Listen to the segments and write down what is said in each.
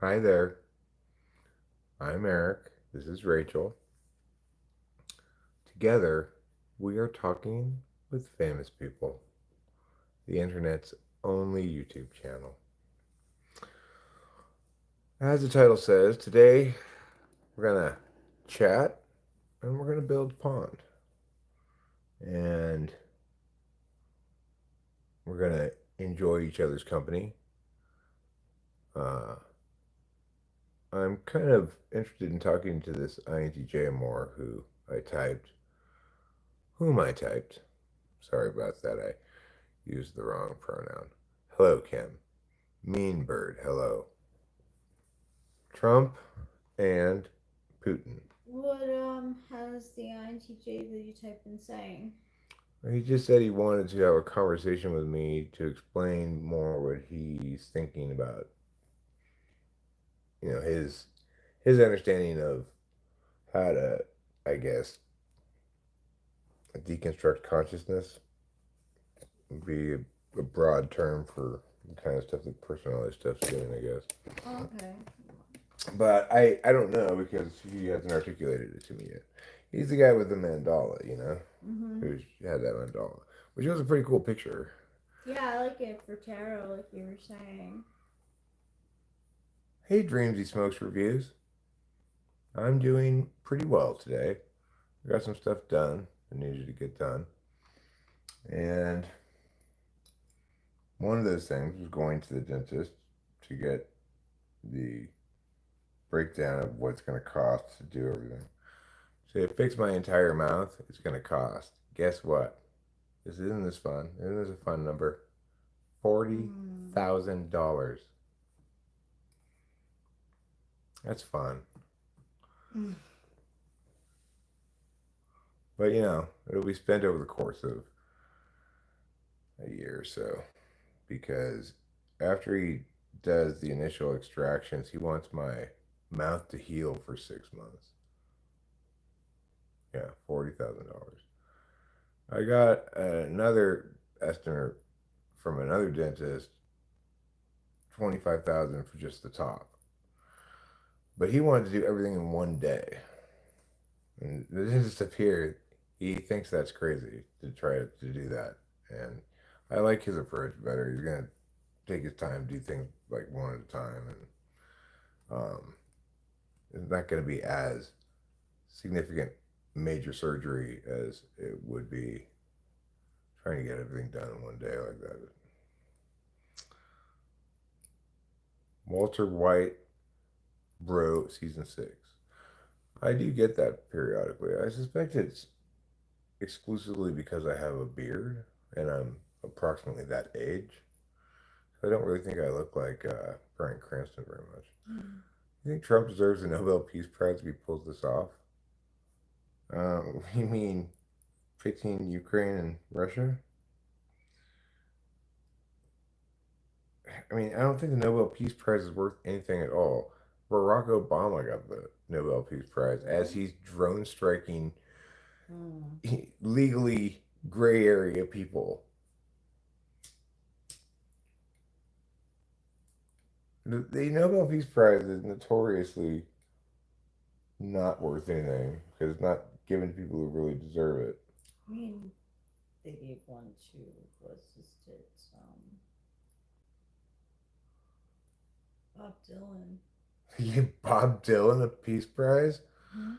Hi there. I'm Eric. This is Rachel. Together, we are talking with famous people, the internet's only YouTube channel. As the title says, today we're going to chat and we're going to build a pond. And we're going to enjoy each other's company. Uh, I'm kind of interested in talking to this INTJ more whom I typed. Sorry about that. I used the wrong pronoun. Hello, Kim. Mean Bird, hello. Trump and Putin. What has the INTJ that you type been saying? He just said he wanted to have a conversation with me to explain more what he's thinking about. You know, his understanding of how to, I guess, deconstruct consciousness would be a broad term for the kind of stuff that personality stuff's doing, I guess. Okay. But I don't know because he hasn't articulated it to me yet. He's the guy with the mandala, Mm-hmm. who had that mandala, which was a pretty cool picture. Yeah, I like it for tarot, like you were saying. Hey, Dreamsy Smokes reviews. I'm doing pretty well today. I got some stuff done that needed to get done, and one of those things was going to the dentist to get the breakdown of what's going to cost to do everything. So to fix my entire mouth, it's going to cost. Guess what? Isn't this fun? Isn't this a fun number? forty Mm. thousand dollars. That's fun. Mm. But it'll be spent over the course of a year or so because after he does the initial extractions, he wants my mouth to heal for 6 months. Yeah, $40,000. I got another estimate from another dentist, 25,000 for just the top. But he wanted to do everything in one day. And the dentist up here, he thinks that's crazy to try to do that. And I like his approach better. He's gonna take his time, do things like one at a time, and it's not gonna be as significant major surgery as it would be trying to get everything done in one day like that. Walter White, Bro, season 6. I do get that periodically. I suspect it's exclusively because I have a beard and I'm approximately that age. I don't really think I look like Bryan Cranston very much. Mm. You think Trump deserves a Nobel Peace Prize if he pulls this off? You mean fixing Ukraine and Russia? I mean, I don't think the Nobel Peace Prize is worth anything at all. Barack Obama got the Nobel Peace Prize as Really? he's drone striking Mm. legally gray area people. The Nobel Peace Prize is notoriously not worth anything because it's not given to people who really deserve it. I mean, they gave one to, what's his tits, Bob Dylan. You give Bob Dylan a Peace Prize? Hmm.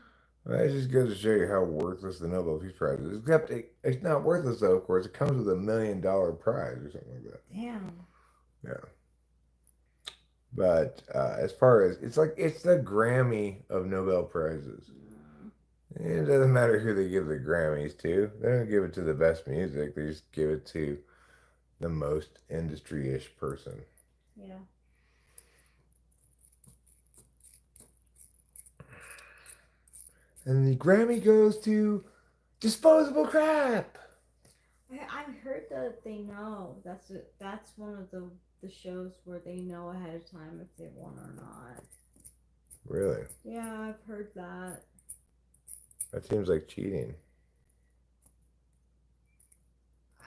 Well, that just goes to show you how worthless the Nobel Peace Prize is. Except it's not worthless though. Of course, it comes with $1 million prize or something like that. Damn. Yeah, but as far as it's the Grammy of Nobel prizes. Mm. It doesn't matter who they give the Grammys to. They don't give it to the best music. They just give it to the most industry-ish person. Yeah. And the Grammy goes to disposable crap. I heard that they know. That's one of the shows where they know ahead of time if they won or not. Really? Yeah, I've heard that. That seems like cheating.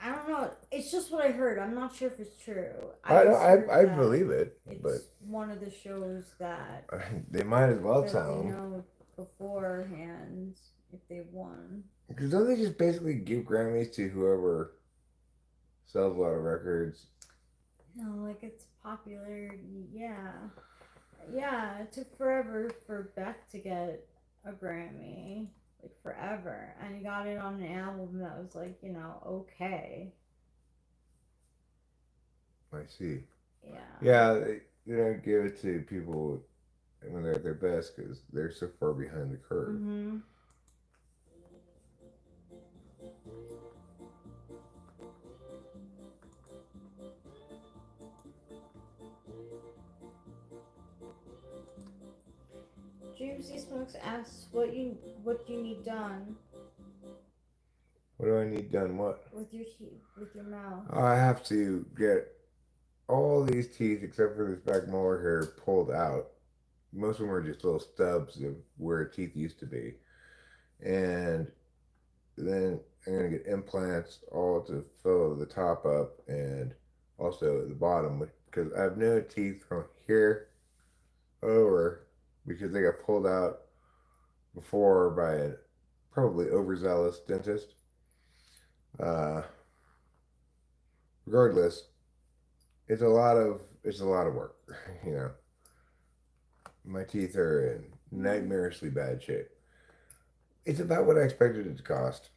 I don't know. It's just what I heard. I'm not sure if it's true. I I just heard I that believe it, but it's one of the shows that they might as well that tell they them. know beforehand if they won. Because don't they just basically give Grammys to whoever sells a lot of records? Like it's popularity. Yeah, yeah. It took forever for Beck to get a Grammy, like forever, and he got it on an album that was like okay. I see. Yeah. Yeah, they don't give it to people when they're at their best because they're so far behind the curve. Mhm. James C. Smokes asks what you need done What do I need done? What? with your teeth, with your mouth. I have to get all these teeth except for this back molar hair pulled out. Most of them are just little stubs of where teeth used to be. And then I'm gonna get implants all to fill the top up and also the bottom because I have no teeth from here over because they got pulled out before by a probably overzealous dentist. Uh, Regardless, it's a lot of work. You know, my teeth are in Mm. nightmarishly bad shape. It's about what I expected it to cost.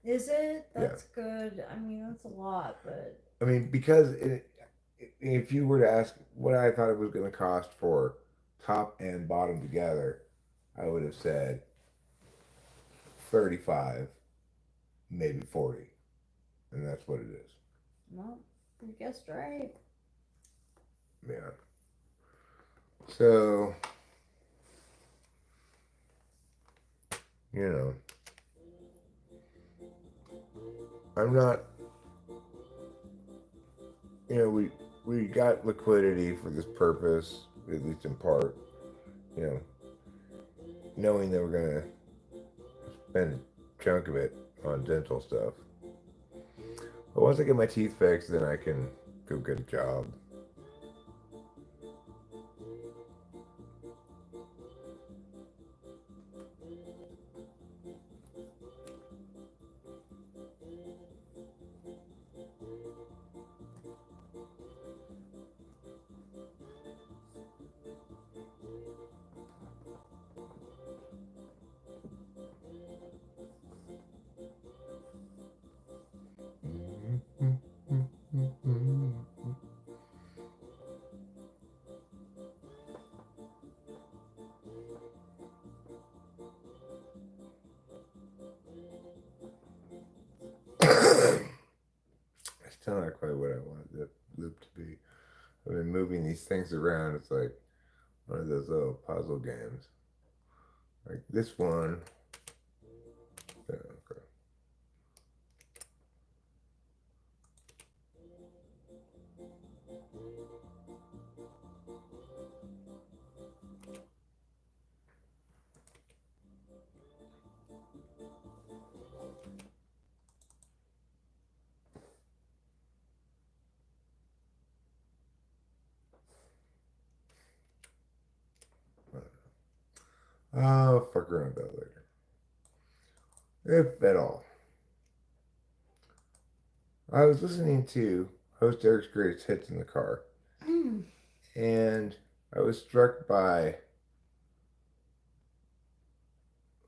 Is it? Yeah, That's good. I mean, that's a lot, but I mean because if you were to ask what I thought it was going to cost for top and bottom together, I would have said 35, maybe 40, and that's what it is. well, you guessed right. Yeah. So you know, I'm not. You know, we got liquidity for this purpose, at least in part. You know, knowing that we're gonna spend a chunk of it on dental stuff. But once I get my teeth fixed, then I can go get a job. It's still not quite what I wanted the loop to be. I've been moving these things around. It's like one of those little puzzle games. Like this one. Yeah, okay. I'll fuck around with that later. If at all. I was listening to host Eric's Greatest Hits in the car, Mm. and I was struck by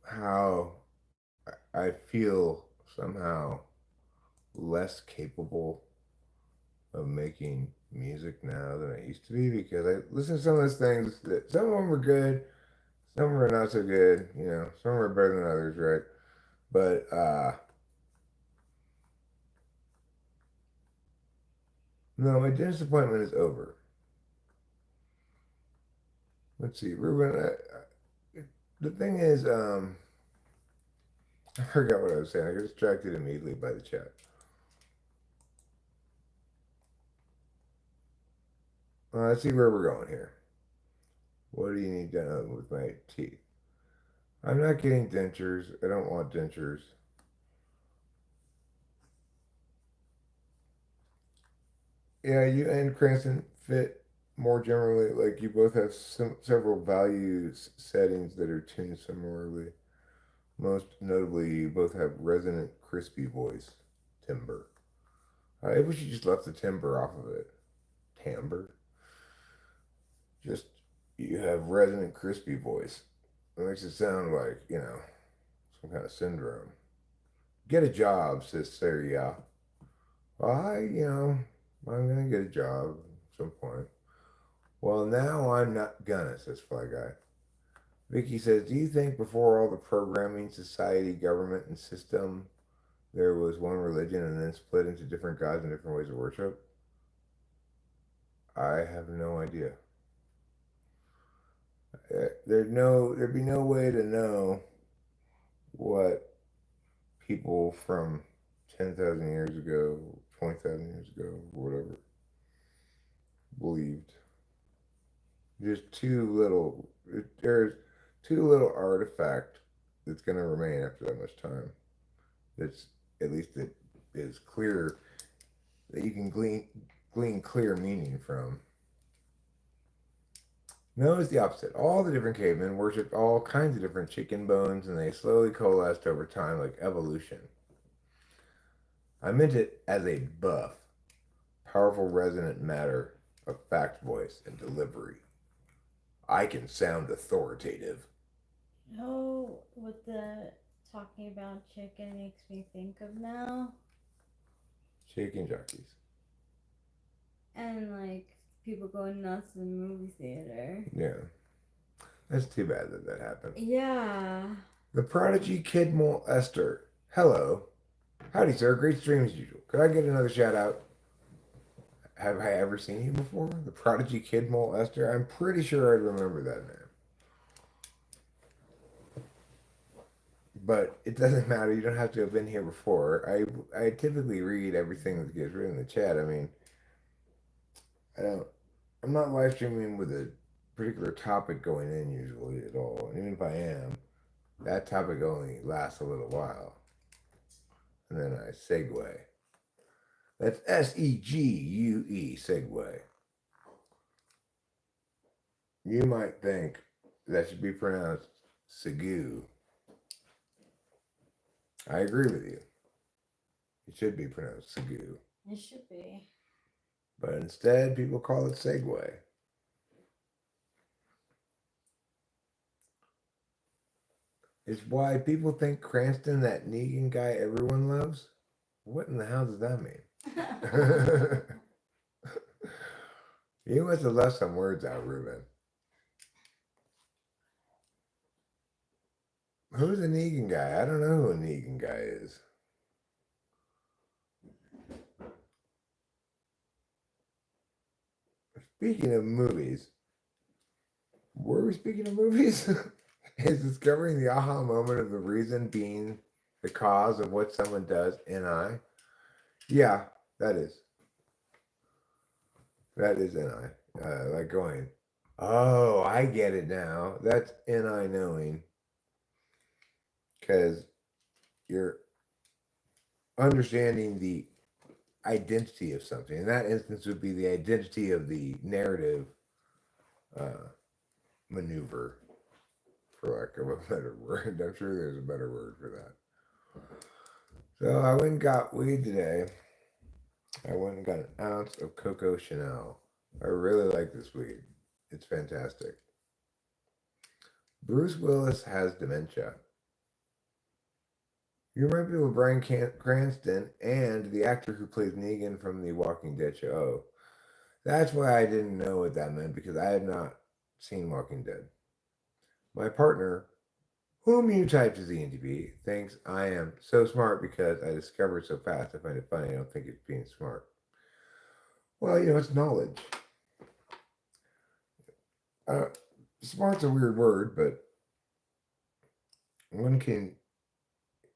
how I feel somehow less capable of making music now than I used to be because I listen to some of those things that some of them are good, some of them are not so good, you know, some are better than others, right? But no, my dentist appointment is over. Let's see, Ruben. The thing is, I forgot what I was saying. I got distracted immediately by the chat. Let's see where we're going here. What do you need done with my teeth? I'm not getting dentures. I don't want dentures. Yeah, you and Cranston fit more generally. Like you both have several values settings that are tuned similarly. Most notably, you both have resonant, crispy voice timbre. I wish you just left the timbre off of it. Timbre. Just you have resonant, crispy voice. It makes it sound like some kind of syndrome. Get a job, says Sarah. Well, I'm gonna get a job at some point. Well, now I'm not gonna, says Fly Guy. Vicky says, do you think before all the programming, society, government, and system, there was one religion and then split into different gods and different ways of worship? I have no idea. There'd be no way to know what people from 10,000 years ago, 20,000 years ago, whatever, believed. There's too little. There's too little artifact that's going to remain after that much time. That's at least it is clear that you can glean clear meaning from. No, it's the opposite. All the different cavemen worshipped all kinds of different chicken bones, and they slowly coalesced over time like evolution. I meant it as a buff, powerful resonant matter of fact, voice, and delivery. I can sound authoritative. Oh, what the talking about chicken makes me think of now? Chicken jockeys. And like people going nuts in the movie theater. Yeah, that's too bad that that happened. Yeah. The prodigy kid molester. Hello. Howdy, sir. Great stream as usual. Could I get another shout out? Have I ever seen you before? The prodigy kid molester? I'm pretty sure I'd remember that name. But it doesn't matter. You don't have to have been here before. I typically read everything that gets written in the chat. I mean, I don't. I'm not live streaming with a particular topic going in usually at all. And even if I am, that topic only lasts a little while, and then I segue. That's SEGUE, segue. You might think that should be pronounced Segu. I agree with you. It should be pronounced Segu. It should be. But instead, people call it Segway. It's why people think Cranston, that Negan guy everyone loves. What in the hell does that mean? You must have left some words out, Ruben. Who's a Negan guy? I don't know who a Negan guy is. Speaking of movies, were we speaking of movies? Is discovering the aha moment of the reason being the cause of what someone does NI? Yeah, that is. That is NI. Like going, oh, I get it now. That's NI knowing. Because you're understanding the identity of something. In that instance, would be the identity of the narrative uh, maneuver, for lack of a better word. I'm sure there's a better word for that. So I went and got weed today. I went and got an ounce of Coco Chanel. I really like this weed. It's fantastic. Bruce Willis has dementia. You remind me of Bryan Cranston and the actor who plays Negan from the Walking Dead show. Oh, that's why I didn't know what that meant because I had not seen Walking Dead. My partner, whom you typed as ENTP, thinks I am so smart because I discovered so fast. I find it funny. I don't think it's being smart. Well, it's knowledge. Uh, Smart's a weird word, but one can.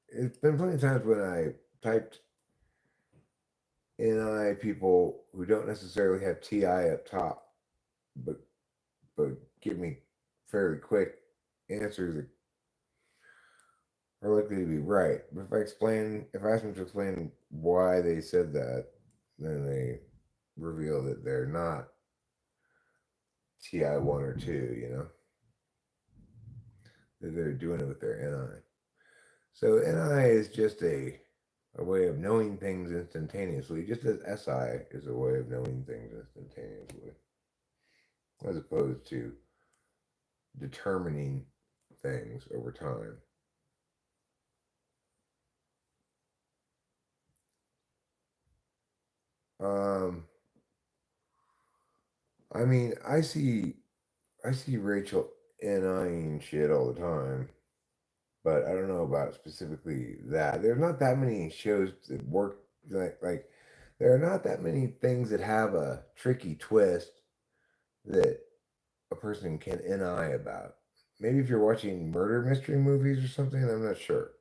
It's been plenty of times when I typed NI people who don't necessarily have TI up top, but give me fairly quick answers that are likely to be right. But if I ask them to explain why they said that, then they reveal that they're not TI1 or 2, you know, that they're doing it with their NI. So NI is just a way of knowing things instantaneously, just as SI is a way of knowing things instantaneously, as opposed to determining things over time. Um, I mean, I see Rachel NIing shit all the time, but I don't know about specifically that. There's not that many shows that work like there are not that many things that have a tricky twist that a person can NI about. Maybe if you're watching murder mystery movies or something, I'm not sure.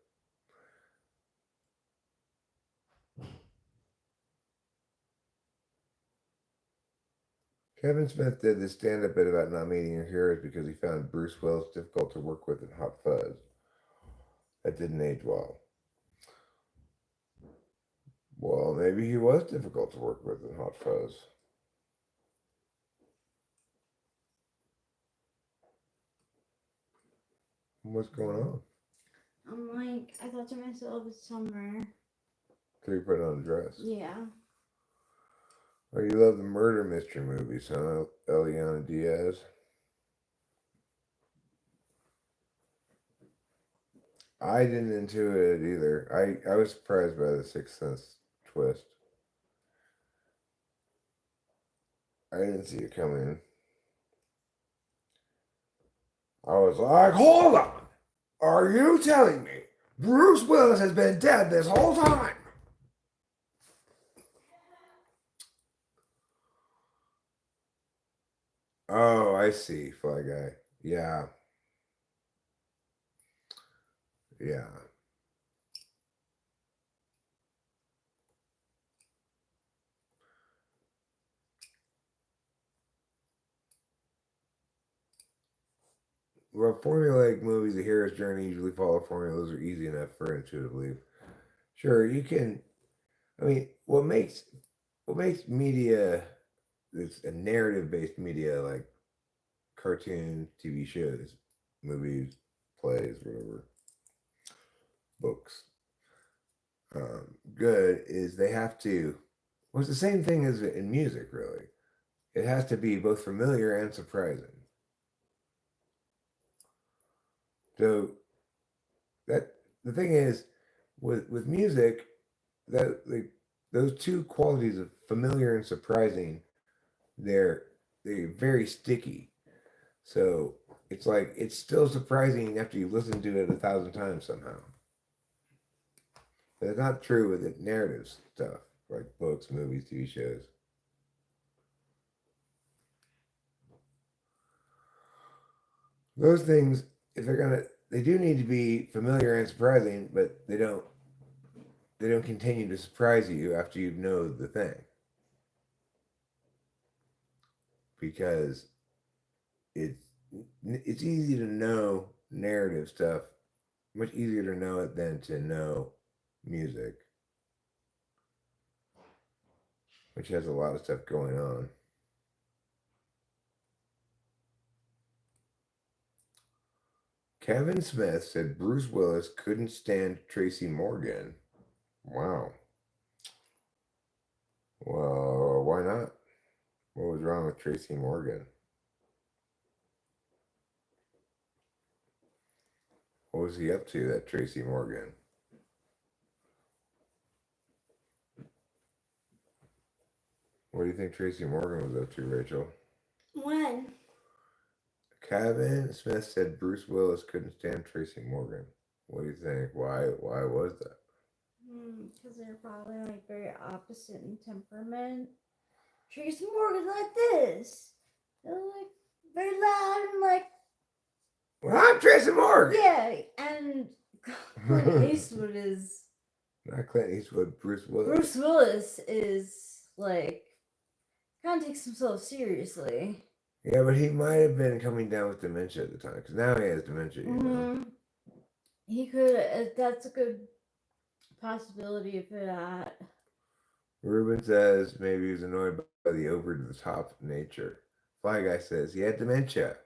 Kevin Smith did this stand up bit about not meeting your heroes because he found Bruce Willis difficult to work with in Hot Fuzz. That didn't age well. Well, maybe he was difficult to work with in Hot Fuzz. What's going on? I'm like, I thought to myself, it's summer. Could he put on a dress? Yeah. Oh, you love the murder mystery movies, huh, Eliana Diaz? I didn't into it either. I was surprised by the Sixth Sense twist. I didn't see it coming. I was like, hold on! Are you telling me Bruce Willis has been dead this whole time? Oh, I see, Fly Guy. Yeah, yeah. Well, formulaic movies, the hero's journey usually follow formulas are easy enough for intuitive belief. Sure, you can. I mean, what makes media it's a narrative based media like cartoons, TV shows, movies, plays, whatever, books. Good is they have to. Well, it's the same thing as in music, really. It has to be both familiar and surprising. So that the thing is, with music, that like those two qualities of familiar and surprising, they're they're very sticky. So it's like it's still surprising after you've listened to it 1,000 times somehow. But it's not true with the narrative stuff like books, movies, TV shows. Those things, if they're gonna, they do need to be familiar and surprising, but they don't continue to surprise you after you know the thing because it's it's easy to know narrative stuff, much easier to know it than to know music, which has a lot of stuff going on. Kevin Smith said Bruce Willis couldn't stand Tracy Morgan. Wow. Well, why not? What was wrong with Tracy Morgan? What was he up to, that Tracy Morgan? What do you think Tracy Morgan was up to, Rachel? When? Kevin Smith said Bruce Willis couldn't stand Tracy Morgan. What do you think? Why was that? Because they're probably like very opposite in temperament. Tracy Morgan's like this. They're like very loud and like Well, I'm Tracy Morgan. yeah, and Clint Eastwood is Not Clint Eastwood, Bruce Willis. Bruce Willis is like kind of takes himself seriously. Yeah, but he might have been coming down with dementia at the time because now he has dementia. You know? He could. That's a good possibility of that. Ruben says maybe he was annoyed by the over the top nature. Fly Guy says he had dementia.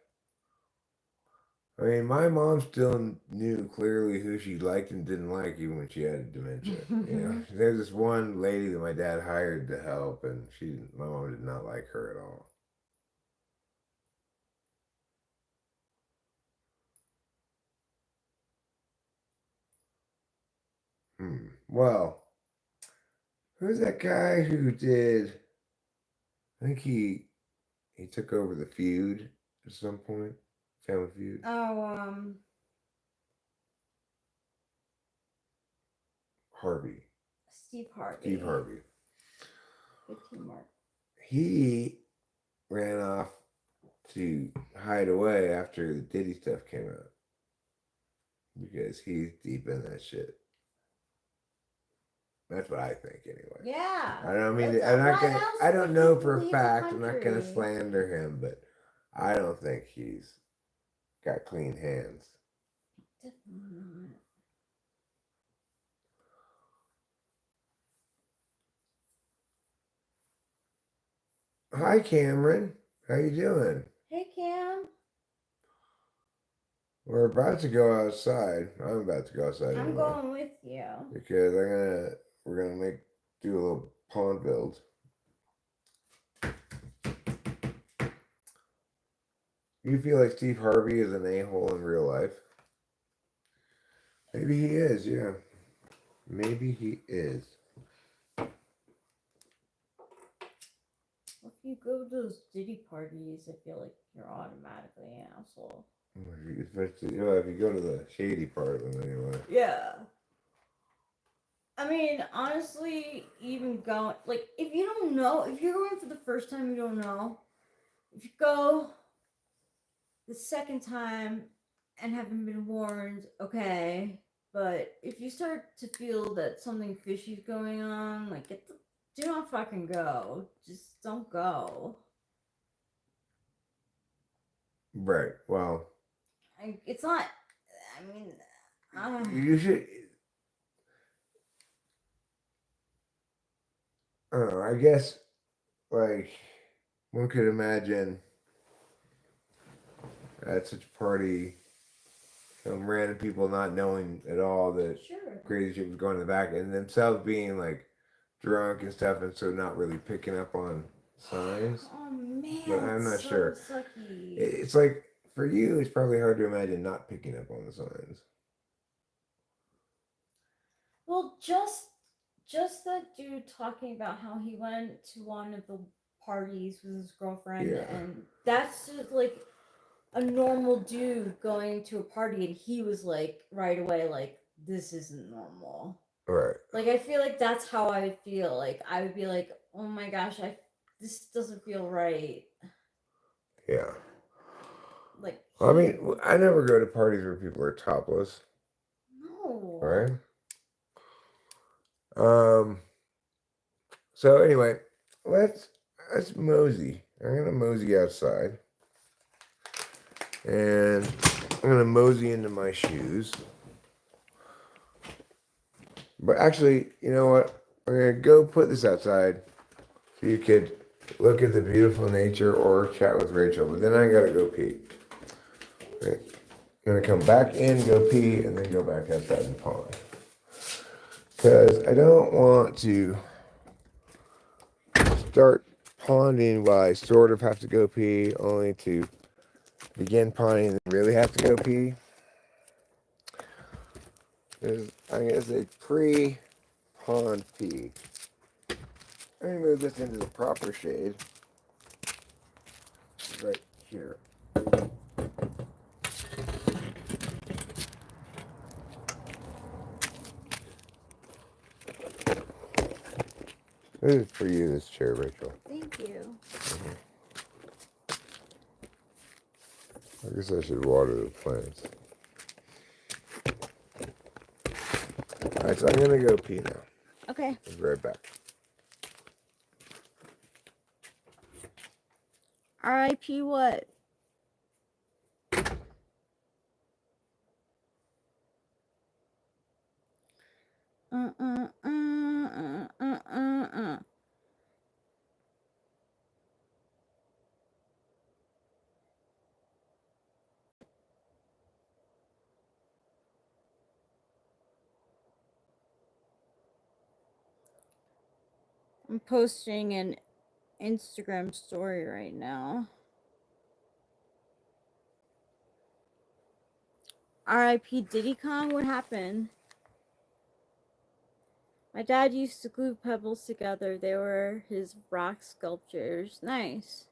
I mean, my mom still knew clearly who she liked and didn't like, even when she had dementia. There's this one lady that my dad hired to help, and my mom did not like her at all. Well, who's that guy who did? I think he took over the Feud at some point. Family Feud. Oh, Harvey. Steve Harvey. Steve Harvey. Good teamwork. He ran off to hide away after the Diddy stuff came out because he's deep in that shit. That's what I think, anyway. Yeah. I don't mean. I'm not gonna. I don't know for a fact. I'm not gonna slander him, but I don't think he's got clean hands. Definitely not. Hi, Cameron. How you doing? Hey, Cam. We're about to go outside. I'm about to go outside. I'm going with you because we're gonna do a little pond build. You feel like Steve Harvey is an a-hole in real life? Maybe he is, yeah. Maybe he is. If you go to those Diddy parties, I feel like you're automatically an asshole. If you go to the shady part of them, anyway. Yeah. I mean, honestly, even going, like, if you don't know, if you're going for the first time, you don't know. If you go the second time and haven't been warned, okay. But if you start to feel that something fishy's going on, like, do not fucking go. Just don't go. Right. Well, it's not. I mean, you should. I don't know. I guess, like, one could imagine at such a party, random people not knowing at all that crazy shit was going in the back, and themselves being like drunk and stuff, and so not really picking up on signs. Oh man, but I'm not sure. Sucky. It's like for you, it's probably hard to imagine not picking up on the signs. Well, just that dude talking about how he went to one of the parties with his girlfriend, and that's just like a normal dude going to a party, and he was like right away like, this isn't normal. Right. Like, I feel like that's how I would feel. Like, I would be like, oh my gosh, this doesn't feel right. Yeah. Like, I mean, I never go to parties where people are topless. No. Right. So anyway, let's mosey. I'm gonna mosey outside, and I'm gonna mosey into my shoes. But actually, you know what? I'm gonna go put this outside so you could look at the beautiful nature or chat with Rachel. But then I gotta go pee. Okay. I'm gonna come back in, go pee, and then go back outside and pond. Because I don't want to start ponding while I sort of have to go pee, only to begin ponding and really have to go pee. I'm going to say pre-pond pee. Let me move this into the proper shade. Right here. This is for you, this chair, Rachel. Thank you. Mm-hmm. I guess I should water the plants. Alright, so I'm going to go pee now. Okay. I'll be right back. R.I.P. what? I'm posting an Instagram story right now. R.I.P. Diddy Kong, what happened? My dad used to glue pebbles together. They were his rock sculptures. Nice.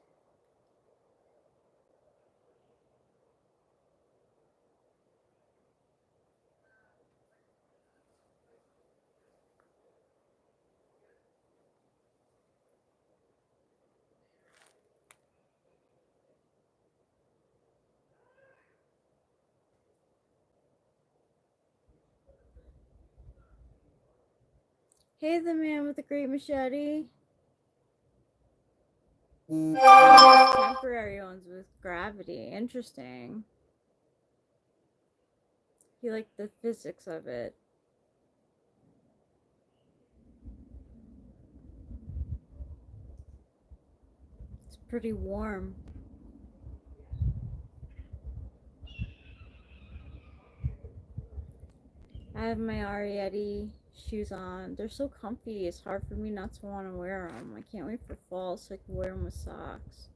Hey, the man with the great machete. Temporary ones with gravity. Interesting. He liked the physics of it. It's pretty warm. I have my Ariete shoes on. They're so comfy. It's hard for me not to want to wear them. I can't wait for fall so I can wear them with socks.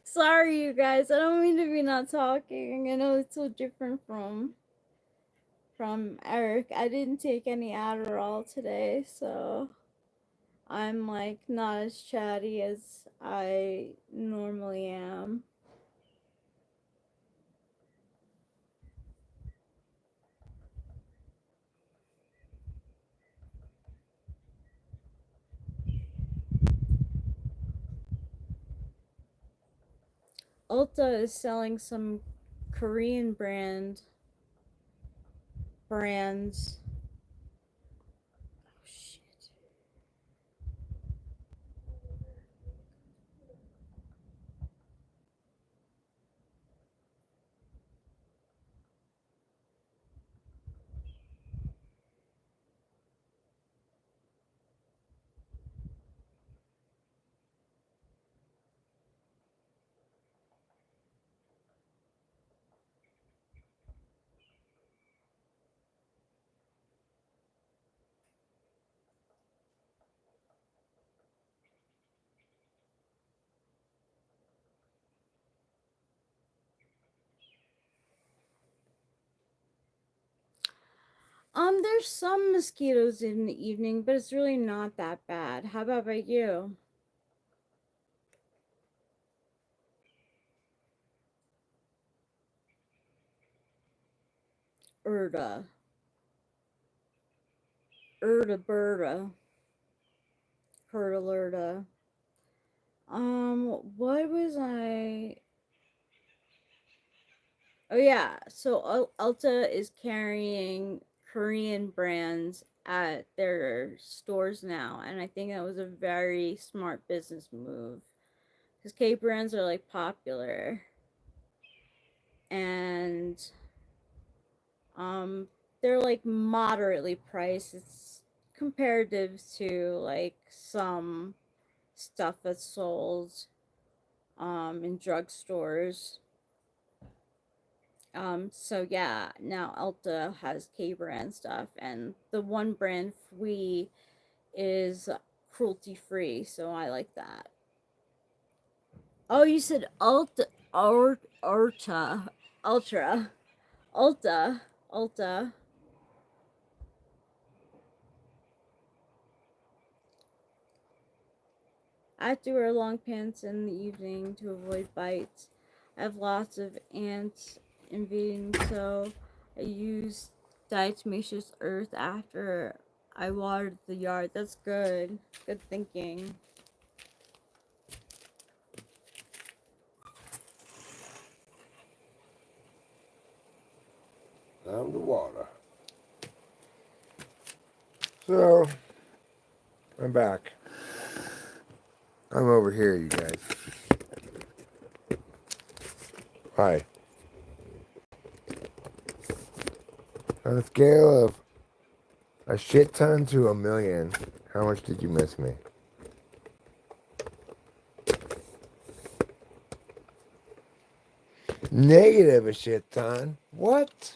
Sorry, you guys. I don't mean to be not talking. I know it's so different from Eric. I didn't take any Adderall today, so I'm like not as chatty as I normally am. Ulta is selling some Korean brands. Oh shit. There's some mosquitoes in the evening, but it's really not that bad. How about by you? Erda. Erda Berta. Herda. What was I? Oh yeah, so Ulta is carrying Korean brands at their stores now, and I think that was a very smart business move because K brands are like popular, and they're like moderately priced. It's comparative to like some stuff that's sold in drugstores. So yeah, now Ulta has K brand stuff, and the one brand free is cruelty free, so I like that. Oh, you said Ultra, Ulta. I have to wear long pants in the evening to avoid bites. I have lots of ants invading, so I use diatomaceous earth after I watered the yard. That's good. Good thinking. Down the water. So, I'm back. I'm over here, you guys. Hi. On a scale of a shit ton to a million, how much did you miss me? Negative a shit ton? What?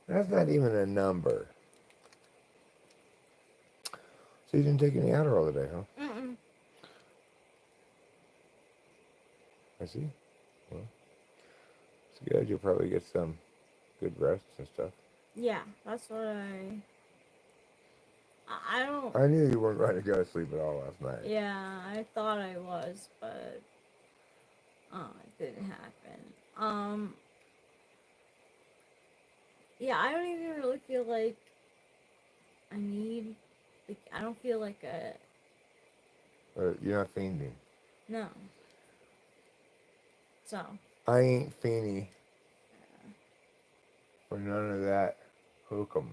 That's not even a number. So you didn't take any Adderall today, huh? Mm-mm. I see. Well, it's good. You'll probably get some good rest and stuff. Yeah, that's what I don't. I knew you weren't going to go to sleep at all last night. Yeah, I thought I was, but it didn't happen. Yeah, I don't even really feel like I need. Like, I don't feel like a You're not fiending. no. So I ain't fiending for none of that hook'em.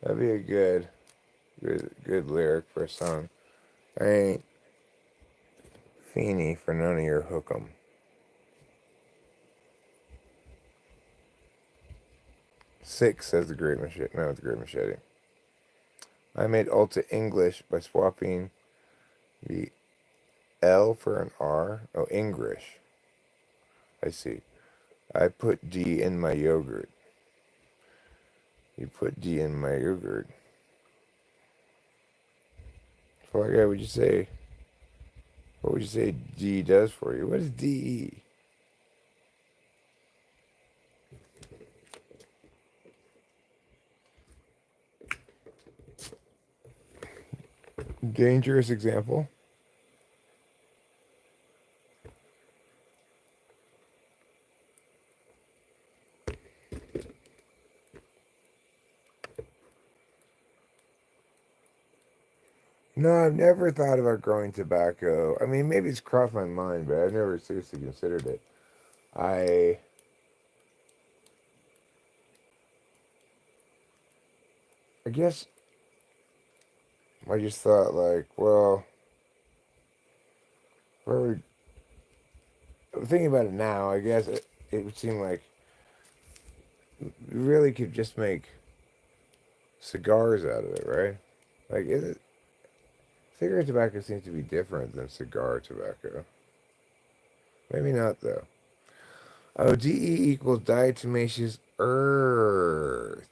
That'd be a good lyric for a song. I ain't fiending for none of your hook'em. Six, says the Great Machete. No, it's the Great Machete. I made Alta English by swapping the L for an R. Oh, English. I see. I put D in my yogurt. You put D in my yogurt. So, like, would you say? What would you say D does for you? What is DE? Dangerous example. No, I've never thought about growing tobacco. I mean, maybe it's crossed my mind, but I've never seriously considered it. I guess I just thought like, well, where we thinking about it now, I guess it would seem like we really could just make cigars out of it, right? Like, cigarette tobacco seems to be different than cigar tobacco. Maybe not though. Oh, DE equals diatomaceous earth.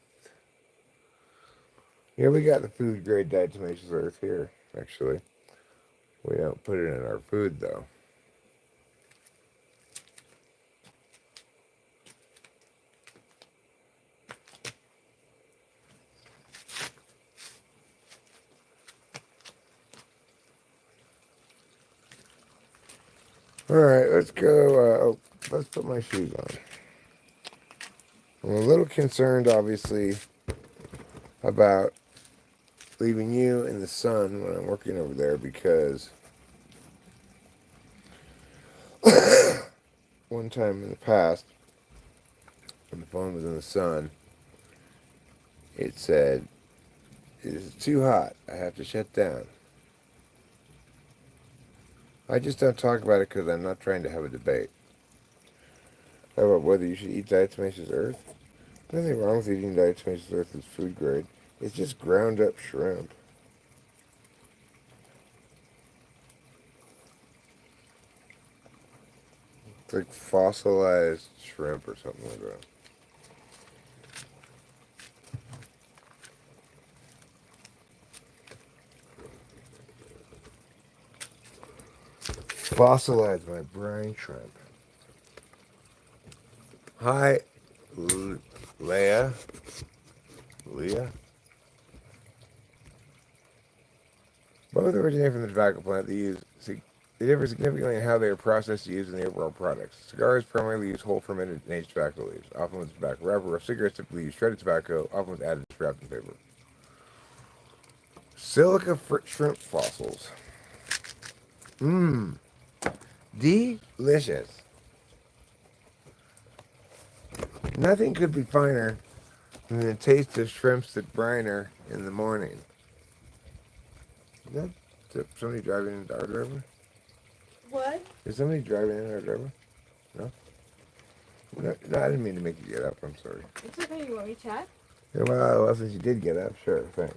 Yeah, we got the food grade diatomaceous earth here, actually. We don't put it in our food though. Alright, let's go. Let's put my shoes on. I'm a little concerned, obviously, about leaving you in the sun when I'm working over there because one time in the past, when the phone was in the sun, it said, "It's too hot. I have to shut down." I just don't talk about it because I'm not trying to have a debate about whether you should eat diatomaceous earth. Nothing wrong with eating diatomaceous earth as food grade. It's just ground up shrimp. It's like fossilized shrimp or something like that. Fossilized my brine shrimp. Hi, Leah. Leah? Both originate from the tobacco plant. They differ significantly in how they are processed and used in the overall products. Cigars primarily use whole fermented and aged tobacco leaves, often with tobacco wrapper. Cigarettes typically use shredded tobacco, often with added wrapping paper. Silica shrimp fossils. Mmm. Delicious. Nothing could be finer than the taste of shrimps that briner in the morning. Is that somebody driving in our driver? what? Is somebody driving in our driver? No? No, no, I didn't mean to make you get up. I'm sorry. It's okay. You want me to check? Yeah, well, since you did get up, sure, thanks.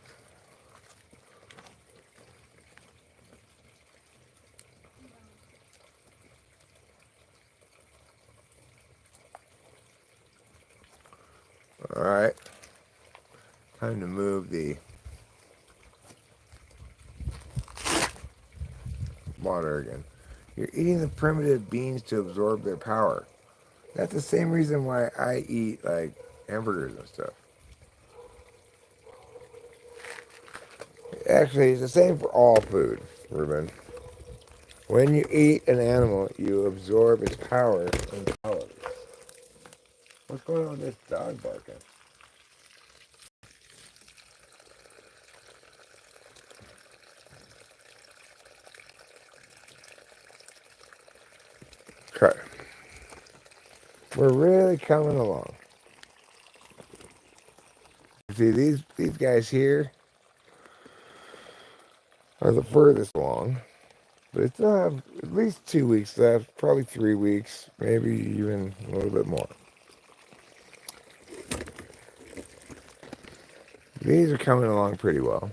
All right, time to move the water again. You're eating the primitive beans to absorb their power. That's the same reason why I eat like hamburgers and stuff. Actually, it's the same for all food, Ruben. When you eat an animal, you absorb its power and qualities. What's going on with this dog barking? Okay. We're really coming along. See, these guys here are the furthest along. But it's still have at least 2 weeks left, probably 3 weeks, maybe even a little bit more. These are coming along pretty well.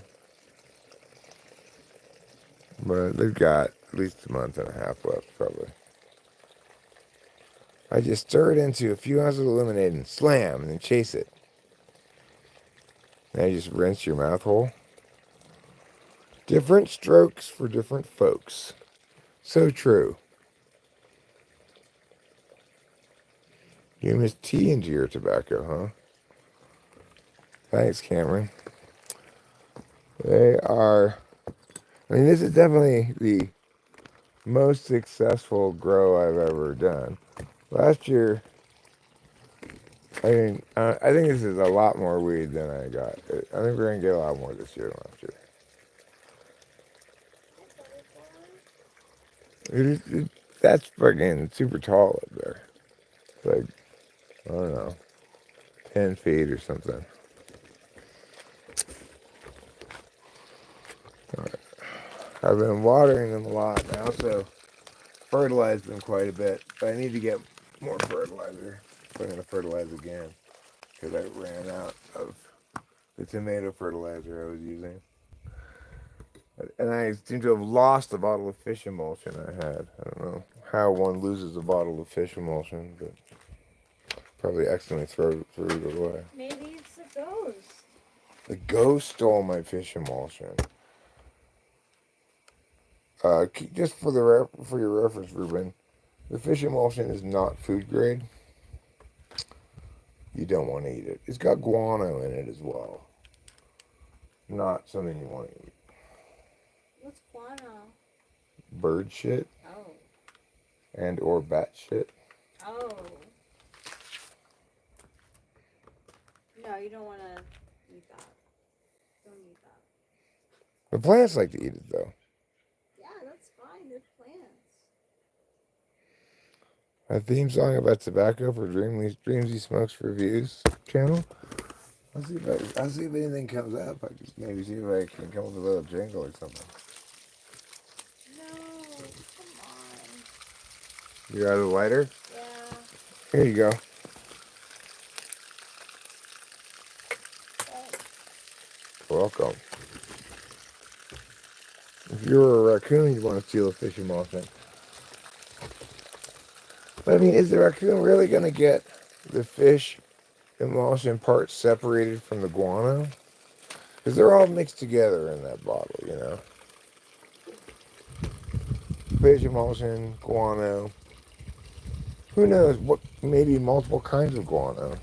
But they've got at least a month and a half left, probably. I just stir it into a few ounces of lemonade and slam, and then chase it. Now you just rinse your mouth hole. Different strokes for different folks. So true. You miss tea into your tobacco, huh? Thanks, Cameron. They are... I mean, this is definitely the most successful grow I've ever done. Last year, I mean, I think this is a lot more weed than I got. I think we're gonna get a lot more this year than last year. That's fucking super tall up there. It's like, I don't know, 10 feet or something. I've been watering them a lot. I also fertilized them quite a bit, but I need to get more fertilizer. So I'm gonna fertilize again because I ran out of the tomato fertilizer I was using. And I seem to have lost the bottle of fish emulsion I had. I don't know how one loses a bottle of fish emulsion, but probably accidentally threw it away. Maybe it's a ghost. The ghost stole my fish emulsion. Just for your reference, Ruben, the fish emulsion is not food grade. You don't want to eat it. It's got guano in it as well. Not something you want to eat. What's guano? Bird shit. Oh. And or bat shit. Oh. No, you don't want to eat that. Don't eat that. The plants like to eat it though. Yeah, that's fine. They're plants. A theme song about tobacco for Dreamsy Smokes Reviews channel. I'll see if anything comes up. I just maybe see if I can come up with a little jingle or something. No, come on. You got a lighter? Yeah. Here you go. Welcome. If you were a raccoon, you'd want to steal a fish emulsion. But I mean, is the raccoon really going to get the fish emulsion part separated from the guano? Because they're all mixed together in that bottle, you know. Fish emulsion, guano. Who knows? What? Maybe multiple kinds of guano.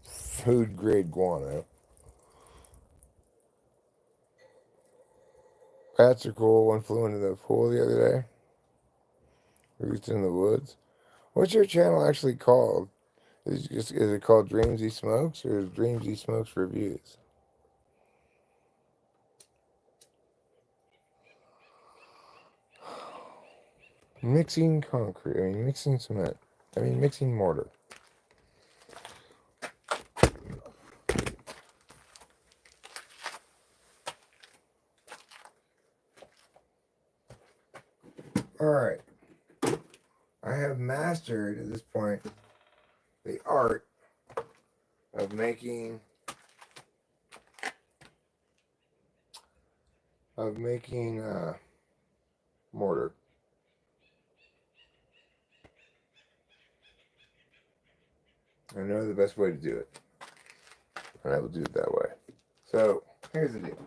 Food grade guano. Bats are cool. One flew into the pool the other day. Roots in the woods. What's your channel actually called? Is it called Dreamsy Smokes or is Dreamsy Smokes Reviews? Mixing concrete. I mean, mixing cement. Mixing mortar. Alright. I have mastered at this point the art of making mortar. I know the best way to do it, and I will do it that way. So here's the deal: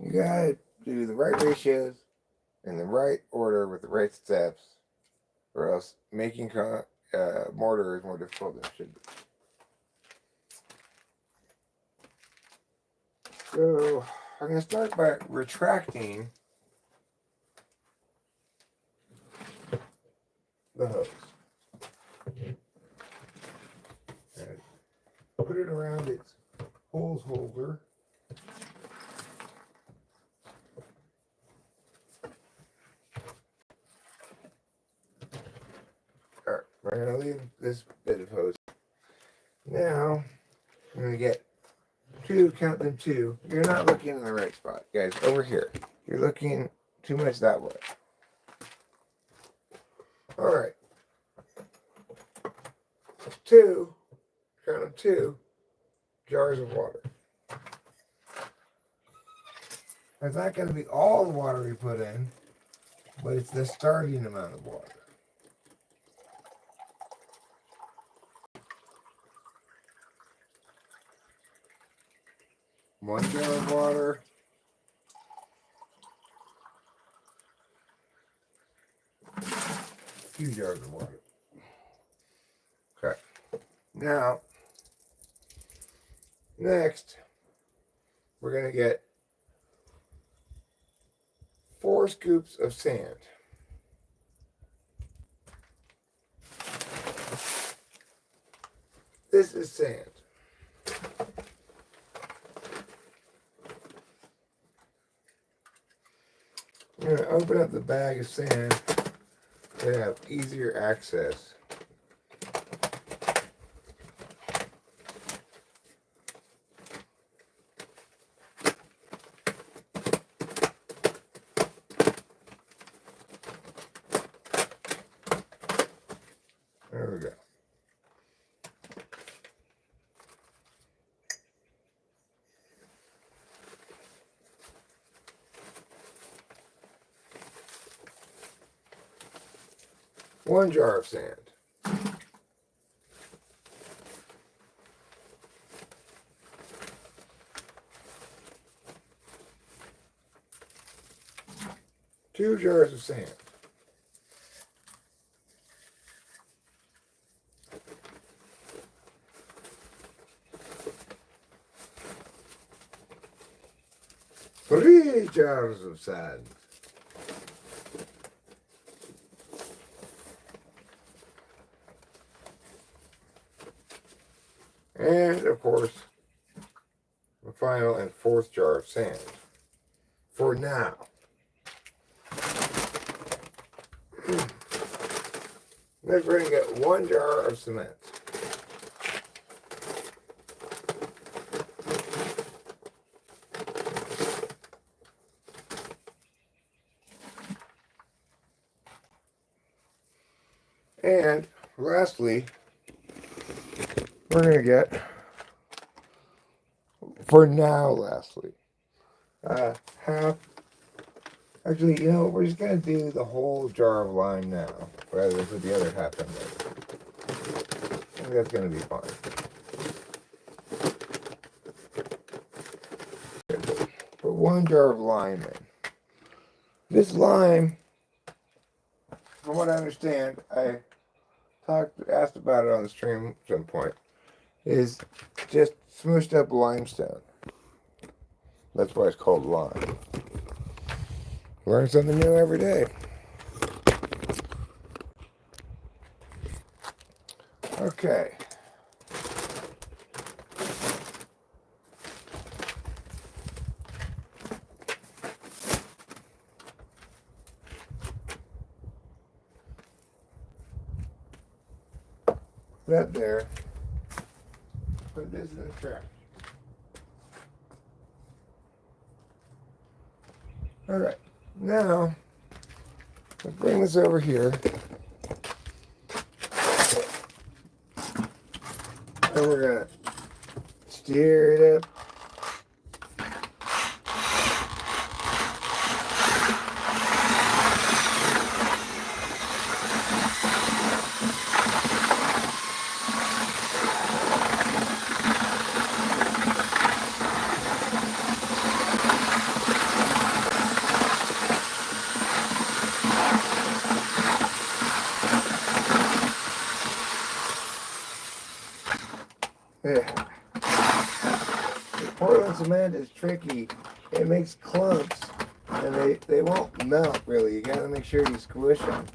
you gotta do the right ratios in the right order with the right steps, or else making mortar is more difficult than it should be. So I'm going to start by retracting the hose. And put it around its hose holder. Alright, we're going to leave this bit of hose. Now, I'm going to get count them two. You're not looking in the right spot. Guys, over here. You're looking too much that way. Alright. Count them two jars of water. It's not going to be all the water we put in, but it's the starting amount of water. One jar of water. Two jars of water. Okay. Now, next, we're going to get 4 scoops of sand. This is sand. I'm going to open up the bag of sand to have easier access. There we go. One jar of sand. Two jars of sand. Three jars of sand. And, of course, the final and 4th jar of sand. For now. Next, we're going to get 1 jar of cement. And, lastly, we're going to get, for now, lastly, half. Actually, you know, we're just going to do the whole jar of lime now, rather than put the other half in there. I think that's going to be fine. Put 1 jar of lime in. This lime, from what I understand, I asked about it on the stream at some point, is just smooshed up limestone. That's why it's called lime. Learn something new every day. Okay. That there. Put this in the trash. Alright. Now, let's bring this over here. And we're going to stir it up. Yeah. Portland cement is tricky. It makes clumps, and they won't melt really. You gotta make sure you squish them.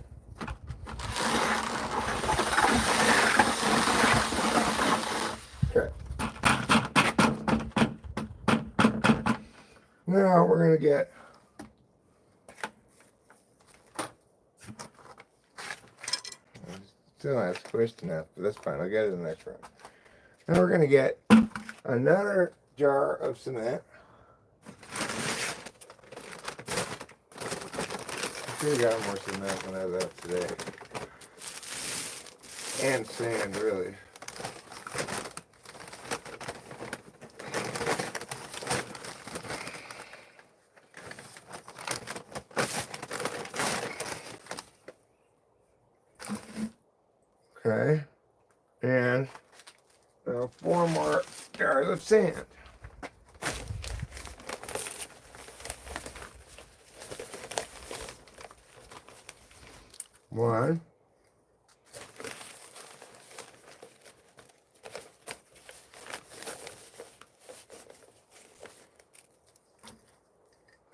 Okay. Now we're gonna get still not squished enough, but that's fine. I'll get it in the next round. Now we're gonna get another jar of cement. I should have got more cement when I was out today. And sand, really. Okay. And 4 more jars of sand. One.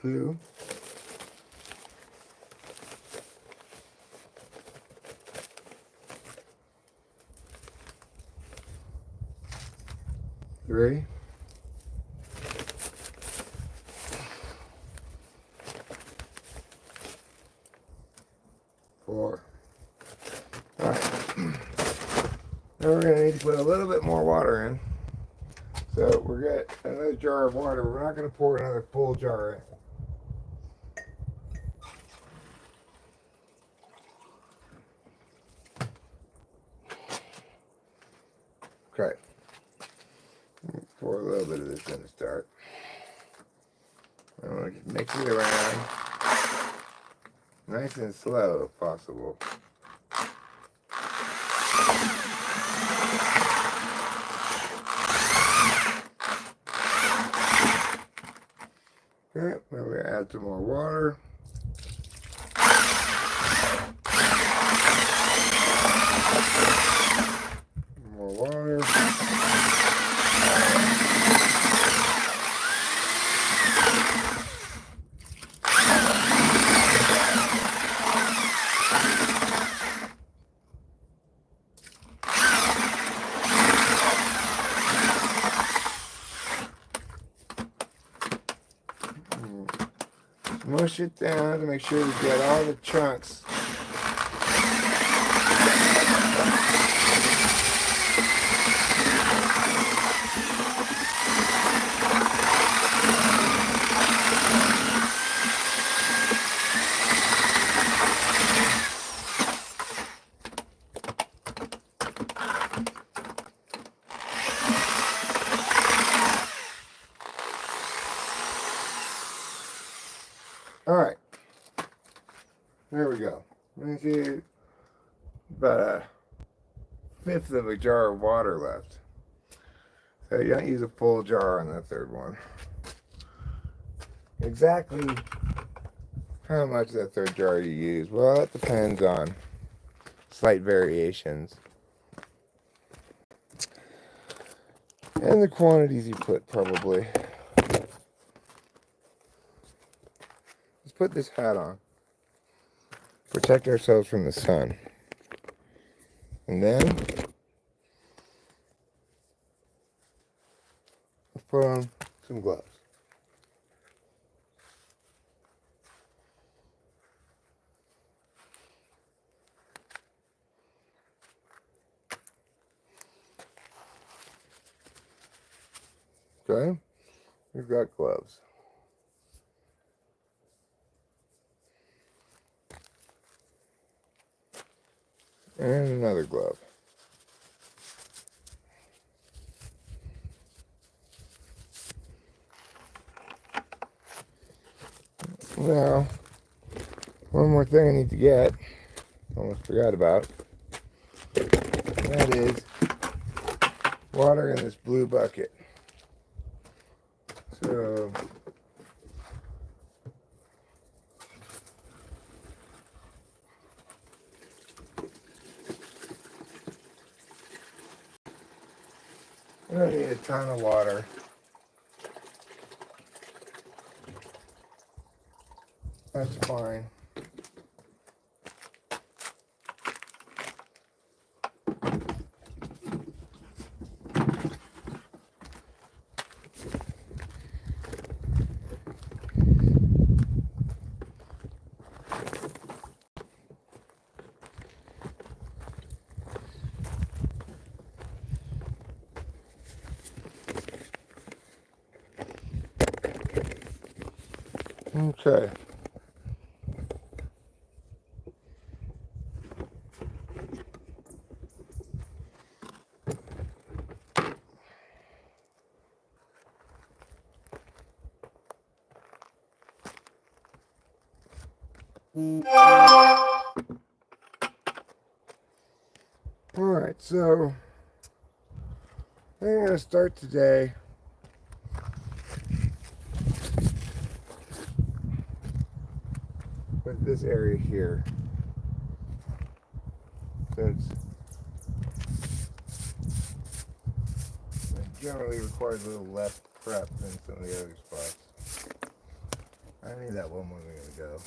2. 3. 4. All right. Now we're going to need to put a little bit more water in. So we're going to get another jar of water. We're not going to pour another full jar in. Okay. Pour a little bit of this in to start. I want to mix it around nice and slow if possible. Okay, now we're going to add some more water. More water. Mush it down to make sure we get all the chunks. All right, there we go. Let me see, about 1/5 of a jar of water left. So you don't use a full jar on that third one. Exactly how much of that third jar you use, well, it depends on slight variations. And the quantities you put, probably. Let's put this hat on. Protect ourselves from the sun. And then let's put on some gloves. Okay, we've got gloves. And another glove. Now, one more thing I need to get, almost forgot about, and that is water in this blue bucket. So, I don't need a ton of water. That's fine. Okay. Alright, so I'm going to start today with this area here. Since it generally requires a little less prep than some of the other spots. I need that one more thing to go.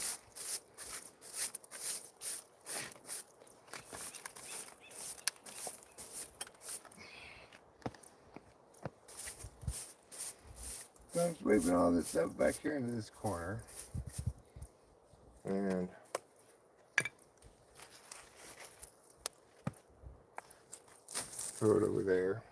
So I'm sweeping all this stuff back here into this corner. And throw it over there.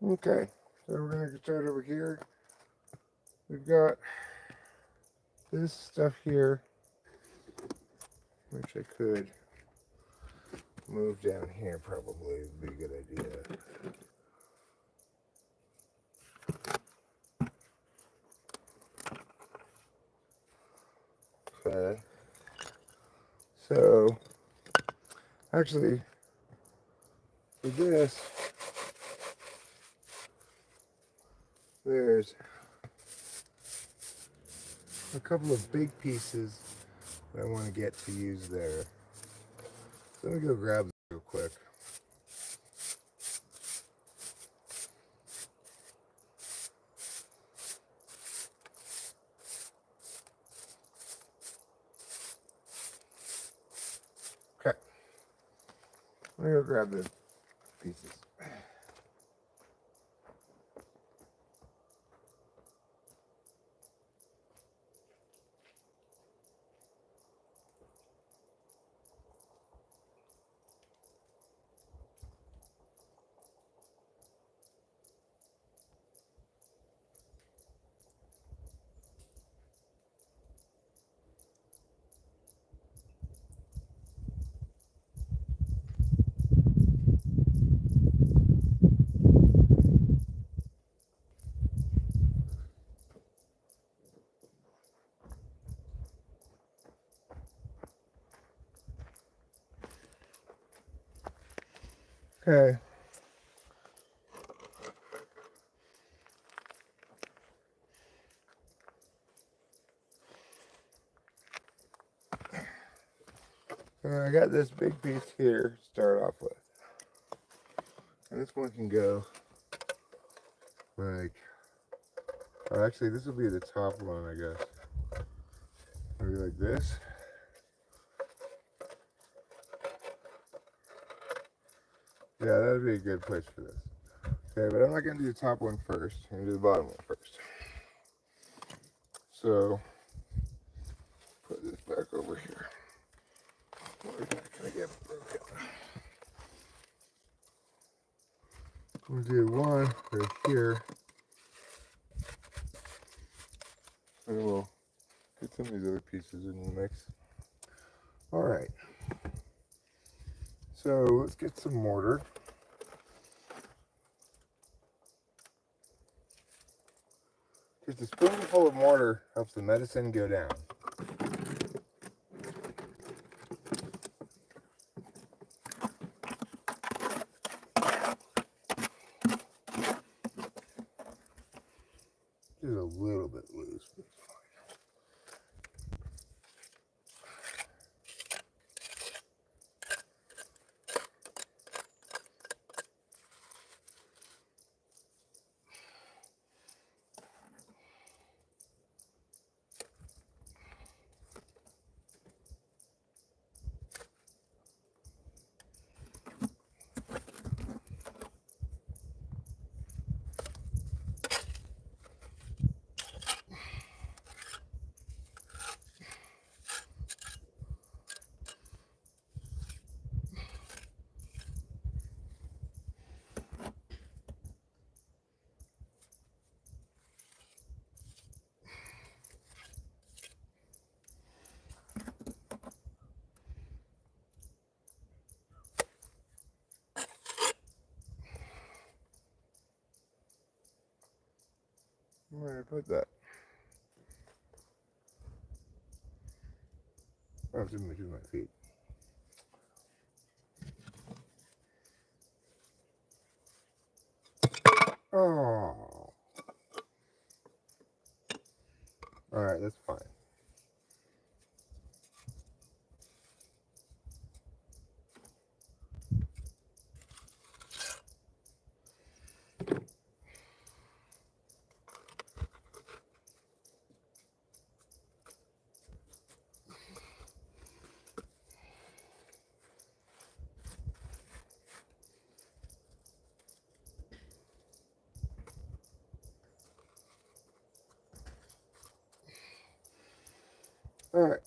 Okay, so we're going to start over here. We've got this stuff here, which I could move down here probably would be a good idea. Okay, so actually for this, there's a couple of big pieces that I want to get to use there. So let me go grab them real quick. Okay, let me go grab the pieces. Okay. I got this big piece here to start off with. And this one can go like, oh, actually this will be the top one, I guess. Maybe like this. Yeah, that would be a good place for this. Okay, but I'm not going to do the top one first. I'm going to do the bottom one first. So, put this back over here. Where's that going to get broken? We'll do one right here. And we'll get some of these other pieces in the mix. Alright. So, let's get some mortar. Just a spoonful of mortar helps the medicine go down. Just a little bit loose, but it's fine. Where did I put that? I have to measure my feet. Oh. Alright, that's fine. Alright.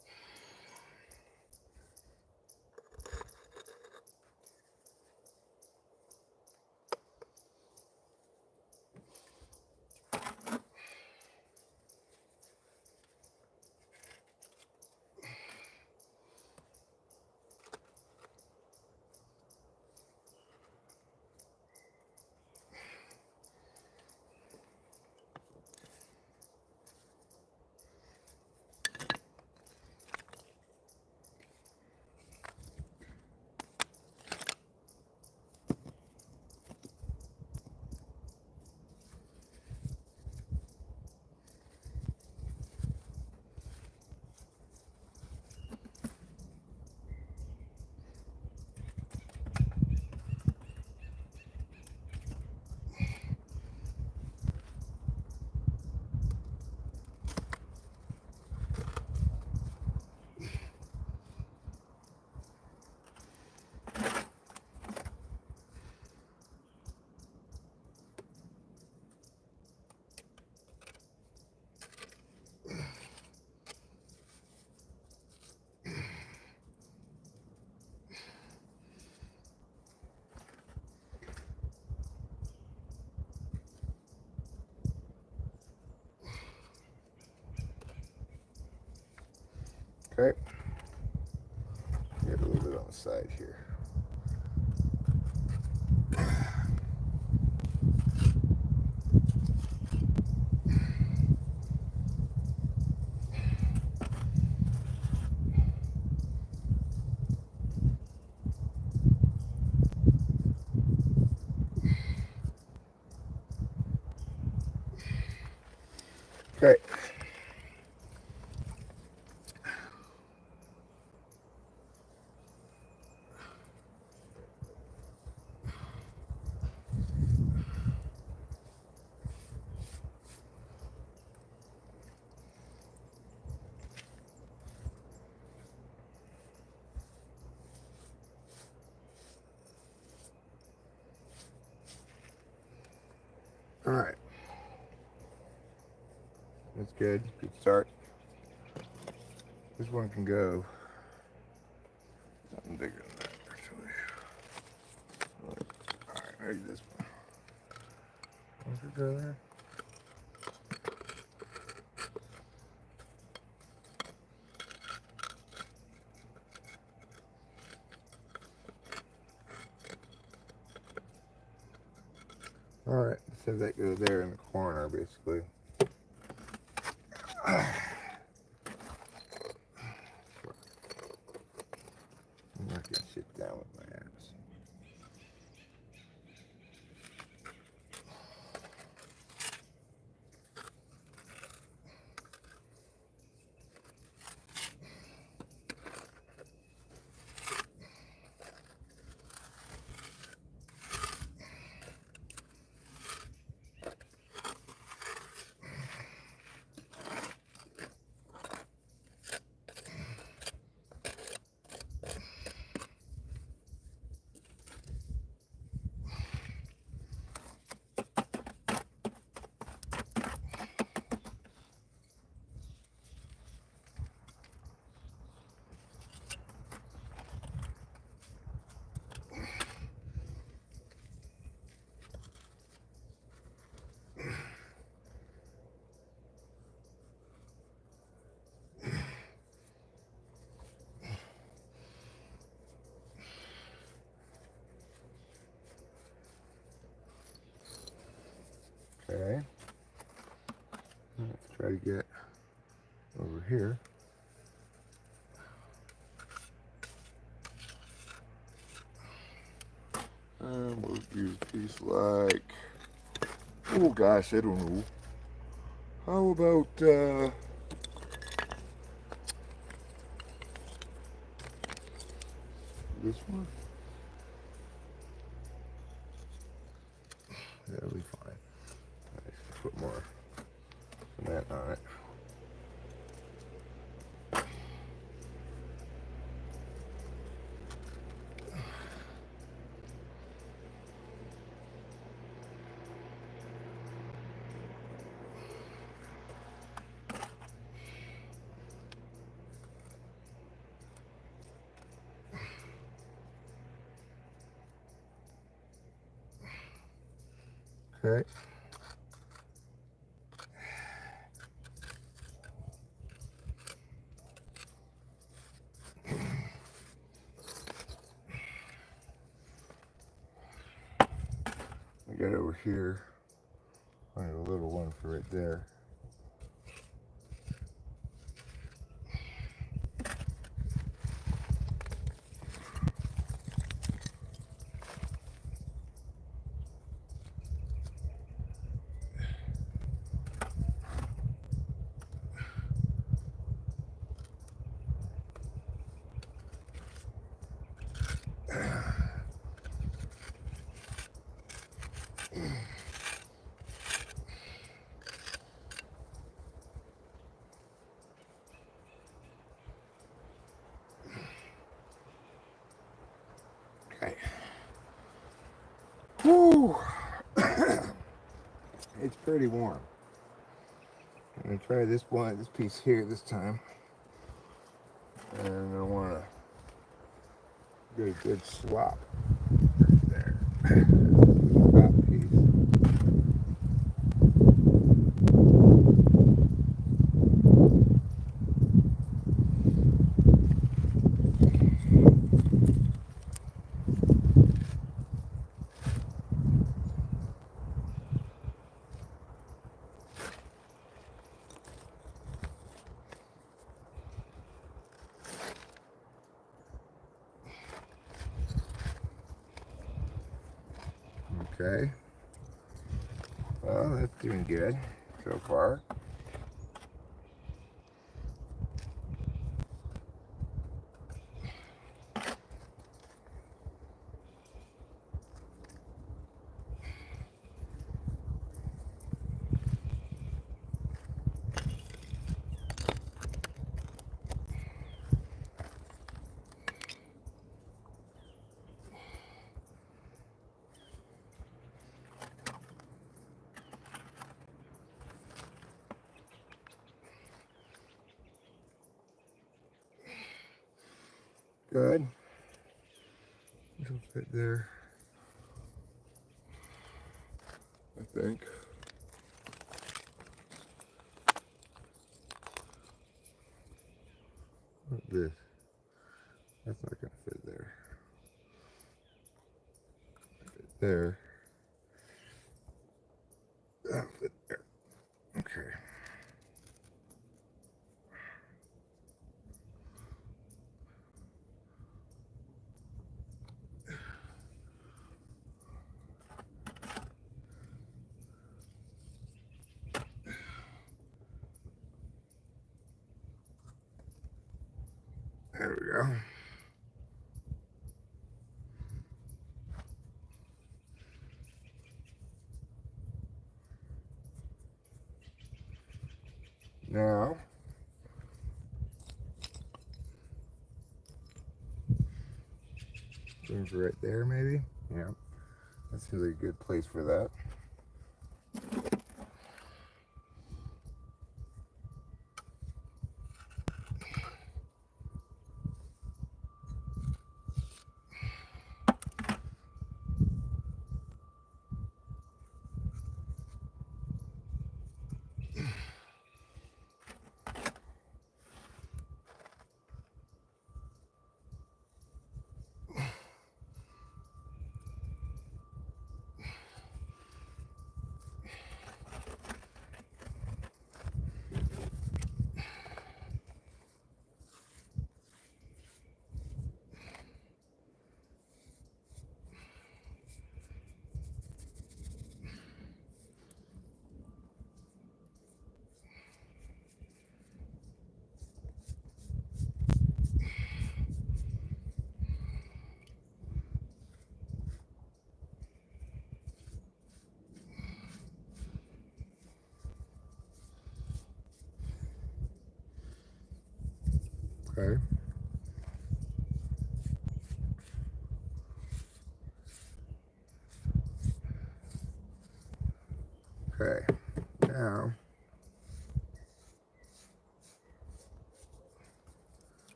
Okay. Get a little bit on the side here. Alright. That's good. Good start. This one can go something bigger than that, actually. Alright, maybe this one. One could go there. Alright, so that goes there in the corner, basically. I'm not gonna sit down with my ass. Okay. Let's try to get over here. And we'll do a piece like, oh gosh, I don't know. How about, this one? That'll be fine. Let's put more cement on it. Okay. I got over here. I have a little one for right there. Okay. Woo! It's pretty warm. I'm gonna try this piece here this time. And I wanna get a good swap right there. Top piece. Okay. Well, that's doing good so far. good. This will fit there, I think. What is this? That's not going to fit there. Fit there. That'll fit there. Okay. There we go. Now, things right there, maybe? Yeah, that seems like a good place for that. Okay. Okay. Now,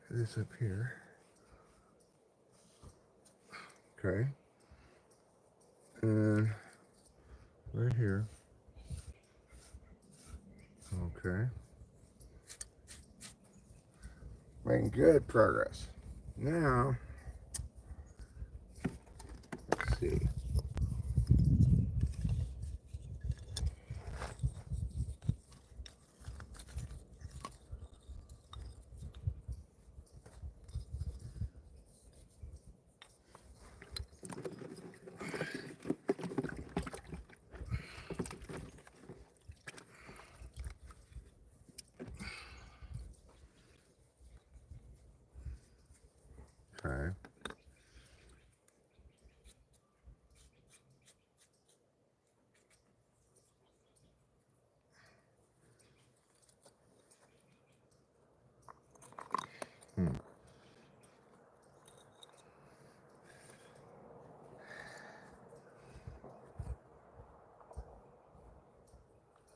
this up here. Okay. And right here. Okay. Making good progress. Now, let's see. Okay.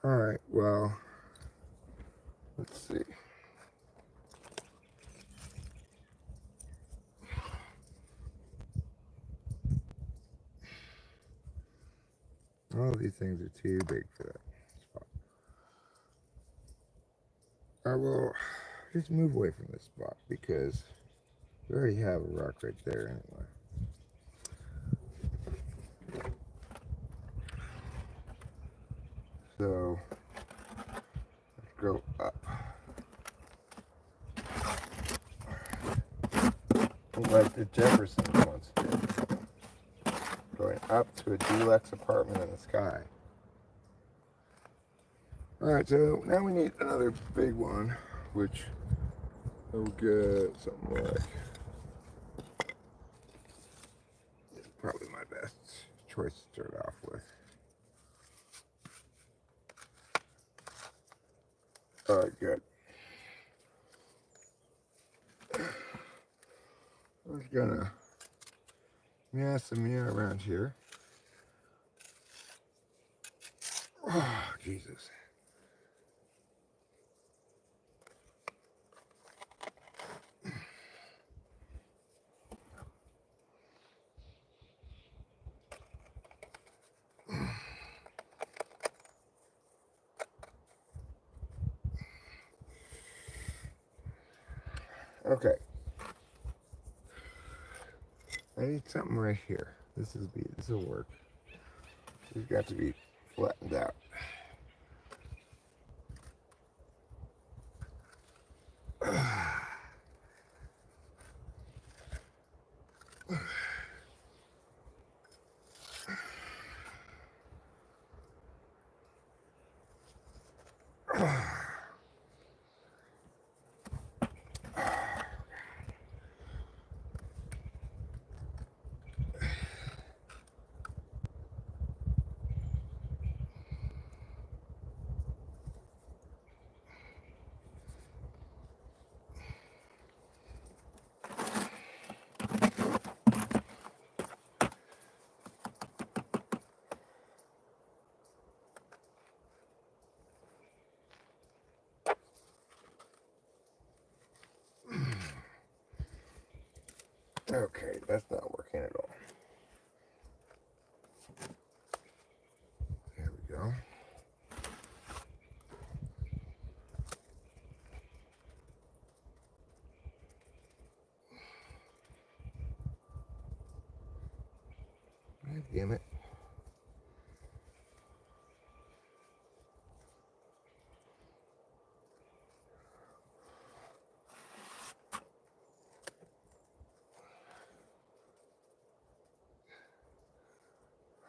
All right. Well, let's see. All of these things are too big for that spot. I will just move away from this spot because we already have a rock right there anyway. So let's go up. Like the Jeffersons once did. Going up to a deluxe apartment in the sky. Alright, so now we need another big one, which will get something like, it's probably my best choice to start off with. Alright, good. I was gonna meow around here. Oh, Jesus. Okay. I need something right here. This will work. It's got to be flattened out. Okay, that's not working at all. There we go. God damn it.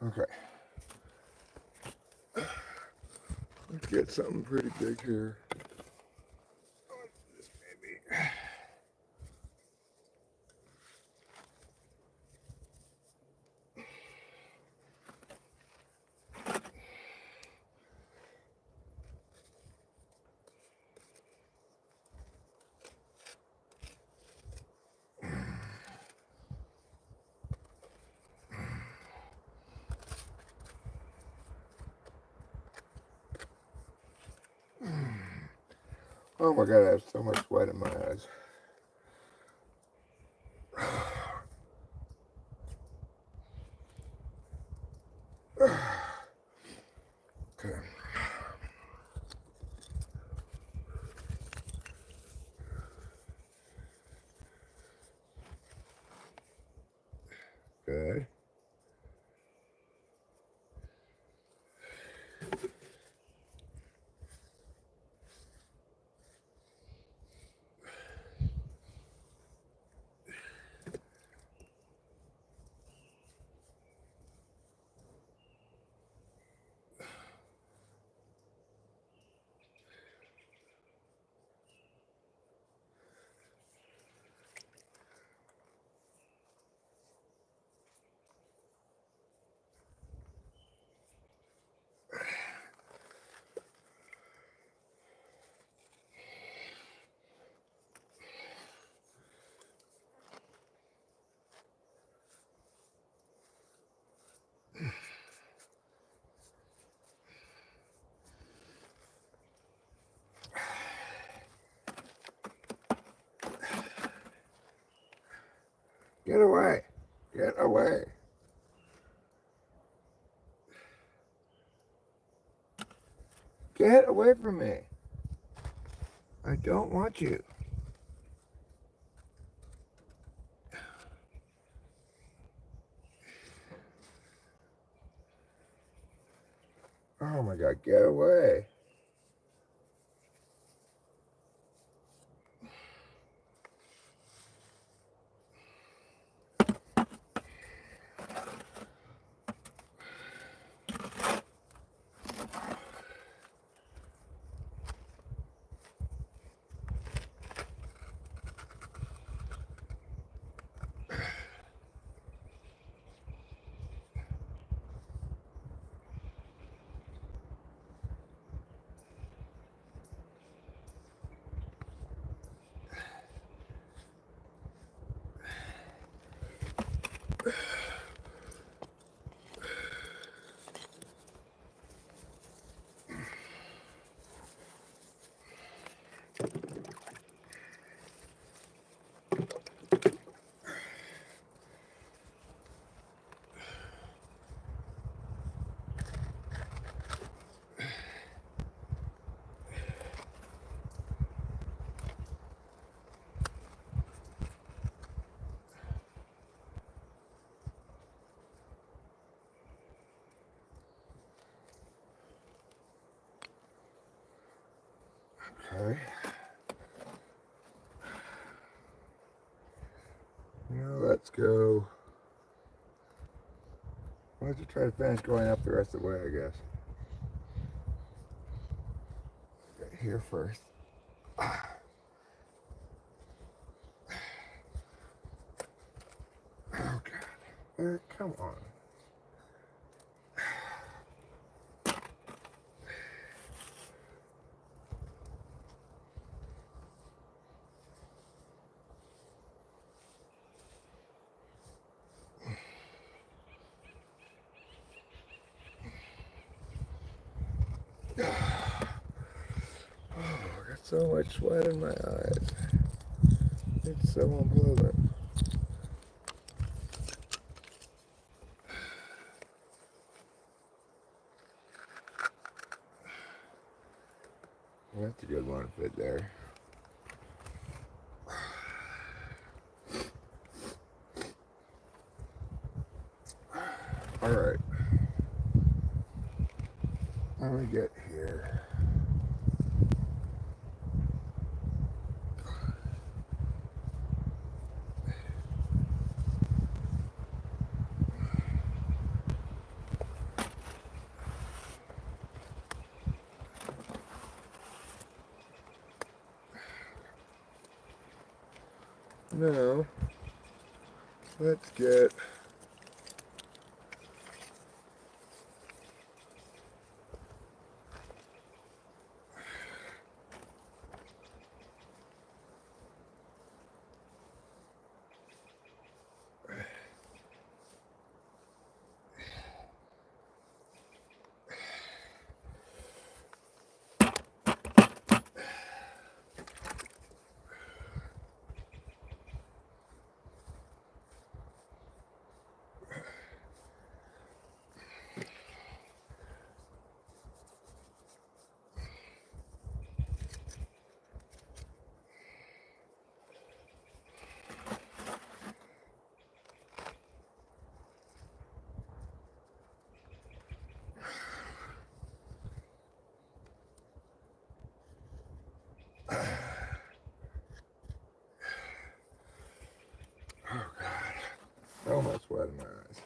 Okay. Let's get something pretty big here. This maybe. Oh my god, I have so much sweat in my eyes. Okay. Good. Get away. Get away. Get away from me. I don't want you. Oh my god, get away. Okay. Now let's go. Why don't you try to finish going up the rest of the way, I guess. Right here first. Oh, God. Come on. Oh, I got so much sweat in my eyes. It's so unpleasant. That's a good one fit there. All right. Let me get here. Now, let's get oh God, so much sweat in my eyes.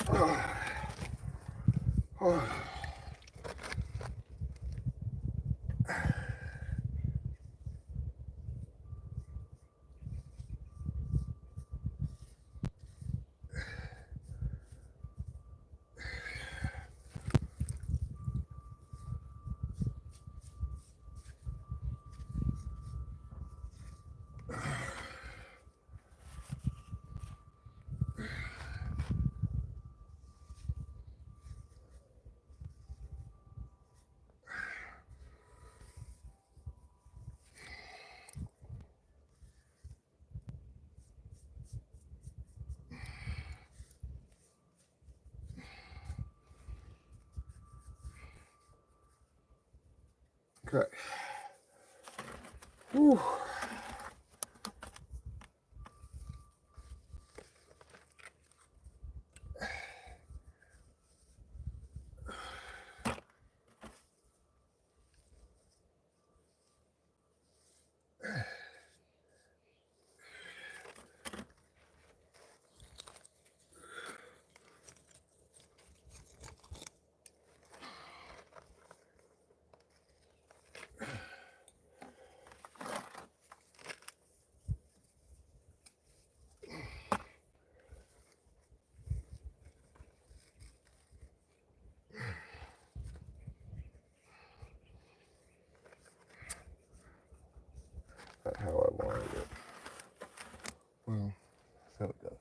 Oh, oh. Okay. Whew. Mm, so it goes.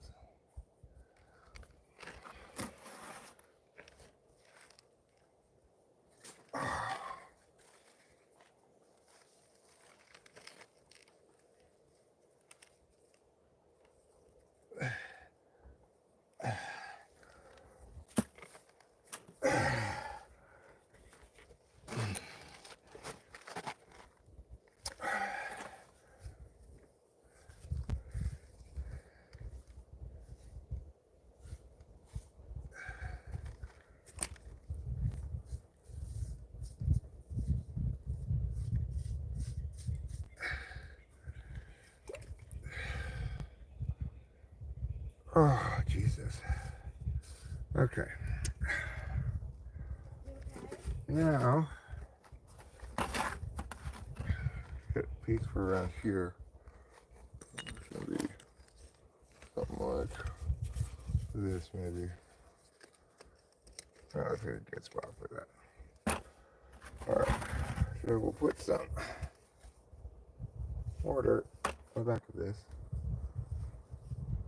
Oh, Jesus. Okay. Now, get a piece for around here. It's gonna be something like this, maybe. Oh, that's a good spot for that. Alright, so we'll put some more dirt on the back of this.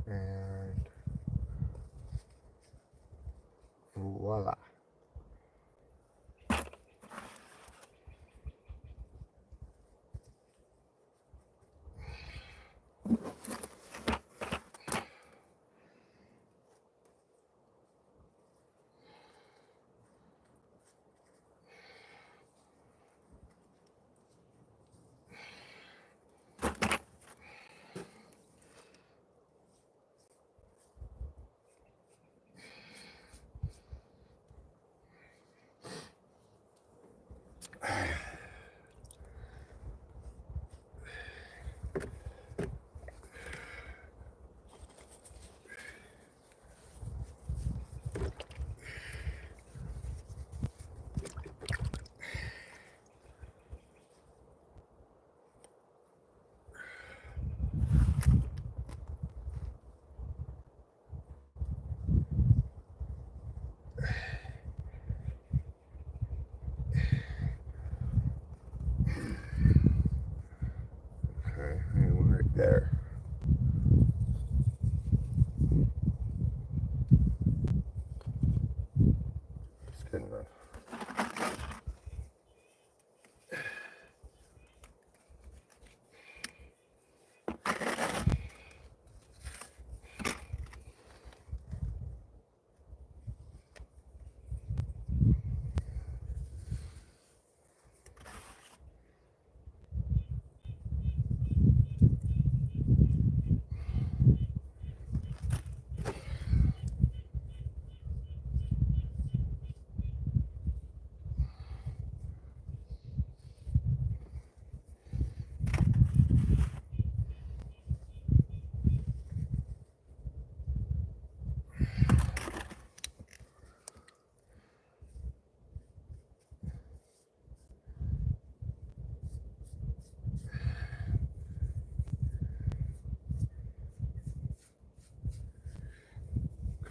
And voila. Okay, and right there. It's good enough.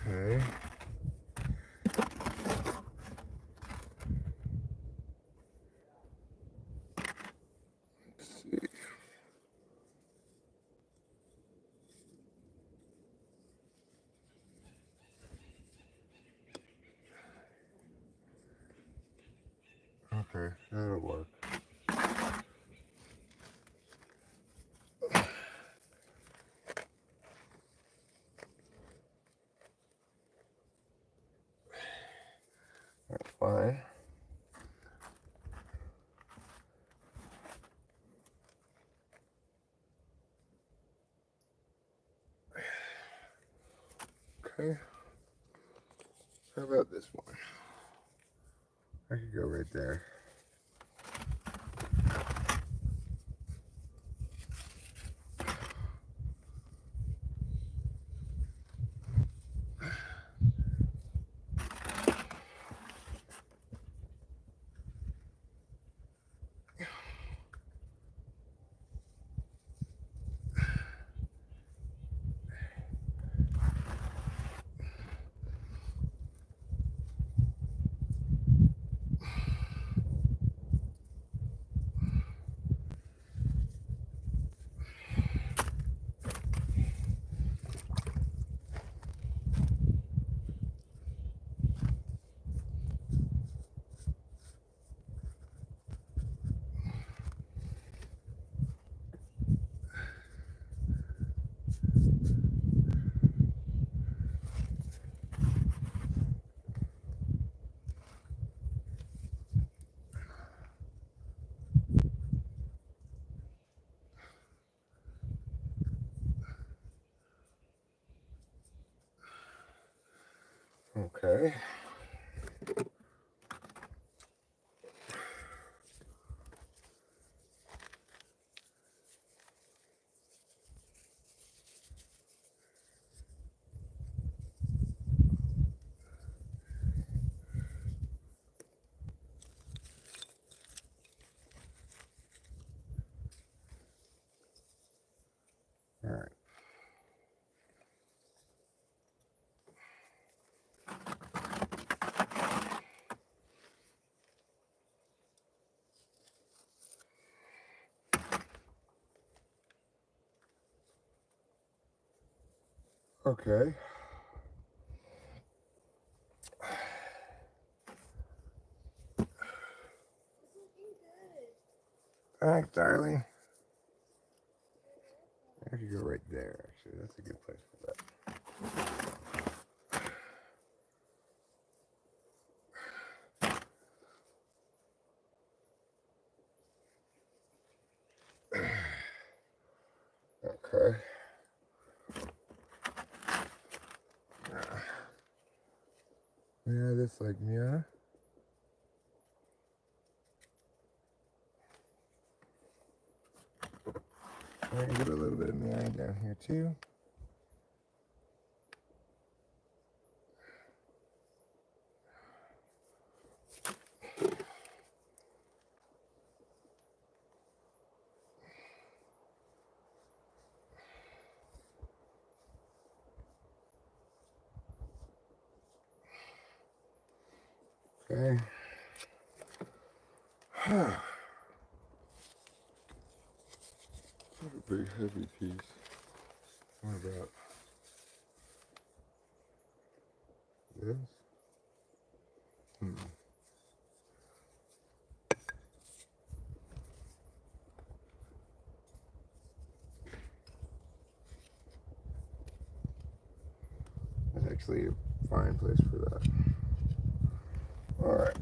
Okay. Let's see. Okay, that'll work. That's fine. Okay. How about this one? I could go right there. Okay. All right. Okay. Thanks, darling. I could go right there, actually. That's a good place for that. Okay. Yeah, this like yeah. I'm gonna get a little bit of mirroring down here too. Okay. Not a big heavy piece. What about this? That's actually a fine place for that. All right.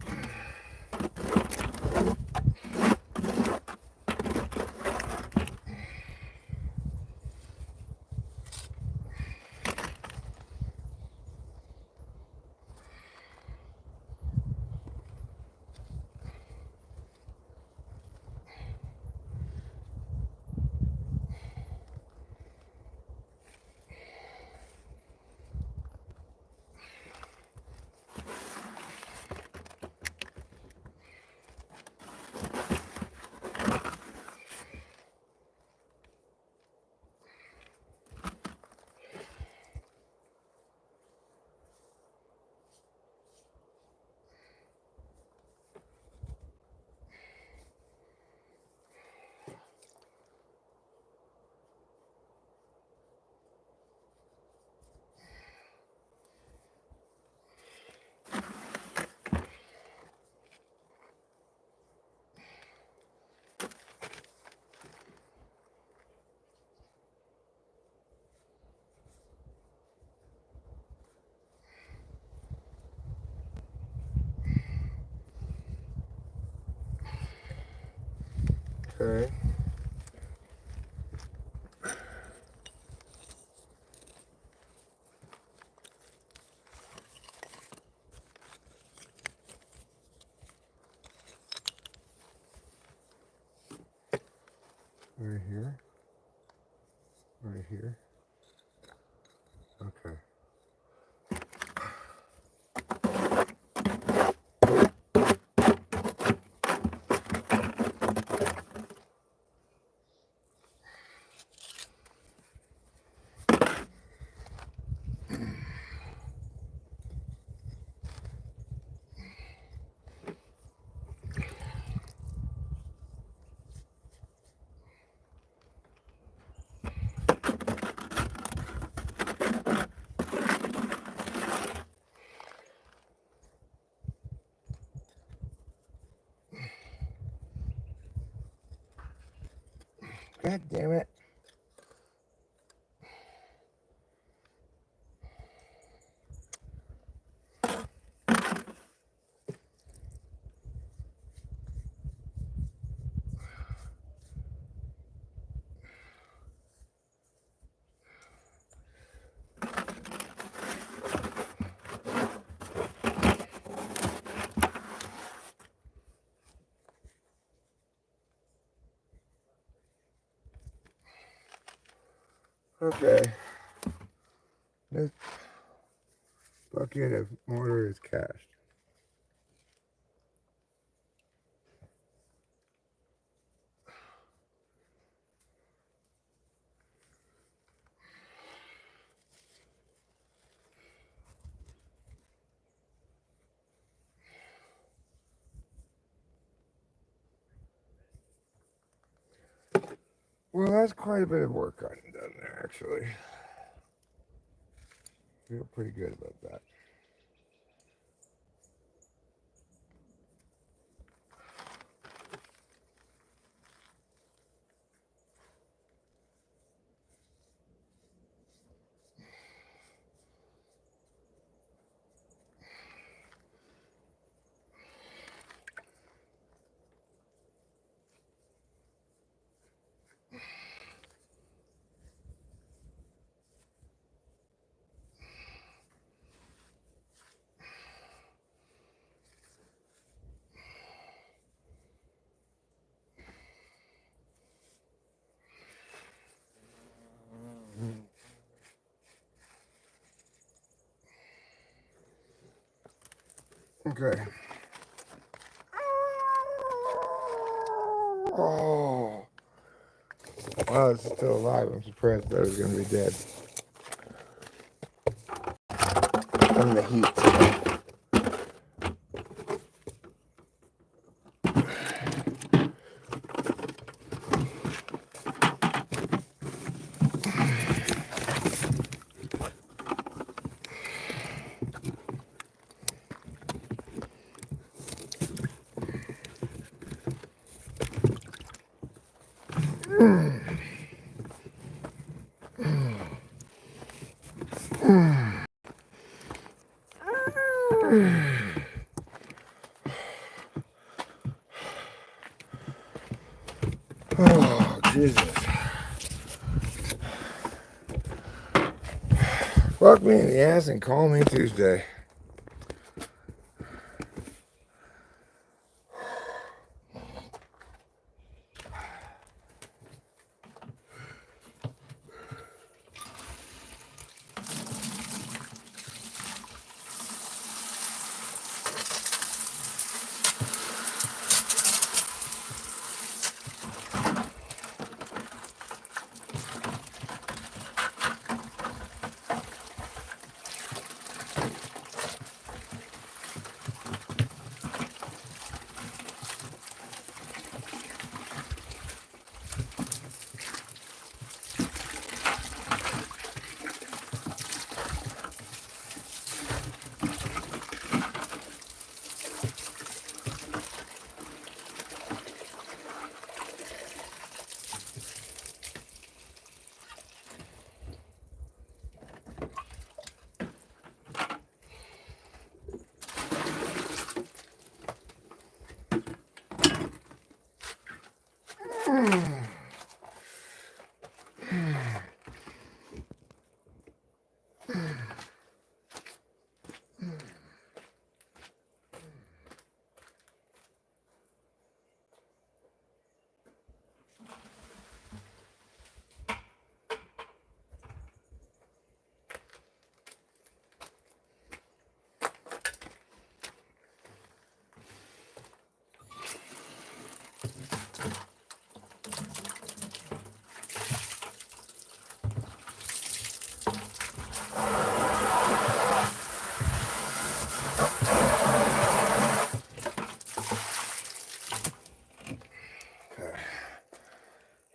Okay. Right here. Right here. Okay. God damn it. Okay. This bucket of mortar is cast. Well, that's quite a bit of work gotten done there, actually. Feel pretty good about that. Okay. Oh. Wow, it's still alive. I'm surprised that it was going to be dead. From the heat. Oh, Jesus. Fuck me in the ass and call me Tuesday.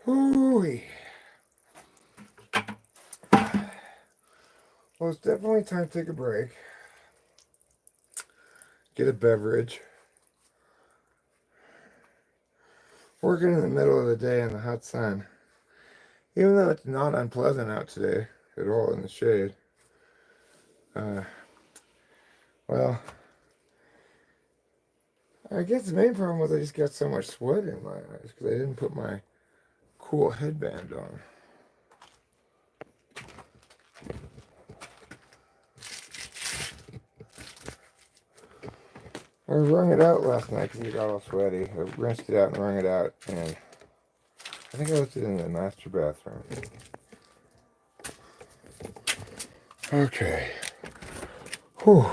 Hooey. Well, it's definitely time to take a break. Get a beverage. Working in the middle of the day in the hot sun. Even though it's not unpleasant out today at all in the shade. Well, I guess the main problem was I just got so much sweat in my eyes because I didn't put my cool headband on. I wrung it out last night because it got all sweaty. I rinsed it out and wrung it out, and I think I left it in the master bathroom. Okay. Whew.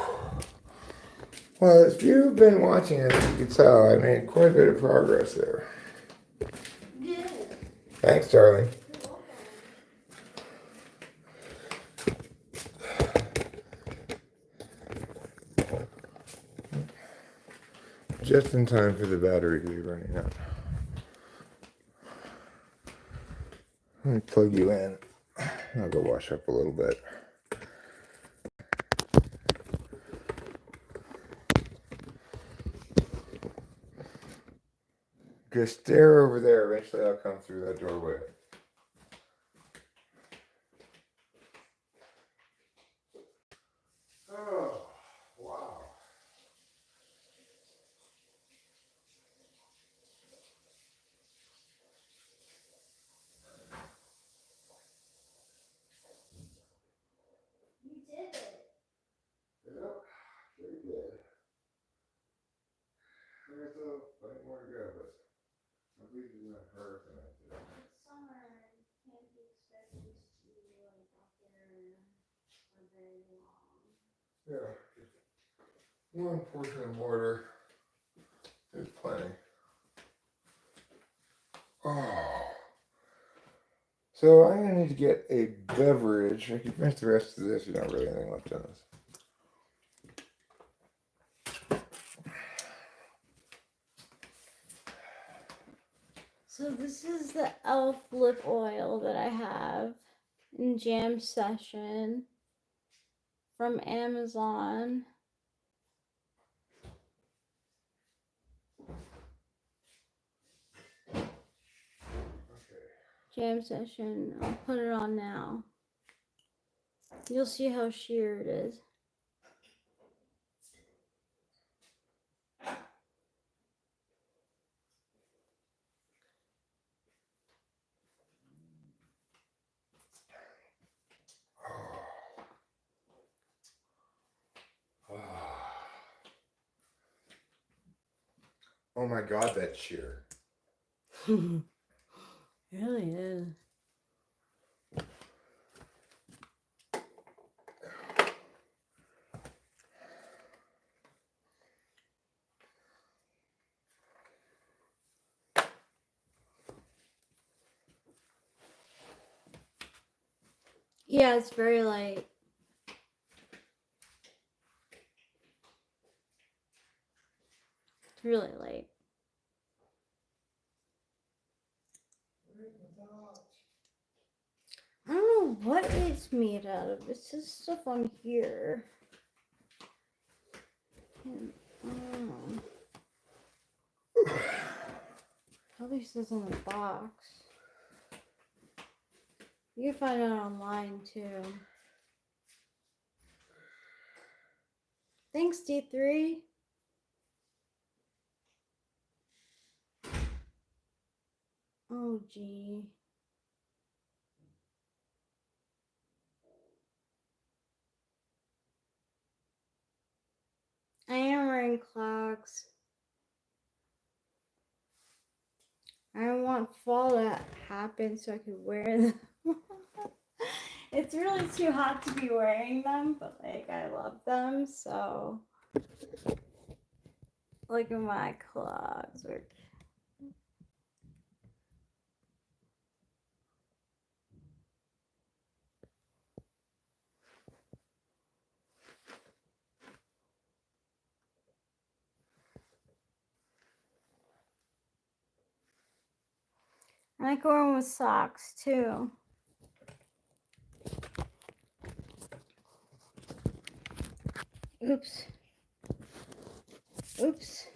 Well, if you've been watching it, you can tell I made quite a bit of progress there. Yeah. Thanks, darling. Just in time for the battery to be running out. Let me plug you in. I'll go wash up a little bit. Just stare over there. Eventually, I'll come through that doorway. Oh, wow. You did it. Yep, sure did. There's still plenty more to go, but I believe it's going to hurt tonight. It's summer. You can't be expected to like out there for very long. Yeah, one portion of mortar is plenty. Oh. So I'm gonna need to get a beverage. I can finish the rest of this. There's not really anything left in this. So this is the elf lip oil that I have in Jam Session from Amazon. Okay. Jam Session. I'll put it on now. You'll see how sheer it is. Oh my God, that's sheer. It really is. Yeah, it's very light. It's really light. I don't know what it's made out of. It's just stuff on here. I don't know. Probably says on the box. You can find it online too. Thanks, D3. Oh, gee. I am wearing clogs. I want fall to happen so I could wear them. It's really too hot to be wearing them, but like I love them, so look at my clogs. I like wearing with socks too. Oops. Oops.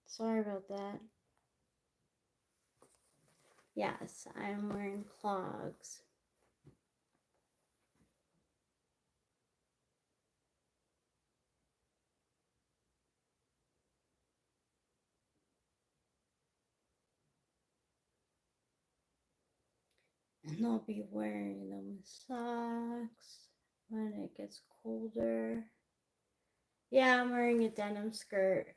Sorry about that. Yes, I'm wearing clogs. And I'll be wearing them with socks. when it gets colder. Yeah, I'm wearing a denim skirt.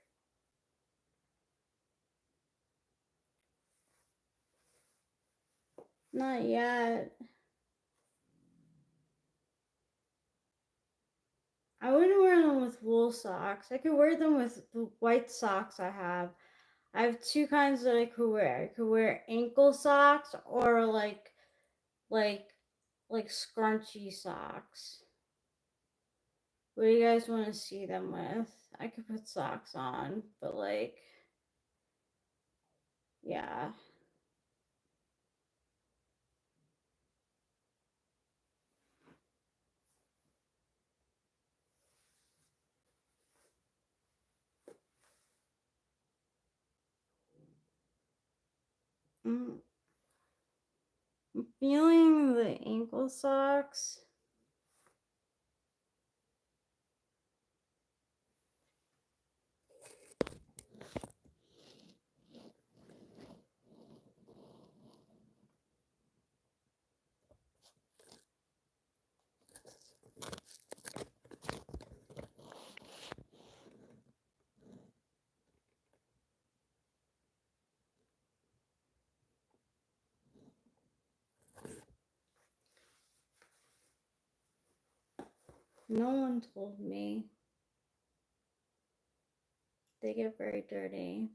Not yet. I wouldn't wear them with wool socks. I could wear them with the white socks I have. I have two kinds that I could wear. I could wear ankle socks or like like scrunchy socks. What do you guys want to see them with? I could put socks on, but like yeah. Mm, I'm feeling the ankle socks. No one told me. They get very dirty.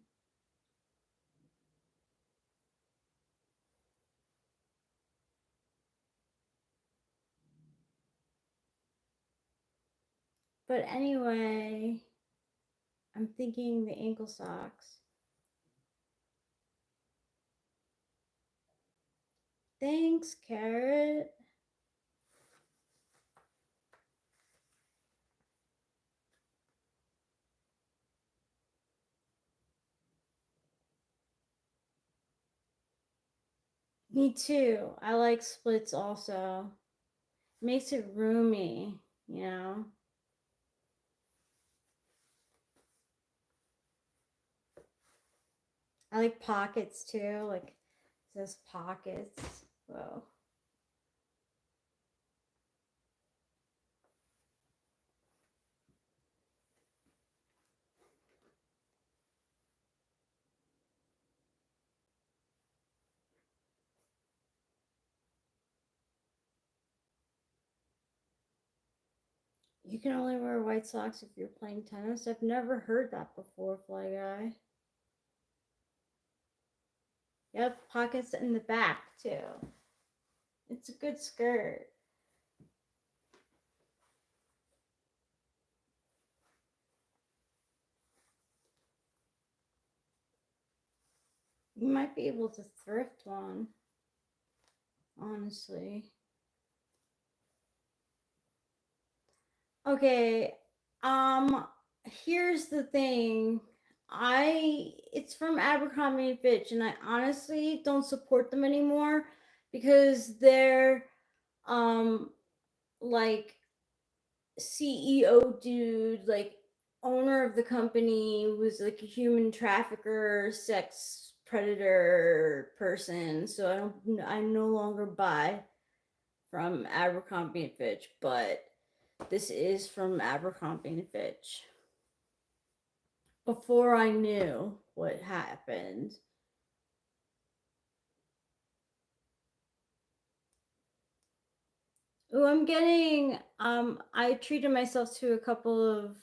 But anyway, I'm thinking the ankle socks. Thanks, Carrot. Me too. I like splits also. Makes it roomy, you know? I like pockets too. Like, it says pockets. Whoa. You can only wear white socks if you're playing tennis. I've never heard that before, Fly Guy. Yep, pockets in the back too. It's a good skirt. You might be able to thrift one, honestly. Okay, here's the thing. It's from Abercrombie and Fitch, and I honestly don't support them anymore because they're um like CEO dude, like owner of the company was like a human trafficker, sex predator person. So I no longer buy from Abercrombie and Fitch, but this is from Abercrombie and Fitch. Before I knew what happened. Oh, I'm getting I treated myself to a couple of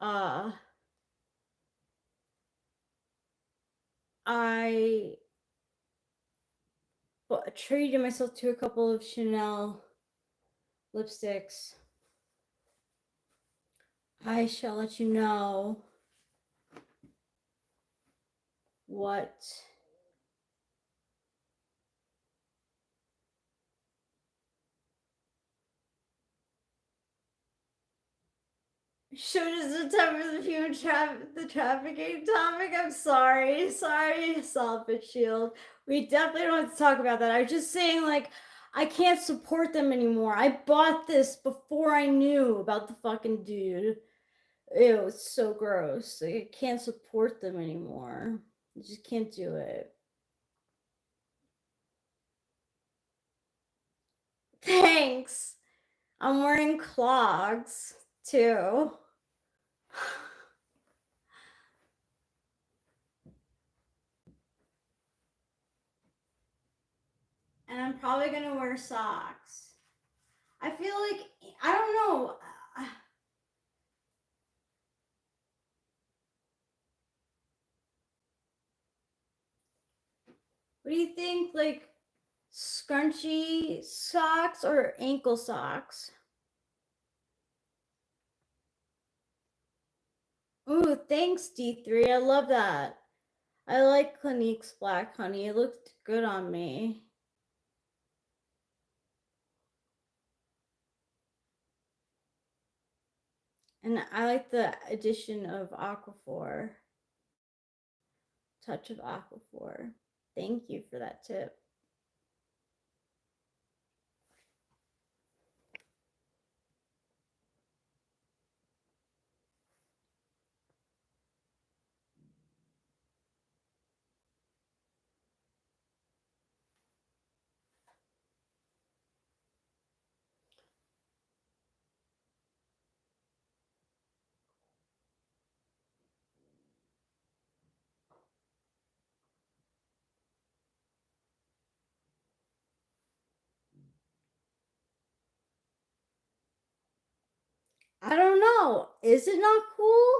uh I treated myself to a couple of Chanel lipsticks. I shall let you know what should is the type of the human the trafficking topic. I'm sorry, Salvage Shield. We definitely don't have to talk about that. I was just saying, like, I can't support them anymore. I bought this before I knew about the fucking dude. Ew, it's so gross. Like, I can't support them anymore. I just can't do it. Thanks. I'm wearing clogs too. And I'm probably gonna wear socks. I feel like, I don't know. What do you think? Like scrunchy socks or ankle socks? Ooh, thanks, D3. I love that. I like Clinique's black honey. It looked good on me. And I like the addition of Aquaphor. Touch of Aquaphor. Thank you for that tip. I don't know. Is it not cool?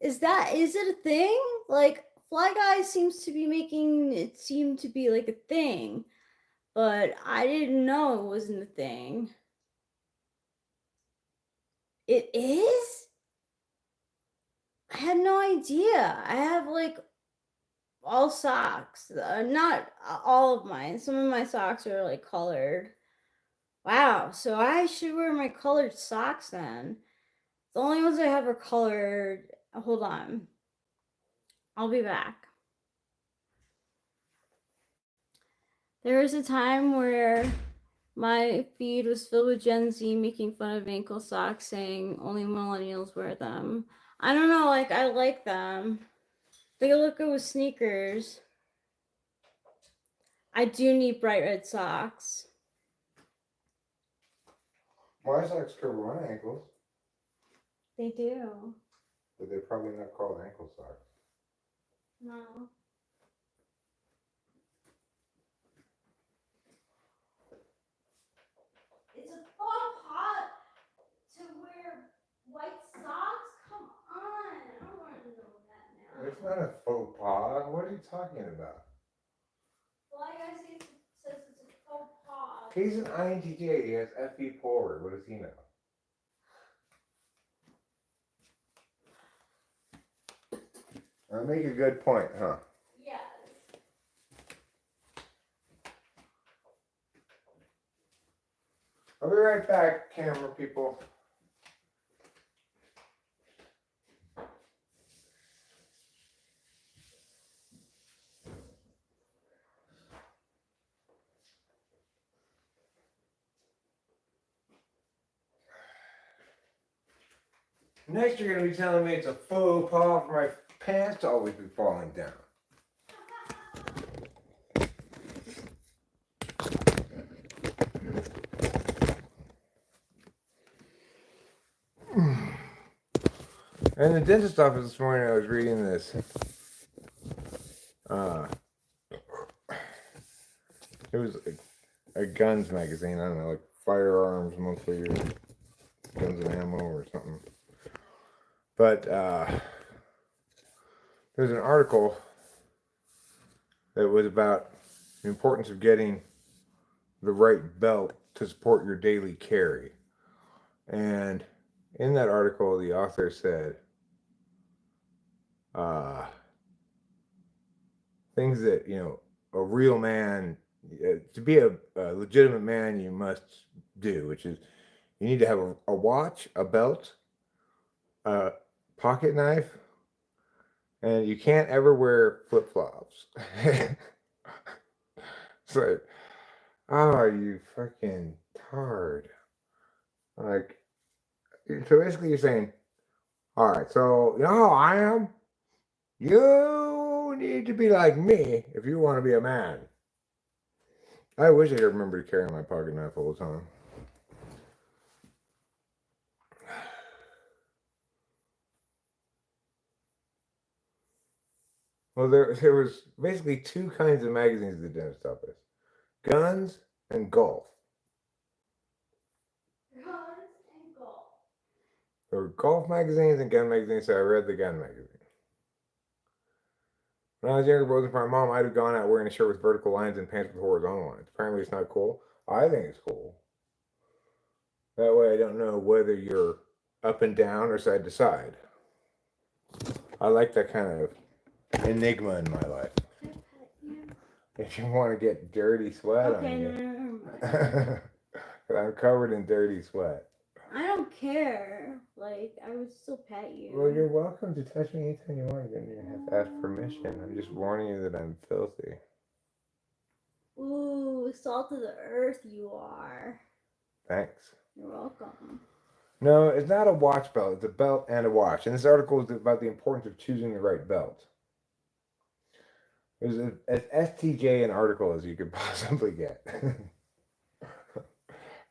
Is it a thing? Like Fly Guy seems to be making it seem to be like a thing, but I didn't know it wasn't a thing. It is? I had no idea. I have like all socks. Not all of mine. Some of my socks are like colored. Wow, so I should wear my colored socks then. The only ones I have are colored. Hold on. I'll be back. There was a time where my feed was filled with Gen Z making fun of ankle socks, saying only millennials wear them. I don't know, like, I like them. They look good with sneakers. I do need bright red socks. My socks cover my ankles, They do. but they're probably not called ankle socks. No. It's a faux pas to wear white socks? Come on. I don't want to know that now. It's not a faux pas. What are you talking about? Well, I guess he says it's a faux pas. He's an INTJ. He has FE forward. What does he know? I make a good point, huh? Yes. I'll be right back, camera people. Next, you're going to be telling me it's a faux pas for my pants to always be falling down. In the dentist office this morning, I was reading this. It was a guns magazine. I don't know, like Firearms Monthly or Guns and Ammo or something. But there's an article that was about the importance of getting the right belt to support your daily carry. And in that article, the author said, things that, a real man, to be a legitimate man, you must do, which is you need to have a watch, a belt, a pocket knife, and you can't ever wear flip-flops. It's like, oh, you fucking tard. Like, so basically you're saying, all right, so you know how I am? You need to be like me if you want to be a man. I wish I could remember to carry my pocket knife all the time. Well, there was basically two kinds of magazines that didn't stop this: guns and golf. Guns and golf. There were golf magazines and gun magazines, so I read the gun magazine. When I was younger, wasn't for my mom, I'd have gone out wearing a shirt with vertical lines and pants with horizontal lines. Apparently, it's not cool. I think it's cool. That way, I don't know whether you're up and down or side to side. I like that kind of enigma in my life. Can I pet you? If you want to get dirty sweat Okay, on no, you, never mind. I'm covered in dirty sweat. I don't care. Like, I would still pet you. Well, you're welcome to touch me anytime you want. You don't even have to ask permission. I'm just warning you that I'm filthy. Ooh, salt of the earth you are. Thanks. You're welcome. No, it's not a watch belt. It's a belt and a watch. And this article is about the importance of choosing the right belt. It was as STJ an article as you could possibly get.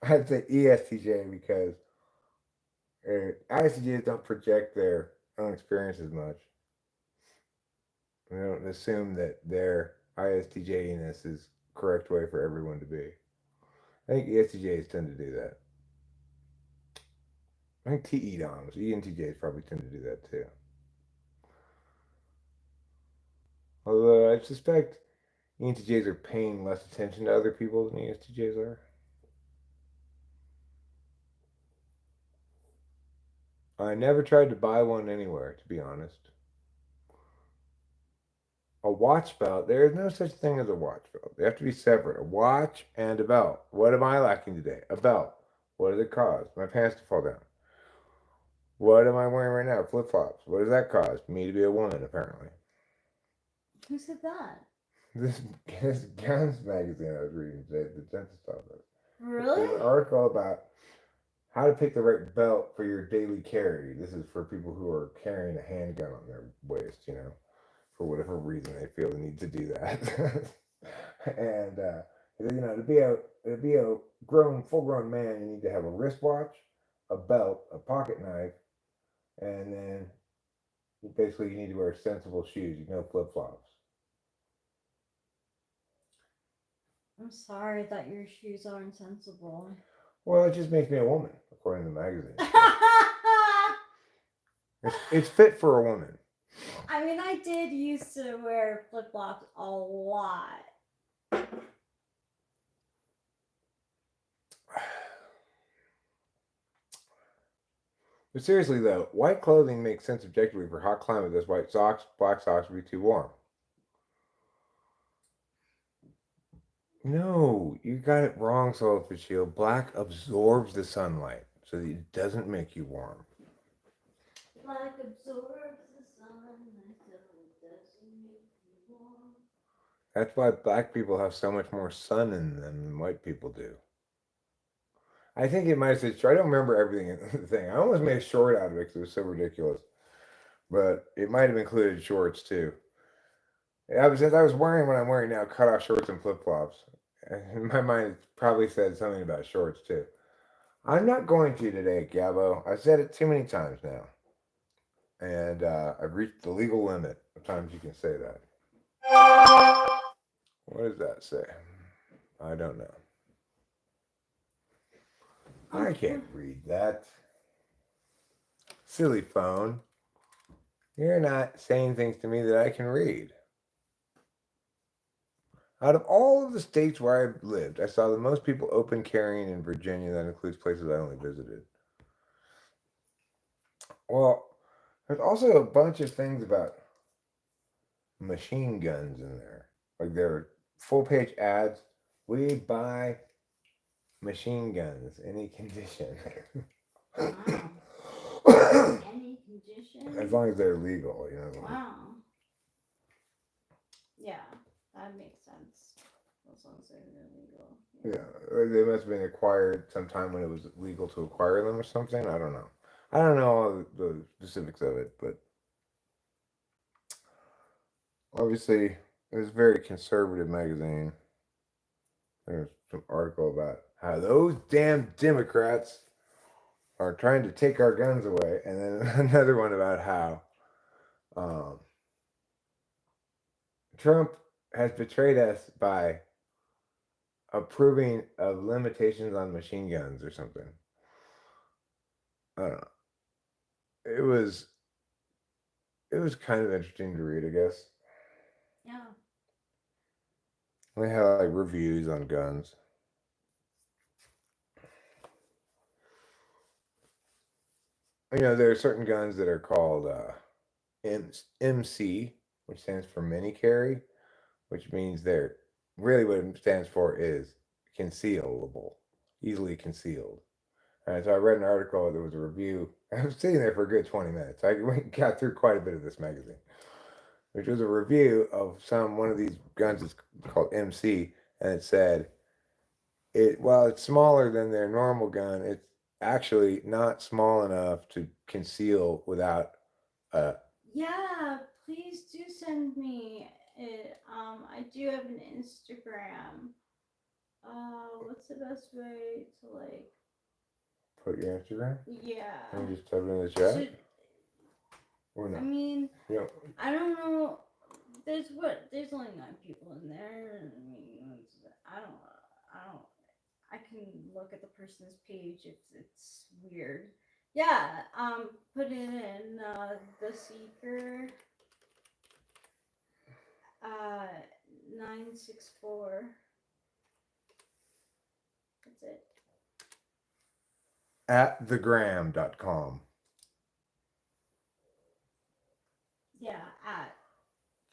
I'd say ESTJ because ISTJs don't project their own experience as much. They don't assume that their ISTJ-ness is the correct way for everyone to be. I think ESTJs tend to do that. I think TE DOMs, ENTJs probably tend to do that too. Although I suspect ENTJs are paying less attention to other people than ESTJs are. I never tried to buy one anywhere, to be honest. A watch belt, there is no such thing as a watch belt. They have to be separate. A watch and a belt. What am I lacking today? A belt. What does it cause? My pants to fall down. What am I wearing right now? Flip flops. What does that cause? Me to be a woman, apparently. Who said that? This Guns magazine I was reading today, the dentist office. Really? There's an article about how to pick the right belt for your daily carry. This is for people who are carrying a handgun on their waist, for whatever reason they feel the need to do that. And to be a full grown man, you need to have a wristwatch, a belt, a pocket knife, and then basically you need to wear sensible shoes. Flip flops. I'm sorry that your shoes are insensible. Well, it just makes me a woman, according to the magazine. It's fit for a woman. I mean, I did used to wear flip flops a lot. But seriously, though, white clothing makes sense objectively for hot climate. Thus, white socks, black socks would be too warm. No, you got it wrong, Solar Shield. Black absorbs the sunlight, so that it doesn't make you warm. Black absorbs the sunlight, so it doesn't make you warm. That's why black people have so much more sun in them than white people do. I think it might have said, I don't remember everything in the thing. I almost made a short out of it because it was so ridiculous. But it might have included shorts too. Since I was wearing what I'm wearing now, cut off shorts and flip flops. In my mind, it probably said something about shorts too. I'm not going to today, Gabo. I've said it too many times now. And I've reached the legal limit of times you can say that. What does that say? I don't know. I can't read that. Silly phone. You're not saying things to me that I can read. Out of all of the states where I've lived, I saw the most people open carrying in Virginia. That includes places I only visited. Well, there's also a bunch of things about machine guns in there. Like there are full-page ads. We buy machine guns, any condition. Wow. Any condition? As long as they're legal, Wow. Yeah, that makes sense. As long as they're illegal. Yeah, they must have been acquired sometime when it was legal to acquire them or something. I don't know. I don't know all the specifics of it, but obviously it was a very conservative magazine. There's some article about how those damn Democrats are trying to take our guns away, and then another one about how Trump has betrayed us by approving of limitations on machine guns or something. I don't know. It was it was kind of interesting to read, I guess. Yeah. They had like reviews on guns. There are certain guns that are called MC, which stands for mini carry, which means they're really what it stands for is concealable, easily concealed. And so I read an article. There was a review. I was sitting there for a good 20 minutes. I got through quite a bit of this magazine, which was a review of one of these guns. It's called MC, and it said while it's smaller than their normal gun, it's actually not small enough to conceal without a. Yeah, please do send me it. I do have an Instagram. What's the best way to like? Put your Instagram. Yeah. And you just type it in the chat. Or I no? mean, You know, I don't know. There's only 9 people in there. I mean, I don't. I don't. I can look at the person's page if it's weird. Yeah. Put it in the seeker. 964. That's it. at thegram.com. Yeah, at.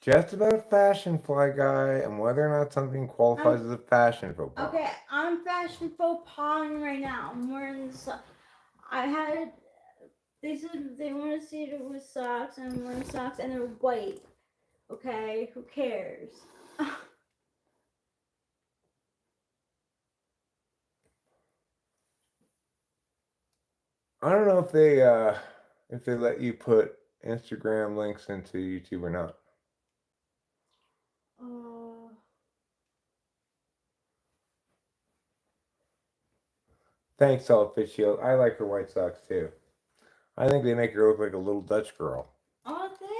Just about fashion, Fly Guy, and whether or not something qualifies as a fashion faux pas. Okay, I'm fashion faux pas right now. I'm wearing this. I had. They said they want to see it with socks, and I'm wearing socks, and they're white. Okay, who cares? I don't know if they let you put Instagram links into YouTube or not. Thanks, Solid Fish Shield. I like her white socks too. I think they make her look like a little Dutch girl. Oh, thanks.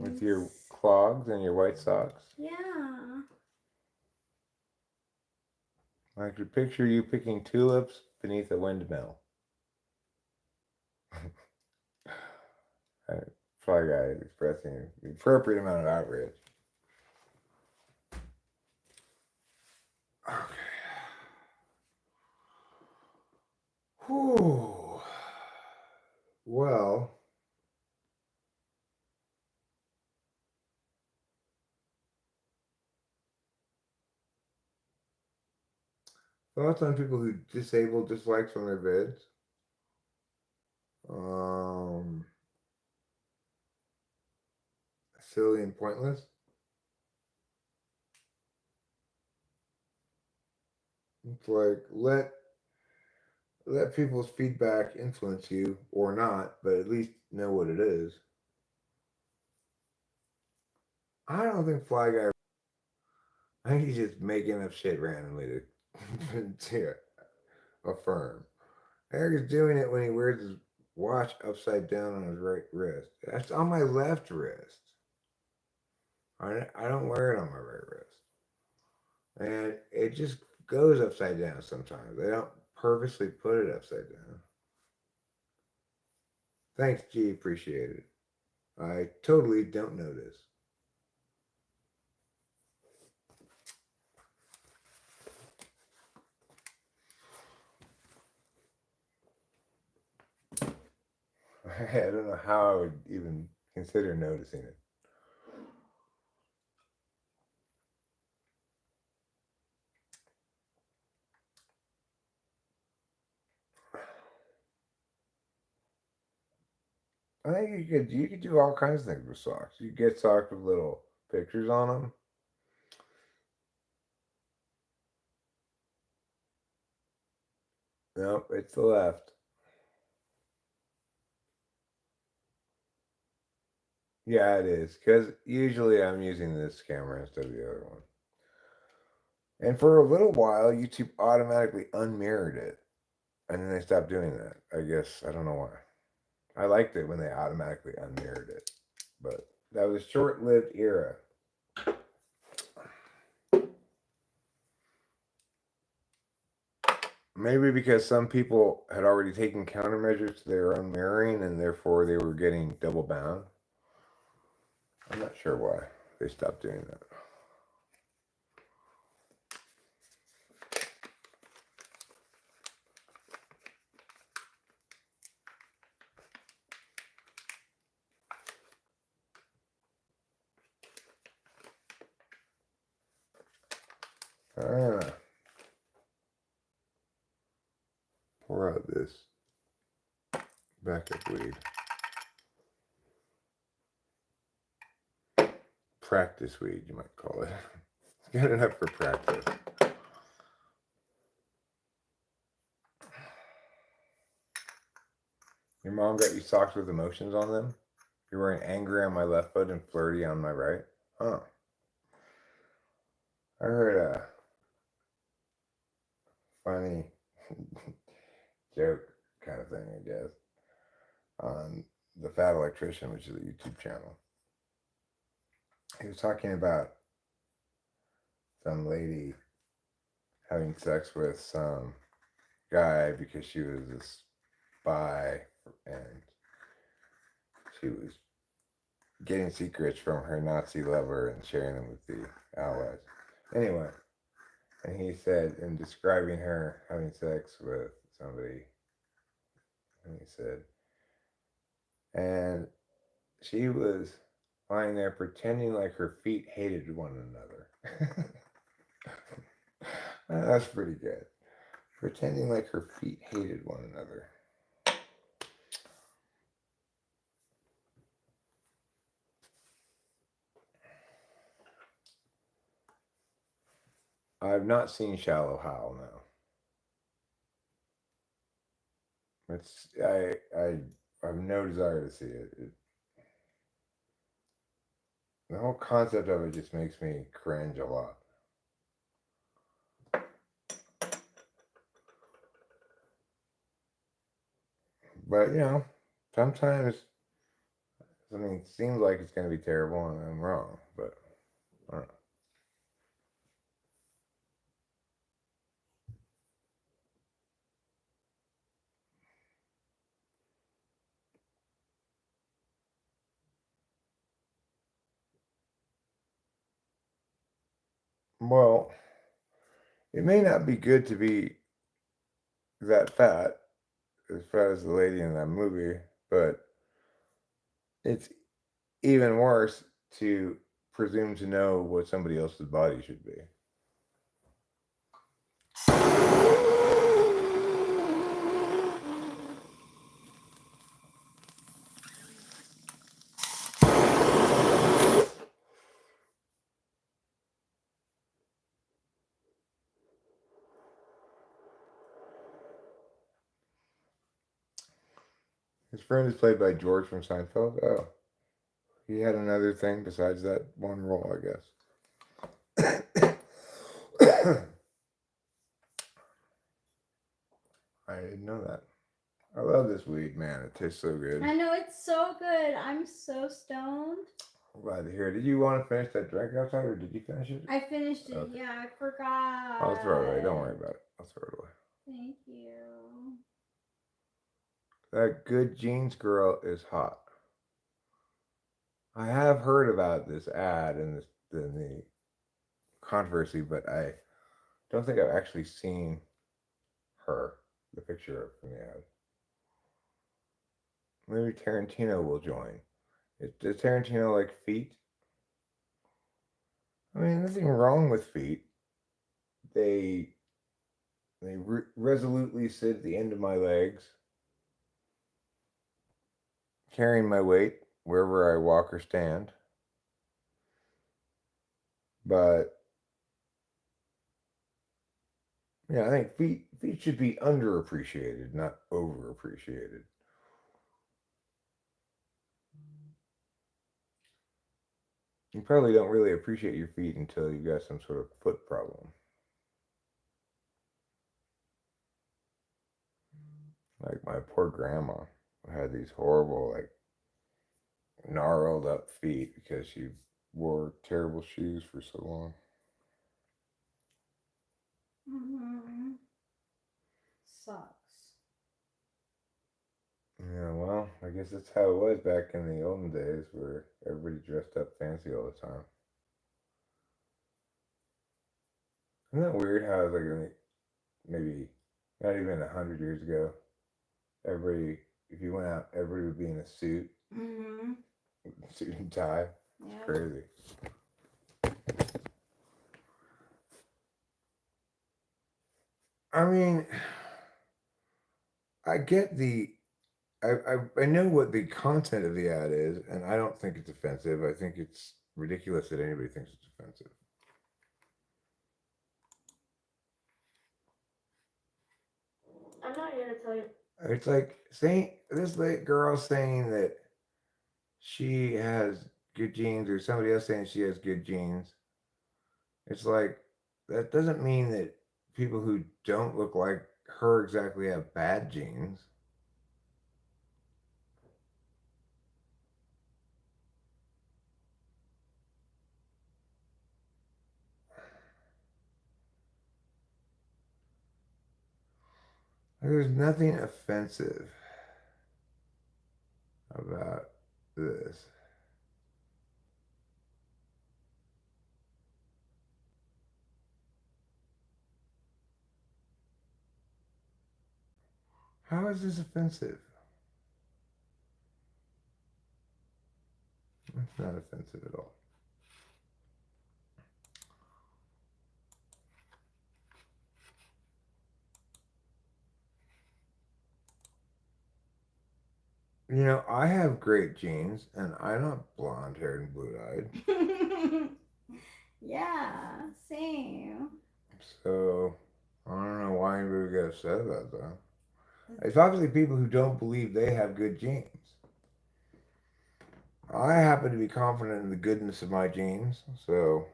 With your clogs and your white socks. Yeah. I could picture you picking tulips beneath a windmill. Fly Guy is expressing the appropriate amount of outrage. Okay. Whew. Well, thoughts on people who disable dislikes on their vids? Silly and pointless. It's like let people's feedback influence you or not, but at least know what it is. I don't think Fly Guy. I think he's just making up shit randomly to affirm. Eric is doing it when he wears his watch upside down on his right wrist. That's on my left wrist. I don't wear it on my right wrist. And it just goes upside down sometimes. They don't purposely put it upside down. Thanks, G. Appreciate it. I totally don't notice. I don't know how I would even consider noticing it. I think you could do all kinds of things with socks. You get socks with little pictures on them. Nope, it's the left. Yeah, it is. Because usually I'm using this camera instead of the other one. And for a little while, YouTube automatically unmirrored it. And then they stopped doing that. I guess, I don't know why. I liked it when they automatically unmirrored it. But that was a short-lived era. Maybe because some people had already taken countermeasures to their own mirroring and therefore they were getting double bound. I'm not sure why they stopped doing that. Ah, pour out this backup weed. Practice weed, you might call it. It's good enough for practice. Your mom got you socks with emotions on them? You're wearing angry on my left foot and flirty on my right? Huh. I heard a funny joke kind of thing, I guess, on The Fat Electrician, which is a YouTube channel. He was talking about some lady having sex with some guy because she was a spy and she was getting secrets from her Nazi lover and sharing them with the Allies. Anyway, and he said, in describing her having sex with somebody, and he said, and she was lying there pretending like her feet hated one another. That's pretty good. Pretending like her feet hated one another. I've not seen Shallow Hal now. I have no desire to see it. The whole concept of it just makes me cringe a lot. But sometimes something seems like it's going to be terrible and I'm wrong. But I don't know. Well, it may not be good to be that fat, as fat as the lady in that movie, but it's even worse to presume to know what somebody else's body should be. His friend is played by George from Seinfeld. Oh, he had another thing besides that one role, I guess. I didn't know that. I love this weed, man. It tastes so good. I know, it's so good. I'm so stoned. I'm glad to hear it. Did you want to finish that drink outside, or did you finish it? I finished it. Okay. Yeah, I forgot. I'll throw it away. Don't worry about it. I'll throw it away. Thank you. That Good Genes girl is hot. I have heard about this ad and the controversy, but I don't think I've actually seen her, the picture from the ad. Maybe Tarantino will join. Does Tarantino like feet? I mean, nothing wrong with feet. They resolutely sit at the end of my legs, carrying my weight wherever I walk or stand. But yeah, I think feet should be underappreciated, not overappreciated. You probably don't really appreciate your feet until you've got some sort of foot problem. Like my poor grandma had these horrible, gnarled up feet because she wore terrible shoes for so long. Mm-hmm. Sucks. Yeah, well, I guess that's how it was back in the olden days where everybody dressed up fancy all the time. Isn't that weird how it's like maybe not even 100 years ago, everybody, if you went out, everybody would be in a suit, Mm-hmm. suit and tie. It's Yep. crazy. I mean, I get the I know what the content of the ad is, and I don't think it's offensive. I think it's ridiculous that anybody thinks it's offensive. I'm not here to tell you. It's like saying this girl saying that she has good genes, or somebody else saying she has good genes. It's like that doesn't mean that people who don't look like her exactly have bad genes. There's nothing offensive about this. How is this offensive? It's not offensive at all. You know, I have great genes, and I'm not blonde haired and blue eyed. Yeah, same. So I don't know why anybody would get upset about that. It's obviously people who don't believe they have good genes. I happen to be confident in the goodness of my genes, so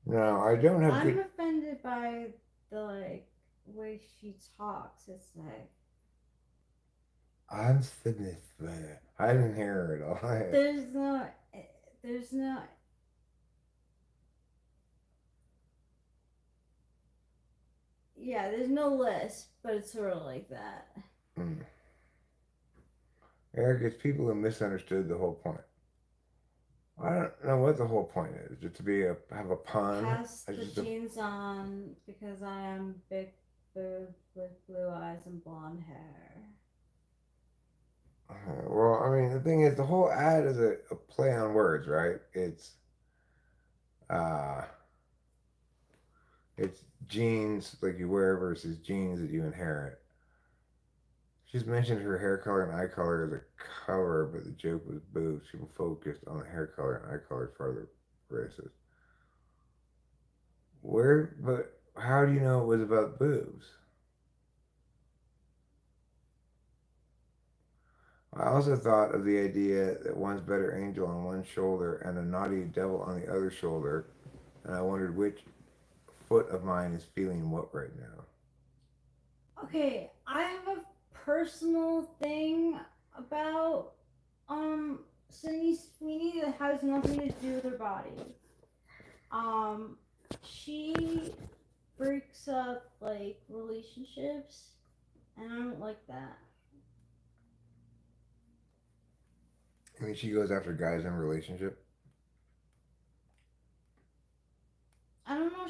no, I don't have I'm good. offended by the like way she talks. It's like I'm finished. I didn't hear it all. there's no, there's no, yeah, there's no list, but it's sort of like that. Mm. Eric, it's people who misunderstood the whole point. I don't know what the whole point is. Just to be have a pun. Pass It's the just a, jeans on because I am big boob with blue eyes and blonde hair. well, I mean, the thing is, the whole ad is a play on words, right? Uh, it's genes like you wear versus genes that you inherit. She's mentioned her hair color and eye color as a cover, but the joke was boobs. People focused on the hair color and eye color for other races. Where, but how do you know it was about boobs? I also thought of the idea that one's better angel on one shoulder and a naughty devil on the other shoulder, and I wondered which foot of mine is feeling what right now. Okay, I have a personal thing about Sydney Sweeney that has nothing to do with her body. Um, she breaks up like relationships, and I don't like that. I mean, she goes after guys in a relationship. I don't know.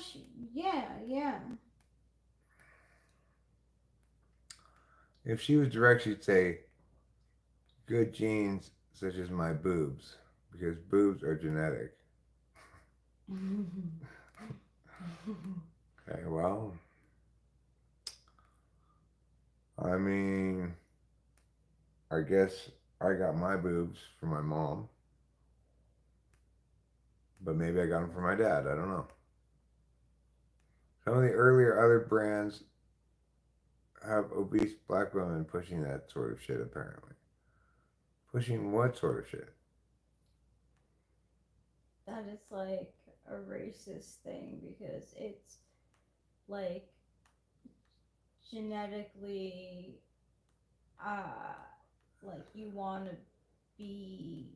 Yeah, yeah. If she was direct, she'd say, good genes, such as my boobs, because boobs are genetic. Okay, well, I mean, I guess I got my boobs from my mom, but maybe I got them from my dad. I don't know. Some of the earlier other brands have obese black women pushing that sort of shit, apparently. Pushing what sort of shit? That is like a racist thing because it's like genetically, uh, like you want to. be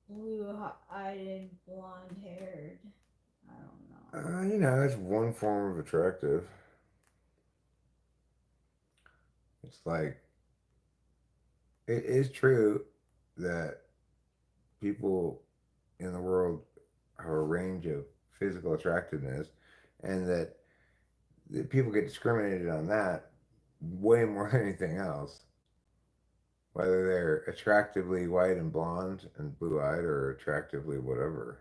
blue-eyed and blonde-haired. I don't know. It's one form of attractive. It's like it is true that people in the world have a range of physical attractiveness, and that people get discriminated on that way more than anything else. Whether they're attractively white and blonde and blue eyed or attractively whatever.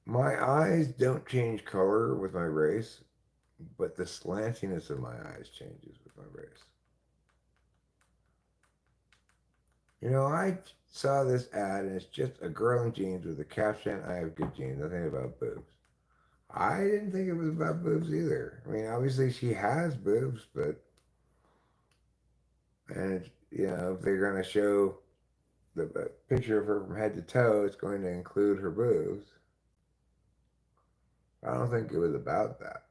My eyes don't change color with my race, but the slantiness of my eyes changes with my race. I saw this ad and it's just a girl in jeans with a caption, I have good genes, nothing about boobs. I didn't think it was about boobs either. I mean, obviously she has boobs, but, and, if they're going to show the picture of her from head to toe, it's going to include her boobs. I don't think it was about that.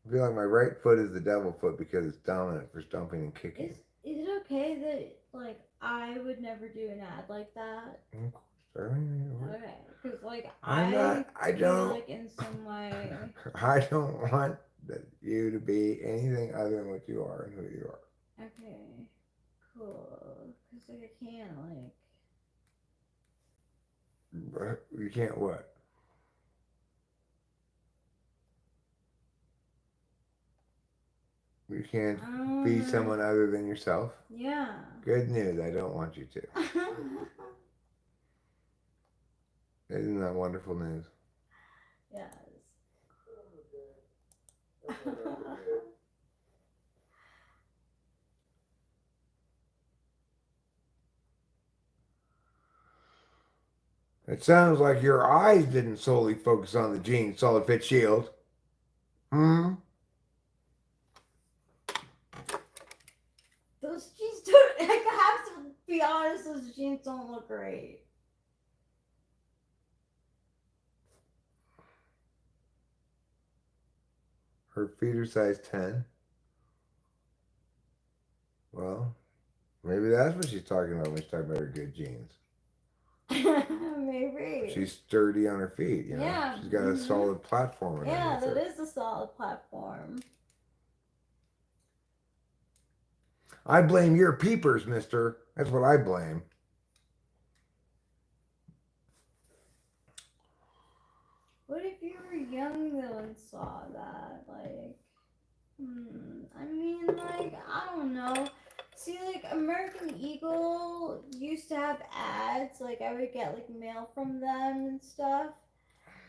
I feel like my right foot is the devil foot because it's dominant for stomping and kicking. Is it okay that like I would never do an ad like that? Of course, darling. Okay, because like I'm I not. I feel don't. like in some way. I don't want you to be anything other than what you are and who you are. Okay, cool. Because like I can't like. But you can't what? You can't be someone other than yourself? Yeah. Good news. I don't want you to. Isn't that wonderful news? Yes. It sounds like your eyes didn't solely focus on the jeans solid fit shield. Hmm? Those jeans don't. Like, I have to be honest. Those jeans don't look great. Her feet are size 10. Well, maybe that's what she's talking about when she's talking about her good jeans. Maybe. She's sturdy on her feet, Yeah. She's got a solid platform underneath Yeah, that her. is a solid platform. I blame your peepers, mister. That's what I blame. What if you were young though and saw that? Like, I mean, like, I don't know. See, like, American Eagle used to have ads. Like, I would get, like, mail from them and stuff.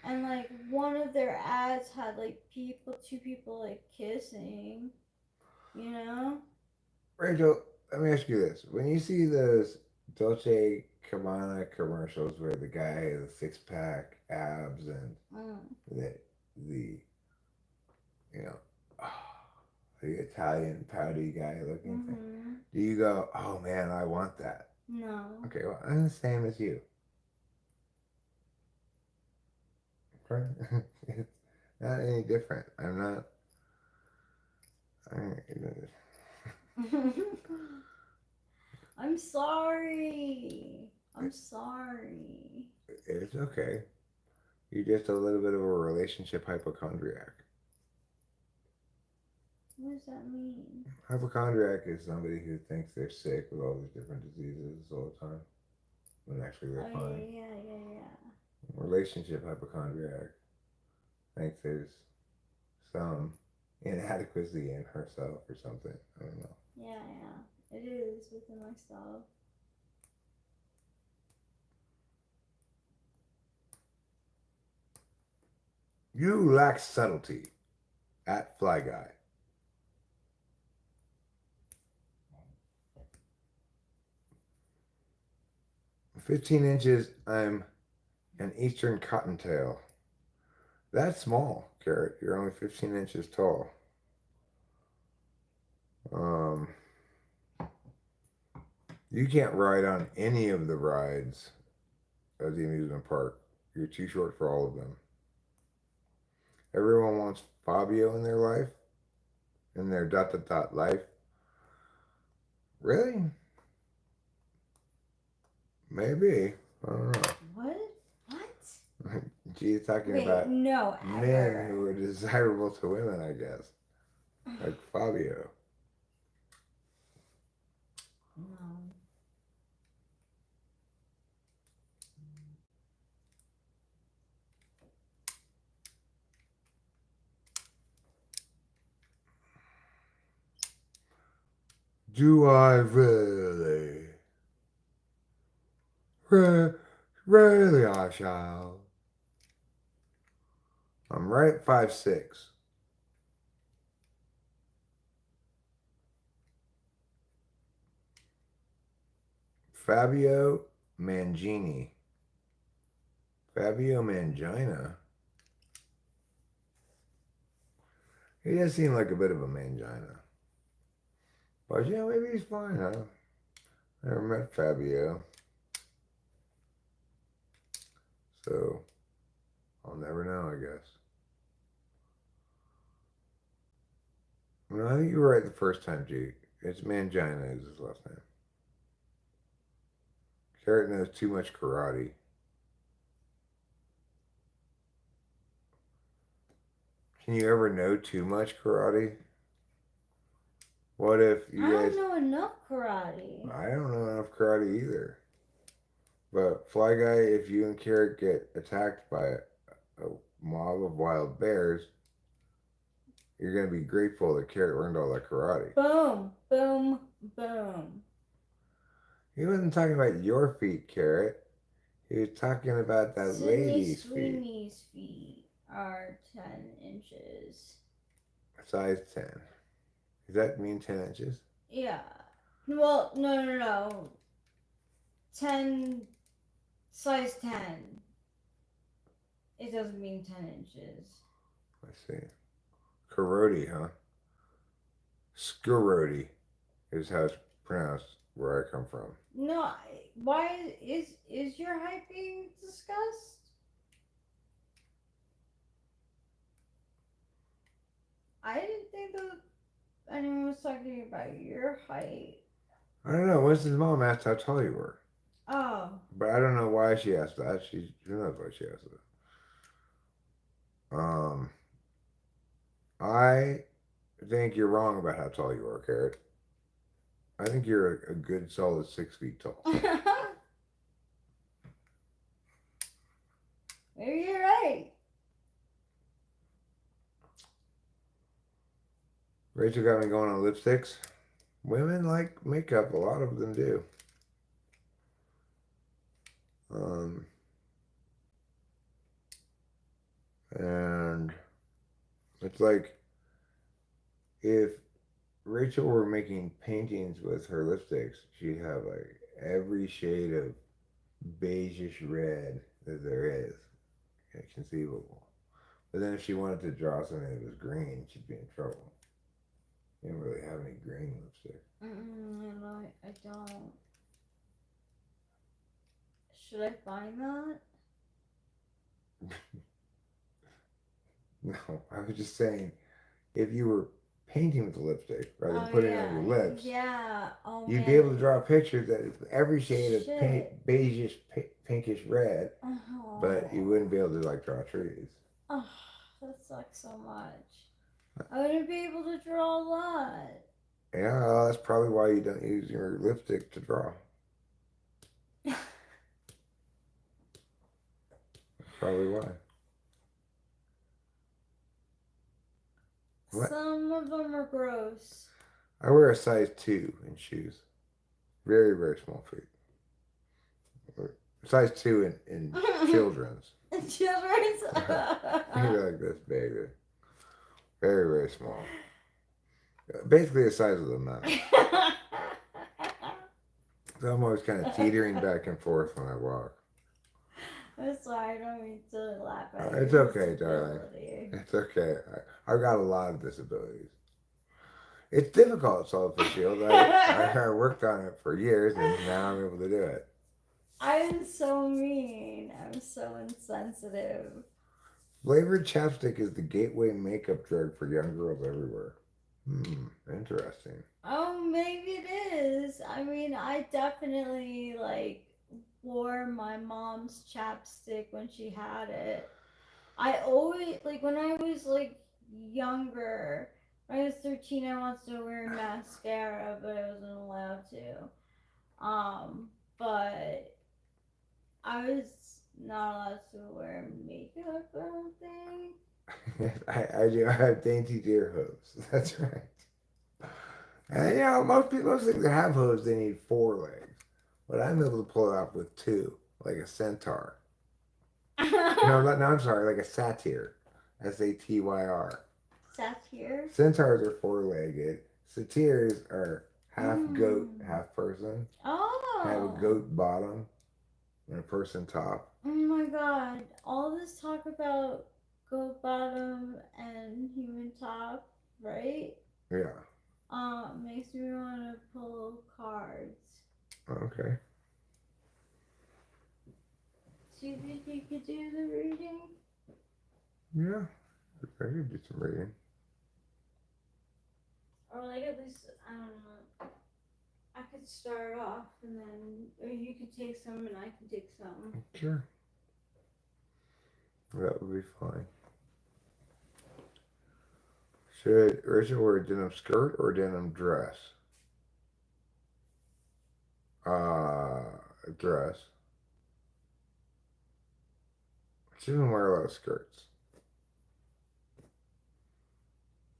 And, like, one of their ads had, like, two people, like, kissing. You know? Rachel, let me ask you this. When you see those Dolce Gabbana commercials where the guy has a six pack, abs, and the you know, the Italian pouty guy looking thing, do you go, oh man, I want that? No. Okay, well, I'm the same as you. Okay? It's not any different. I'm not. I'm sorry. I'm sorry. It's okay. You're just a little bit of a relationship hypochondriac. What does that mean? Hypochondriac is somebody who thinks they're sick with all these different diseases all the time, when actually they're fine. Yeah. Relationship hypochondriac thinks there's some inadequacy in herself or something. I don't know. Yeah. It is within myself. You lack subtlety at Fly Guy. 15 inches, I'm an eastern cottontail. That's small, Carrot. You're only 15 inches tall. Um, you can't ride on any of the rides of the amusement park You're too short for all of them. Everyone wants Fabio in their life, in their dot dot dot life. Really? Maybe. I don't know. What? She's talking Wait, about no, men who are desirable to women, I guess. Like Fabio. No. Do I really? Really, I shall. I'm right at 5'6". Fabio Mangini. Fabio Mangina. He does seem like a bit of a mangina. But yeah, maybe he's fine, huh? Never met Fabio. So I'll never know, I guess. No, I think you were right the first time, G. It's Mangina is his last name. Carrot knows too much karate. Can you ever know too much karate? What if you I guys... don't know enough karate. I don't know enough karate either. But Fly Guy, if you and Carrot get attacked by a mob of wild bears, you're going to be grateful that Carrot learned all that karate. Boom, boom, boom. He wasn't talking about your feet, Carrot. He was talking about that lady's feet. Sweeney's feet are 10 inches. Size 10. Does that mean 10 inches? Yeah. Well, no. 10, size 10. It doesn't mean 10 inches. I see. Karoti, huh? Skuroti is how it's pronounced where I come from. No, why is your height being discussed? I didn't think that anyone was talking about your height. I don't know. Winston's mom asked how tall you were. Oh. But I don't know why she asked that. Who knows why she asked that. I think you're wrong about how tall you are, Carrot. I think you're a good solid 6 feet tall. Maybe you're right. Rachel got me going on lipsticks. Women like makeup. A lot of them do. And it's like if Rachel were making paintings with her lipsticks, she'd have like every shade of beigeish red that there is conceivable. But then if she wanted to draw something that was green, she'd be in trouble. You don't really have any green lipstick. No, I don't. Should I find that? No, I was just saying, if you were painting with the lipstick rather than putting it on your lips, you'd be able to draw a picture that every shade of beigeish, pinkish red, but you wouldn't be able to like draw trees. Oh, that sucks so much. I wouldn't be able to draw a lot. Yeah, well, that's probably why you don't use your lipstick to draw. That's probably why. What? Some of them are gross. I wear a size 2 in shoes. Very, very small feet. Size 2 in children's. Children's? You're like this big. Very, very small. Basically the size of the mouth. So I'm always kind of teetering back and forth when I walk. I'm sorry, I don't mean to laugh at It's okay, darling. It's okay. I've got a lot of disabilities. It's difficult, solid face shield. I worked on it for years, and now I'm able to do it. I'm so mean. I'm so insensitive. Flavored chapstick is the gateway makeup drug for young girls everywhere. Interesting. Oh, maybe it is. I mean, I definitely like wore my mom's chapstick when she had it. I always like when I was like younger. When I was 13, I wanted to wear mascara, but I wasn't allowed to. But I was not allowed to wear makeup. I don't think. I do. I have dainty deer hooves. That's right. And most people, most things that have hooves, they need four legs, but I'm able to pull it off with two, like a centaur. No, I'm sorry, like a satyr, Satyr. Satyr. Centaurs are four-legged. Satyrs are half goat, Mm. half person. Have a Oh. goat bottom and a person top. Oh my god. All this talk about goat bottom and human top, right? Yeah. Makes me want to pull cards. Okay. Do you think you could do the reading? Yeah. I could do some reading. Or like at least, I don't know. I could start off and then, or you could take some and I could take some. Sure. That would be fine. Should Rachel wear a denim skirt or denim dress? Uh, dress. She doesn't wear a lot of skirts.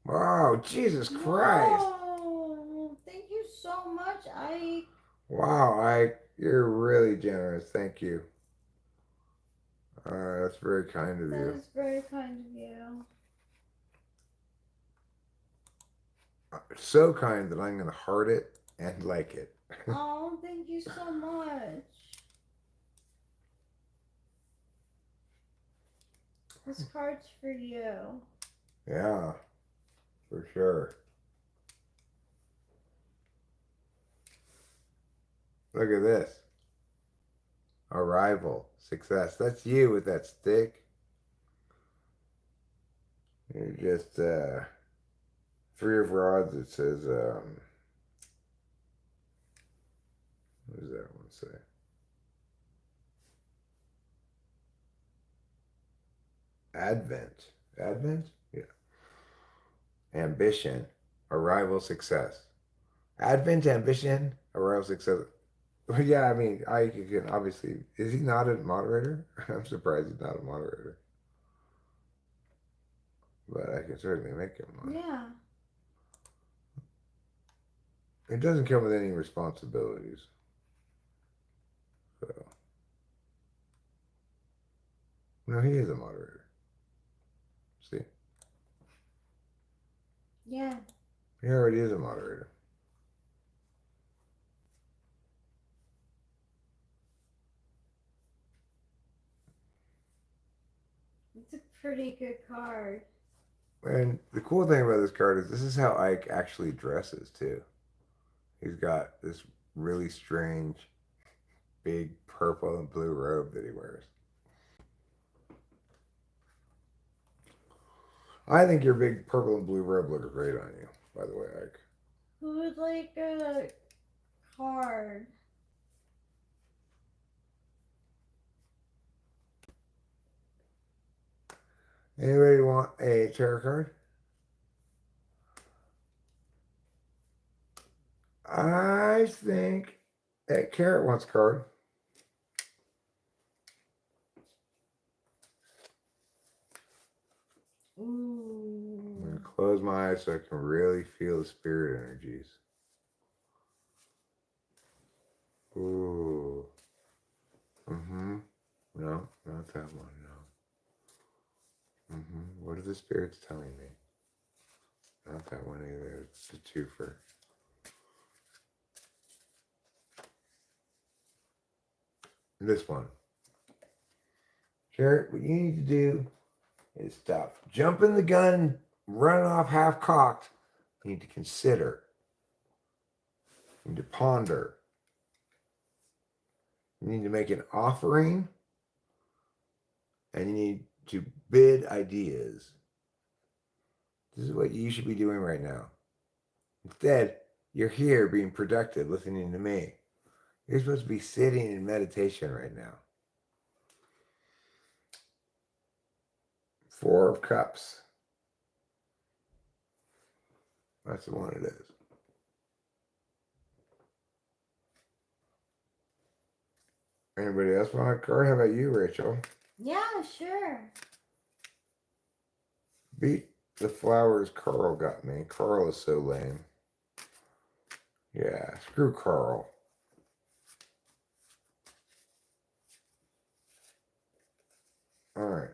Wow, Jesus Christ. Whoa! Thank you so much, Ike. Wow, you're really generous. Thank you. That's very kind of That you. is very kind of you. So kind that I'm going to heart it and like it. Oh, thank you so much. This card's for you. Yeah, for sure. Look at this. Arrival. Success. That's you with that stick. You're just, 3 of rods. It says, what does that one say? Advent. Advent? Yeah. Ambition. Arrival. Success. Advent, ambition, arrival, success. Well, yeah, I mean, I can obviously. Is he not a moderator? I'm surprised he's not a moderator. But I can certainly make him one. Yeah. It doesn't come with any responsibilities. So, no, he is a moderator. See? Yeah. He already is a moderator. It's a pretty good card. And the cool thing about this card is this is how Ike actually dresses, too. He's got this really strange, big purple and blue robe that he wears. I think your big purple and blue robe looks great on you, by the way, Ike. Who would like a card? Anybody want a tarot card? I think that Carrot wants a card. Ooh. I'm going to close my eyes so I can really feel the spirit energies. Ooh. Mm-hmm. No, not that one, no. Mm-hmm. What are the spirits telling me? Not that one either. It's the twofer. This one. Carrot, what you need to do is stop jumping the gun, running off half cocked. You need to consider. You need to ponder. You need to make an offering, and you need to bid ideas. This is what you should be doing right now. Instead, you're here being productive, listening to me. You're supposed to be sitting in meditation right now. Four of Cups. That's the one it is. Anybody else want a card? How about you, Rachel? Yeah, sure. Beat the flowers Carl got me. Carl is so lame. Yeah, screw Carl. Alright.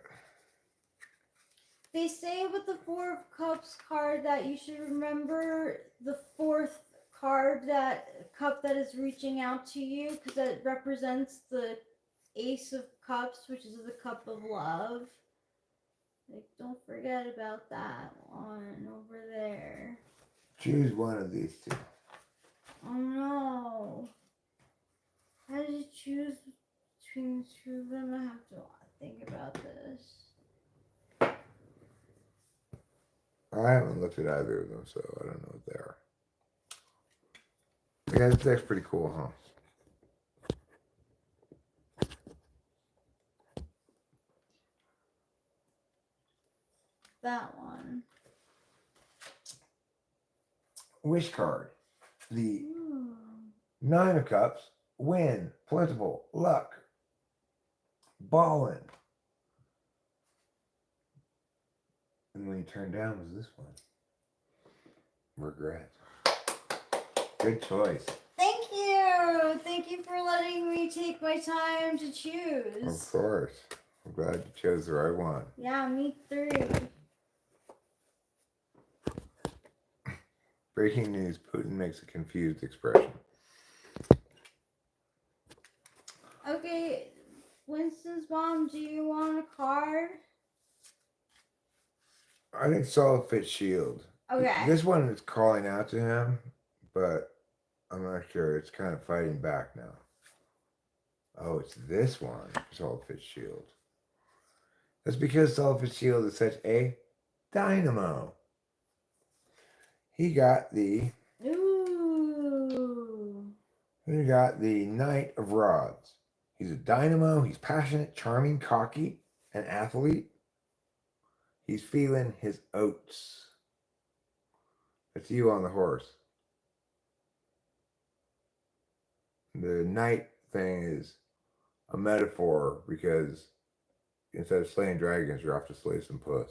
They say with the Four of Cups card that you should remember the fourth cup that is reaching out to you, because that represents the Ace of Cups, which is the cup of love. Like, don't forget about that one over there. Choose one of these two. Oh no. How did you choose between the two of them? I have to think about this. I haven't looked at either of them, so I don't know what they are. Yeah, this deck's pretty cool, huh? That one. Wish card. The Ooh. Nine of Cups. Win. Plentiful. Luck. Ballin'. And when you turn down was this one. Regret. Good choice. Thank you. Thank you for letting me take my time to choose. Of course. I'm glad you chose the right one. Yeah, me too. Breaking news. Putin makes a confused expression. Okay, Winston's mom, do you want a card? I think Saul fits Shield. Okay. This one is calling out to him, but I'm not sure. It's kind of fighting back now. Oh, it's this one. Saul Fitzgerald. That's because Saul Fitzgerald is such a dynamo. He got the Ooh. Knight of Rods. He's a dynamo. He's passionate, charming, cocky, an athlete. He's feeling his oats. That's you on the horse. The knight thing is a metaphor because instead of slaying dragons, you're off to slay some puss.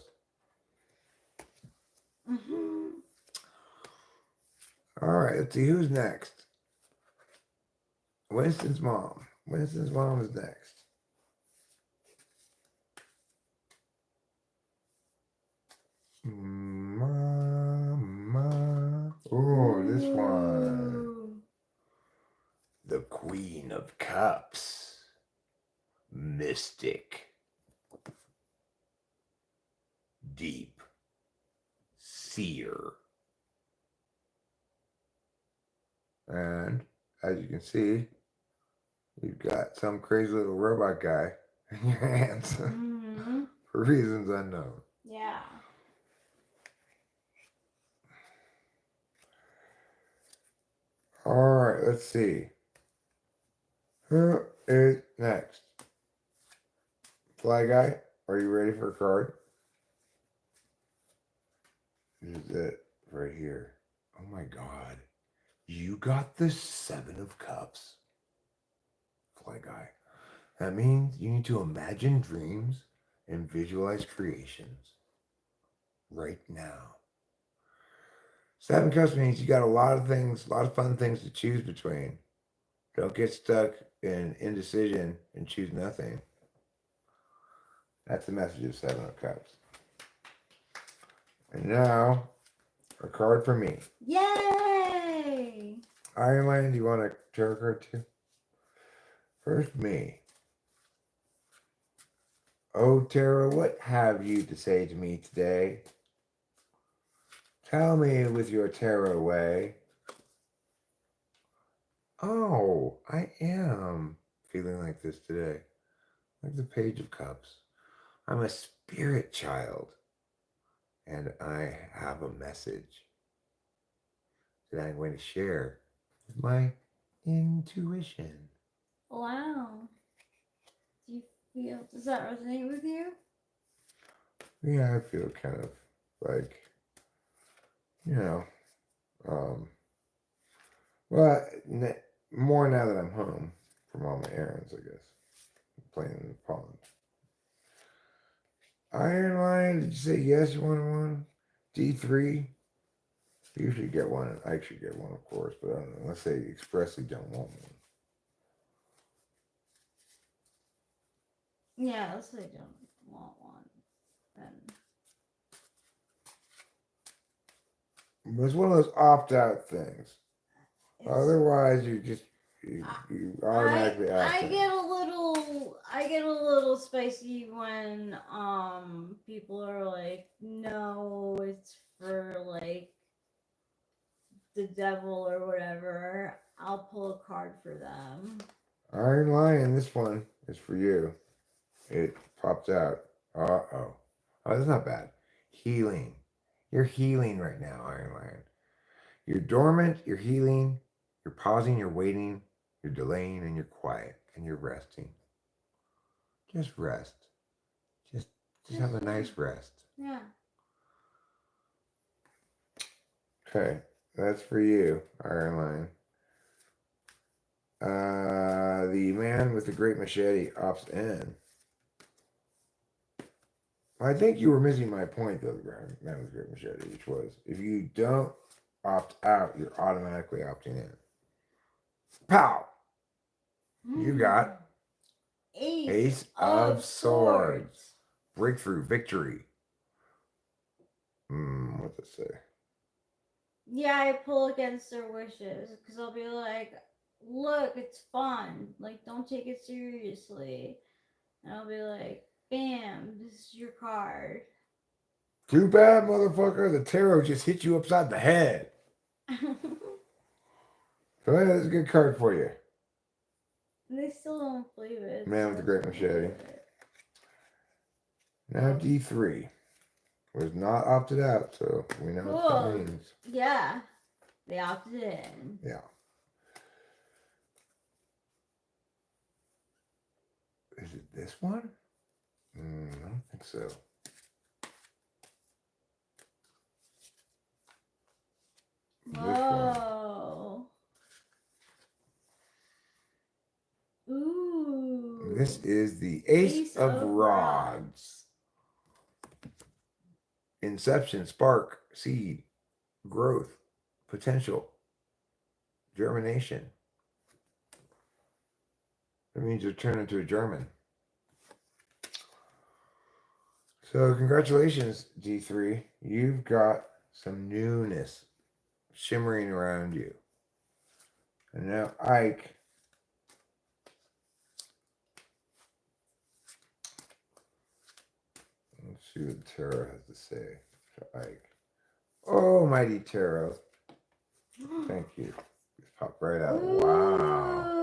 Mm-hmm. All right, let's see who's next. Winston's mom. Winston's mom is next. Mama. Oh, this one. The Queen of Cups. Mystic. Deep. Seer. And as you can see, you've got some crazy little robot guy in your hands for reasons unknown. Yeah. All right, let's see. Who is next? Fly Guy, are you ready for a card? This is it right here. Oh my God. You got the Seven of Cups. Fly Guy. That means you need to imagine dreams and visualize creations right now. Seven Cups means you got a lot of things, a lot of fun things to choose between. Don't get stuck in indecision and choose nothing. That's the message of Seven of Cups. And now, a card for me. Yay! Iron Man, do you want a tarot card too? First, me. Oh, Tarot, what have you to say to me today? Tell me with your tarot way. Oh, I am feeling like this today. Like the Page of Cups. I'm a spirit child. And I have a message that I'm going to share with my intuition. Wow. Does that resonate with you? Yeah, I feel kind of like, you know, well, more now that I'm home from all my errands, I guess. Playing in the pond. Iron Lion, did you say yes, you want one? D3? You should get one. I should get one, of course, but I don't know. Unless they expressly don't want one. Yeah, let's say don't want one. Then. But it's one of those opt-out things. Otherwise, you automatically ask. I get a little spicy when people are like, no, it's for like the devil or whatever. I'll pull a card for them. Iron Lion, this one is for you. It popped out. Oh, that's not bad. Healing. You're healing right now, Iron Lion. You're dormant, you're healing, you're pausing, you're waiting, you're delaying, and you're quiet, and you're resting. Just rest. Just have a nice rest. Yeah. Okay, that's for you, Iron Lion. The man with the great machete opts in. I think you were missing my point, though, the man with the great machete, which was if you don't opt out, you're automatically opting in. Pow! You got Ace of Swords. Breakthrough, victory. What's it say? Yeah, I pull against their wishes because I'll be like, look, it's fun. Like, don't take it seriously. And I'll be like, bam, this is your card. Too bad, motherfucker. The tarot just hit you upside the head. Go ahead, that's a good card for you. They still don't believe it. Man with the great machete. Now D3 was not opted out, so we know what that means. Yeah, they opted in. Yeah. Is it this one? I don't think so. Whoa. Ooh. This is the Ace of Rods. Inception, spark, seed, growth, potential, germination. That means you're turning into a German. So congratulations, D3. You've got some newness shimmering around you. And now Ike. Let's see what Tarot has to say to Ike. Oh, mighty Tarot. Thank you. Just popped right out. Wow.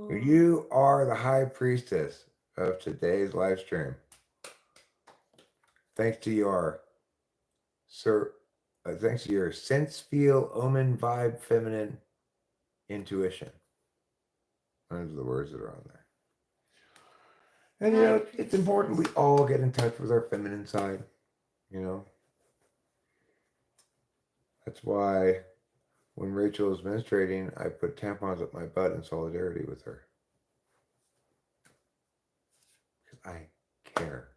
You are the high priestess of today's live stream. Thanks to your sense, feel, omen, vibe, feminine intuition. Those are the words that are on there. And you know, it's important we all get in touch with our feminine side. You know, that's why when Rachel was menstruating, I put tampons up my butt in solidarity with her. Because I care.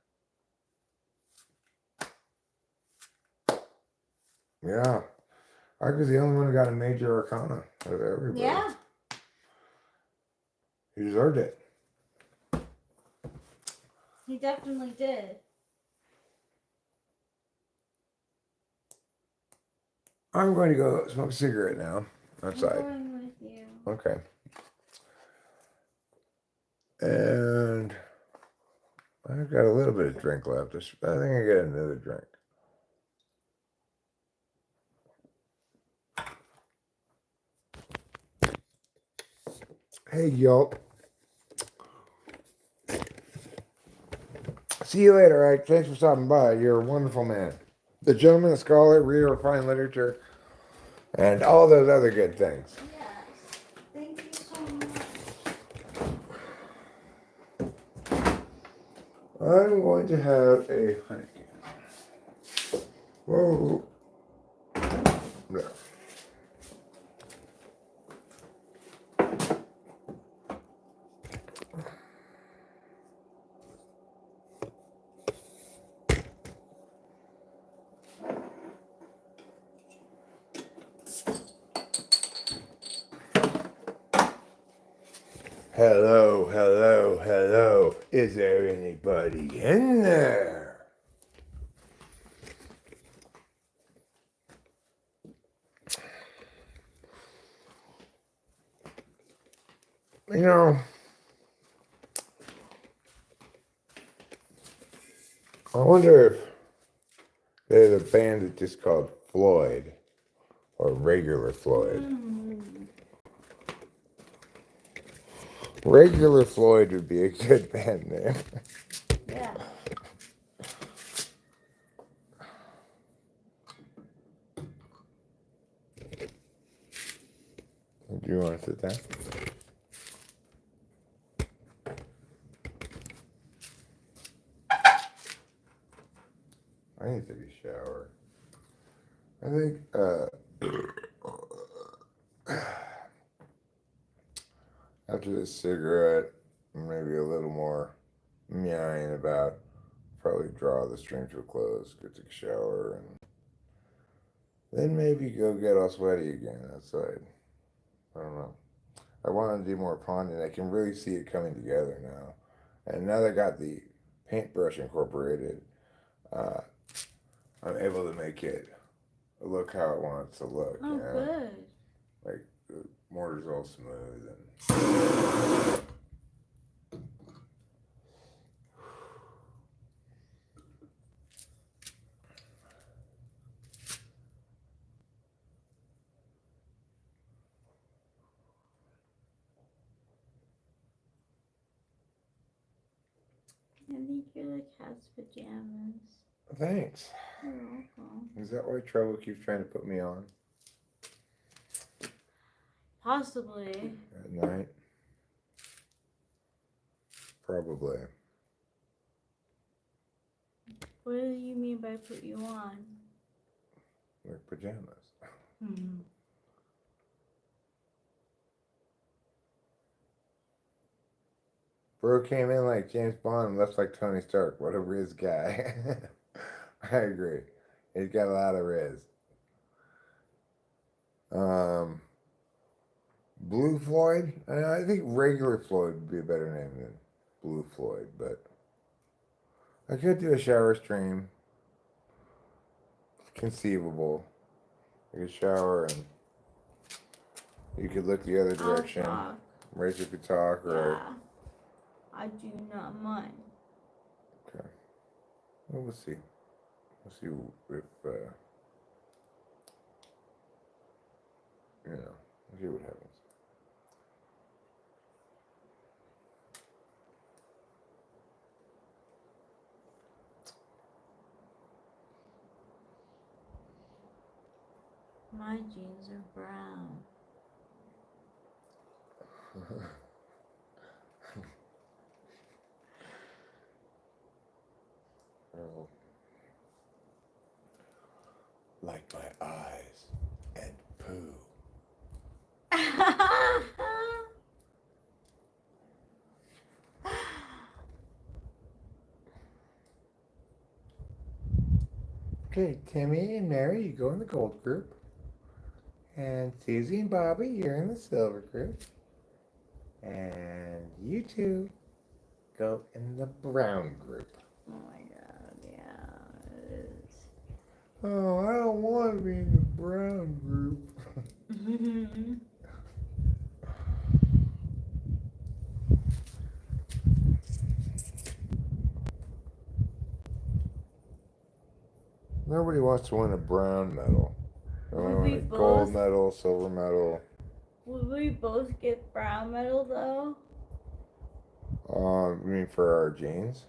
Yeah. I was the only one who got a major arcana out of everybody. Yeah. He deserved it. He definitely did. I'm going to go smoke a cigarette now outside. I'm going with you. Okay. And I've got a little bit of drink left. I think I get another drink. Hey, y'all. See you later, Ike. Thanks for stopping by. You're a wonderful man. The gentleman, a scholar, reader of fine literature, and all those other good things. Yes. Thank you so much. I'm going to have a honey. Whoa. No. Hello, hello, hello. Is there anybody in there? You know, I wonder if there's a band that's just called Floyd or regular Floyd. Regular Floyd would be a good band name. Yeah. Do you want to sit down? I need to take a shower. I think after this cigarette, maybe a little more meowing about, probably draw the string to a close, go take a shower, and then maybe go get all sweaty again outside. I don't know. I want to do more ponding. I can really see it coming together now. And now that I got the paintbrush incorporated, uh, I'm able to make it look how I want it to look. Oh, good. Like the mortar's all smooth and I think you're the cat's pajamas. thanks. You're welcome. Is that why Trevor keeps trying to put me on Possibly. at night? Probably. What do you mean by put you on? Like pajamas. Hmm. Bro came in like James Bond and left like Tony Stark. What a Riz guy. I agree. He's got a lot of Riz. Blue Floyd? I think regular Floyd would be a better name than Blue Floyd, but I could do a shower stream. Conceivable. You could shower and you could look the other direction. Talk. Rachel could talk, or Yeah. I do not mind. okay. Well, we'll see. We'll see if we'll see what happens. My jeans are brown. Oh. Like my eyes and poo. Okay, Timmy and Mary, you go in the gold group. And Susie and Bobby, you're in the silver group. And you two go in the brown group. Oh my god, yeah, it is. Oh, I don't want to be in the brown group. Nobody wants to win a brown medal. They want to win a gold medal, silver medal. Would we both get brown medal though? You mean for our genes?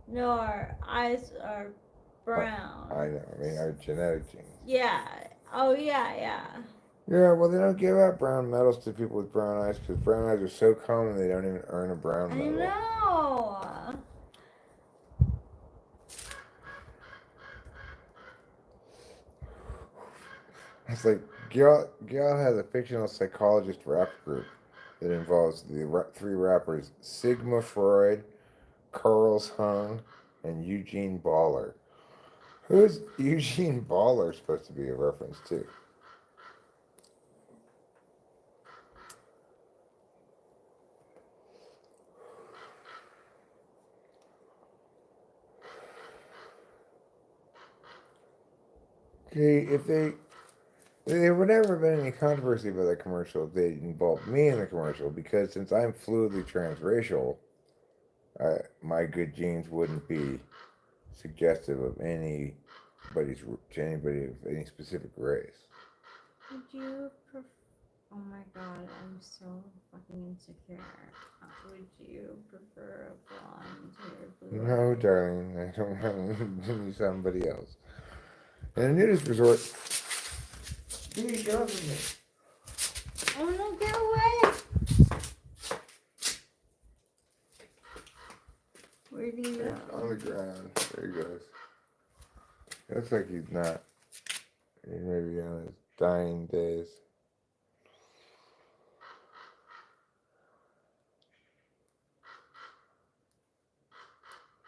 No, our eyes are I brown. know. I mean our genetic genes. Yeah. Oh yeah, yeah. Yeah, well, they don't give out brown medals to people with brown eyes because brown eyes are so common they don't even earn a brown I medal. know. It's like Gail has a fictional psychologist rap group that involves the three rappers Sigma Freud, Carl Hung, and Eugene Baller. Who is Eugene Baller supposed to be a reference to? Okay, if there would never have been any controversy about that commercial if they involved me in the commercial because since I'm fluidly transracial, my good genes wouldn't be suggestive of anybody's to anybody of any specific race. Would you prefer? Oh my god, I'm so fucking insecure. Would you prefer a blonde or blue? No, darling, I don't want to be somebody else. And a nudist resort. Dude, get off of me. Oh no, get away! Where'd he go? On the ground. There he goes. It looks like he's not. He may be on his dying days.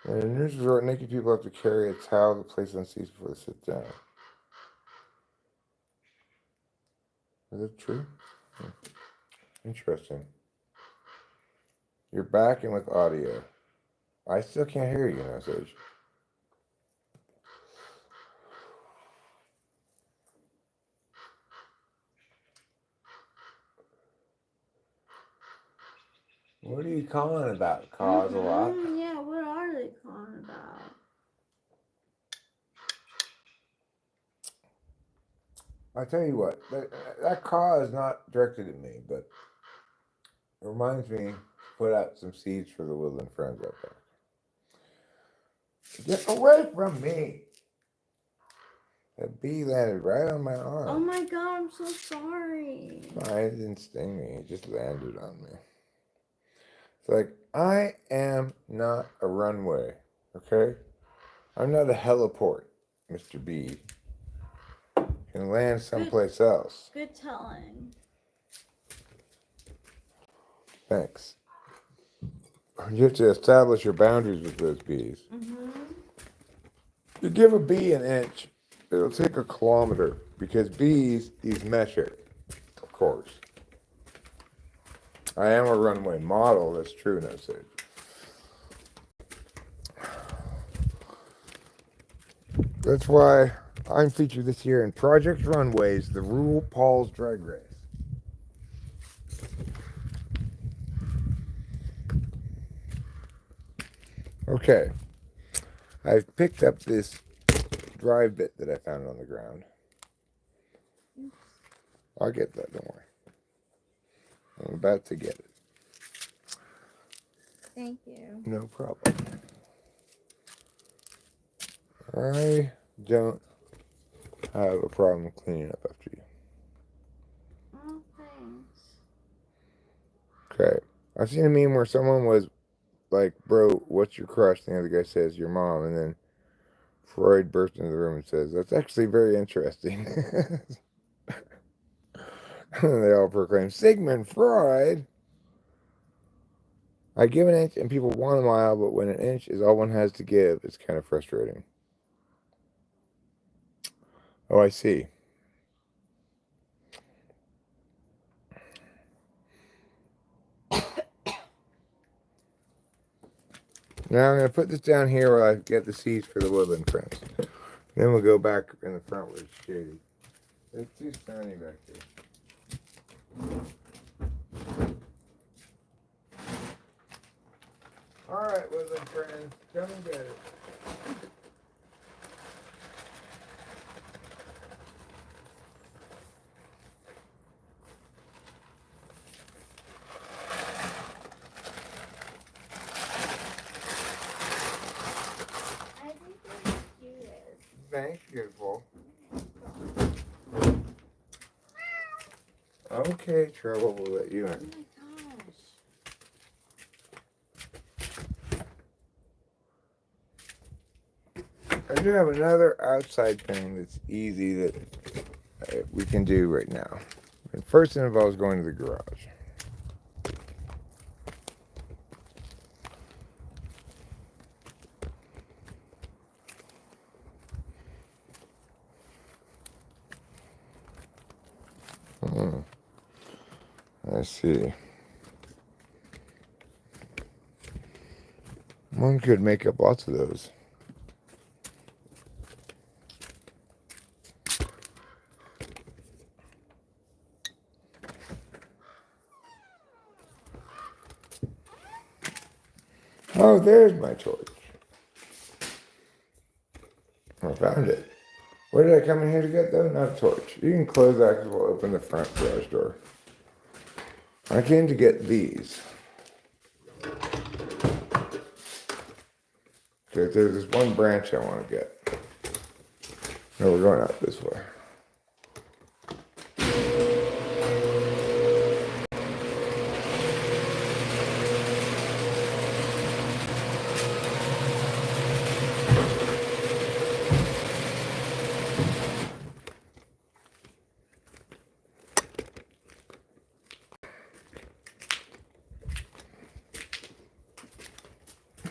In a news resort, naked people have to carry a towel to place on seats before they sit down. Is it true? Interesting. You're back and with audio. I still can't hear you, message. What are you calling about? Cause a lot? Yeah, what are they calling about? I tell you what, that call is not directed at me, but it reminds me to put out some seeds for the woodland friends out there. Get away from me! That bee landed right on my arm. Oh my god, I'm so sorry. No, it didn't sting me, it just landed on me. It's like, I am not a runway, okay? I'm not a heliport, Mr. B. You can land someplace else. Good telling. Thanks. You have to establish your boundaries with those bees. You give a bee an inch, it'll take a kilometer because bees measure, of course. I am a runway model, that's true, no sage. That's why I'm featured this year in Project Runways, the RuPaul's Drag Race. Okay, I've picked up this drive bit that I found on the ground. I'll get that, don't worry. I'm about to get it. Thank you. No problem. I don't have a problem cleaning up after you. Oh, thanks. Okay. I've seen a meme where someone was like, bro, what's your crush? And the other guy says, your mom. And then Freud bursts into the room and says, that's actually very interesting. And they all proclaim, Sigmund Freud. I give an inch and people want a mile, but when an inch is all one has to give, it's kind of frustrating. Oh, I see. Now I'm going to put this down here where I get the seeds for the woodland friends. Then we'll go back in the front where it's shady. It's too sunny back there. Alright, woodland friends, come and get it. beautiful. Okay, Trouble, we'll let you in. Oh my gosh. I do have another outside thing that's easy that we can do right now. And first, it involves going to the garage. I see. One could make up lots of those. Oh, there's my torch. I found it. What did I come in here to get, though? Not a torch. You can close that because we'll open the front garage door. I came to get these. There's this one branch I want to get. No, we're going out this way.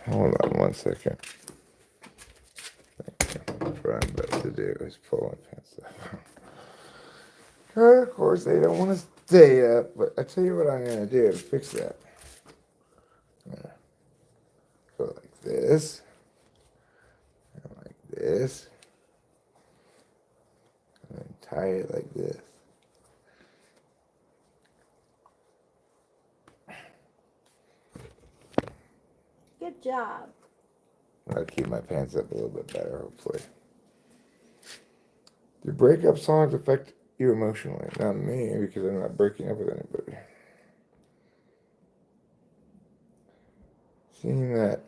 Hold on 1 second. That's what I'm about to do is pull my pants up. Of course, they don't want to stay up, but I tell you what I'm going to do to fix that. Go like this. And like this. And then tie it like this. Good job. I'll keep my pants up a little bit better, hopefully. Do breakup songs affect you emotionally? Not me, because I'm not breaking up with anybody. Seeing that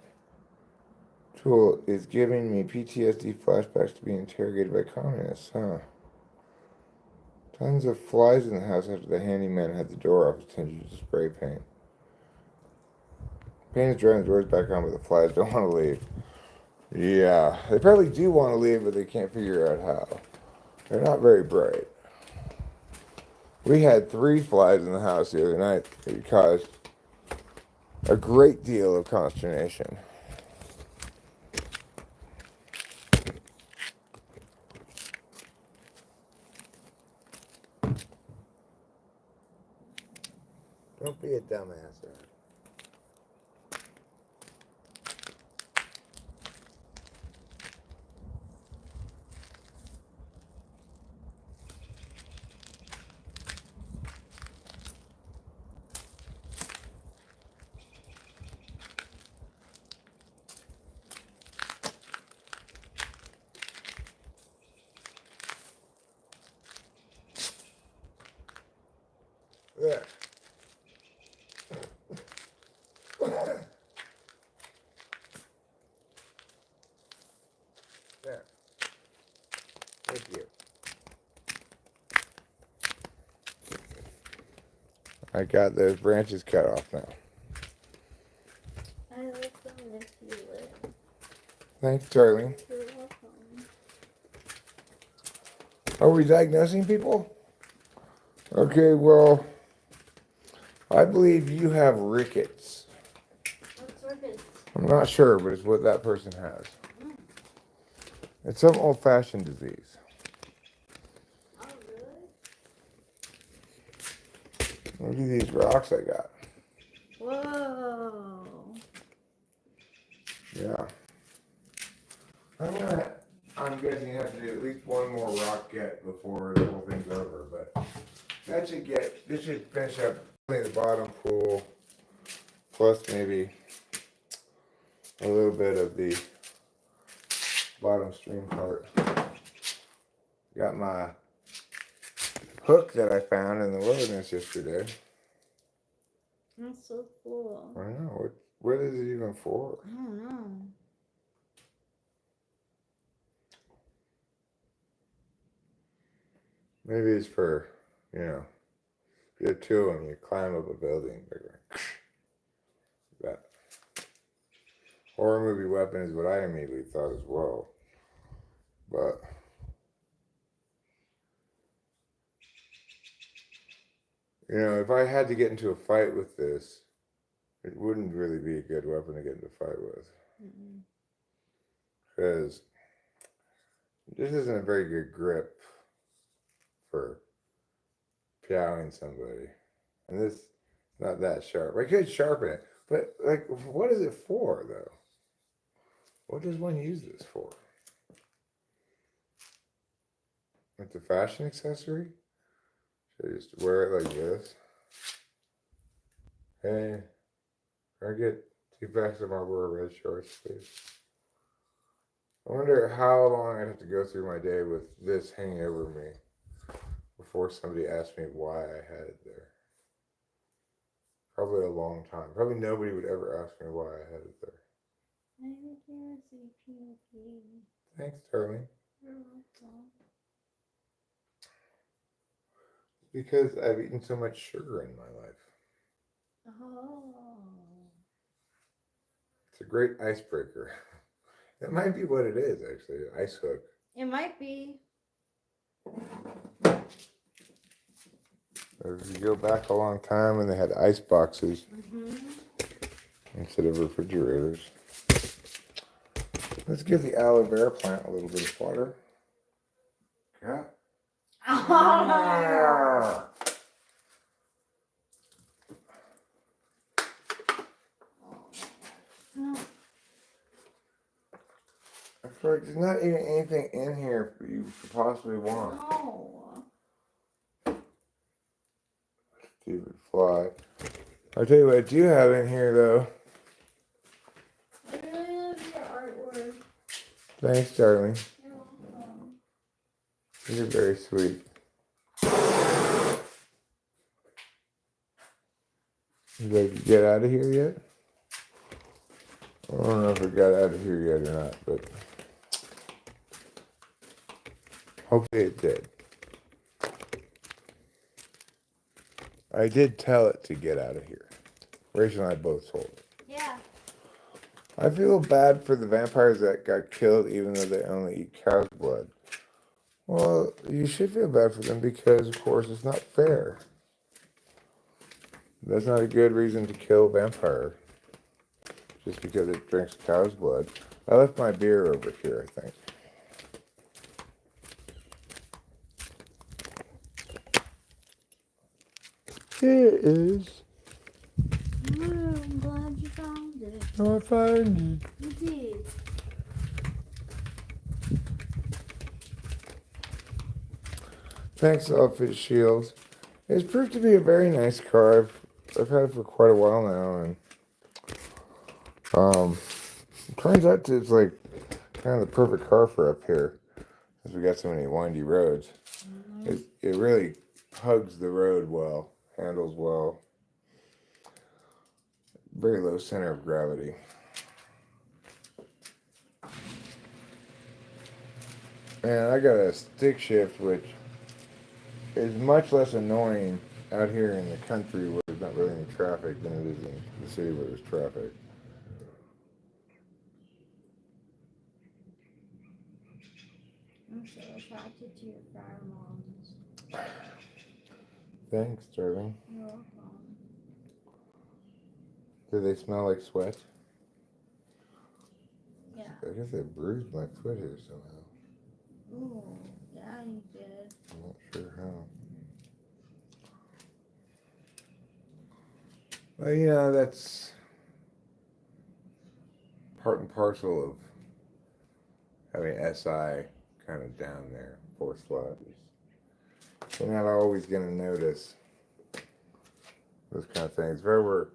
tool is giving me PTSD flashbacks to being interrogated by communists, huh? Tons of flies in the house after the handyman had the door off attention to spray paint. Paint is drying, the door's back on, but the flies don't want to leave. Yeah, they probably do want to leave, but they can't figure out how. They're not very bright. We had 3 flies in the house the other night. It caused a great deal of consternation. Don't be a dumbass. There. There. Thank you. I got those branches cut off now. I like them if you would. Thanks, Charlie. You're welcome. Are we diagnosing people? Okay, well, I believe you have rickets. What's rickets? I'm not sure, but it's what that person has. It's some old-fashioned disease. Oh, really? Look at these rocks I got. Whoa. Yeah. I'm guessing you have to do at least one more rock get before the whole thing's over, but this should finish up the bottom pool, plus maybe a little bit of the bottom stream part. Got my hook that I found in the wilderness yesterday. That's so cool. I don't know. What is it even for? I don't know. Maybe it's for, you know, you have two of them, you climb up a building. That horror movie weapon is what I immediately thought as well. But you know, if I had to get into a fight with this, it wouldn't really be a good weapon to get into a fight with. Because this isn't a very good grip for piaoing somebody. And this is not that sharp. I could sharpen it. But, like, what is it for, though? What does one use this for? It's a fashion accessory? Should I just wear it like this? Hey, can I get 2 packs of Marlboro Red shorts, please? I wonder how long I'd have to go through my day with this hanging over me before somebody asked me why I had it there. Probably a long time. Probably nobody would ever ask me why I had it there. Thanks, darling. You're welcome. Because I've eaten so much sugar in my life. Oh. It's a great icebreaker. That might be what it is, actually. An ice hook. It might be. If you go back a long time when they had ice boxes instead of refrigerators. Let's give the aloe vera plant a little bit of water. Yeah. I feel like there's not even anything in here you could possibly want. No. Stupid fly. I'll tell you what I do have in here, though. I really love your artwork. Thanks, darling. You're welcome. You're very sweet. You ready to get out of here yet? I don't know if we got out of here yet or not, but hopefully it did. I did tell it to get out of here. Rachel and I both told it. Yeah. I feel bad for the vampires that got killed even though they only eat cow's blood. Well, you should feel bad for them because, of course, it's not fair. That's not a good reason to kill a vampire. Just because it drinks cow's blood. I left my beer over here, I think. Here it is. I'm glad you found it. I found it. You did. Thanks, Outfit Shields. It's proved to be a very nice car. I've had it for quite a while now, and turns out it's like kind of the perfect car for up here, because we got so many windy roads. It really hugs the road well, handles well. Very low center of gravity. And I got a stick shift, which is much less annoying out here in the country where there's not really any traffic than it is in the city where there's traffic. I'm so attracted to your pheromones. Thanks, darling. You're welcome. Do they smell like sweat? Yeah. I guess they bruised my foot here somehow. Ooh, yeah, you did. I'm not sure how. Well, you know, that's part and parcel of having SI kind of down there, 4 slots. You're not always going to notice those kind of things. If I were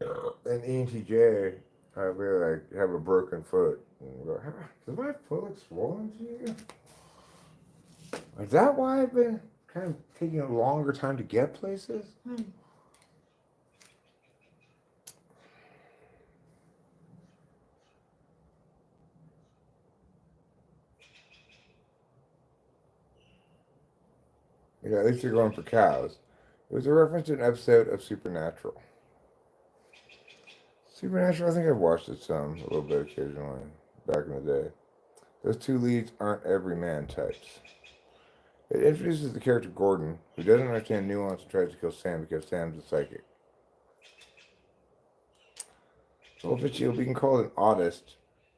an ENTJ, I'd really like have a broken foot and go, does my foot look swollen to you? Is that why I've been kind of taking a longer time to get places? Yeah, at least you're going for cows. It was a reference to an episode of Supernatural. Supernatural, I think I've watched it some, a little bit occasionally, back in the day. Those two leads aren't everyman types. It introduces the character Gordon, who doesn't understand nuance and tries to kill Sam because Sam's a psychic. Well, if you're being called an autist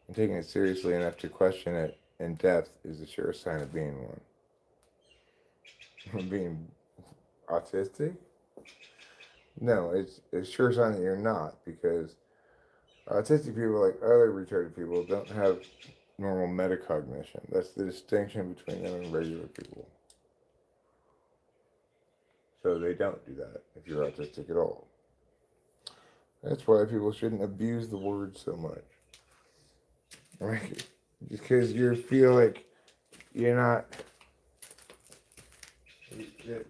and taking it seriously enough to question it in depth is the surest sign of being one. Being autistic? No, it's a sure sign that you're not, because autistic people, like other retarded people, don't have normal metacognition. That's the distinction between them and regular people. So they don't do that if you're autistic at all. That's why people shouldn't abuse the word so much. Right? Because you feel like you're not. That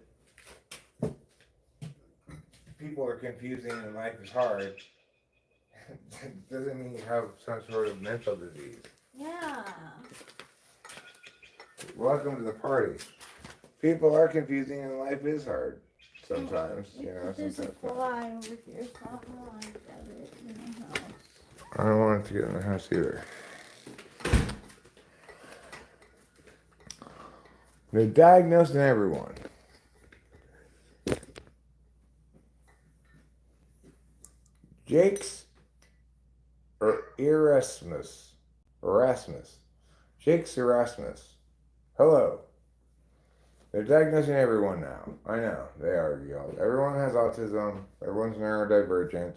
people are confusing and life is hard. Doesn't mean you have some sort of mental disease. Yeah. Welcome to the party. People are confusing and life is hard sometimes. There's a fly over here, so I don't want to get it in the house. I don't want it to get in the house either. They're diagnosing everyone. Jake's or Erasmus. Jake's Erasmus. Hello. They're diagnosing everyone now. I know, they are, y'all. Everyone has autism. Everyone's neurodivergent.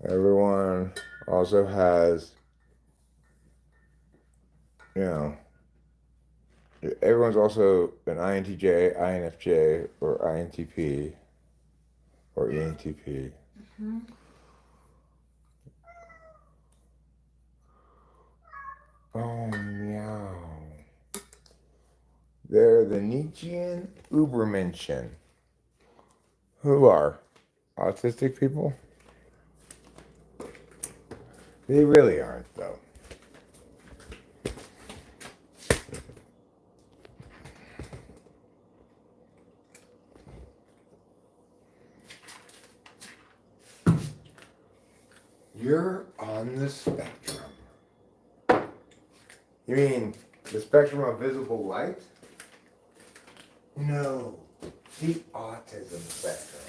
Everyone also has, everyone's also an INTJ, INFJ, or INTP, or ENTP. Mm-hmm. Oh, meow. They're the Nietzschean Ubermenschen. Who are autistic people? They really aren't, though. You're on the spectrum. You mean the spectrum of visible light? No, the autism spectrum.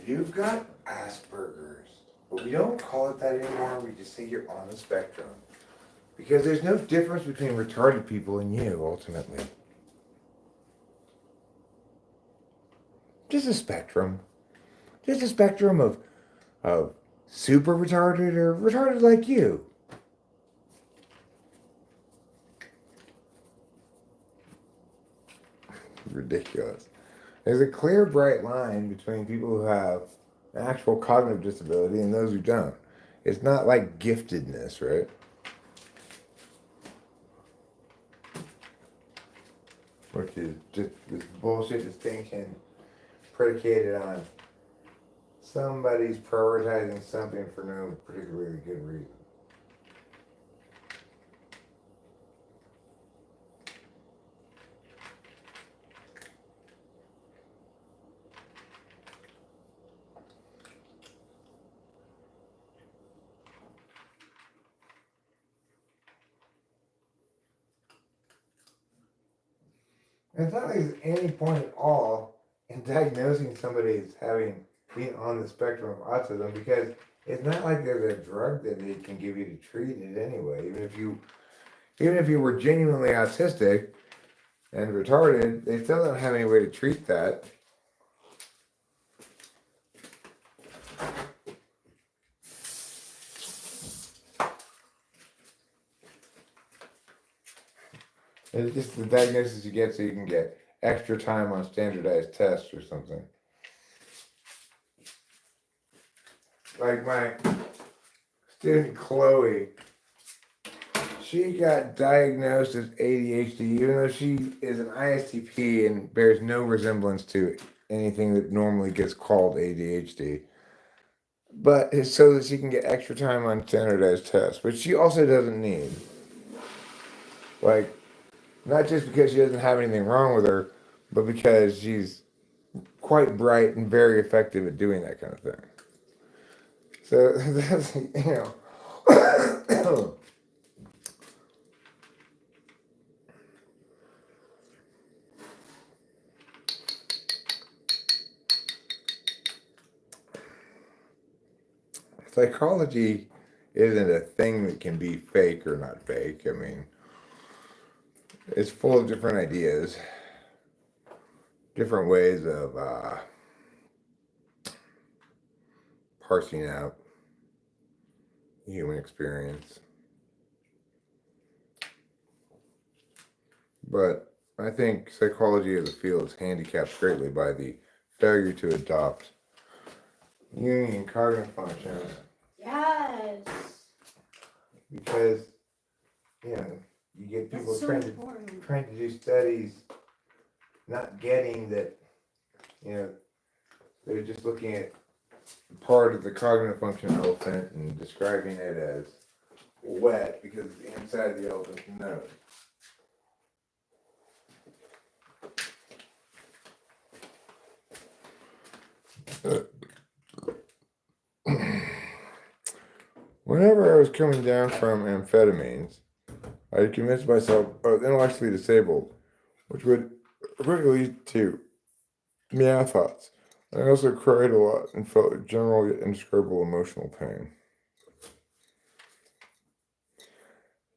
You've got Asperger's, but we don't call it that anymore. We just say you're on the spectrum. Because there's no difference between retarded people and you, ultimately. Just a spectrum. Just a spectrum of super retarded or retarded like you. Ridiculous. There's a clear, bright line between people who have an actual cognitive disability and those who don't. It's not like giftedness, right? Which is just this bullshit distinction predicated on somebody's prioritizing something for no particularly good reason. And it's not like there's any point at all in diagnosing somebody as being on the spectrum of autism, because it's not like there's a drug that they can give you to treat it anyway. Even if you were genuinely autistic and retarded, they still don't have any way to treat that. It's just the diagnosis you get so you can get extra time on standardized tests or something. Like my student Chloe, she got diagnosed as ADHD, even though she is an ISTP and bears no resemblance to anything that normally gets called ADHD. but it's so that she can get extra time on standardized tests, which she also doesn't need. Like, not just because she doesn't have anything wrong with her, but because she's quite bright and very effective at doing that kind of thing. So that's, psychology isn't a thing that can be fake or not fake. I mean, it's full of different ideas, different ways of parsing out human experience. But I think psychology as a field is handicapped greatly by the failure to adopt Jungian cognitive functions. Yes. Because, you know, you get people So trying to do studies, not getting that, you know, they're just looking at part of the cognitive function elephant and describing it as wet because it's the inside of the elephant's nose. Whenever I was coming down from amphetamines, I convinced myself I was intellectually disabled, which would lead to meow thoughts. I also cried a lot and felt general yet indescribable emotional pain.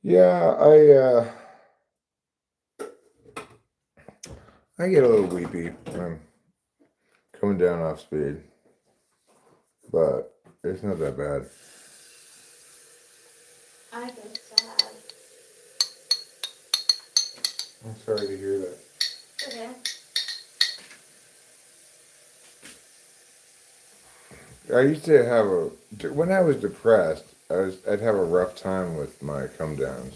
Yeah, I get a little weepy when I'm coming down off speed, but it's not that bad. I get sad. I'm sorry to hear that. Okay. I used to have when I was depressed, I'd have a rough time with my come downs,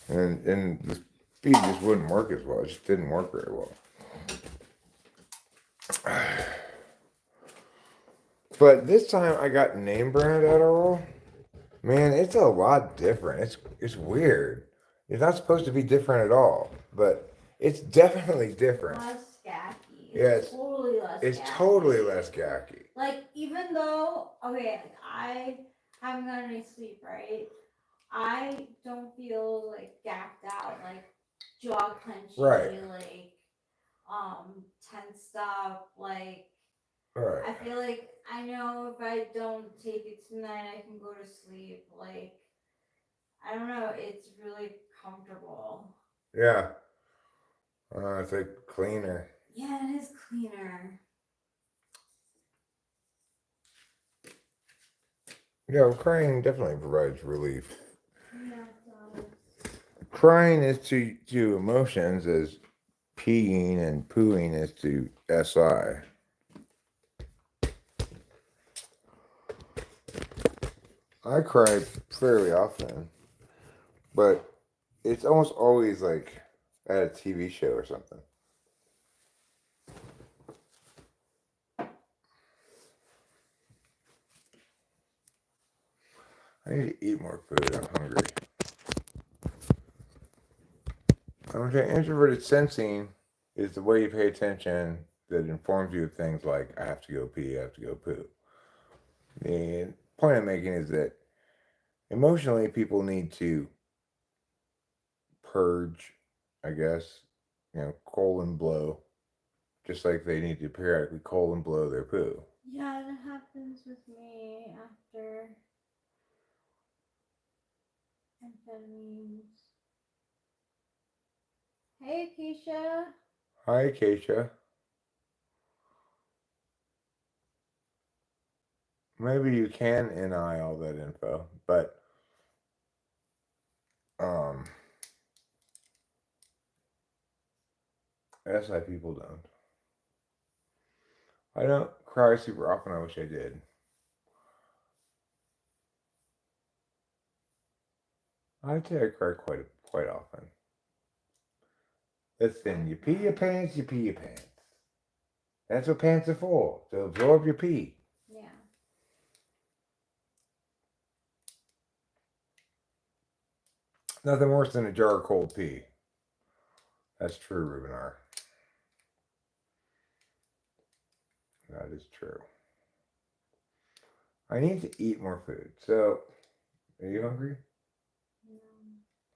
and the speed just wouldn't work as well. It just didn't work very well. But this time I got name brand Adderall. Man, it's a lot different. It's weird. It's not supposed to be different at all, but it's definitely different. Less gacky. Yeah, Totally less it's gacky. totally less gacky. Like, even though, okay, like, I haven't gotten any sleep, right? I don't feel like gacked out, like jaw clenchy, Right. like tensed up, like Right. I feel like I know if I don't take it tonight I can go to sleep. Like, I don't know, it's really comfortable. Yeah. It's like cleaner. Yeah, it is cleaner. Yeah, well, crying definitely provides relief. Yeah, it does. Crying is to emotions as peeing and pooing is to SI. I cry fairly often, but it's almost always like at a TV show or something. I need to eat more food. I'm hungry. I'm saying introverted sensing is the way you pay attention that informs you of things like I have to go pee, I have to go poo. The point I'm making is that emotionally people need to purge, I guess, colon blow, just like they need to periodically colon blow their poo. Yeah, that happens with me after amphetamines. Hey, Keisha. Hi, Keisha. Maybe you can NI all that info, but um, SI people don't. I don't cry super often. I wish I did. I'd say I cry quite often. Listen, you pee your pants, you pee your pants. That's what pants are for, to absorb your pee. Nothing worse than a jar of cold pee. That's true, Rubenar. That is true. I need to eat more food. So, are you hungry?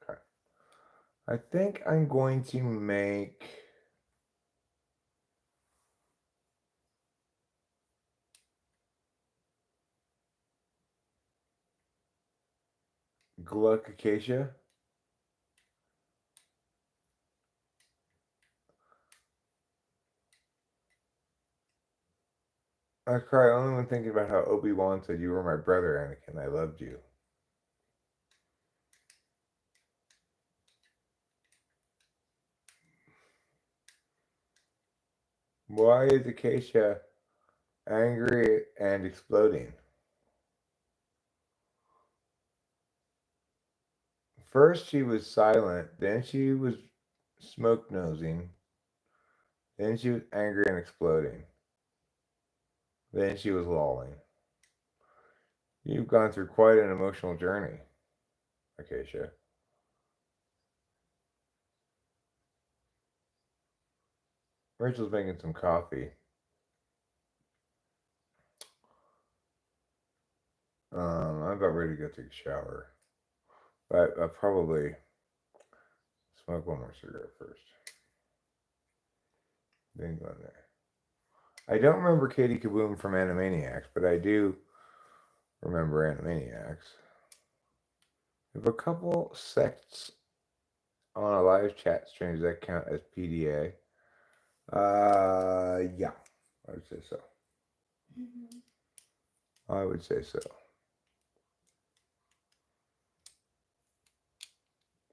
Okay. I think I'm going to make Gluck acacia. I cry only when thinking about how Obi-Wan said you were my brother, Anakin. I loved you. Why is Acacia angry and exploding? First she was silent, then she was smoke nosing, then she was angry and exploding, then she was lolling. You've gone through quite an emotional journey, Acacia. Rachel's making some coffee. I'm about ready to go take a shower. But I'll probably smoke one more cigarette first. Then go in there. I don't remember Katie Kaboom from Animaniacs, but I do remember Animaniacs. We have a couple sects on a live chat stream. Does that count as PDA? Yeah, I would say so. I would say so.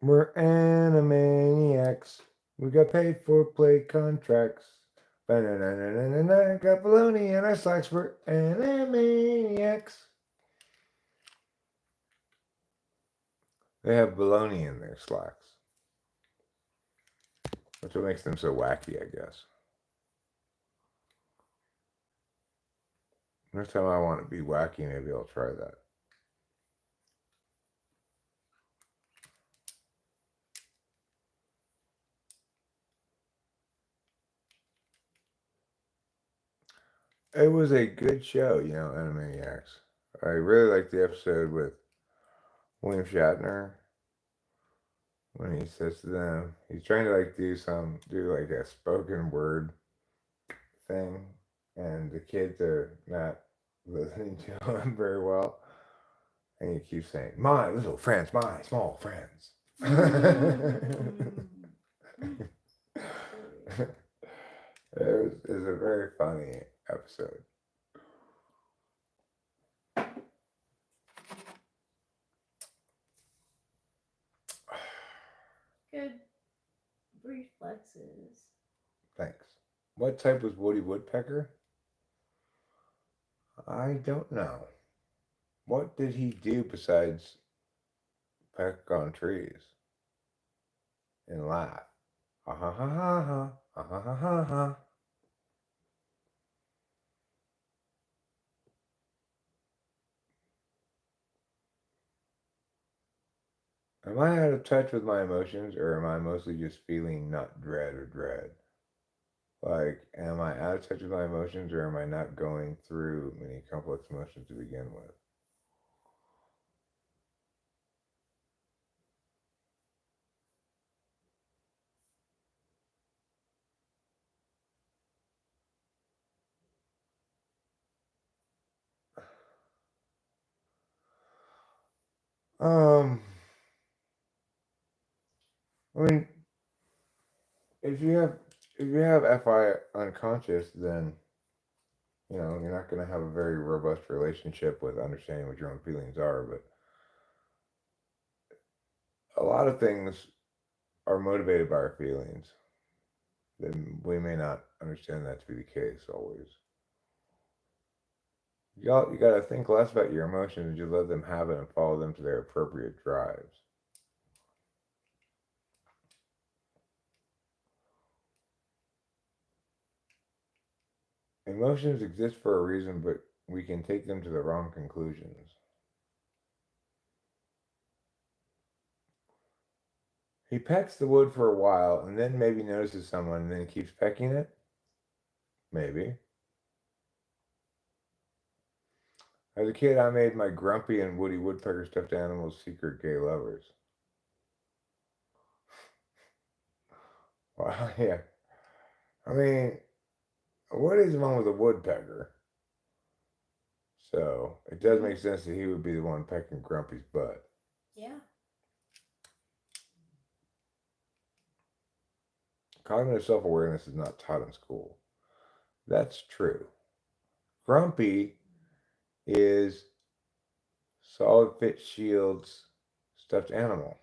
We're Animaniacs. We got paid for play contracts. Ba-na-na-na-na-na. Got baloney in our slacks. We're Animaniacs. They have baloney in their slacks. That's what makes them so wacky, I guess. Next time I want to be wacky, maybe I'll try that. It was a good show, Animaniacs. I really liked the episode with William Shatner when he says to them, he's trying to do like a spoken word thing, and the kids are not listening to him very well, and he keeps saying, "My little friends, my small friends." It was a very funny episode. Good reflexes. Thanks. What type was Woody Woodpecker? I don't know. What did he do besides peck on trees and laugh? Ha ha ha ha ha ha ha ha ha. Am I out of touch with my emotions, or am I mostly just feeling not dread or dread? Like, am I out of touch with my emotions, or am I not going through many complex emotions to begin with? Um, I mean, if you have FI unconscious, then you're not going to have a very robust relationship with understanding what your own feelings are. But a lot of things are motivated by our feelings. Then we may not understand that to be the case always. You got to think less about your emotions and just let them have it and follow them to their appropriate drives. Emotions exist for a reason, but we can take them to the wrong conclusions. He pecks the wood for a while and then maybe notices someone and then keeps pecking it? Maybe. As a kid, I made my Grumpy and Woody Woodpecker stuffed animals secret gay lovers. Well, yeah. I mean, Woody's the one with a woodpecker. So it does make sense that he would be the one pecking Grumpy's butt. Yeah. Cognitive self awareness is not taught in school. That's true. Grumpy is Solid Fit Shield's stuffed animal.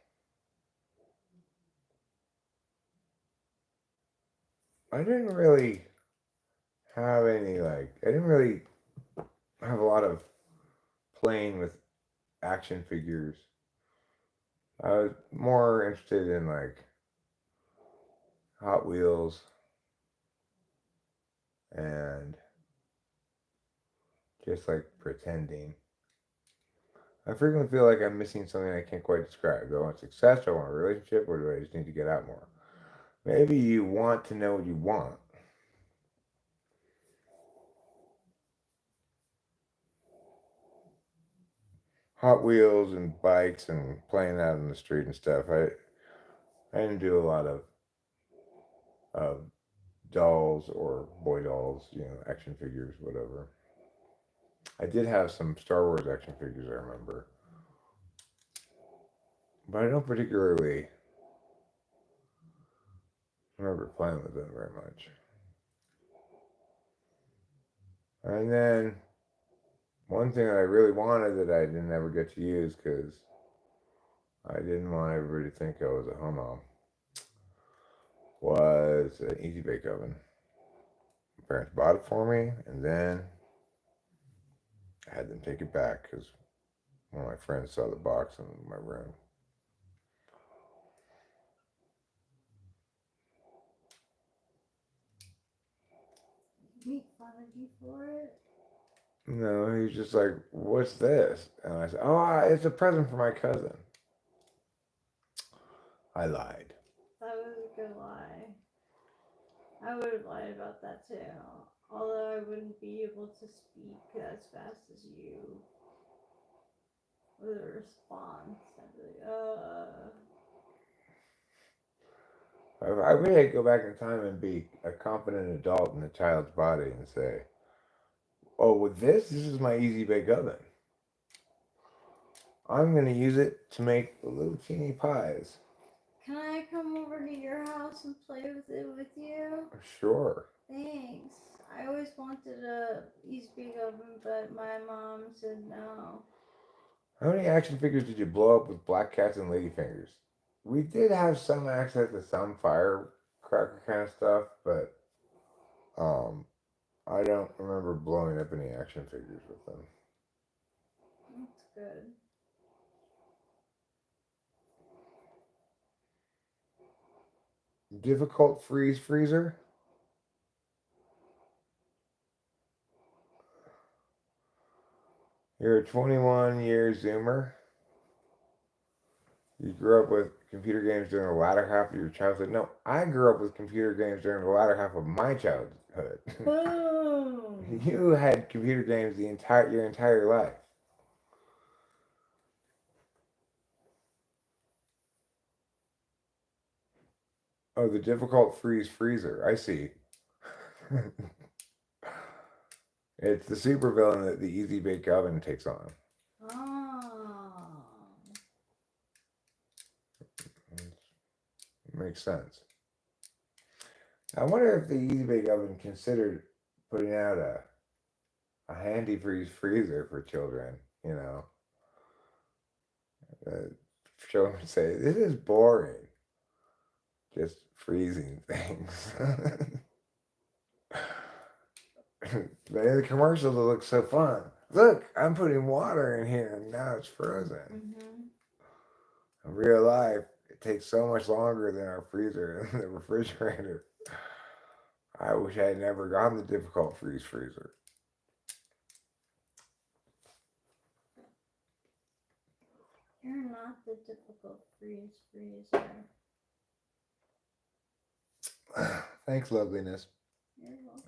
I didn't really have any, I didn't really have a lot of playing with action figures. I was more interested in, Hot Wheels and just, pretending. I frequently feel like I'm missing something I can't quite describe. Do I want success? Do I want a relationship? Or do I just need to get out more? Maybe you want to know what you want. Hot Wheels and bikes and playing out in the street and stuff. I didn't do a lot of dolls or boy dolls, action figures, whatever. I did have some Star Wars action figures, I remember. But I don't particularly remember playing with them very much. And then one thing that I really wanted that I didn't ever get to use because I didn't want everybody to think I was a homo was an easy bake oven. My parents bought it for me, and then I had them take it back because one of my friends saw the box in my room. Make fun of you for it? No, he was just like, "What's this?" And I said, "Oh, it's a present for my cousin." I lied. That was a good lie. I would have lied about that too. Although I wouldn't be able to speak as fast as you with a response. I'd be like, I wish I could go back in time and be a confident adult in a child's body and say, "Oh, with this is my easy bake oven. I'm going to use it to make little teeny pies." Can I come over to your house and play with it with you? Sure. Thanks. I always wanted a easy bake oven, but my mom said no. How many action figures did you blow up with black cats and ladyfingers? We did have some access to some firecracker kind of stuff, but um, I don't remember blowing up any action figures with them. That's good. Difficult freezer? You're a 21-year Zoomer. You grew up with computer games during the latter half of your childhood. No, I grew up with computer games during the latter half of my childhood. Boom! You had computer games your entire life. Oh, the difficult freezer. I see. It's the supervillain that the Easy Bake Oven takes on. Oh. It makes sense. I wonder if the Easy Bake Oven considered putting out a handy freezer for children. Children would say, "This is boring, just freezing things." But in the commercials, it looks so fun. Look, I'm putting water in here, and now it's frozen. In real life, it takes so much longer than our freezer and the refrigerator. I wish I had never gotten the difficult freezer. You're not the difficult freezer. Thanks, loveliness. You're welcome.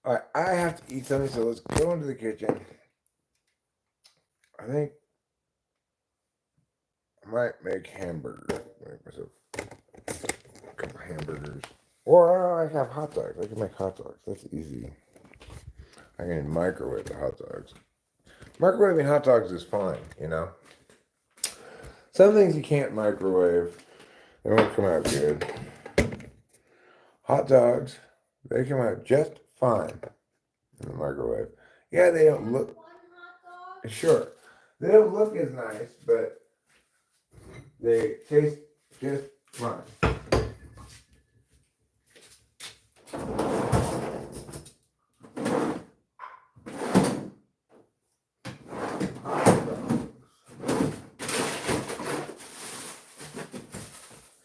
All right, I have to eat something, so let's go into the kitchen. I think I might make hamburgers. Make myself a couple hamburgers. Or I have hot dogs. I can make hot dogs. That's easy. I can microwave the hot dogs. Microwaving hot dogs is fine, you know. Some things you can't microwave. They won't come out good. Hot dogs, they come out just fine in the microwave. Yeah, they don't look. One hot dog? Sure. They don't look as nice, but they taste just fine.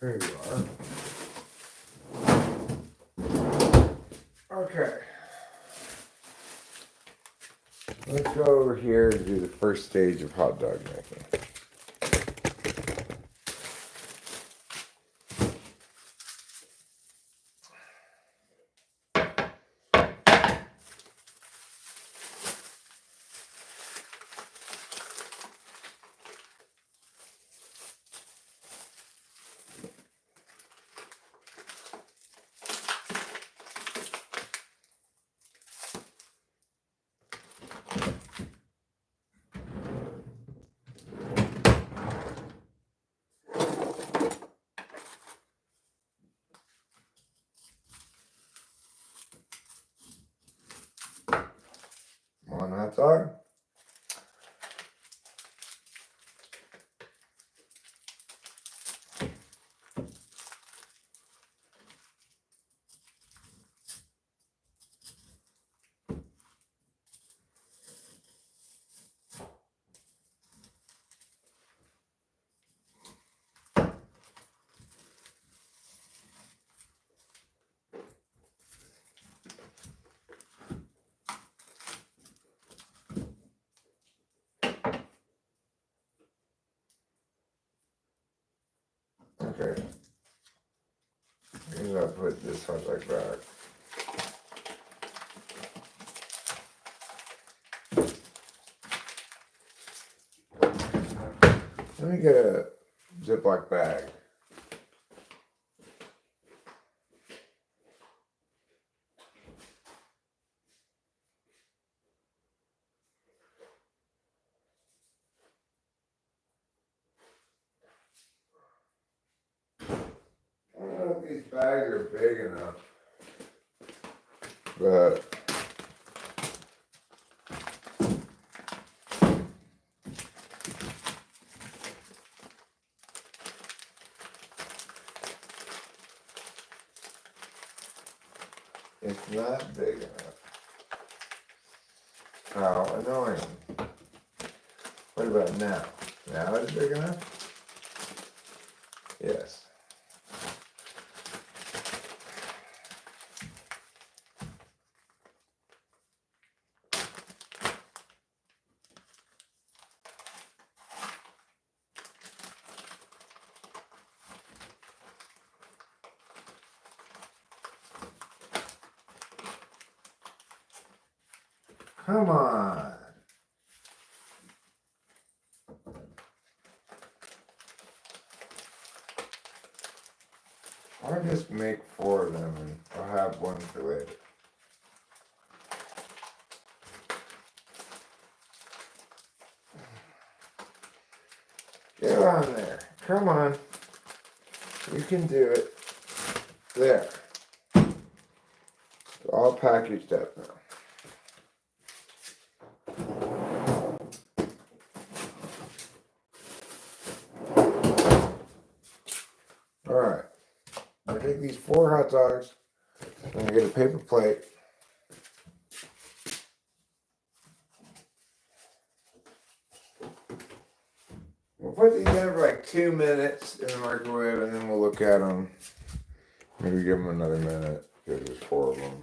There you are. Okay. Let's go over here and do the first stage of hot dog making. One hot dog. Okay. I'm gonna put this hot dog back. Let me get a Ziploc bag. I don't know if these bags are big enough, but it's not big enough. How annoying. What about now? Now it's big enough? Yes. Come on. I'll just make 4 of them and I'll have one for later. Get on there. Come on. You can do it. There. It's all packaged up now. Alright. I'm gonna take these 4 hot dogs. I'm gonna get a paper plate. We'll put these in for like 2 minutes in the microwave and then we'll look at them. Maybe give them another minute because there's 4 of them.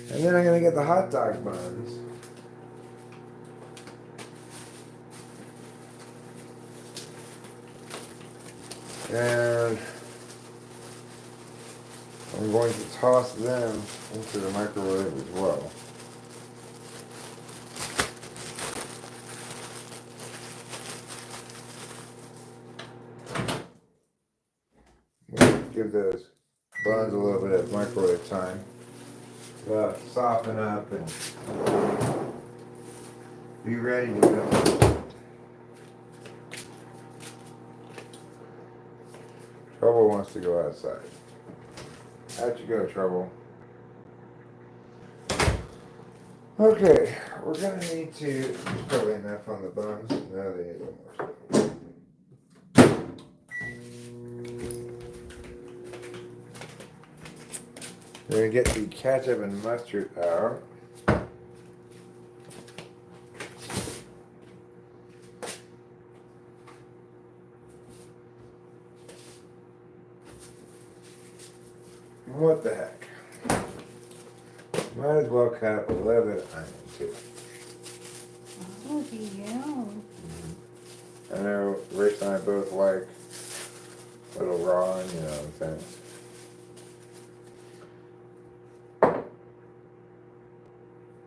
And then I'm gonna get the hot dog buns. And I'm going to toss them into the microwave as well. Give those buns a little bit of microwave time. Soften up and be ready to go. Trouble wants to go outside. Out you go, Trouble. Okay, we're gonna need to. There's probably enough on the buns. No, they need a little more stuff. We're gonna get the ketchup and mustard out. What the heck? Might as well cut up a little bit of onion too. Oh, do you? I know Rich and I both like a little raw, you know what I'm saying?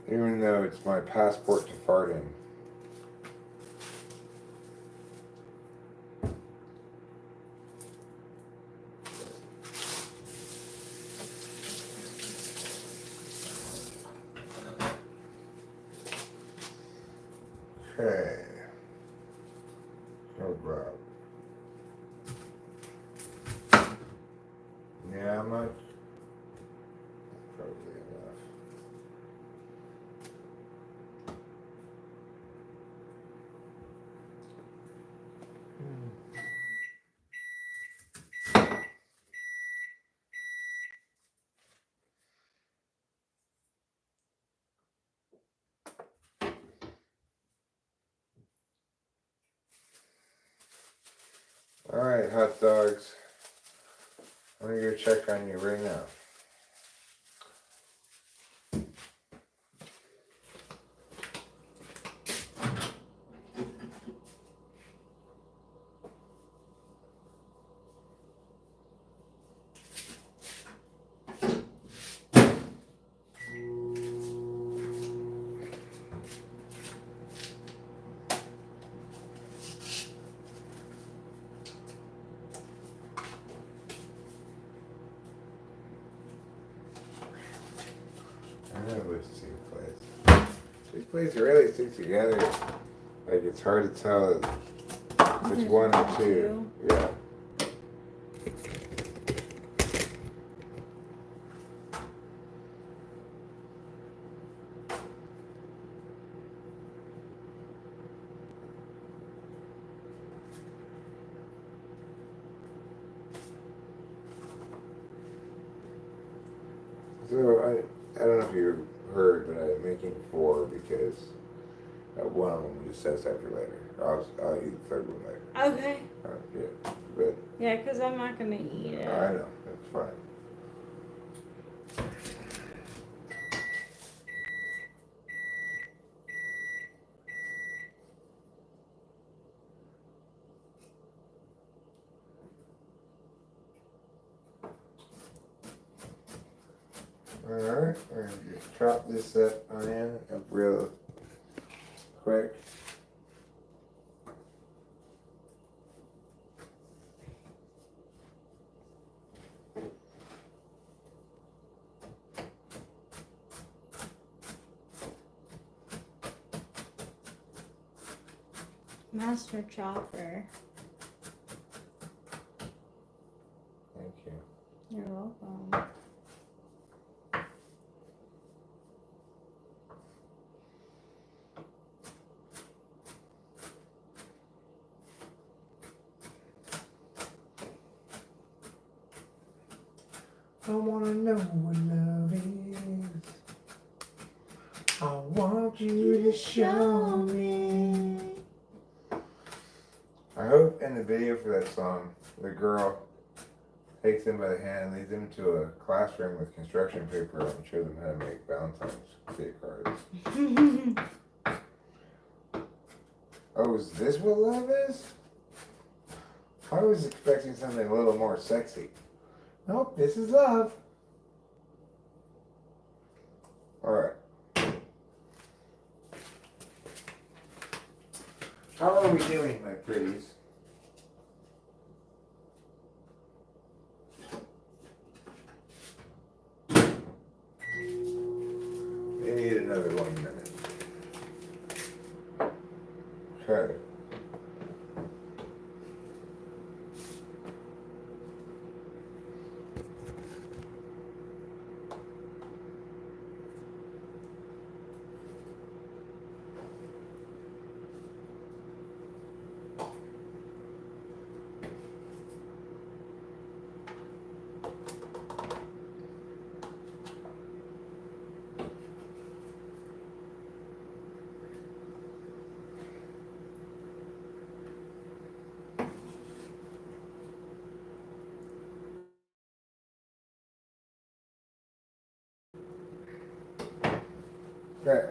Even though it's my passport to farting. Okay. No problem. Yeah, how much? Probably enough. Alright, hot dogs. I'm gonna go check on you right now. I know those two plates. These plates really stick together. Like it's hard to tell if it's one or two. Yeah. So I don't know if you heard, but I'm making 4 because one of them just sets after later. I'll eat the third one later. Okay. Yeah, but Yeah, because I'm not going to eat it. I know, that's fine. Alright, we're going to just chop this onion up real quick. Master Chopper. Thank you. You're welcome. I wanna know what love is. I want you to show me. I hope in the video for that song, the girl takes him by the hand and leads him to a classroom with construction paper and shows them how to make Valentine's Day cards. Oh, is this what love is? I was expecting something a little more sexy. Nope, this is love. Alright. How are we doing, my pretties? We need another 1 minute. Okay. Okay.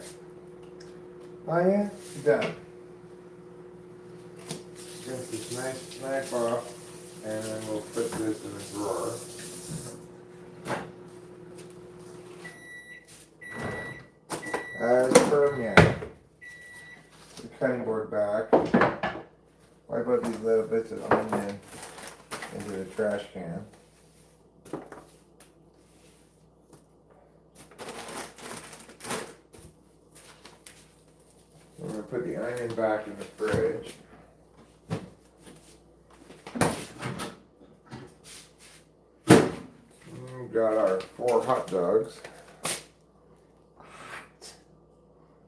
I am done. Get this nice knife off, and then we'll put this in a drawer. As per now, the cutting board back. Wipe out these little bits of onion into the trash can. We're going to put the onion back in the fridge. We've got our 4 hot dogs. Hot.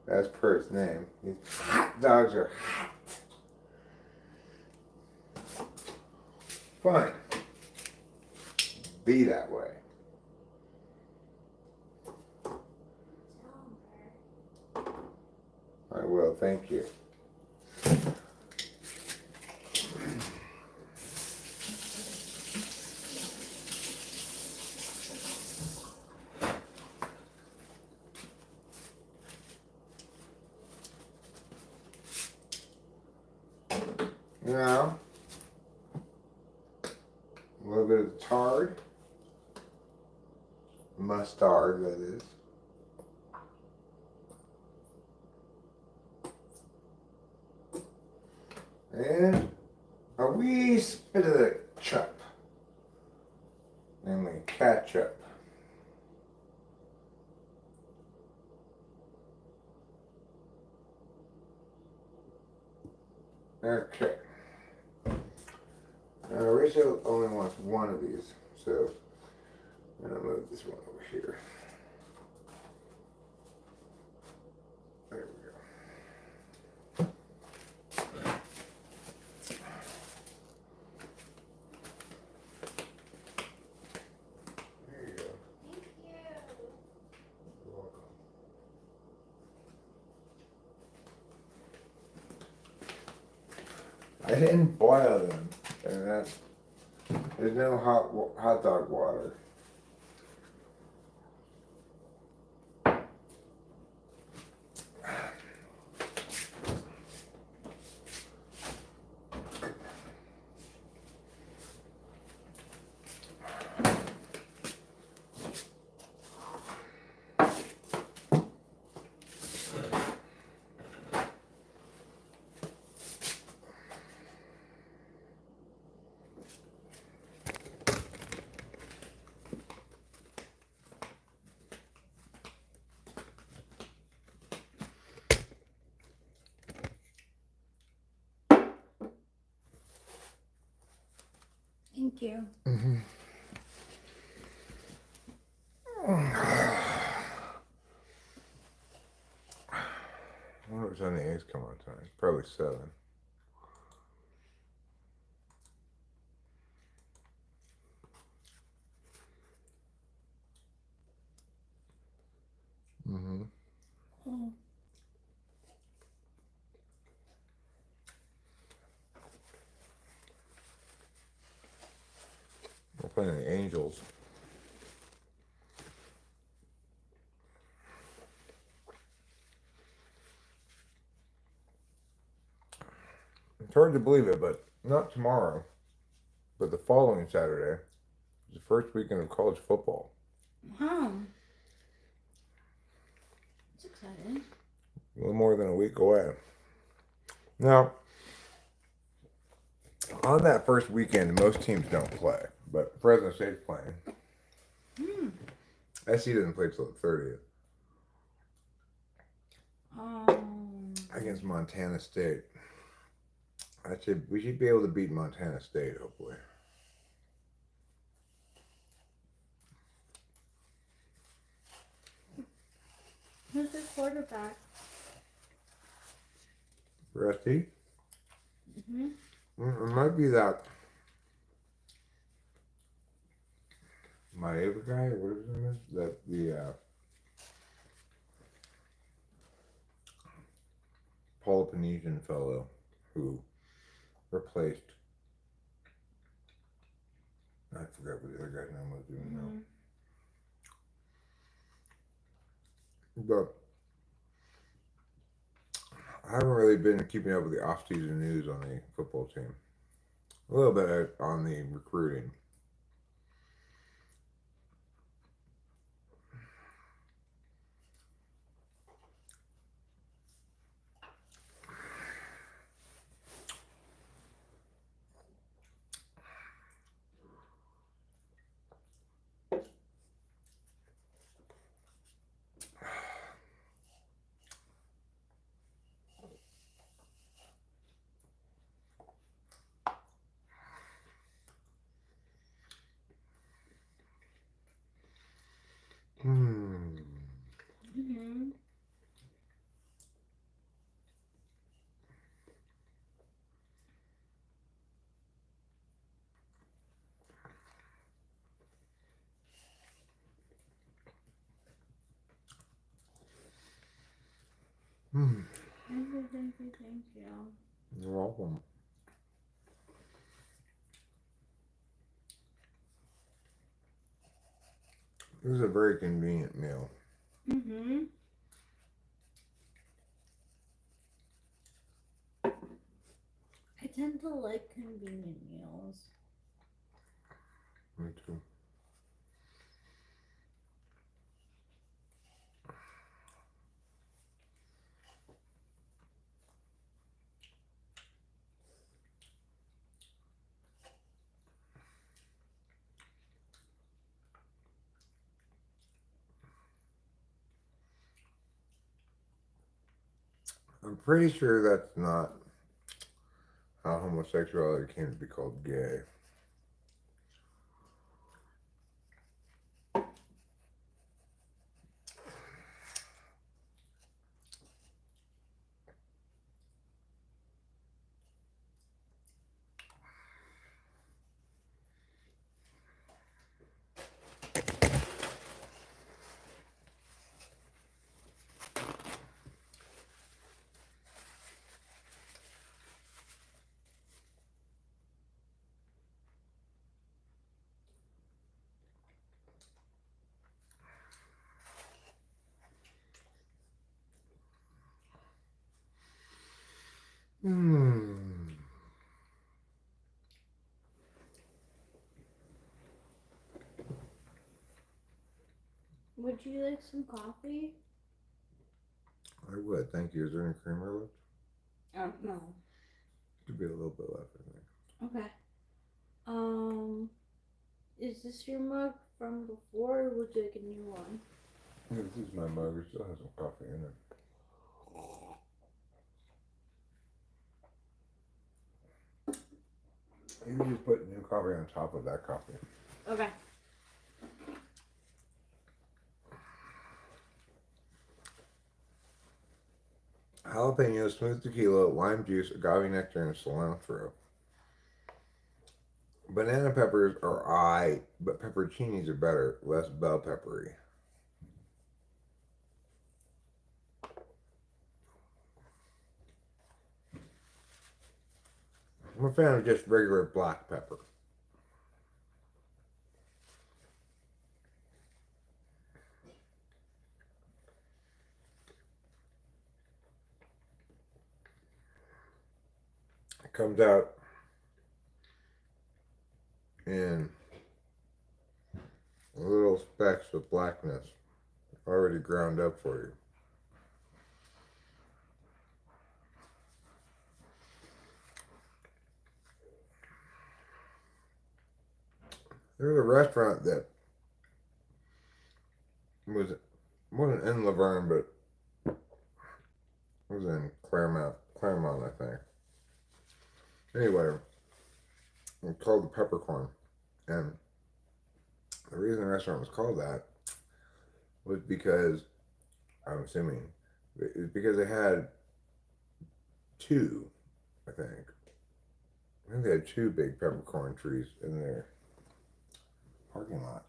As per its name. These hot dogs are hot. Fine. Be that way. I will, thank you. Now, a little bit of tard, mustard that is. And a wee bit of the chup, namely ketchup. Okay. Now Rachel only wants 1 of these, so I'm gonna move this one over here. There we go. There you go. Thank you. You're welcome. I didn't boil them, and that's there's no hot dog water. Thank you. Mm-hmm. I wonder what time the eggs come on time. Probably 7. Mm-hmm. Oh. We're playing the Angels. It's hard to believe it, but not tomorrow. But the following Saturday is the first weekend of college football. Wow. It's exciting. A little more than a week away. Now, on that first weekend, most teams don't play, but Fresno State's playing. Hmm. SC doesn't play till the 30th Um, against Montana State. We should be able to beat Montana State, hopefully. who's the quarterback? For SC, Hmm. it might be that Maeva guy, or what is his name? That the Peloponnesian fellow who replaced. I forgot what the other guy's name was even now. Hmm. But I haven't really been keeping up with the off-season news on the football team. A little bit on the recruiting. Hmm. Hmm. Hmm. Thank you, thank you, thank you. You're welcome. This is a very convenient meal. Hmm. I tend to like convenient meals. Me too. I'm pretty sure that's not how homosexuality came to be called gay. Hmm. Would you like some coffee? I would. Thank you. Is there any creamer left? No. Could be a little bit left, I think. Okay. Um, is this your mug from before, or would you like a new one? Yeah, this is my mug. It still has some coffee in it. Maybe just put new coffee on top of that coffee. Okay. Jalapeno, smooth tequila, lime juice, agave nectar, and cilantro. Banana peppers are aight, but pepperoncinis are better, less bell peppery. I'm a fan of just regular black pepper. It comes out in little specks of blackness already ground up for you. There was a restaurant that was wasn't in Laverne, but was in Claremont, I think. Anyway, it's called the Peppercorn, and the reason the restaurant was called that was because I'm assuming it's because they had two, I think. I think they had two big peppercorn trees in their parking lot.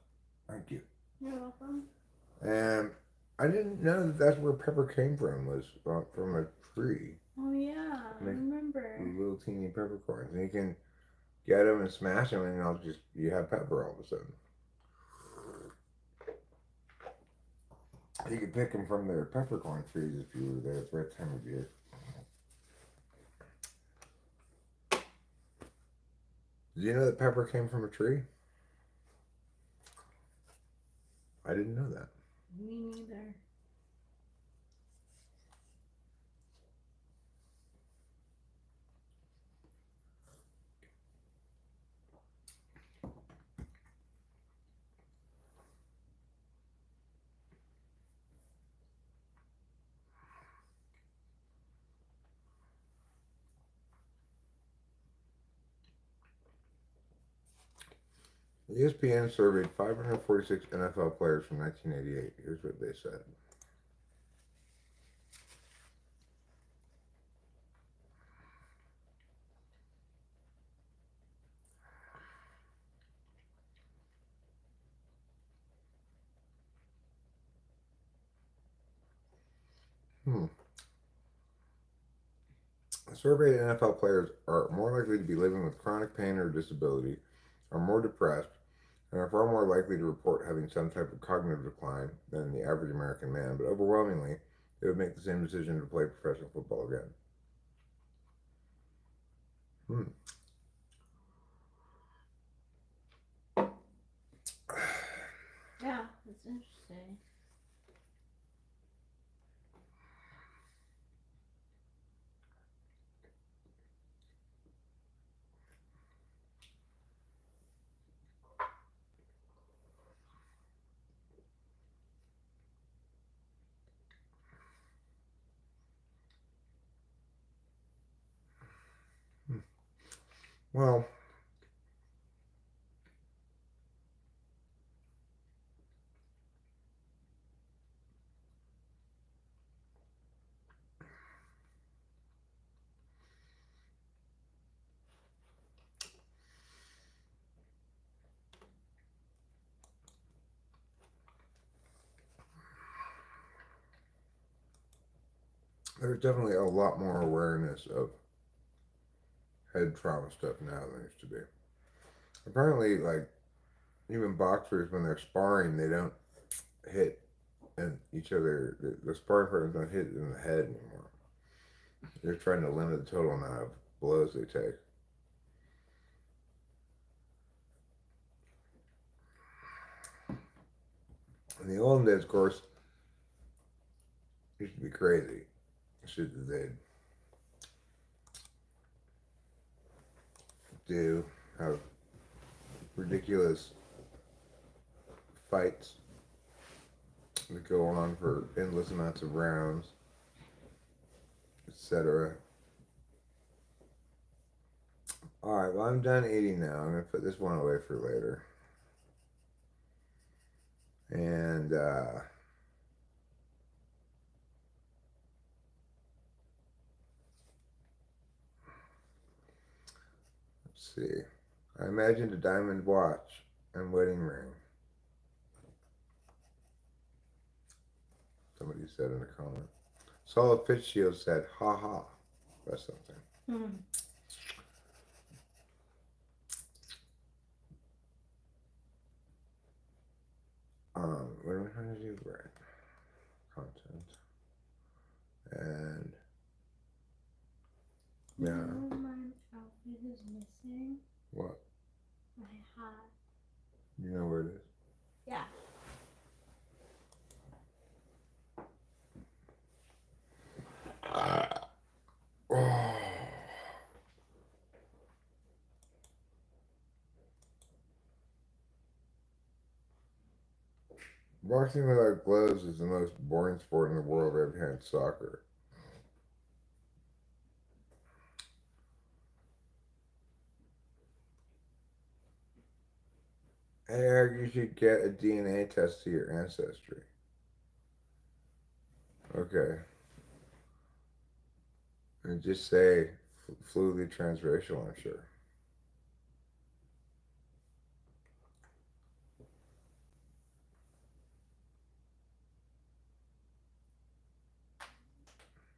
Thank you. You're welcome. And I didn't know that that's where pepper came from. Was from a tree. Oh yeah, I remember. Little teeny peppercorns, and you can get them and smash them, and you have pepper all of a sudden. You could pick them from their peppercorn trees if you were there at the right time of year. Did you know that pepper came from a tree? I didn't know that. Me neither. ESPN surveyed 546 NFL players from 1988. Here's what they said. Surveyed NFL players are more likely to be living with chronic pain or disability, are more depressed, and are far more likely to report having some type of cognitive decline than the average American man, but overwhelmingly, they would make the same decision to play professional football again. Yeah, that's interesting. Well, there's definitely a lot more awareness of head trauma stuff now than there used to be. Apparently, like, even boxers, when they're sparring, they don't hit and each other, the sparring partners don't hit in the head anymore. They're trying to limit the total amount of blows they take. In the olden days, of course, used to be crazy. Shit that they'd do, have ridiculous fights that go on for endless amounts of rounds, etc. Alright, well, I'm done eating now. I'm going to put this one away for later. And, let's see. I imagined a diamond watch and wedding ring. Somebody said in a comment. Solid Fitzgerald said, ha ha. That's something. What am I trying to do? Right. Content. And yeah. You know, my outfit is missing. What? My hat. You know where it is? Yeah. Oh. Boxing without gloves is the most boring sport in the world right behind soccer. Hey, Eric, you should get a DNA test to your ancestry. Okay. And just say fluidly transracial, I'm sure.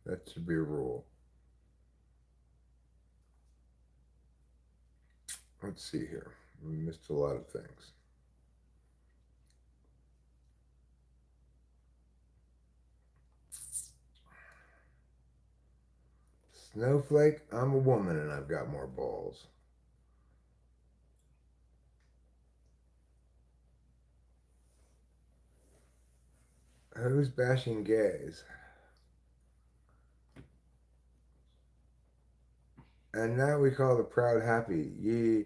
That should be a rule. Let's see here. We missed a lot of things. Snowflake, I'm a woman and I've got more balls. Who's bashing gays? And now we call the proud happy. Ye,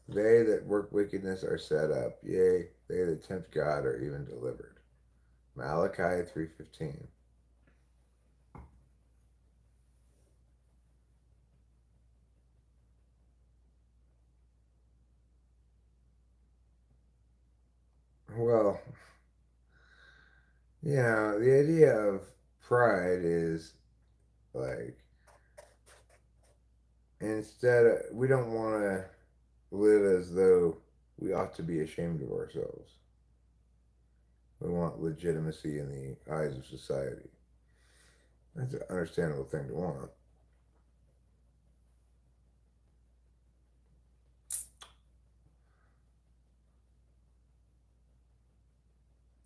they that work wickedness are set up. Yea, they that tempt God are even delivered. Malachi 3:15. Well, the idea of pride is like instead of, we don't want to live as though we ought to be ashamed of ourselves. We want legitimacy in the eyes of society. That's an understandable thing to want.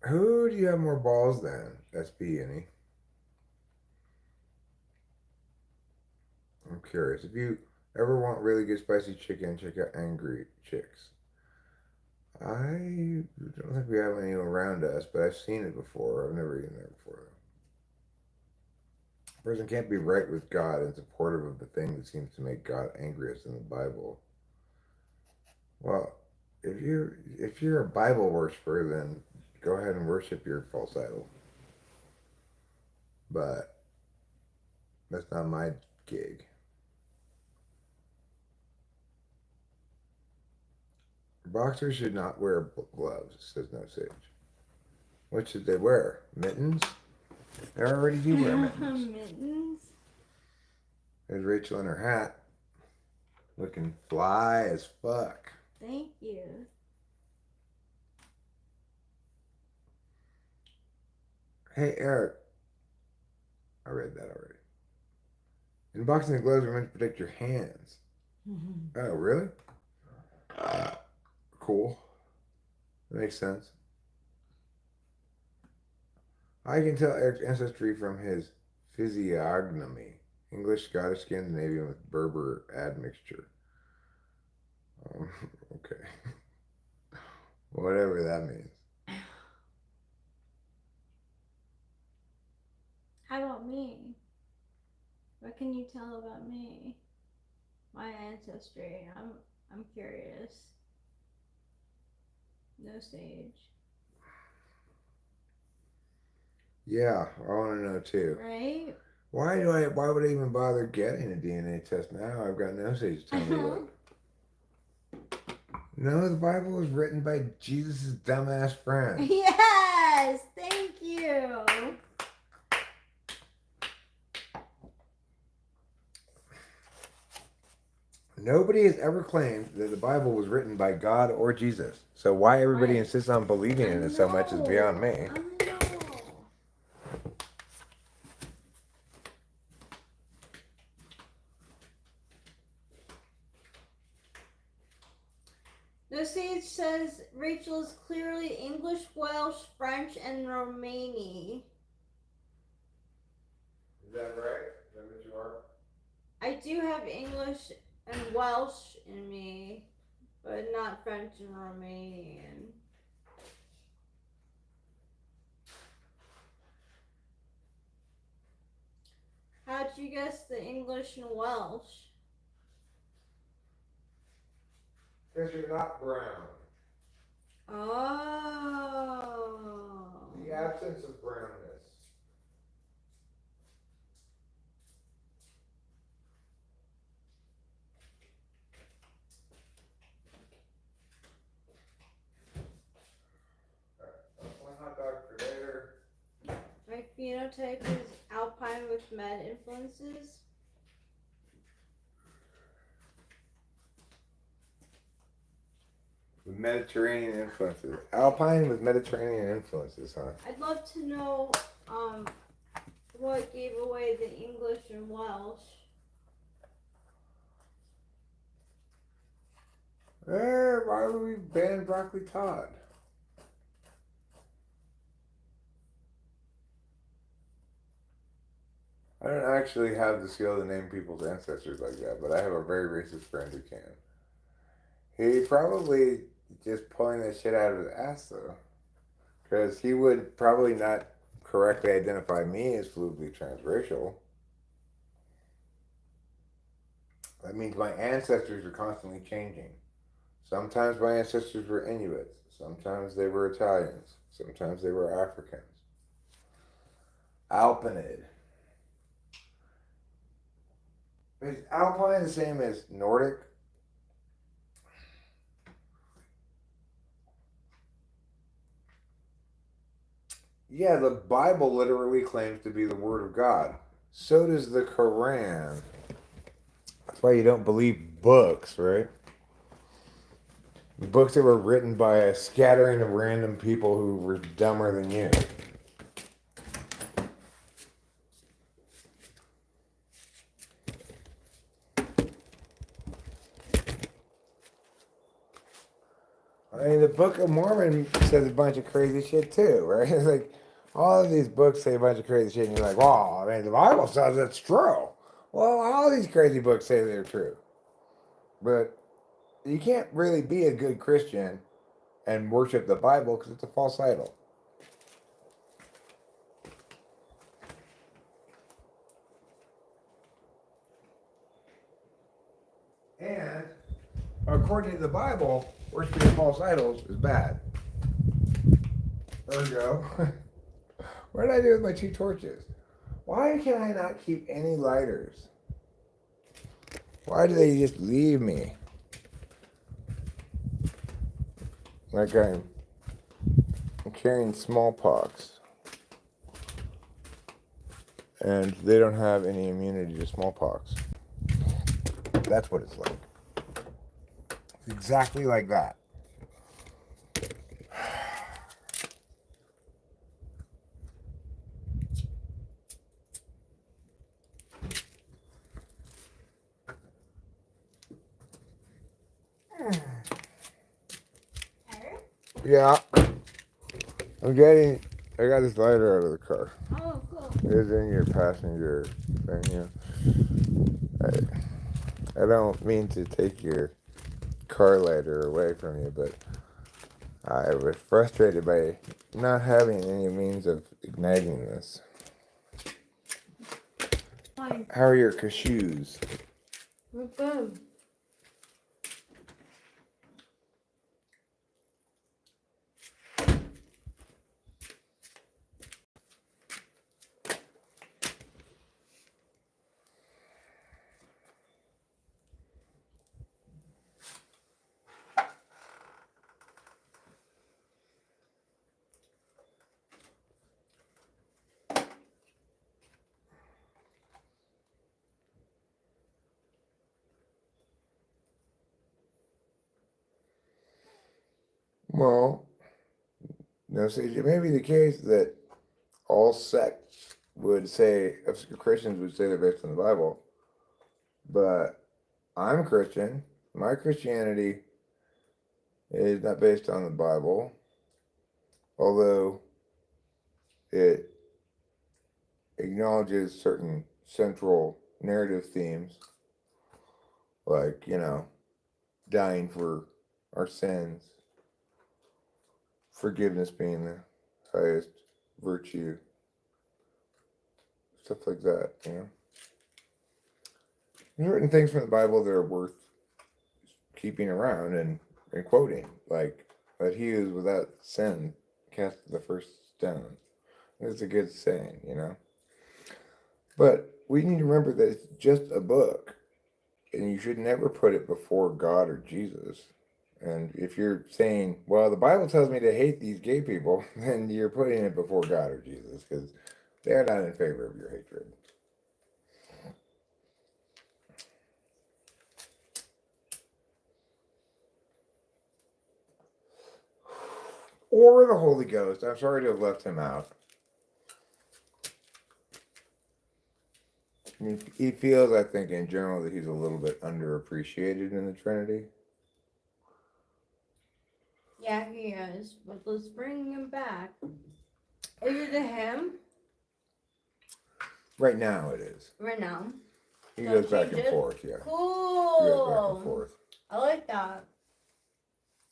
Who do you have more balls than? SP any? I'm curious. If you ever want really good spicy chicken, check out Angry Chicks. I don't think we have any around us, but I've seen it before. I've never eaten there before. A person can't be right with God and supportive of the thing that seems to make God angriest in the Bible. Well, if you're a Bible worshiper, then go ahead and worship your false idol. But that's not my gig. Boxers should not wear gloves, says No Sage. What should they wear? Mittens? They already do wear mittens. Mittens? There's Rachel in her hat. Looking fly as fuck. Thank you. Hey, Eric. I read that already. In boxing, the gloves are meant to protect your hands. Oh, really? Cool. That makes sense. I can tell Eric's ancestry from his physiognomy. English, Scottish, Scandinavian with Berber admixture. Um, okay. Whatever that means. How about me? What can you tell about me? My ancestry. I'm curious. No Sage. Yeah, I want to know too. Right? Why would I even bother getting a DNA test now? I've got no sage to tell me what. No, the Bible was written by Jesus' dumbass friend. Yes! Thank you! Nobody has ever claimed that the Bible was written by God or Jesus. So why everybody insists on believing in it so much is beyond me. I know. No Sage says Rachel is clearly English, Welsh, French, and Romani. Is that right? Is that what you are? I do have English and Welsh in me. but not French and Romanian. How'd you guess the English and Welsh? Because you're not brown. Oh. The absence of brownness. One hot dog for later. My phenotype is alpine with med influences. With Mediterranean influences. Alpine with Mediterranean influences, huh? I'd love to know what gave away the English and Welsh. Why would we ban broccoli Todd? I don't actually have the skill to name people's ancestors like that, but I have a very racist friend who can. He probably just pulling that shit out of his ass, though. Because he would probably not correctly identify me as fluidly transracial. That means my ancestors are constantly changing. Sometimes my ancestors were Inuits. Sometimes they were Italians. Sometimes they were Africans. Alpinid. Is Alpine the same as Nordic? Yeah, the Bible literally claims to be the Word of God. So does the Quran. That's why you don't believe books, right? Books that were written by a scattering of random people who were dumber than you. I mean, the Book of Mormon says a bunch of crazy shit too, right? It's like all of these books say a bunch of crazy shit, and you're like, "Wow, I mean, the Bible says it's true." Well, all these crazy books say they're true, but you can't really be a good Christian and worship the Bible because it's a false idol. And according to the Bible, worshiping false idols is bad. Ergo, what did I do with my two torches? Why can I not keep any lighters? Why do they just leave me? Like I'm carrying smallpox. And they don't have any immunity to smallpox. That's what it's like. It's exactly like that. Yeah. I got this lighter out of the car. Oh, cool. It's in your passenger thing, yeah. I don't mean to take your car lighter away from you, but I was frustrated by not having any means of igniting this. Fine. How are your cashews? We're good. Well, no, see, it may be the case that all sects would say, Christians would say they're based on the Bible, but I'm Christian. My Christianity is not based on the Bible, although it acknowledges certain central narrative themes, like, dying for our sins, forgiveness being the highest virtue, stuff like that, you know. There's certain things from the Bible that are worth keeping around and quoting, like that he who is without sin cast the first stone. It's a good saying, you know. But we need to remember that it's just a book, and you should never put it before God or Jesus. And if you're saying, well, the Bible tells me to hate these gay people, then you're putting it before God or Jesus because they're not in favor of your hatred. Or the Holy Ghost. I'm sorry to have left him out. He feels, I think, in general, that he's a little bit underappreciated in the Trinity. Yeah, he is. But let's bring him back. Is it a him? Right now it is. Right now. He goes back and forth, yeah. Cool. He goes back and forth. I like that.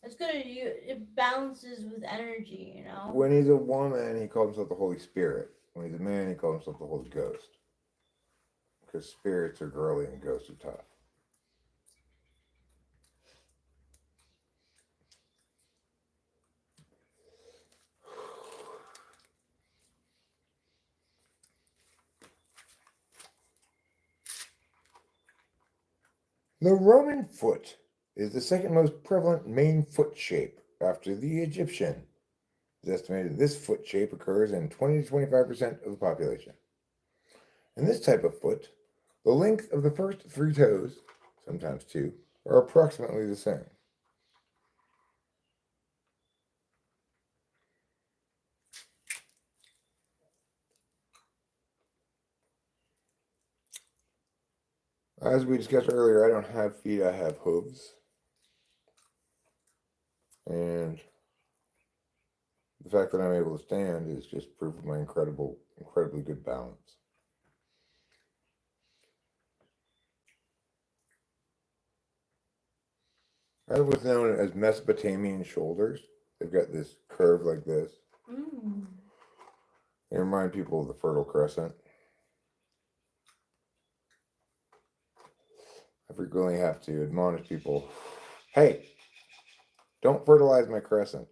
It's good. It balances with energy, you know? When he's a woman, he calls himself the Holy Spirit. When he's a man, he calls himself the Holy Ghost. Because spirits are girly and ghosts are tough. The Roman foot is the second most prevalent main foot shape after the Egyptian. It's estimated this foot shape occurs in 20 to 25% of the population. In this type of foot, the length of the first 3 toes, sometimes 2, are approximately the same. As we discussed earlier, I don't have feet, I have hooves. And the fact that I'm able to stand is just proof of my incredibly good balance. I have what's known as Mesopotamian shoulders. They've got this curve like this. They remind people of the Fertile Crescent. I frequently have to admonish people, hey, don't fertilize my crescent.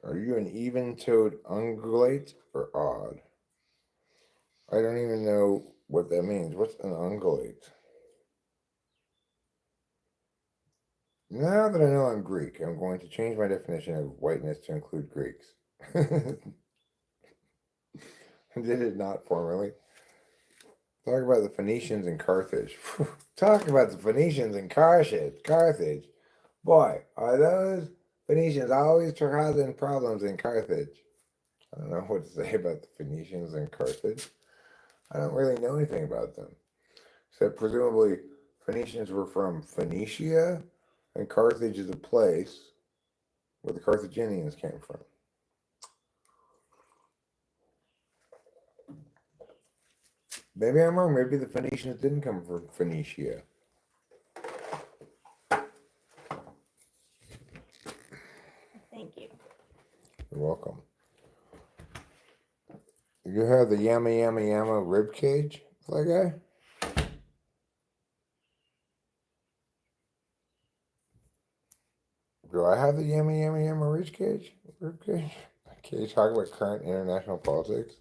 Are you an even-toed ungulate or odd? I don't even know what that means. What's an ungulate? Now that I know I'm Greek, I'm going to change my definition of whiteness to include Greeks. Did it not formerly? Talk about the Phoenicians and Carthage. Talk about the Phoenicians and Carthage. Boy, are those Phoenicians always causing problems in Carthage. I don't know what to say about the Phoenicians and Carthage. I don't really know anything about them. Except presumably Phoenicians were from Phoenicia, and Carthage is a place where the Carthaginians came from. Maybe I'm wrong. Maybe the Phoenicians didn't come from Phoenicia. Thank you. You're welcome. You have the yama rib cage, that guy? Do I have the yama rib cage? Can you talk about current international politics?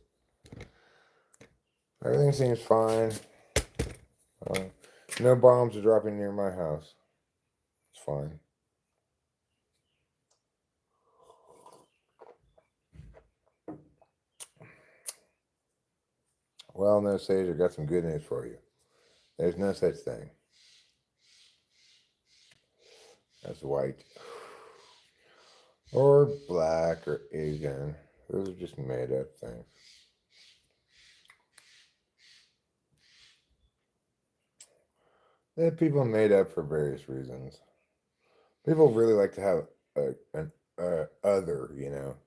Everything seems fine. No bombs are dropping near my house. It's fine. Well, no, Sage, I've got some good news for you. There's no such thing as white or black or Asian. Those are just made up things. That people made up for various reasons. People really like to have an other, you know,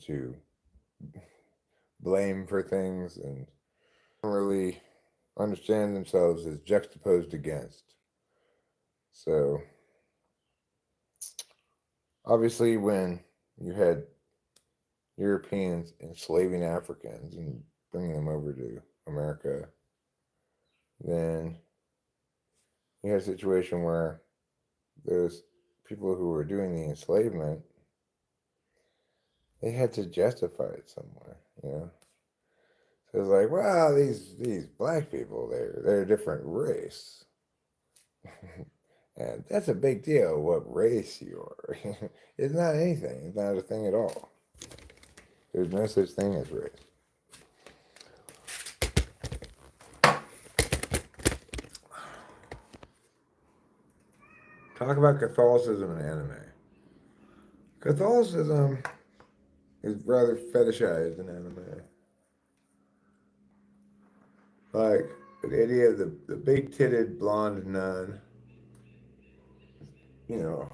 to blame for things, and really understand themselves as juxtaposed against. So, obviously, when you had Europeans enslaving Africans and bringing them over to America, then you had a situation where those people who were doing the enslavement, they had to justify it somewhere, you know. So it's like, well, these black people, they're a different race, and that's a big deal. What race you are? It's not anything. It's not a thing at all. There's no such thing as race. Talk about Catholicism and anime. Catholicism is rather fetishized in anime. Like the idea of the big titted blonde nun, you know,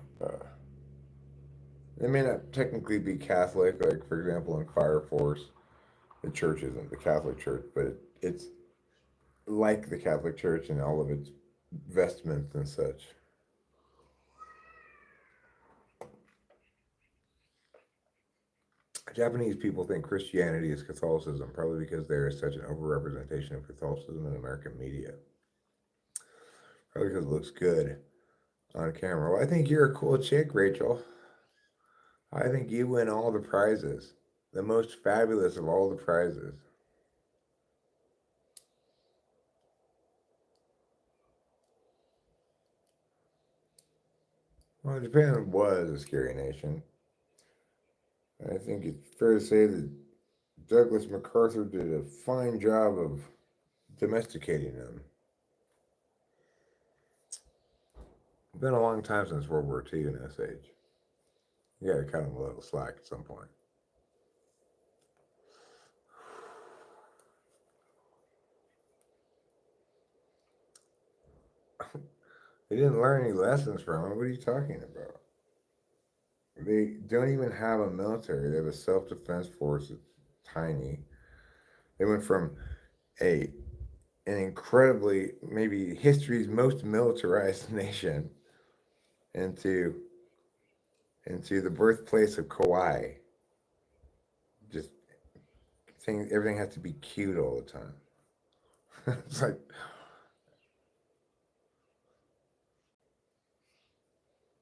they may not technically be Catholic, like for example in Fire Force, the church isn't the Catholic Church, but it's like the Catholic Church in all of its vestments and such. Japanese people think Christianity is Catholicism, probably because there is such an overrepresentation of Catholicism in American media. Probably because it looks good on camera. Well, I think you're a cool chick, Rachel. I think you win all the prizes. The most fabulous of all the prizes. Well, Japan was a scary nation. I think it's fair to say that Douglas MacArthur did a fine job of domesticating them. It's been a long time since World War II in this age. You gotta cut them a little slack at some point. They didn't learn any lessons from it. What are you talking about? They don't even have a military. They have a self-defense force that's tiny. They went from a an incredibly maybe history's most militarized nation into the birthplace of kawaii. Just things, everything has to be cute all the time. It's like,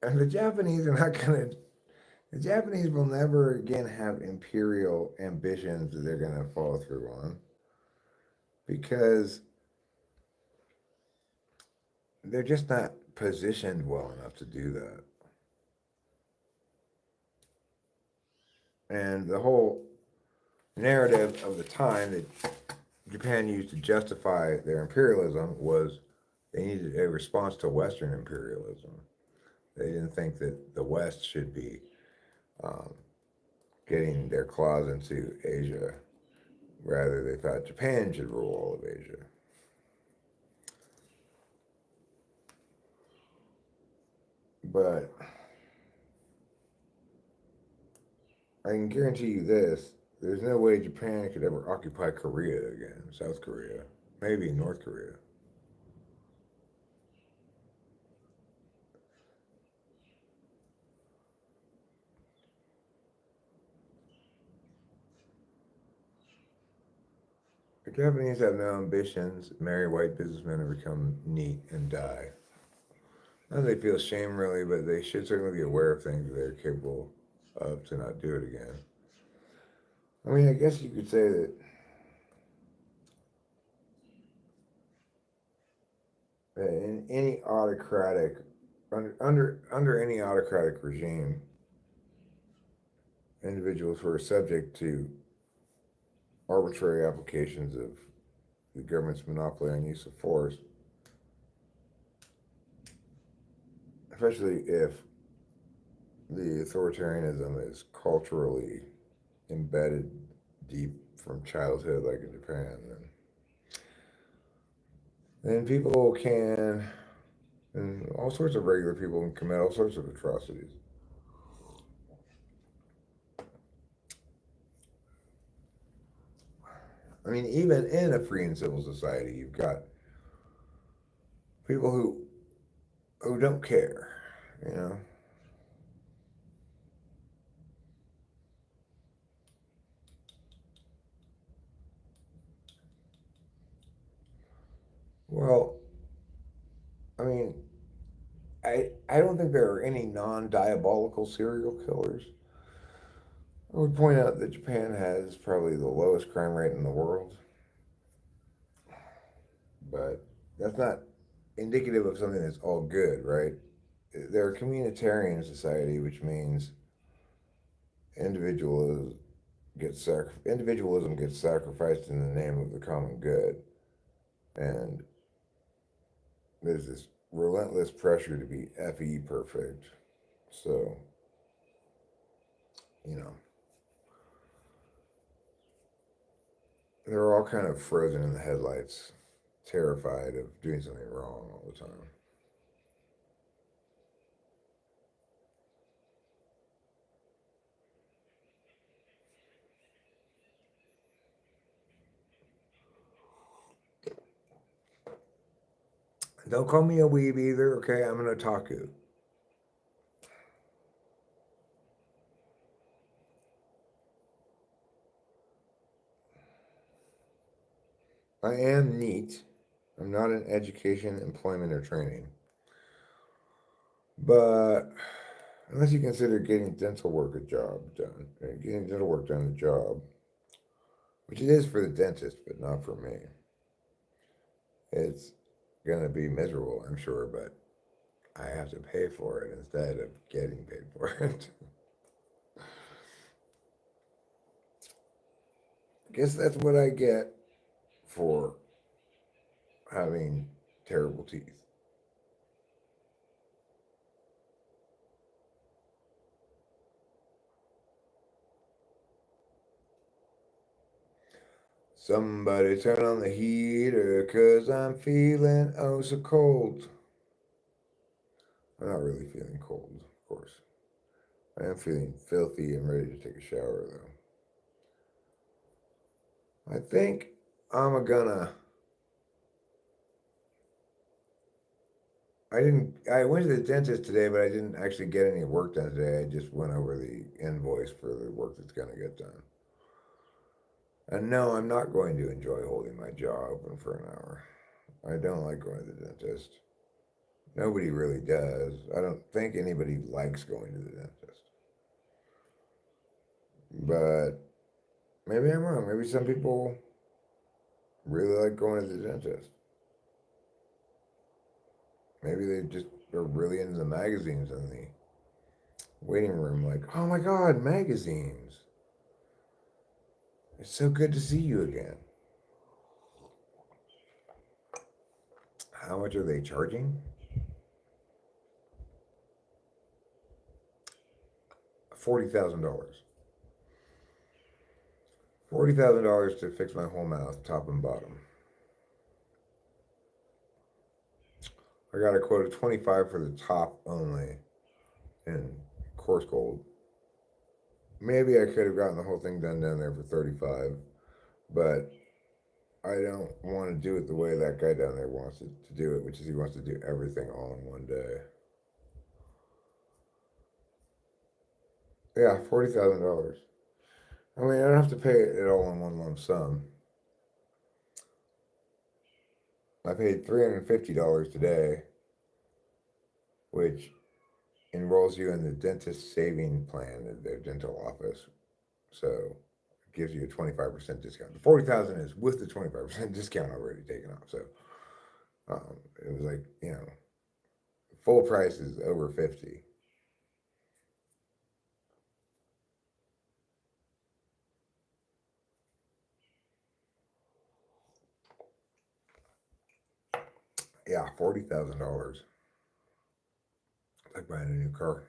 and the Japanese are not gonna. The Japanese will never again have imperial ambitions that they're gonna follow through on because they're just not positioned well enough to do that. And the whole narrative of the time that Japan used to justify their imperialism was they needed a response to Western imperialism. They didn't think that the West should be um, getting their claws into Asia. Rather, they thought Japan should rule all of Asia. But I can guarantee you this: there's no way Japan could ever occupy Korea again, South Korea, maybe North Korea. The Japanese have no ambitions, marry white businessmen and become neat and die. Not that they feel shame really, but they should certainly be aware of things that they're capable of to not do it again. I mean, I guess you could say that in any autocratic, under any autocratic regime, individuals who are subject to arbitrary applications of the government's monopoly on use of force, especially if the authoritarianism is culturally embedded deep from childhood, like in Japan, then people can, and all sorts of regular people can commit all sorts of atrocities. I mean, even in a free and civil society, you've got people who don't care, you know. Well, I mean, I don't think there are any non-diabolical serial killers. I would point out that Japan has probably the lowest crime rate in the world, but that's not indicative of something that's all good, right? They're a communitarian society, which means individualism individualism gets sacrificed in the name of the common good, and there's this relentless pressure to be fe perfect. So, you know, they're all kind of frozen in the headlights, terrified of doing something wrong all the time. Don't call me a weeb either, okay? I'm an otaku. I am neat. I'm not in education, employment, or training. But unless you consider getting dental work a job done, getting dental work done a job, which it is for the dentist, but not for me. It's gonna be miserable, I'm sure, but I have to pay for it instead of getting paid for it. I guess that's what I get for having terrible teeth. Somebody turn on the heater, 'cause I'm feeling oh so cold. I'm not really feeling cold, of course. I am feeling filthy and ready to take a shower, though. I think I'm gonna. I went to the dentist today, but I didn't actually get any work done today. I just went over the invoice for the work that's gonna get done. And no, I'm not going to enjoy holding my jaw open for an hour. I don't like going to the dentist. Nobody really does. I don't think anybody likes going to the dentist. But maybe I'm wrong. Maybe some people really like going to the dentist. Maybe they just are really into the magazines in the waiting room, like, oh my God, magazines. It's so good to see you again. How much are they charging? $40,000. $40,000 to fix my whole mouth, top and bottom. I got a quote of 25 for the top only in coarse gold. Maybe I could have gotten the whole thing done down there for 35, but I don't want to do it the way that guy down there wants it to do it, which is he wants to do everything all in one day. Yeah, $40,000. I mean, I don't have to pay it all in one lump sum. I paid $350 today, which enrolls you in the dentist saving plan at their dental office. So it gives you a 25% discount. The 40,000 is with the 25% discount already taken off. So it was like, full price is over 50. Yeah, $40,000. It's like buying a new car.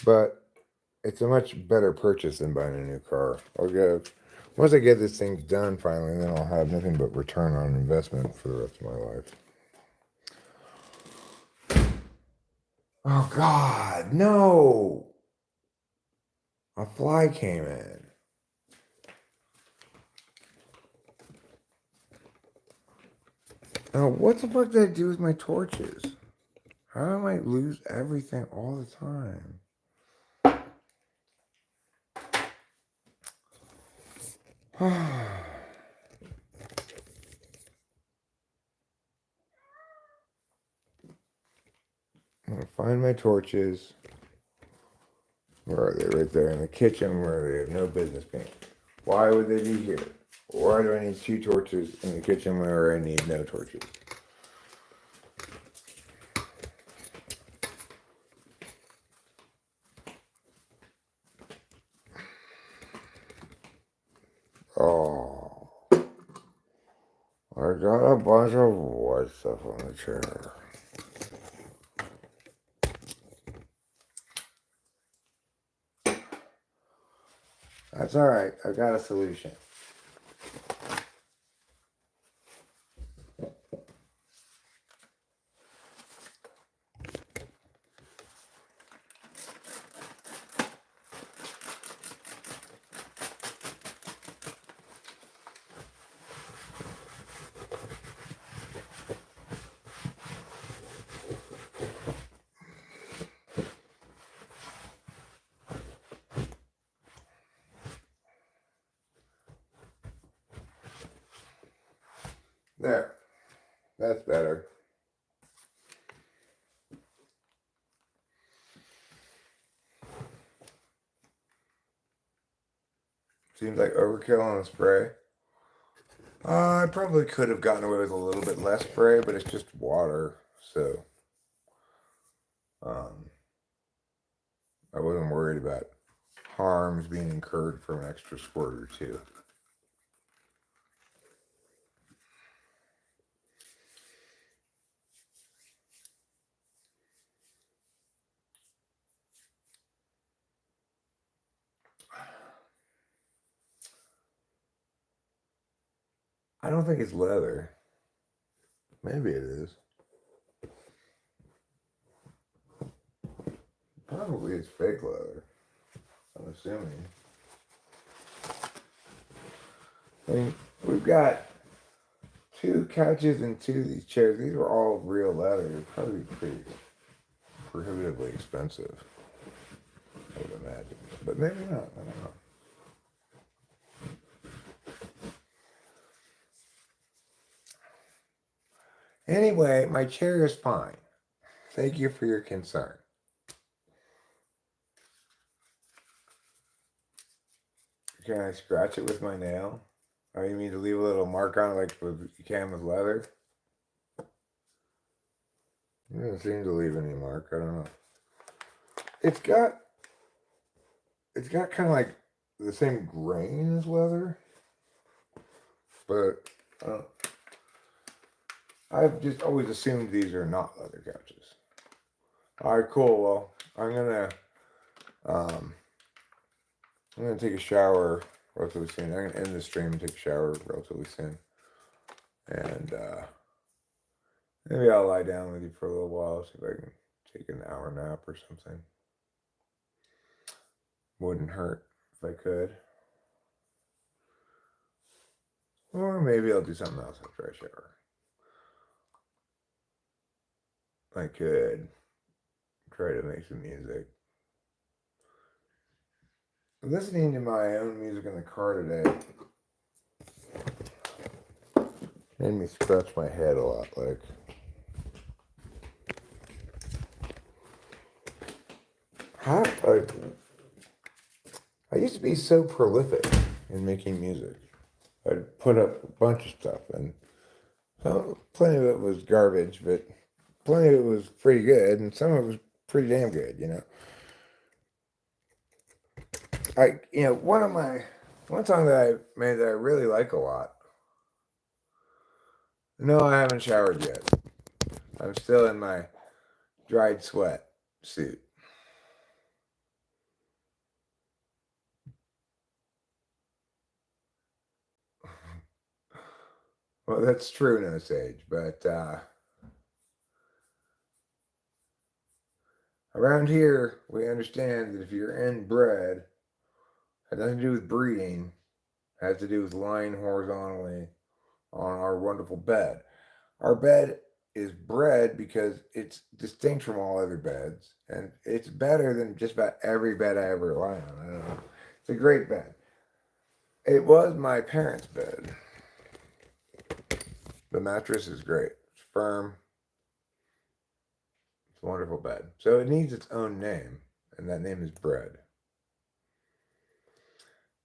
But it's a much better purchase than buying a new car. Once I get this thing done finally, then I'll have nothing but return on investment for the rest of my life. Oh God, no! A fly came in. Now, what the fuck did I do with my torches? How do I lose everything all the time? I'm gonna find my torches. Where are they? Right there in the kitchen where they have no business being. Why would they be here? Why do I need 2 torches in the kitchen where I need no torches? Oh, I got a bunch of white stuff on the chair. That's all right. I got a solution. There. That's better. Seems like overkill on the spray. I probably could have gotten away with a little bit less spray, but it's just water, so I wasn't worried about harms being incurred from an extra squirt or two. I don't think it's leather. Maybe it is. Probably it's fake leather. I'm assuming. I mean, we've got 2 couches and 2 of these chairs. These are all real leather. They're probably pretty prohibitively expensive, I would imagine. But maybe not. I don't know. Anyway, my chair is fine. Thank you for your concern. Can I scratch it with my nail? Oh, you mean to leave a little mark on it like you can with leather? It doesn't seem to leave any mark. I don't know. It's got kind of like the same grain as leather, but I've just always assumed these are not leather couches. All right, cool. Well, I'm gonna take a shower relatively soon. I'm gonna end the stream and take a shower relatively soon, and maybe I'll lie down with you for a little while, see if I can take an hour nap or something. Wouldn't hurt if I could. Or maybe I'll do something else after I shower. I could try to make some music. Listening to my own music in the car today made me scratch my head a lot. Like, I used to be so prolific in making music. I'd put up a bunch of stuff, and plenty of it was garbage, but plenty of it was pretty good, and some of it was pretty damn good, you know. One song that I made that I really like a lot. No, I haven't showered yet. I'm still in my dried sweat suit. Well, that's true, no sage, but around here we understand that if you're inbred, Has nothing to do with breeding. It has to do with lying horizontally on our wonderful bed. Our bed is bred because it's distinct from all other beds, and it's better than just about every bed I ever lie on. I don't know. It's a great bed. It was my parents' bed. The mattress is great. It's firm. It's a wonderful bed. So it needs its own name, and that name is bread.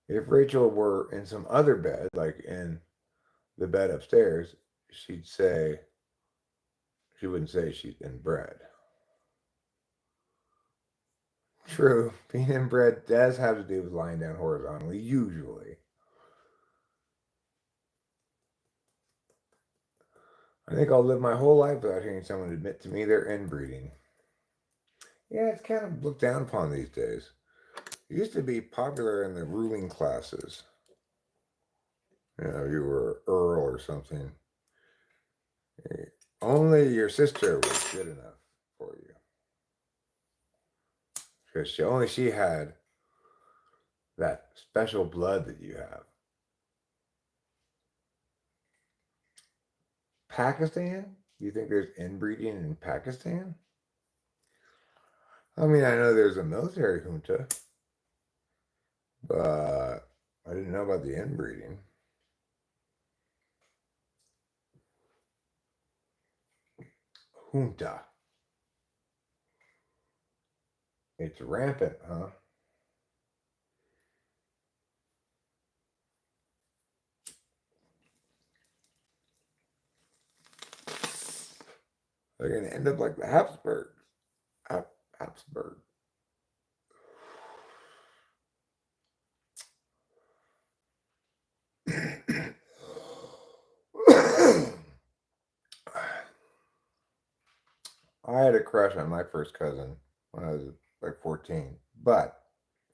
If Rachel were in some other bed, like in the bed upstairs, she'd say, she wouldn't say she's inbred. True, being inbred does have to do with lying down horizontally, usually. I think I'll live my whole life without hearing someone admit to me they're inbreeding. Yeah, it's kind of looked down upon these days. It used to be popular in the ruling classes. You were Earl or something. Only your sister was good enough for you. Because only she had that special blood that you have. Pakistan? You think there's inbreeding in Pakistan? I mean, I know there's a military junta, but I didn't know about the inbreeding. Junta. It's rampant, huh? They're going to end up like the Habsburgs. Habsburg. I had a crush on my first cousin when I was like 14, but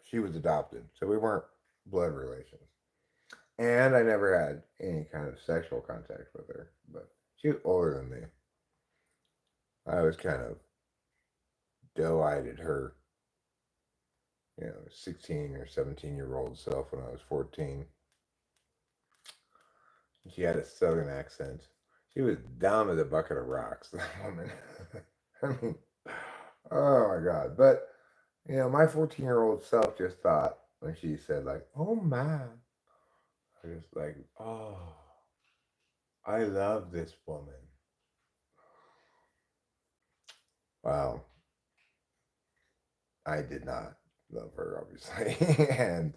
she was adopted, so we weren't blood relations. And I never had any kind of sexual contact with her, but she was older than me. I was kind of doe-eyed at her, 16 or 17-year-old self when I was 14. She had a southern accent. She was dumb as a bucket of rocks, that woman. I mean, oh my God. But, my 14-year-old self just thought when she said, like, oh man, I was like, oh, I love this woman. Wow. I did not love her, obviously. And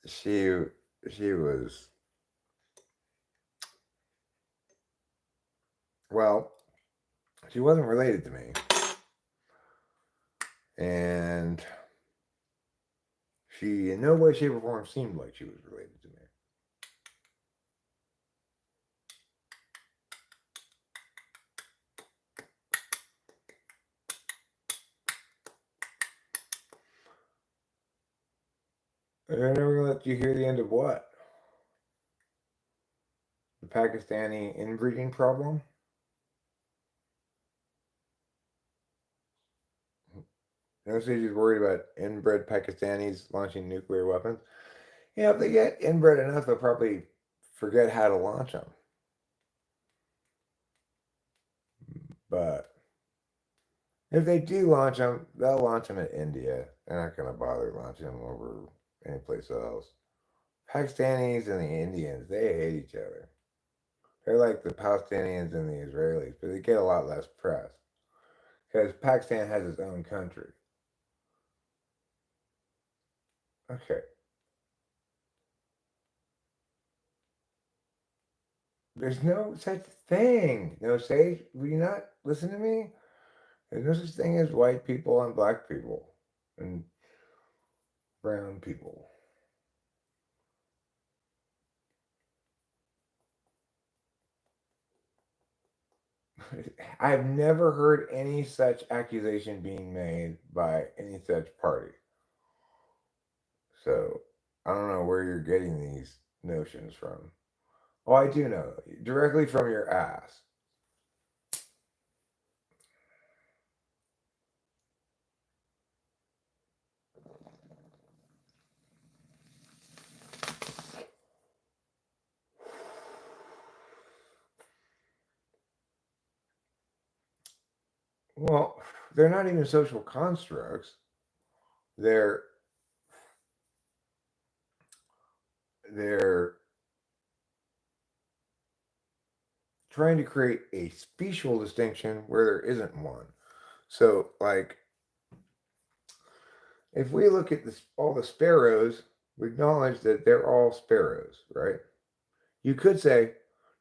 she she was, well, she wasn't related to me. And she in no way, shape, or form seemed like she was related to me. And I'm never gonna let you hear the end of what? The Pakistani inbreeding problem? No, so she's worried about inbred Pakistanis launching nuclear weapons. If they get inbred enough, they'll probably forget how to launch them. But if they do launch them, they'll launch them in India. They're not going to bother launching them over anyplace else. Pakistanis and the Indians, they hate each other. They're like the Palestinians and the Israelis, but they get a lot less press because Pakistan has its own country. Okay, there's no such thing. No, say, will you not listen to me? There's no such thing as white people and black people and brown people. I've never heard any such accusation being made by any such party. So I don't know where you're getting these notions from. Oh, I do know. Directly from your ass. Well, they're not even social constructs. They're they're trying to create a special distinction where there isn't one. So, like, if we look at this, all the sparrows, we acknowledge that they're all sparrows, right? You could say,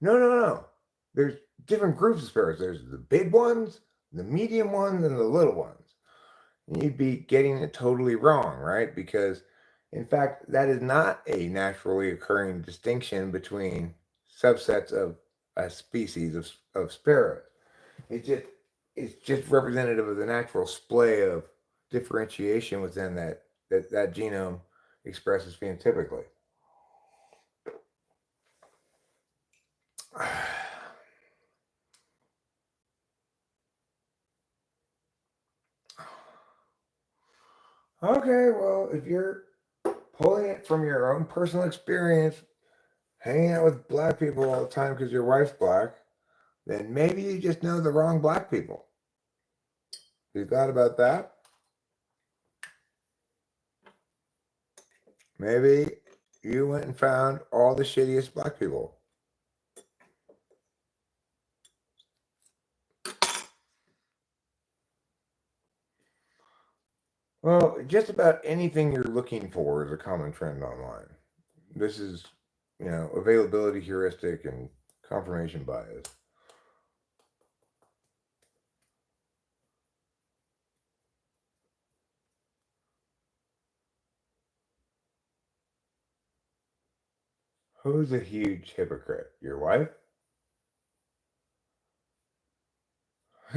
no, no, no. There's different groups of sparrows. There's the big ones, the medium ones, and the little ones. And you'd be getting it totally wrong, right? Because, in fact, that is not a naturally occurring distinction between subsets of a species of sparrows. It just it's just representative of the natural splay of differentiation within that genome expresses phenotypically. Okay, well, if you're pulling it from your own personal experience, hanging out with black people all the time because your wife's black, then maybe you just know the wrong black people. You thought about that? Maybe you went and found all the shittiest black people. Well, just about anything you're looking for is a common trend online. This is, availability heuristic and confirmation bias. Who's a huge hypocrite? Your wife?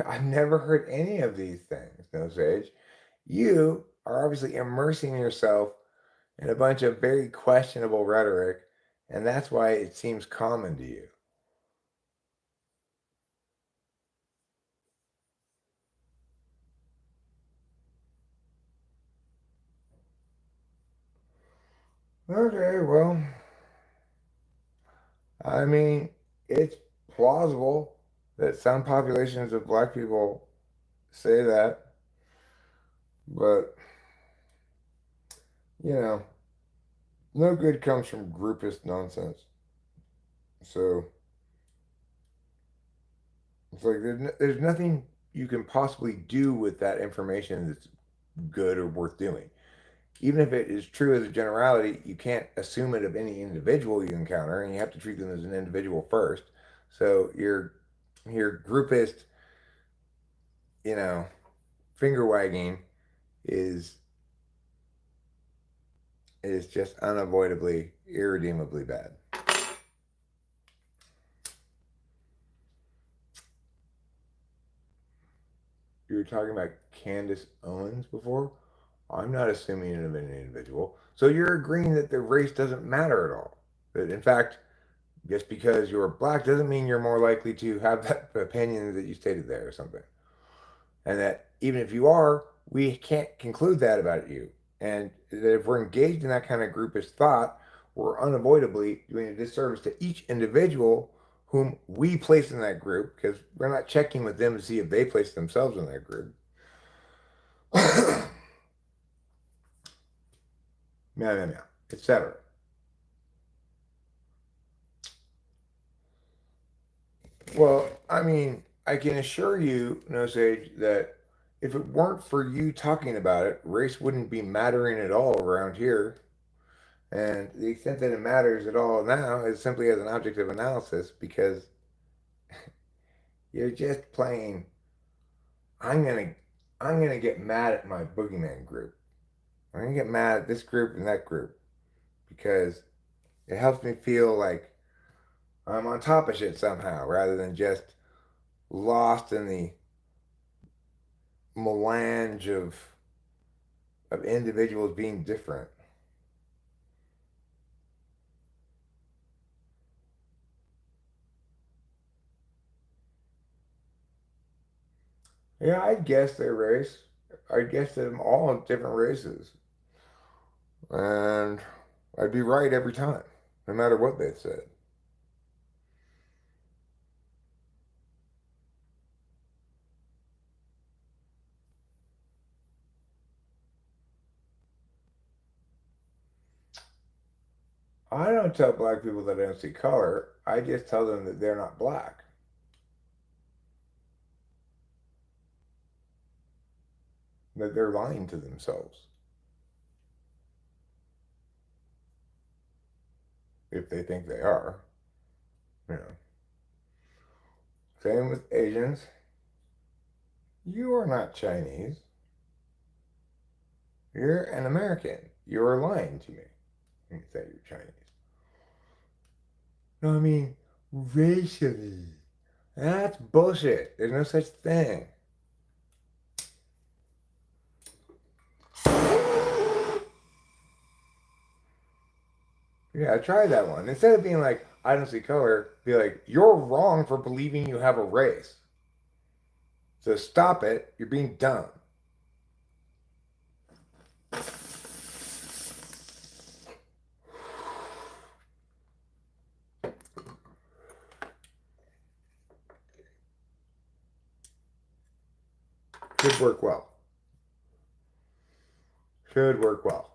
I've never heard any of these things, no Sage. You are obviously immersing yourself in a bunch of very questionable rhetoric, and that's why it seems common to you. Okay, well, I mean, it's plausible that some populations of black people say that, but, you know, no good comes from groupist nonsense. So it's like there's nothing you can possibly do with that information that's good or worth doing. Even if it is true as a generality, you can't assume it of any individual you encounter, and you have to treat them as an individual first. So your groupist, you know, finger wagging is is just unavoidably, irredeemably bad. You were talking about Candace Owens before. I'm not assuming it of an individual. So you're agreeing that the race doesn't matter at all. That in fact, just because you're black doesn't mean you're more likely to have that opinion that you stated there or something. And that even if you are, we can't conclude that about you. And that if we're engaged in that kind of groupist thought, we're unavoidably doing a disservice to each individual whom we place in that group because we're not checking with them to see if they place themselves in that group. Meow, meow, meow, etc. Well, I mean, I can assure you, No Sage, that if it weren't for you talking about it, race wouldn't be mattering at all around here. And the extent that it matters at all now is simply as an object of analysis because you're just playing. I'm gonna, I'm gonna get mad at my boogeyman group. I'm gonna get mad at this group and that group because it helps me feel like I'm on top of shit somehow, rather than just lost in the melange of individuals being different. Yeah, I'd guess their race. I'd guess them all different races. And I'd be right every time, no matter what they said. I don't tell black people that I don't see color. I just tell them that they're not black. That they're lying to themselves if they think they are. You know. Same with Asians. You are not Chinese. You're an American. You're lying to me when you say you're Chinese. No, I mean racially. That's bullshit. There's no such thing. Yeah, try that one. Instead of being like, I don't see color, be like, you're wrong for believing you have a race. So stop it. You're being dumb. Should work well. Should work well.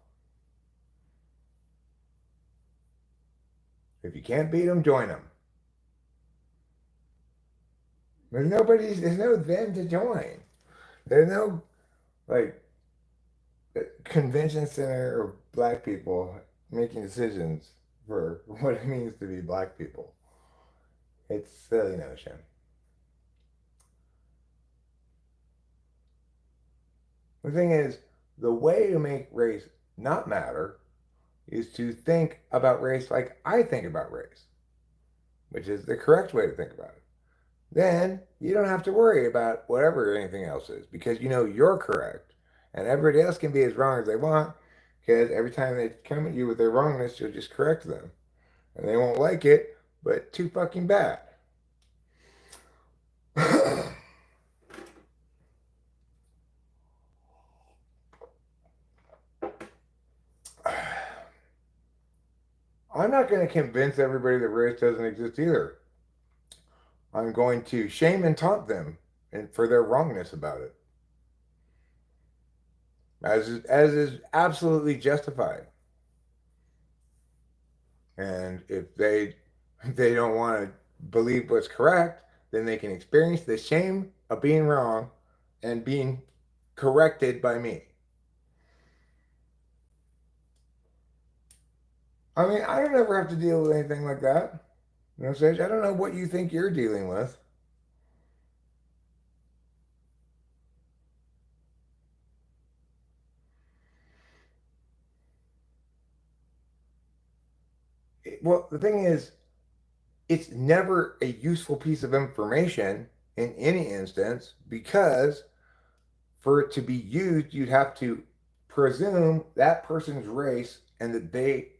If you can't beat them, join them. There's no them to join. There's no, like, convention center of black people making decisions for what it means to be black people. It's a silly notion. The thing is, the way to make race not matter is to think about race like I think about race, which is the correct way to think about it. Then you don't have to worry about whatever anything else is because you know you're correct and everybody else can be as wrong as they want because every time they come at you with their wrongness, you'll just correct them. And they won't like it, but too fucking bad. I'm not going to convince everybody that race doesn't exist either. I'm going to shame and taunt them for their wrongness about it, as is absolutely justified. And if they don't want to believe what's correct, then they can experience the shame of being wrong and being corrected by me. I mean, I don't ever have to deal with anything like that. You know, Sage, I don't know what you think you're dealing with. Well, the thing is, it's never a useful piece of information in any instance because for it to be used, you'd have to presume that person's race and that they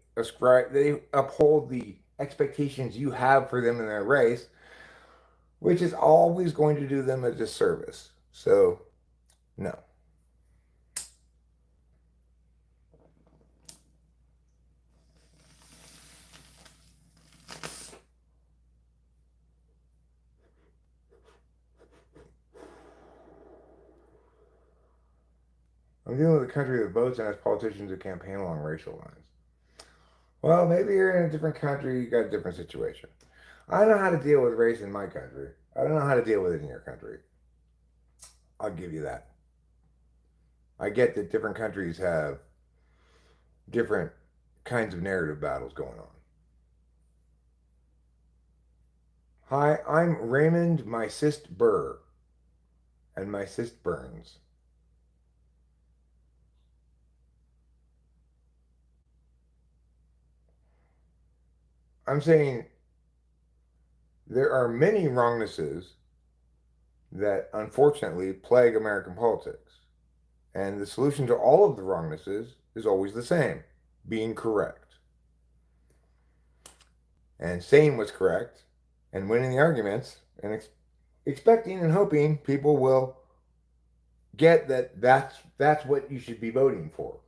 uphold the expectations you have for them in their race, which is always going to do them a disservice. So, no. I'm dealing with a country that votes and has politicians who campaign along racial lines. Well, maybe you're in a different country, you got a different situation. I know how to deal with race in my country. I don't know how to deal with it in your country. I'll give you that. I get that different countries have different kinds of narrative battles going on. Hi, I'm Raymond, my cyst Burr, and my cyst Burns. I'm saying there are many wrongnesses that unfortunately plague American politics. And the solution to all of the wrongnesses is always the same being correct. And saying what's correct and winning the arguments and expecting and hoping people will get that that's what you should be voting for.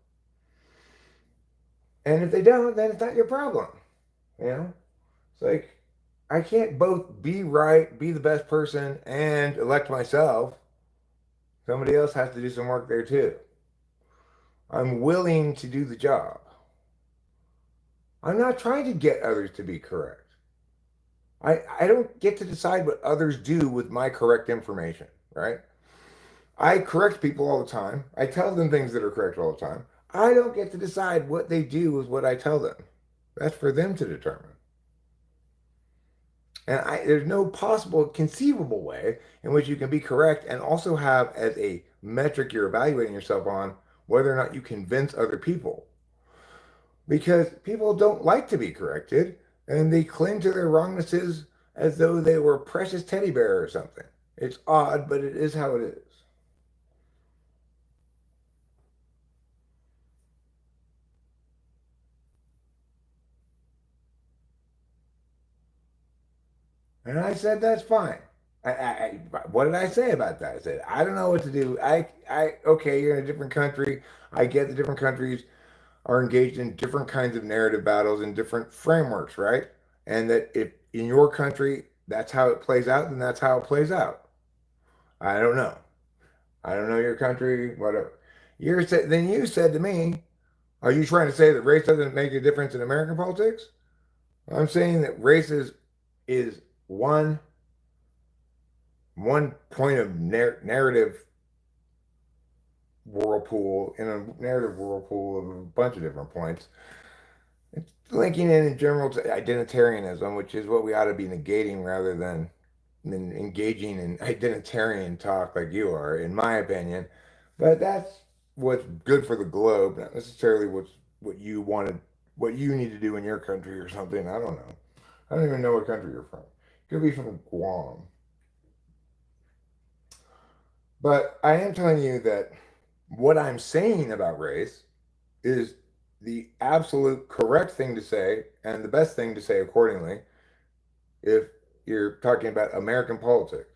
And if they don't, then it's not your problem. You know? It's like I can't both be right, be the best person, and elect myself. Somebody else has to do some work there too. I'm willing to do the job. I'm not trying to get others to be correct. I don't get to decide what others do with my correct information, right? I correct people all the time. I tell them things that are correct all the time. I don't get to decide what they do with what I tell them. That's for them to determine. And there's no possible conceivable way in which you can be correct and also have as a metric you're evaluating yourself on whether or not you convince other people. Because people don't like to be corrected and they cling to their wrongnesses as though they were a precious teddy bear or something. It's odd, but it is how it is. And I said, that's fine. What did I say about that? I said, I don't know what to do. Okay, you're in a different country. I get the different countries are engaged in different kinds of narrative battles and different frameworks, right? And that if in your country that's how it plays out, then that's how it plays out. I don't know. I don't know your country, whatever. Then you said to me, are you trying to say that race doesn't make a difference in American politics? I'm saying that is one point of narrative whirlpool in a narrative whirlpool of a bunch of different points. It's linking in general to identitarianism, which is what we ought to be negating rather than engaging in identitarian talk like you are, in my opinion. But that's what's good for the globe, not necessarily what you wanted, what you need to do in your country or something. I don't know. I don't even know what country you're from. You could be from Guam. But I am telling you that what I'm saying about race is the absolute correct thing to say and the best thing to say accordingly if you're talking about American politics.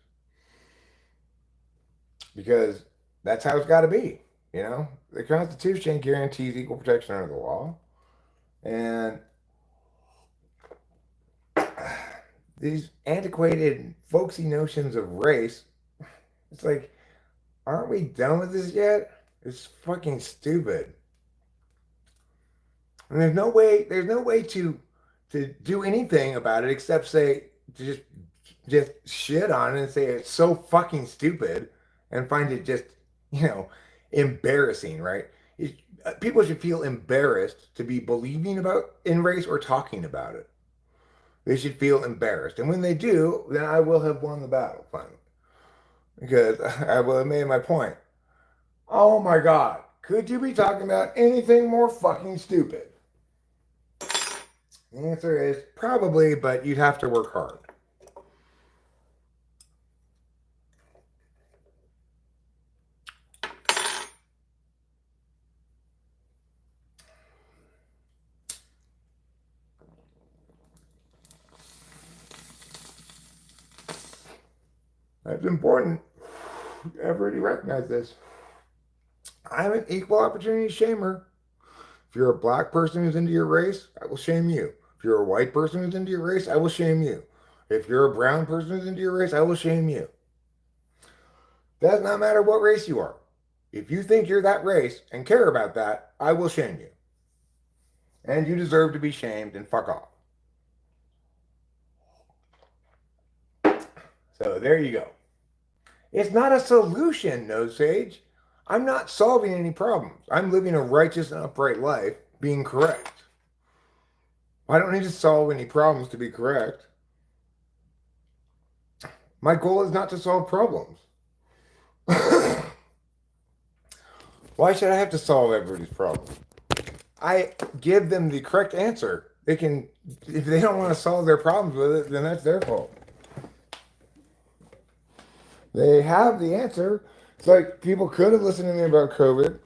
Because that's how it's got to be. You know, the Constitution guarantees equal protection under the law, and these antiquated, folksy notions of race. It's like, aren't we done with this yet? It's fucking stupid. And there's no way to do anything about it except say just shit on it and say it's so fucking stupid and find it just, you know, embarrassing, right? People should feel embarrassed to be believing about in race or talking about it. They should feel embarrassed. And when they do, then I will have won the battle finally. Because I will have made my point. Oh my God. Could you be talking about anything more fucking stupid? The answer is probably, but you'd have to work hard. That's important. Everybody recognize this. I'm an equal opportunity shamer. If you're a black person who's into your race, I will shame you. If you're a white person who's into your race, I will shame you. If you're a brown person who's into your race, I will shame you. Does not matter what race you are. If you think you're that race and care about that, I will shame you. And you deserve to be shamed and fuck off. So there you go. It's not a solution, no sage. I'm not solving any problems. I'm living a righteous and upright life, being correct. I don't need to solve any problems to be correct. My goal is not to solve problems. Why should I have to solve everybody's problems? I give them the correct answer. They can, if they don't want to solve their problems with it, then that's their fault. They have the answer. It's like people could have listened to me about COVID.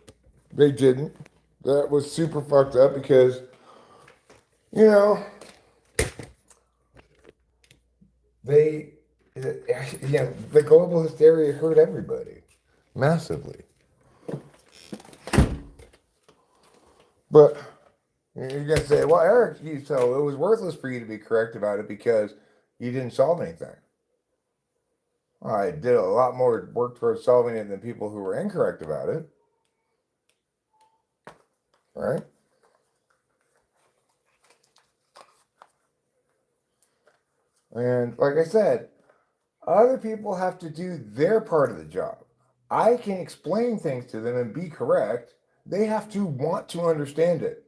They didn't. That was super fucked up because, you know, they, the global hysteria hurt everybody massively. But you're gonna say, well, Eric, so it was worthless for you to be correct about it because you didn't solve anything. I did a lot more work towards solving it than people who were incorrect about it. Right? And like I said, other people have to do their part of the job. I can explain things to them and be correct. They have to want to understand it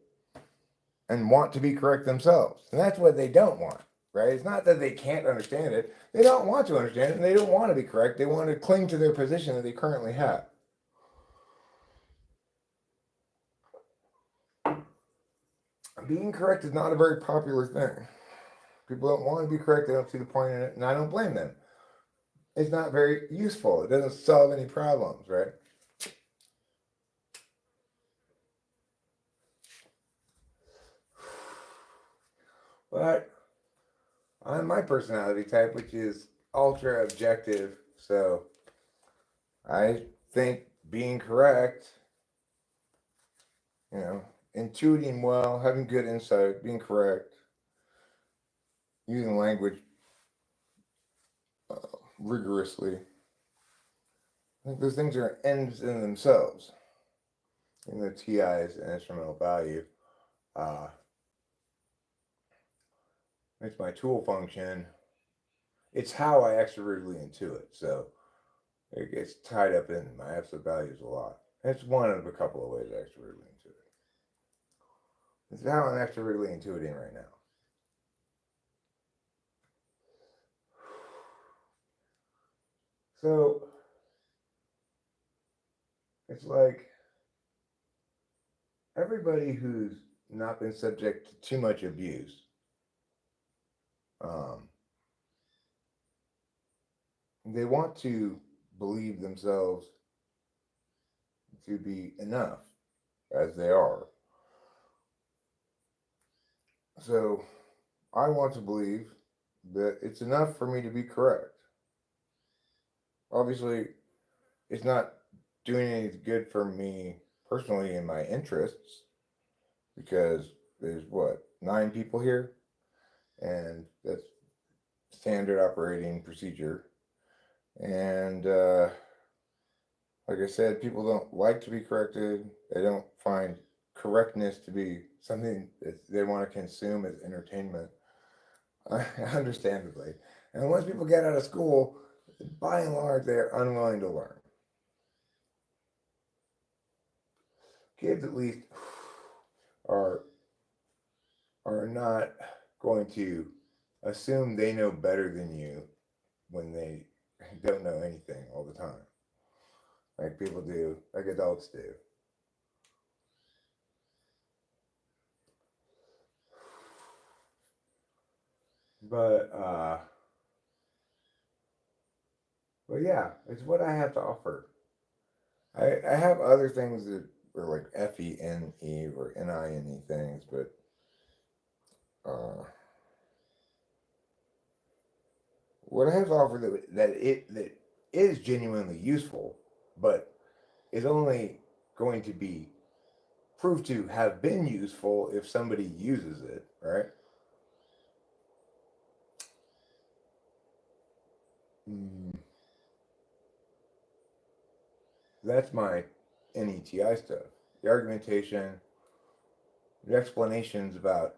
and want to be correct themselves. And that's what they don't want, right? It's not that they can't understand it. They don't want to understand it and they don't want to be correct. They want to cling to their position that they currently have. Being correct is not a very popular thing. People don't want to be correct. They don't see the point in it, and I don't blame them. It's not very useful. It doesn't solve any problems, right? But I'm my personality type, which is ultra objective. So I think being correct, you know, intuiting well, having good insight, being correct, using language rigorously, I think those things are ends in themselves. You know, TI is an instrumental value. Uh, makes my tool function. It's how I extrovertedly intuit. So it gets tied up in my absolute values a lot. It's one of a couple of ways I extrovertedly intuit. It's how I'm extrovertedly intuiting right now. So it's like everybody who's not been subject to too much abuse, um, they want to believe themselves to be enough as they are. So I want to believe that it's enough for me to be correct. Obviously, it's not doing any good for me personally in my interests because there's what, 9 people here, and that's standard operating procedure. And like I said, people don't like to be corrected. They don't find correctness to be something that they want to consume as entertainment, understandably. And once people get out of school, by and large, they're unwilling to learn. Kids, at least, are not going to assume they know better than you when they don't know anything all the time, like people do, like adults do. But yeah, it's what I have to offer. I have other things that are like FENE or NINE things, but uh, what I have to offer that is genuinely useful, but is only going to be proved to have been useful if somebody uses it, right? Mm, that's my NETI stuff. The argumentation, the explanations about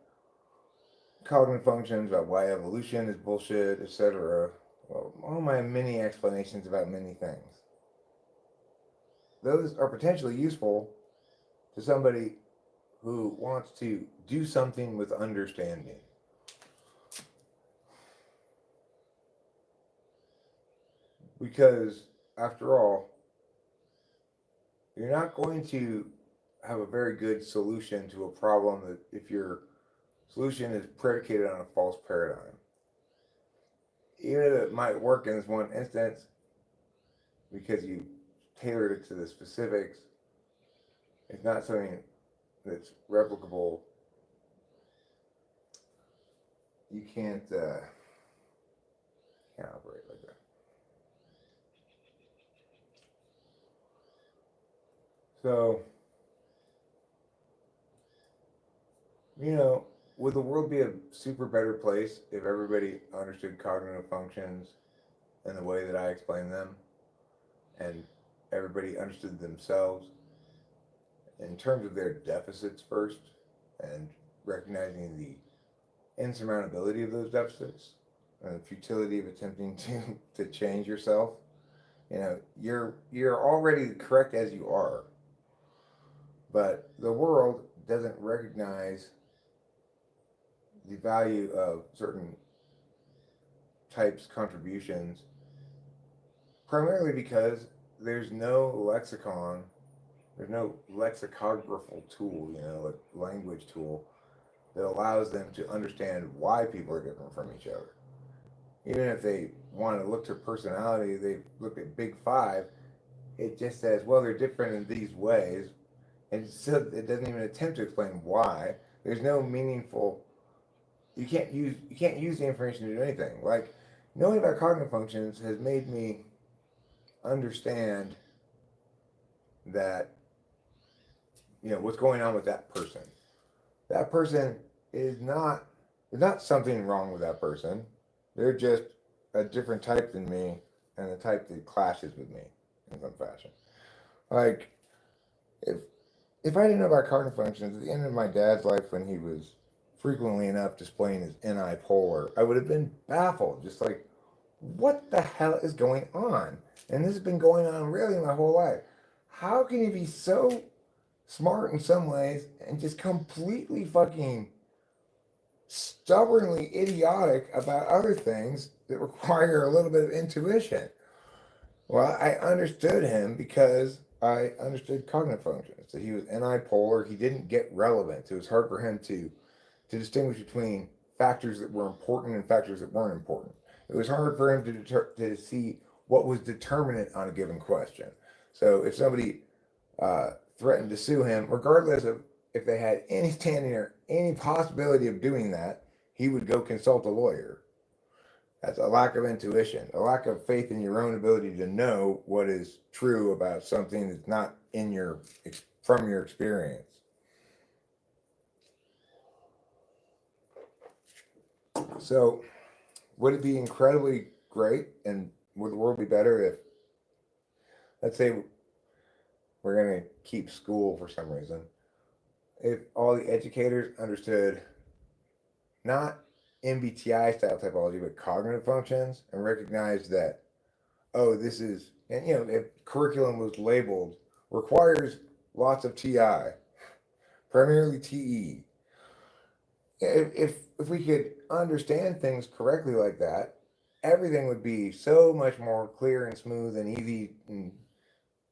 cognitive functions, about why evolution is bullshit, etc. Well, all my many explanations about many things. Those are potentially useful to somebody who wants to do something with understanding. Because, after all, you're not going to have a very good solution to a problem that if your solution is predicated on a false paradigm. Even if it might work in this one instance because you tailored it to the specifics, it's not something that's replicable. You can't operate like that. So, you know, would the world be a super better place if everybody understood cognitive functions in the way that I explain them, and everybody understood themselves in terms of their deficits first, and recognizing the insurmountability of those deficits, and the futility of attempting to change yourself. You're already correct as you are, but the world doesn't recognize the value of certain types contributions, primarily because there's no lexicon, there's no lexicographical tool, like language tool that allows them to understand why people are different from each other. Even if they want to look to personality, they look at Big Five. It just says, well, they're different in these ways, and still it doesn't even attempt to explain why. There's no meaningful. You can't use the information to do anything. Like knowing about cognitive functions has made me understand that what's going on with that person. That person is not. There's not something wrong with that person. They're just a different type than me, and a type that clashes with me in some fashion. Like if if I didn't know about cognitive functions at the end of my dad's life, when he was frequently enough displaying his NI polar, I would have been baffled, just like, what the hell is going on? And this has been going on really my whole life. How can you be so smart in some ways and just completely fucking stubbornly idiotic about other things that require a little bit of intuition? Well, I understood him because I understood cognitive functions. That he was NI-polar. He didn't get relevant. So it was hard for him to distinguish between factors that were important and factors that weren't important. It was hard for him to see what was determinant on a given question. So if somebody threatened to sue him, regardless of if they had any standing or any possibility of doing that, he would go consult a lawyer. That's a lack of intuition, a lack of faith in your own ability to know what is true about something that's not in from your experience. So, would it be incredibly great, and would the world be better if, let's say, we're going to keep school for some reason, if all the educators understood not MBTI style typology, but cognitive functions, and recognized that, oh, this is, and if curriculum was labeled requires lots of TI, primarily TE. If we could understand things correctly like that, everything would be so much more clear and smooth and easy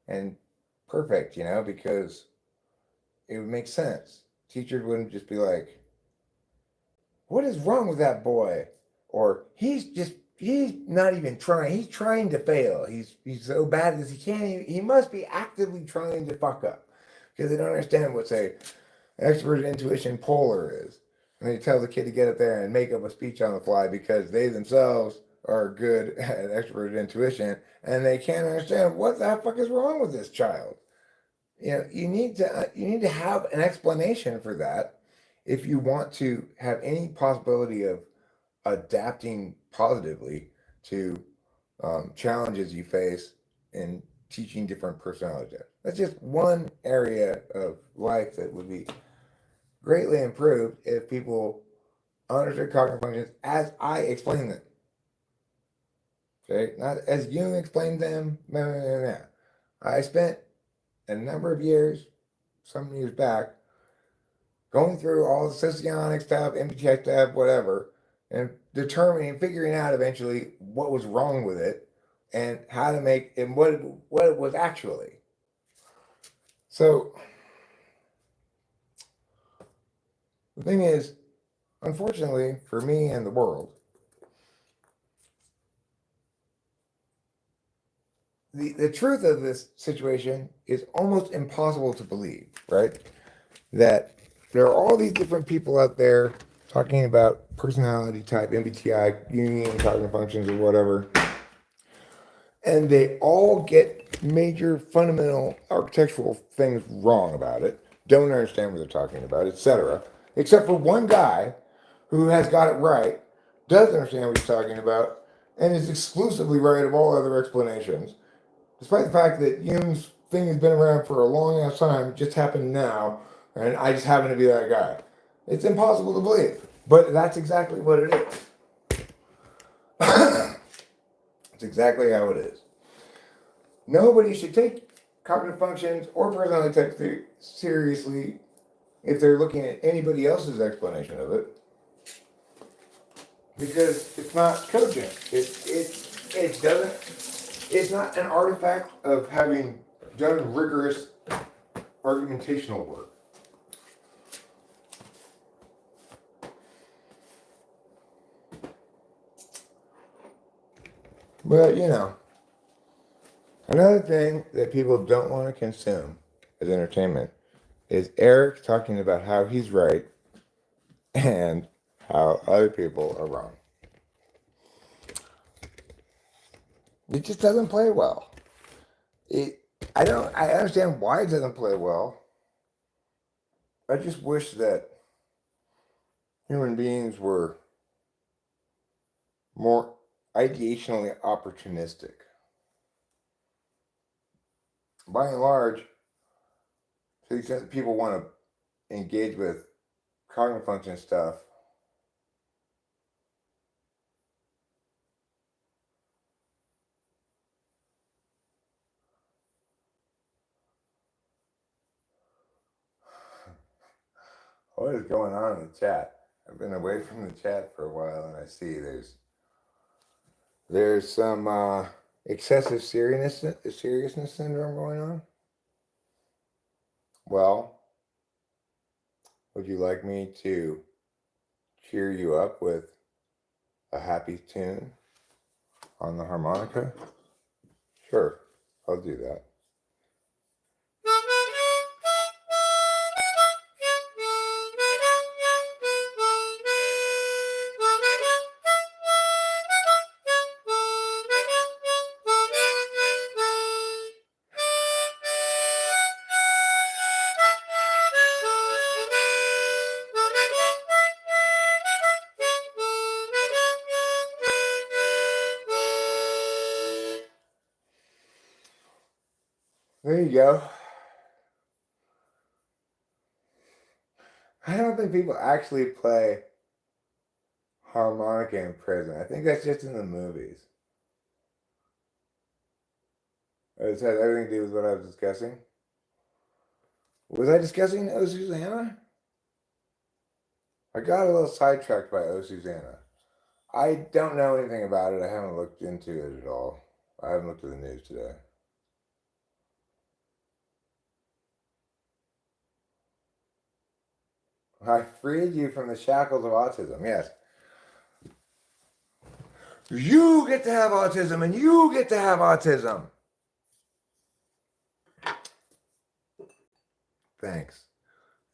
and perfect, because it would make sense. Teachers wouldn't just be like, what is wrong with that boy? Or he's not even trying. He's trying to fail. He's so bad that he can't even, he must be actively trying to fuck up. Because they don't understand what, say, expert intuition polar is. And they tell the kid to get up there and make up a speech on the fly because they themselves are good at expert intuition and they can't understand what the fuck is wrong with this child. You need to have an explanation for that if you want to have any possibility of adapting positively to challenges you face in teaching different personality types. That's just one area of life that would be greatly improved if people understood cognitive functions as I explain them. Okay, not as Jung explained them. I spent a number of years, some years back, going through all the socionic stuff, MBTI stuff, whatever, and figuring out eventually what was wrong with it and how to make and what it was actually. So the thing is, unfortunately for me and the world, the truth of this situation is almost impossible to believe, right? That there are all these different people out there talking about personality type, MBTI, Jungian cognitive functions, or whatever, and they all get major fundamental architectural things wrong about it, don't understand what they're talking about, etc. Except for one guy who has got it right, does understand what he's talking about, and is exclusively right of all other explanations, despite the fact that Jung's thing has been around for a long ass time. It just happened now, and I just happen to be that guy. It's impossible to believe, but that's exactly what it is. It's exactly how it is. Nobody should take cognitive functions or personality type theory seriously if they're looking at anybody else's explanation of it, because it's not cogent. It doesn't. It's not an artifact of having done rigorous argumentational work. But another thing that people don't want to consume as entertainment is Eric talking about how he's right and how other people are wrong. It just doesn't play well. I understand why it doesn't play well. I just wish that human beings were more ideationally opportunistic. By and large, to the extent that people want to engage with cognitive function stuff, what is going on in the chat? I've been away from the chat for a while, and I see there's some excessive seriousness syndrome going on. Well, would you like me to cheer you up with a happy tune on the harmonica? Sure, I'll do that. There you go. I don't think people actually play harmonica in prison. I think that's just in the movies. It has everything to do with what I was discussing. Was I discussing Oh Susanna? I got a little sidetracked by Oh Susanna. I don't know anything about it. I haven't looked into it at all. I haven't looked at the news today. I freed you from the shackles of autism, yes. You get to have autism, and you get to have autism. Thanks.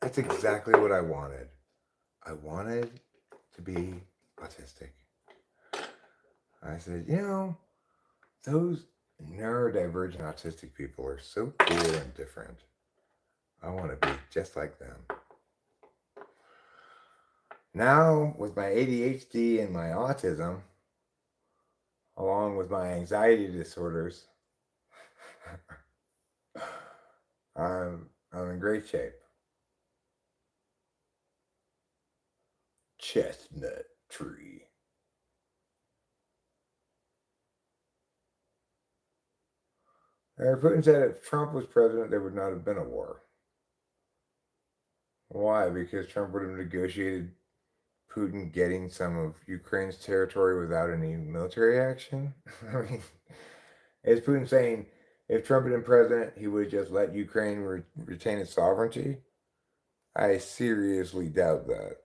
That's exactly what I wanted. I wanted to be autistic. I said, those neurodivergent autistic people are so cool and different. I want to be just like them. Now, with my ADHD and my autism, along with my anxiety disorders, I'm in great shape. Chestnut tree. Putin said if Trump was president, there would not have been a war. Why? Because Trump would have negotiated Putin getting some of Ukraine's territory without any military action? I mean, is Putin saying if Trump had been president, he would just let Ukraine retain its sovereignty? I seriously doubt that.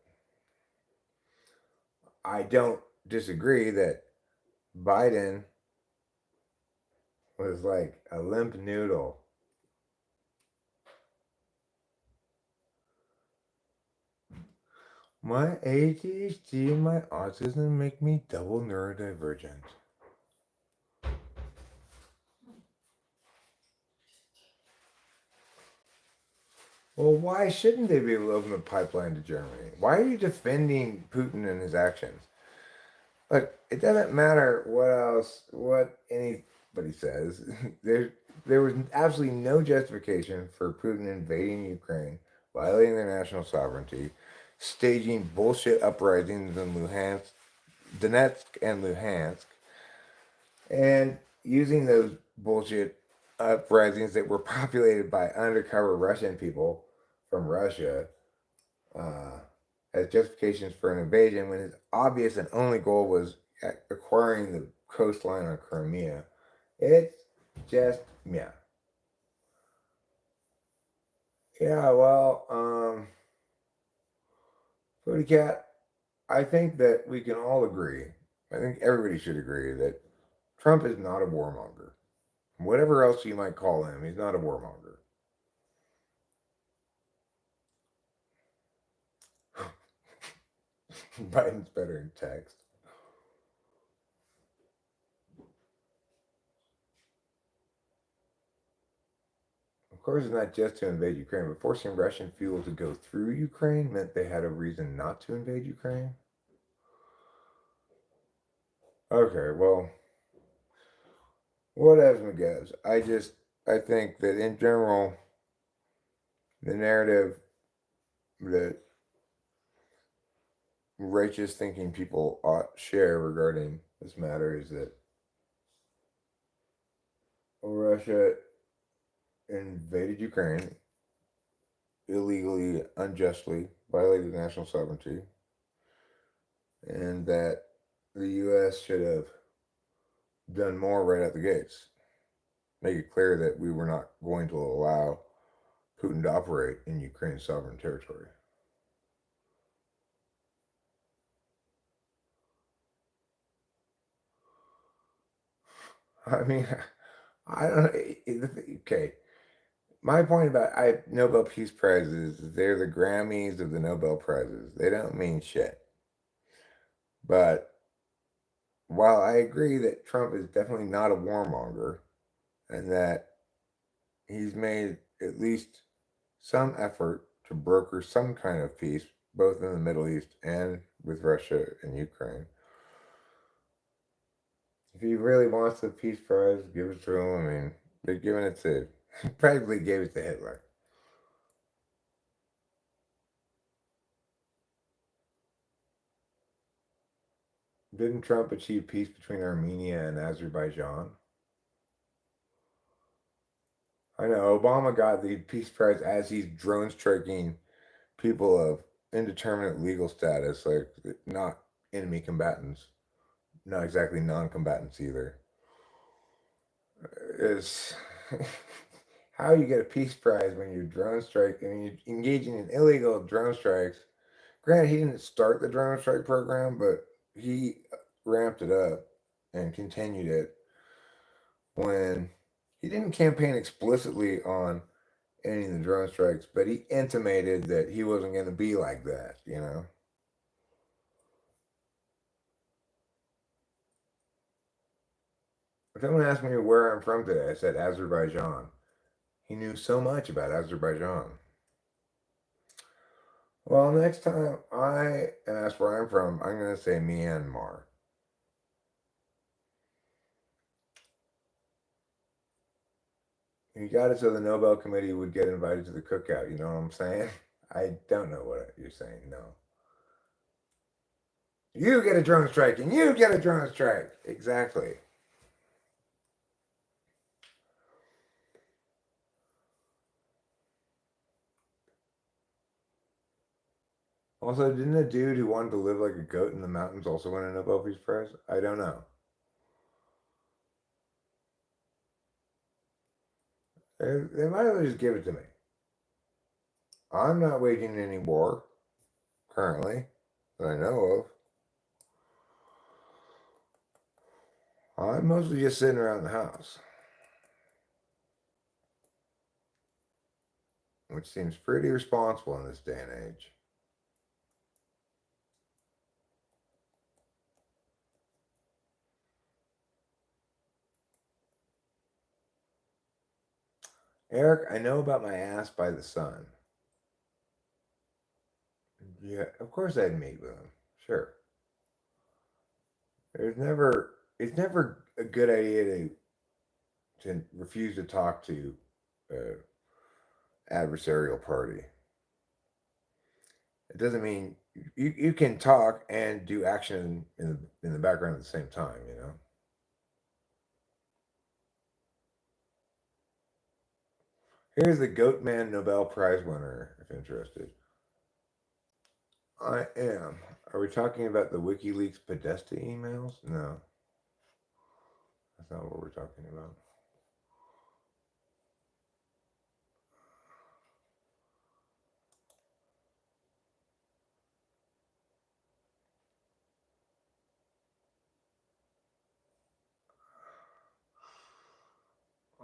I don't disagree that Biden was like a limp noodle. My ADHD and my autism make me double neurodivergent. Well, why shouldn't they be able to open a pipeline to Germany? Why are you defending Putin and his actions? Look, it doesn't matter what anybody says. There was absolutely no justification for Putin invading Ukraine, violating their national sovereignty, staging bullshit uprisings in Donetsk and Luhansk, and using those bullshit uprisings that were populated by undercover Russian people from Russia uh, as justifications for an invasion when his obvious and only goal was acquiring the coastline on Crimea. It's just, yeah. Yeah, well, Booty Cat, I think that we can all agree, I think everybody should agree that Trump is not a warmonger. Whatever else you might call him, he's not a warmonger. Biden's better in text. Of course, it's not just to invade Ukraine, but forcing Russian fuel to go through Ukraine meant they had a reason not to invade Ukraine. Okay, well, whatever goes. I think that in general, the narrative that righteous thinking people ought share regarding this matter is that Russia invaded Ukraine illegally, unjustly, violated national sovereignty, and that the U.S. should have done more right out the gates. Make it clear that we were not going to allow Putin to operate in Ukraine's sovereign territory. I mean, I don't. Okay, my point about Nobel Peace Prizes is they're the Grammys of the Nobel Prizes. They don't mean shit. But while I agree that Trump is definitely not a warmonger and that he's made at least some effort to broker some kind of peace, both in the Middle East and with Russia and Ukraine. If he really wants the Peace Prize, give it to him. I mean, they're giving it to, practically gave it to Hitler. Didn't Trump achieve peace between Armenia and Azerbaijan? I know Obama got the Peace Prize as he's drone striking people of indeterminate legal status, like not enemy combatants, not exactly non combatants either. Is how you get a peace prize when you're drone striking, when you're engaging in illegal drone strikes. Granted, he didn't start the drone strike program, but he ramped it up and continued it when he didn't campaign explicitly on ending the drone strikes, but he intimated that he wasn't going to be like that, you know? If someone asked me where I'm from today, I said Azerbaijan. He knew so much about Azerbaijan. Well, next time I ask where I'm from, I'm going to say Myanmar. You got it so the Nobel Committee would get invited to the cookout. You know what I'm saying? I don't know what you're saying. No. You get a drone strike and you get a drone strike. Exactly. Also, didn't a dude who wanted to live like a goat in the mountains also win a Nobel Peace Prize? I don't know. They might as well just give it to me. I'm not waging any war currently that I know of. I'm mostly just sitting around the house, which seems pretty responsible in this day and age. Eric, I know about my ass by the sun. Yeah, of course I'd meet with him. Sure. It's never a good idea to refuse to talk to an adversarial party. It doesn't mean you can talk and do action in the background at the same time, you know? Here's the Goatman Nobel Prize winner, if interested. I am. Are we talking about the WikiLeaks Podesta emails? No, that's not what we're talking about.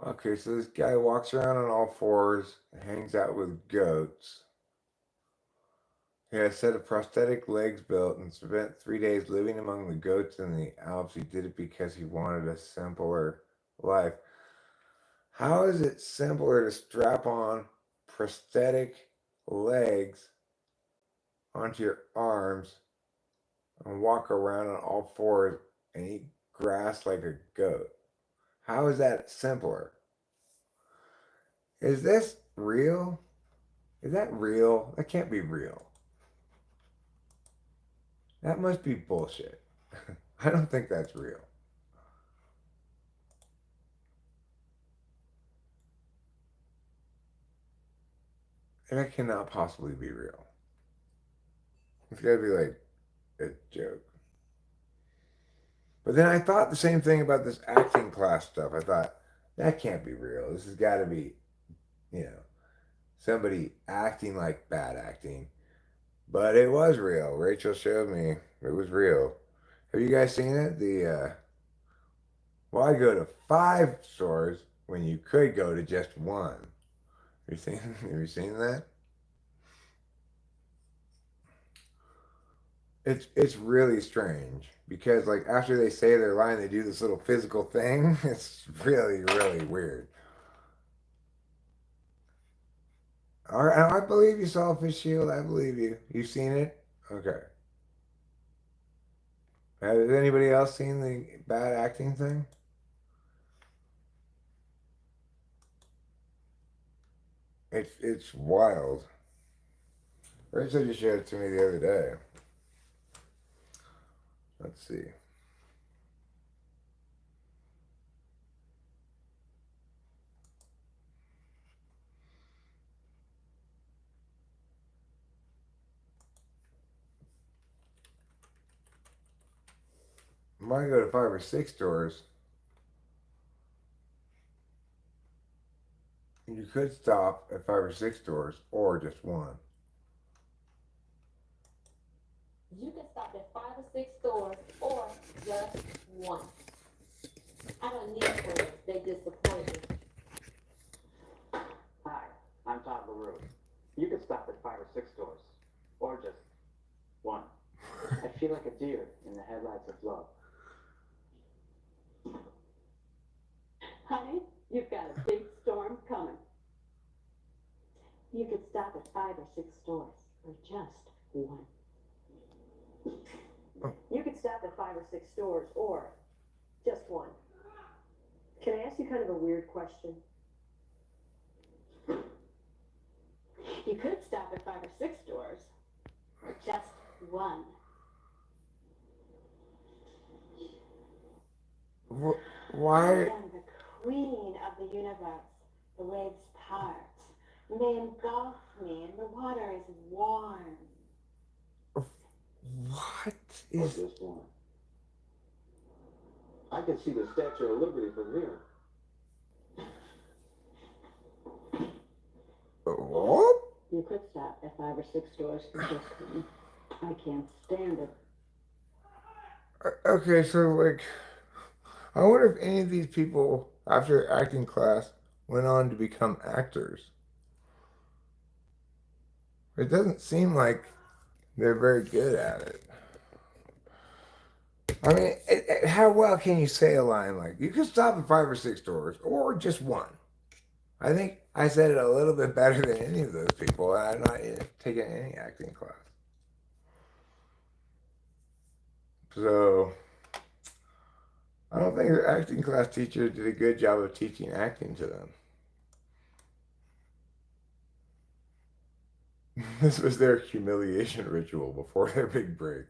Okay, so this guy walks around on all fours, hangs out with goats. He had a set of prosthetic legs built and spent 3 days living among the goats in the Alps. He did it because he wanted a simpler life. How is it simpler to strap on prosthetic legs onto your arms and walk around on all fours and eat grass like a goat? How is that simpler? Is this real? Is that real? That can't be real. That must be bullshit. I don't think that's real. That cannot possibly be real. It's got to be like a joke. But then I thought the same thing about this acting class stuff. I thought, that can't be real. This has got to be, you know, somebody acting like bad acting. But it was real. Rachel showed me it was real. Have you guys seen it? Why go to 5 stores when you could go to just one? Have you seen? Have you seen that? It's really strange because like after they say their line, they do this little physical thing. It's really weird. All right, I believe you saw Fish Shield. I believe you. You've seen it. Okay. Has anybody else seen the bad acting thing? It's wild. Rachel just showed it to me the other day. Let's see. Might go to 5 or 6 stores. You could stop at 5 or 6 stores or just one. You can stop at 5 or 6 stores or just one. I don't need friends. They disappoint me. Hi, I'm Todd LaRue. You can stop at 5 or 6 stores or just one. I feel like a deer in the headlights of love. Honey, you've got a big storm coming. You could stop at 5 or 6 stores or just one. You could stop at 5 or 6 stores or just one. Can I ask you kind of a weird question? You could stop at 5 or 6 stores or just one. Why? I am the queen of the universe. The waves part. They engulf me and the water is warm. What Or is? just one. I can see the Statue of Liberty from here. What? You could stop at 5 or 6 stores for just one. I can't stand it. Okay, so like, I wonder if any of these people after acting class went on to become actors. It doesn't seem like they're very good at it. I mean, how well can you say a line like, you can stop at 5 or 6 stores or just one? I think I said it a little bit better than any of those people, and I'm not taking any acting class. So, I don't think the acting class teacher did a good job of teaching acting to them. This was their humiliation ritual before their big break.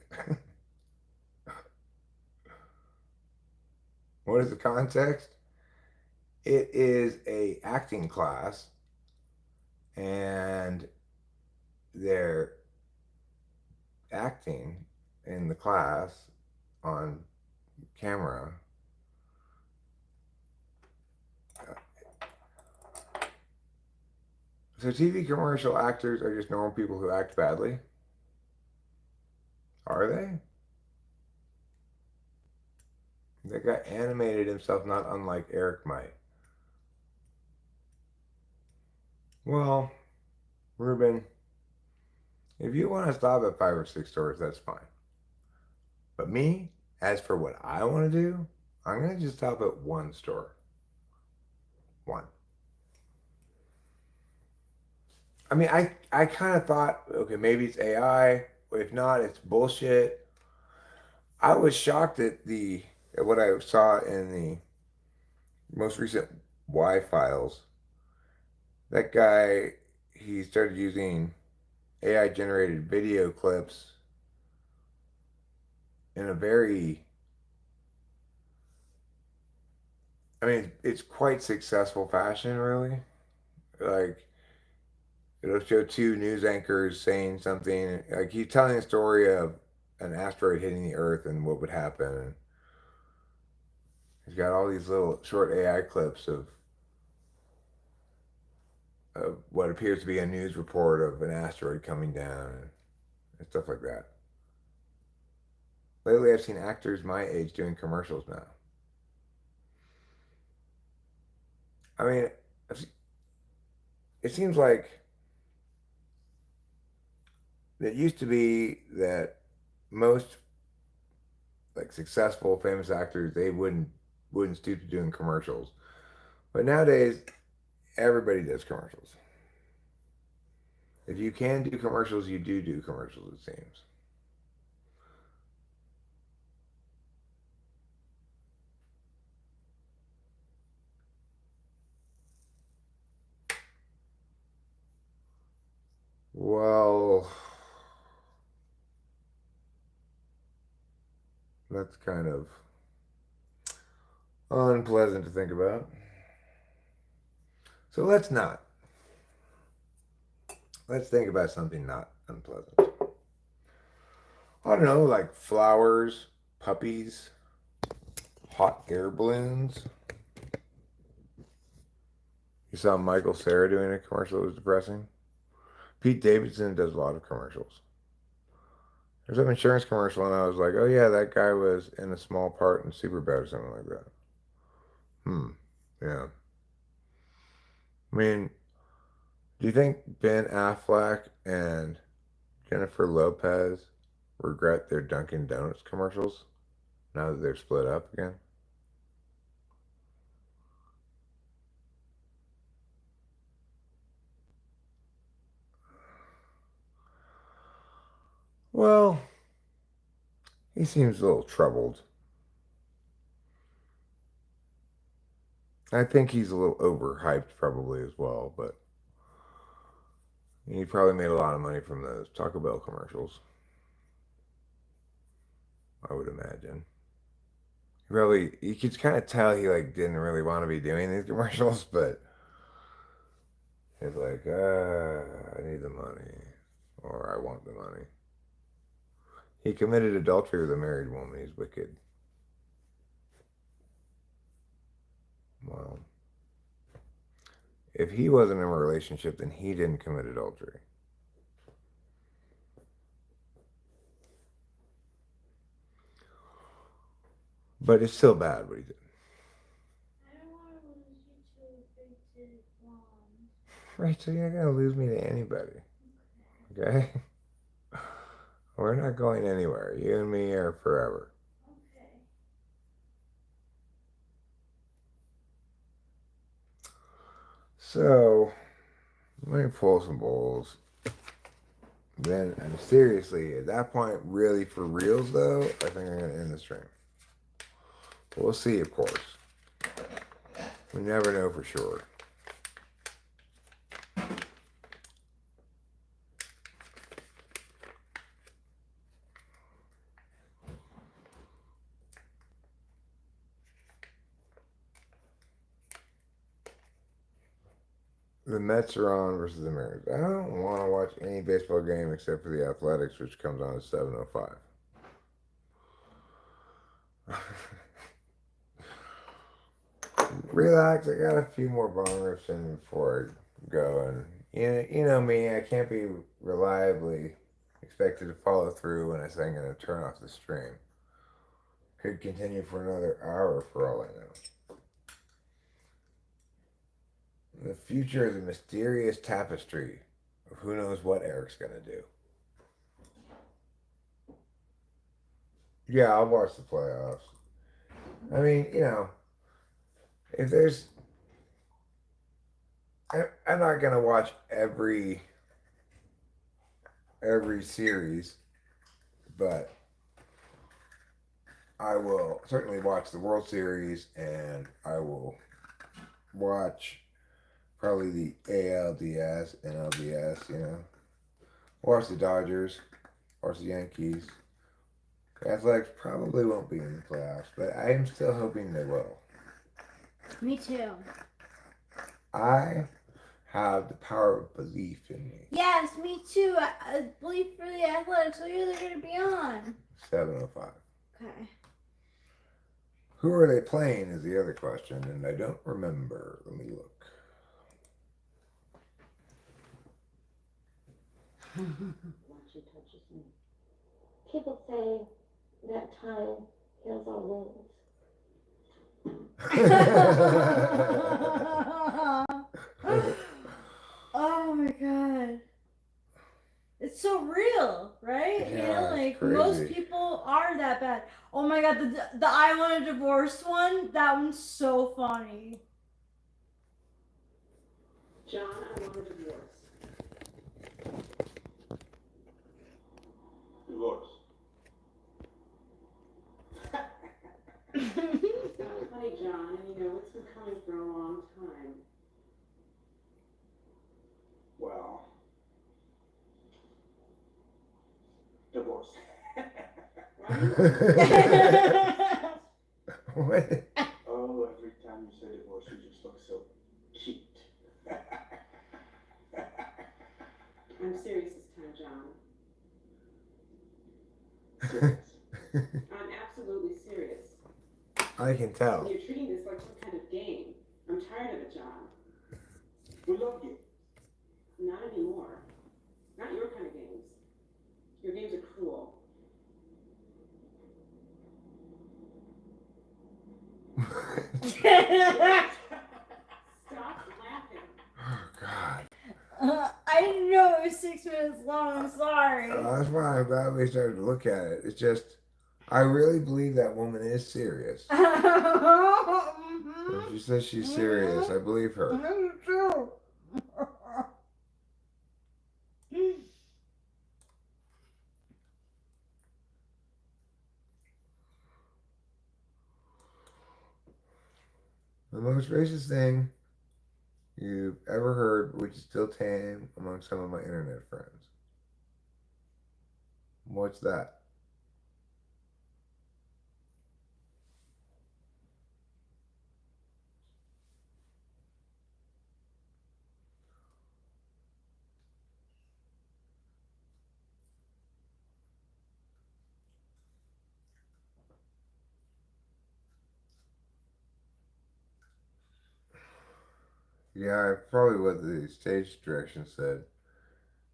What is the context? It is a acting class and they're acting in the class on camera. So TV commercial actors are just normal people who act badly? Are they? That guy animated himself not unlike Eric might. Well, Ruben, if you want to stop at 5 or 6 stores, that's fine. But me, as for what I want to do, I'm going to just stop at one store. One. I mean, I kind of thought, okay, maybe it's AI. If not, it's bullshit. I was shocked at what I saw in the most recent Y files. That guy, he started using AI generated video clips in a very, I mean, it's quite successful fashion, really. Like, it'll show two news anchors saying something. Like, he's telling a story of an asteroid hitting the Earth and what would happen. And he's got all these little short AI clips of what appears to be a news report of an asteroid coming down and stuff like that. Lately, I've seen actors my age doing commercials now. I mean, it seems like it used to be that most like successful famous actors they wouldn't stoop to doing commercials, but nowadays everybody does commercials. If you can do commercials, you do commercials. It seems. Well, that's kind of unpleasant to think about. So let's not. Let's think about something not unpleasant. I don't know, like flowers, puppies, hot air balloons. You saw Michael Cera doing a commercial that was depressing. Pete Davidson does a lot of commercials. There's an insurance commercial, and I was like, oh yeah, that guy was in a small part in Superbad or something like that. Yeah. I mean, do you think Ben Affleck and Jennifer Lopez regret their Dunkin' Donuts commercials now that they're split up again? Well, he seems a little troubled. I think he's a little overhyped probably as well, but he probably made a lot of money from those Taco Bell commercials, I would imagine. Really, you could kind of tell he like didn't really want to be doing these commercials, but it's like, I need the money, or I want the money. He committed adultery with a married woman. He's wicked. Well, if he wasn't in a relationship, then he didn't commit adultery. But it's still bad what he did. I don't want to lose you to a big-titted blonde. Right, so you're not gonna lose me to anybody. Okay? We're not going anywhere. You and me are forever. Okay. So, let me pull some bowls. Then, and seriously, at that point, really for reals though, I think I'm gonna end the stream. We'll see, of course. We never know for sure. The Mets are on versus the Mariners. I don't want to watch any baseball game except for the Athletics, which comes on at 7:05. Relax. I got a few more bong rips in before I go, and you know me. I can't be reliably expected to follow through when I say I'm going to turn off the stream. Could continue for another hour for all I know. The future is a mysterious tapestry of who knows what Eric's going to do. Yeah, I'll watch the playoffs. I mean, if there's, I'm not gonna watch every series, but I will certainly watch the World Series, and I will watch probably the ALDS and LDS. Watch the Dodgers, watch the Yankees. The Athletics probably won't be in the playoffs, but I am still hoping they will. Me too. I have the power of belief in me. Yes, me too. I believe for the Athletics. Who are they going to be on? 7:05. Okay. Who are they playing is the other question, and I don't remember. Let me look. Once she touches me. People say that time heals our wounds. Oh my god. It's so real, right? Yeah, Like crazy. most people are that bad. Oh my god, the I Want a Divorce one, that one's so funny. John, I want a divorce. Divorce. Sounds funny, John, and you know it's been coming for a long time. Well, divorce. What? Oh, every time you say divorce, you just look so cute. I'm serious this time, John. Serious. I'm absolutely serious. I can tell. You're treating this like some kind of game. I'm tired of it, John. We love you. Not anymore. Not your kind of games. Your games are cruel. Stop laughing. Oh, God. I didn't know it was 6 minutes long. I'm sorry. That's why I'm glad we started to look at it. It's just, I really believe that woman is serious. When she says she's serious, I believe her. Me too. The most racist thing you've ever heard, which is still tame among some of my internet friends. What's that? Yeah, probably what the stage direction said.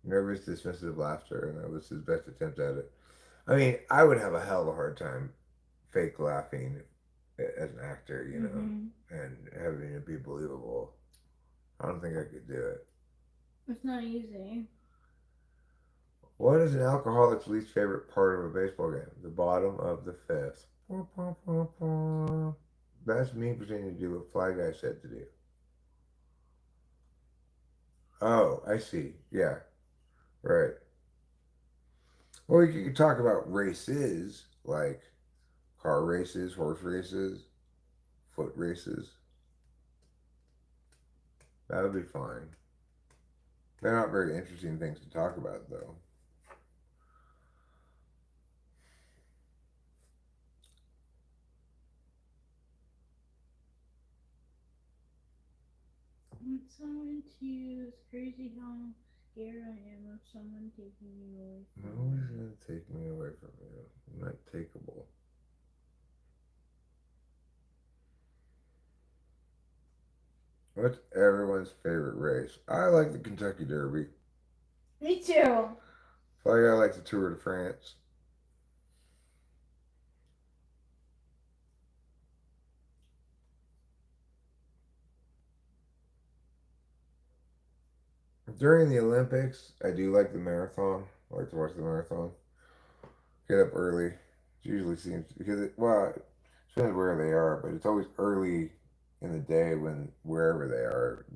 Nervous, dismissive laughter, and that was his best attempt at it. I mean, I would have a hell of a hard time fake laughing as an actor, and having it be believable. I don't think I could do it. It's not easy. What is an alcoholic's least favorite part of a baseball game? The bottom of the fifth. That's me pretending to do what Fly Guy said to do. Oh, I see. Yeah, right. Well, you could talk about races, like car races, horse races, foot races. That would be fine. They're not very interesting things to talk about, though. someone to you. It's crazy how scared I am of someone taking you away No from one's me. gonna take me away from you. I'm not takeable. What's everyone's favorite race? I like the Kentucky Derby. Me too. I like the Tour de France. During the Olympics, I do like the marathon. I like to watch the marathon. Get up early. It usually seems because well, it depends where they are, but it's always early in the day when wherever they are,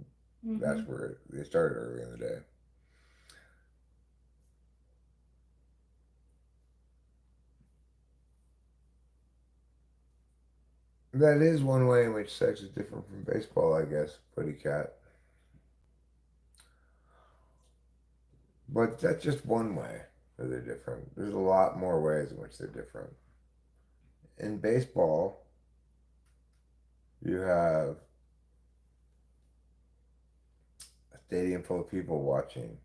Mm-hmm. that's where they started early in the day. That is one way in which sex is different from baseball, I guess, Putty Cat. But that's just one way that they're different. There's a lot more ways in which they're different. In baseball, you have a stadium full of people watching.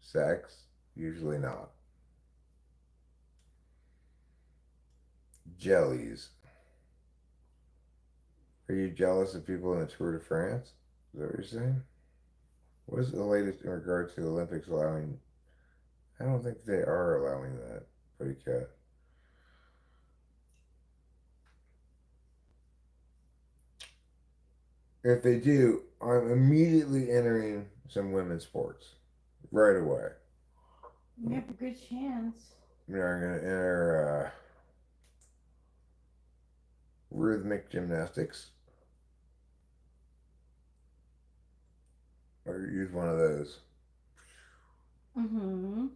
Sex, usually not. Jellies. Are you jealous of people in the Tour de France? Is that what you're saying? What is the latest in regard to the Olympics allowing? I don't think they are allowing that, Putty Cat. If they do, I'm immediately entering some women's sports right away. You have a good chance. I'm going to enter rhythmic gymnastics or use one of those. Mm-hmm.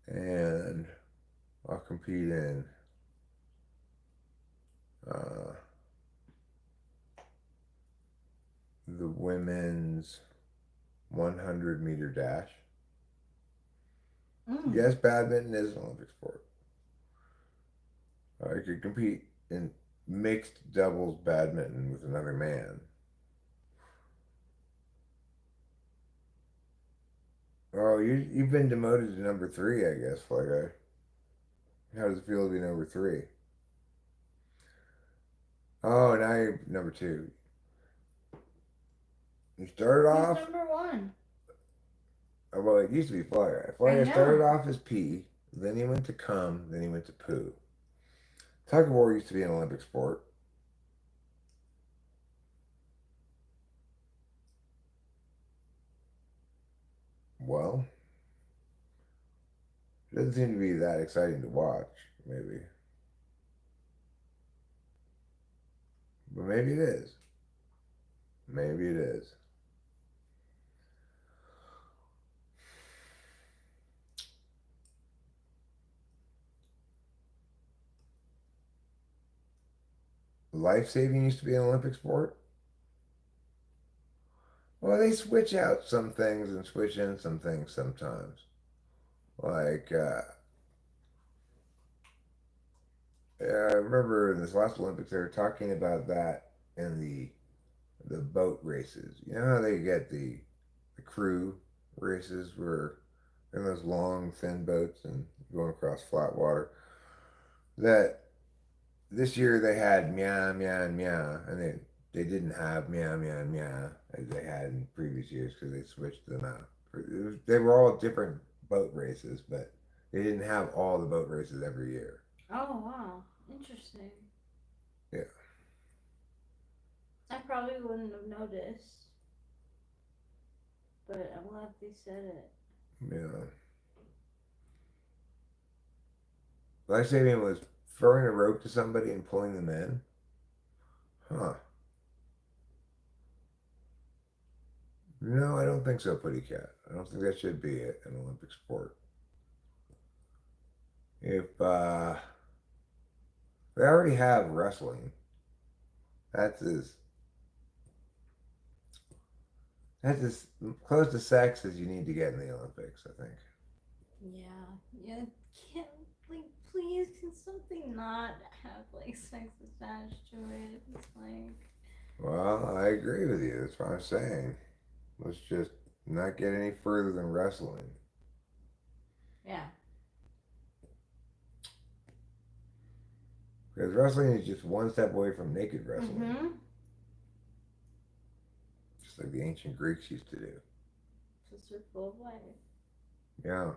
And I'll compete in uh, the women's 100-meter dash. Mm. Yes, badminton is an Olympic sport. I could compete in mixed doubles badminton with another man. Oh, you've been demoted to number three, I guess, Fly Guy. How does it feel to be number three? Oh, now you're number two. You started Who's off. number one? Well, it used to be Fly Guy. Fly I Guy started know. off as pee, then he went to cum, then he went to poo. Tug of war used to be an Olympic sport. Well, it doesn't seem to be that exciting to watch, maybe. But maybe it is. Maybe it is. Life saving used to be an Olympic sport. Well, they switch out some things and switch in some things sometimes. Like, yeah, I remember in this last Olympics they were talking about that in the boat races. You know how they get the crew races where they're in those long thin boats and going across flat water. That this year they had meow meow and meow, and they didn't have meow meow and meow as they had in previous years because they switched them out. They were all different boat races, but they didn't have all the boat races every year. Oh wow, interesting. Yeah, I probably wouldn't have noticed, but I'm glad they said it. yeah. Life saving was throwing a rope to somebody and pulling them in. Huh. No, I don't think so, Putty Cat. I don't think that should be an Olympic sport. If they already have wrestling, that's as that's as close to sex as you need to get in the Olympics, I think. Yeah, yeah. Can't like please can something not have like sex attached to it? It's like Well, I agree with you. That's what I'm saying. Let's just not get any further than wrestling. Yeah. Because wrestling is just one step away from naked wrestling. Mm-hmm. Just like the ancient Greeks used to do. It's a circle of life. Yeah,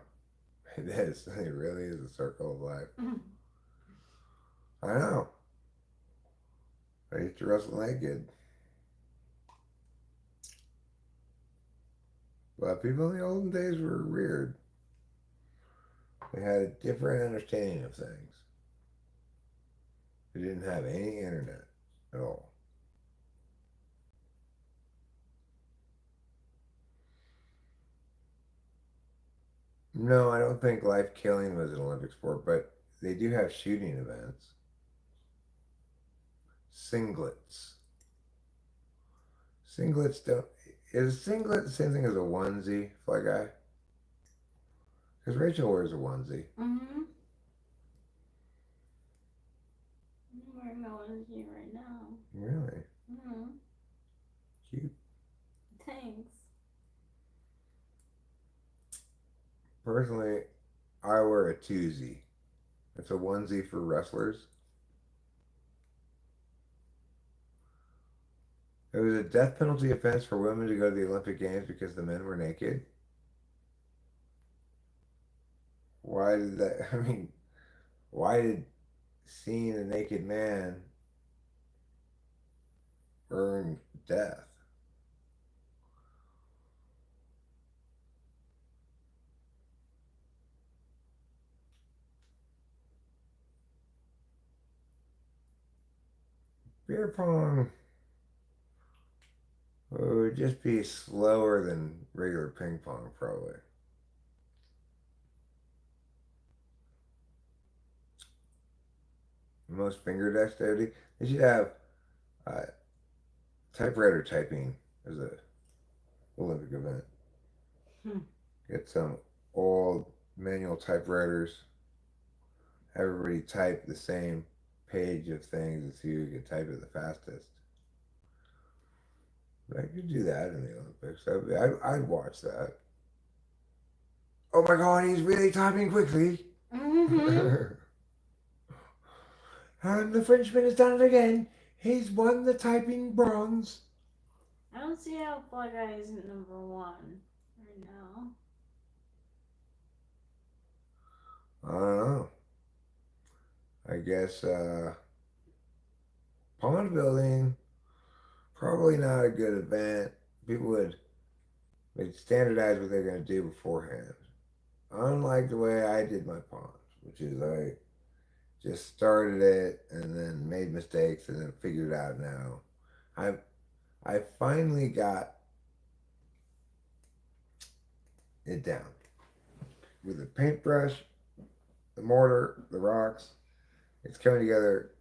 it is. It really is a circle of life. Mm-hmm. I know. I used to wrestle naked. But people in the olden days were weird. They had a different understanding of things. They didn't have any internet at all. No, I don't think life killing was an Olympic sport, but they do have shooting events. Singlets. Singlets don't. Is a singlet the same thing as a onesie, Fly Guy? Because Rachel wears a onesie. Mm-hmm. I'm wearing my onesie right now. Really? Mm-hmm. Cute. Thanks. Personally, I wear a twosie. It's a onesie for wrestlers. It was a death penalty offense for women to go to the Olympic Games because the men were naked. Why did that? I mean, why did seeing a naked man earn death? Beer pong would just be slower than regular ping pong, probably. Most finger dexterity. They should have uh, typewriter typing as a Olympic event. Hmm. Get some old manual typewriters. Everybody type the same page of things and see who can type it the fastest. But I could do that in the Olympics. I'd watch that. Oh my god, he's really typing quickly. Mm-hmm. And the Frenchman has done it again. He's won the typing bronze. I don't see how Fly Guy isn't number one right now. I don't know. I guess pond building, probably not a good event. People would standardize what they're going to do beforehand. Unlike the way I did my ponds, which is I just started it and then made mistakes and then figured it out now. I I finally got it down with the paintbrush, the mortar, the rocks. It's coming together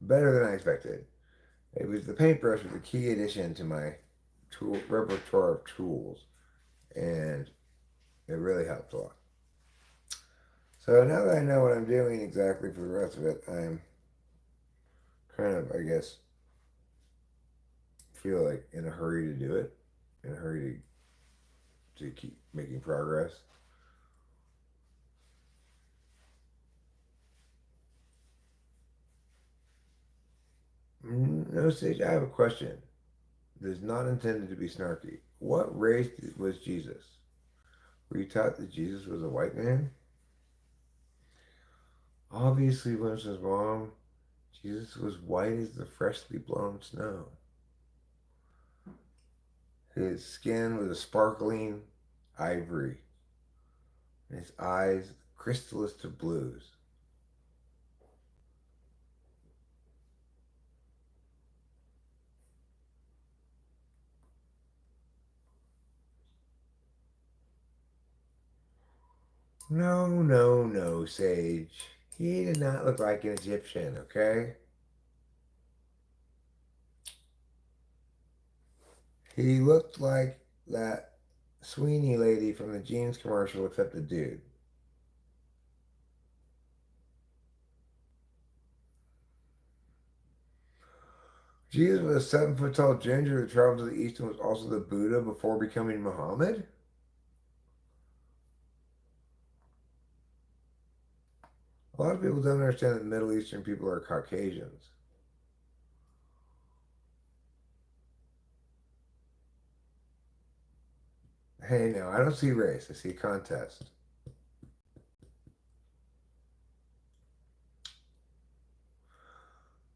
better than I expected. It was the paintbrush was a key addition to my tool repertoire of tools, and it really helped a lot. So now that I know what I'm doing exactly for the rest of it, I'm kind of, I guess, feel like in a hurry to do it, in a hurry to keep making progress. No, Sage, I have a question. That is not intended to be snarky. What race was Jesus? Were you taught that Jesus was a white man? Obviously, Winston's mom, Jesus was white as the freshly blown snow. His skin was a sparkling ivory, and his eyes crystallist of blues. No, no, no, Sage. He did not look like an Egyptian, okay? He looked like that Sweeney lady from the jeans commercial, except a dude. Jesus was a 7 foot tall ginger who traveled to the east and was also the Buddha before becoming Muhammad? A lot of people don't understand that Middle Eastern people are Caucasians. Hey, no, I don't see race. I see contest.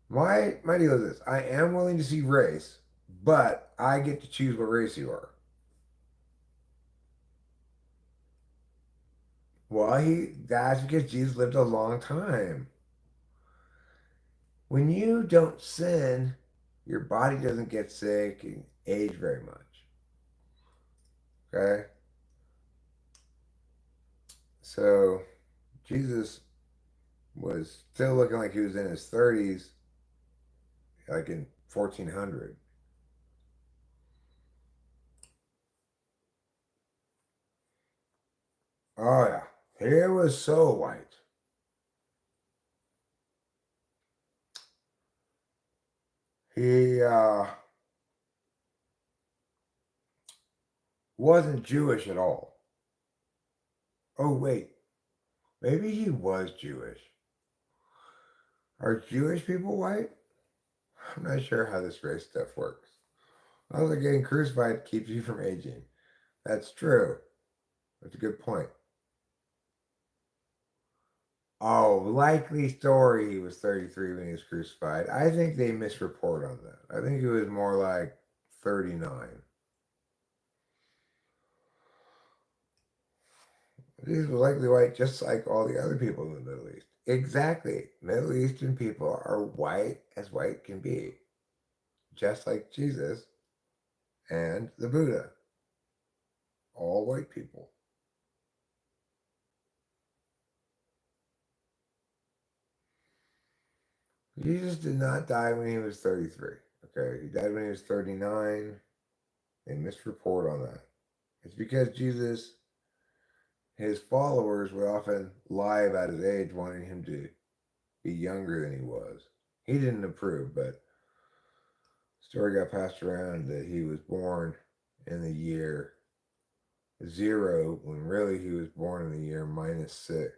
My deal is this: I am willing to see race, but I get to choose what race you are. Why? That's because Jesus lived a long time. When you don't sin, your body doesn't get sick and age very much. Okay? So Jesus was still looking like he was in his 30s, like in 1400. Oh, yeah. He was so white. He wasn't Jewish at all. Oh, wait. Maybe he was Jewish. Are Jewish people white? I'm not sure how this race stuff works. Also, getting crucified keeps you from aging. That's true. That's a good point. Oh, likely story he was 33 when he was crucified. I think they misreport on that. I think it was more like 39. These were likely white just like all the other people in the Middle East. Exactly. Middle Eastern people are white as white can be. Just like Jesus and the Buddha. All white people. Jesus did not die when he was 33. Okay, he died when he was 39. They misreport on that. It's because Jesus, his followers would often lie about his age, wanting him to be younger than he was. He didn't approve, but story got passed around that he was born in the year 0 when really he was born in the year -6.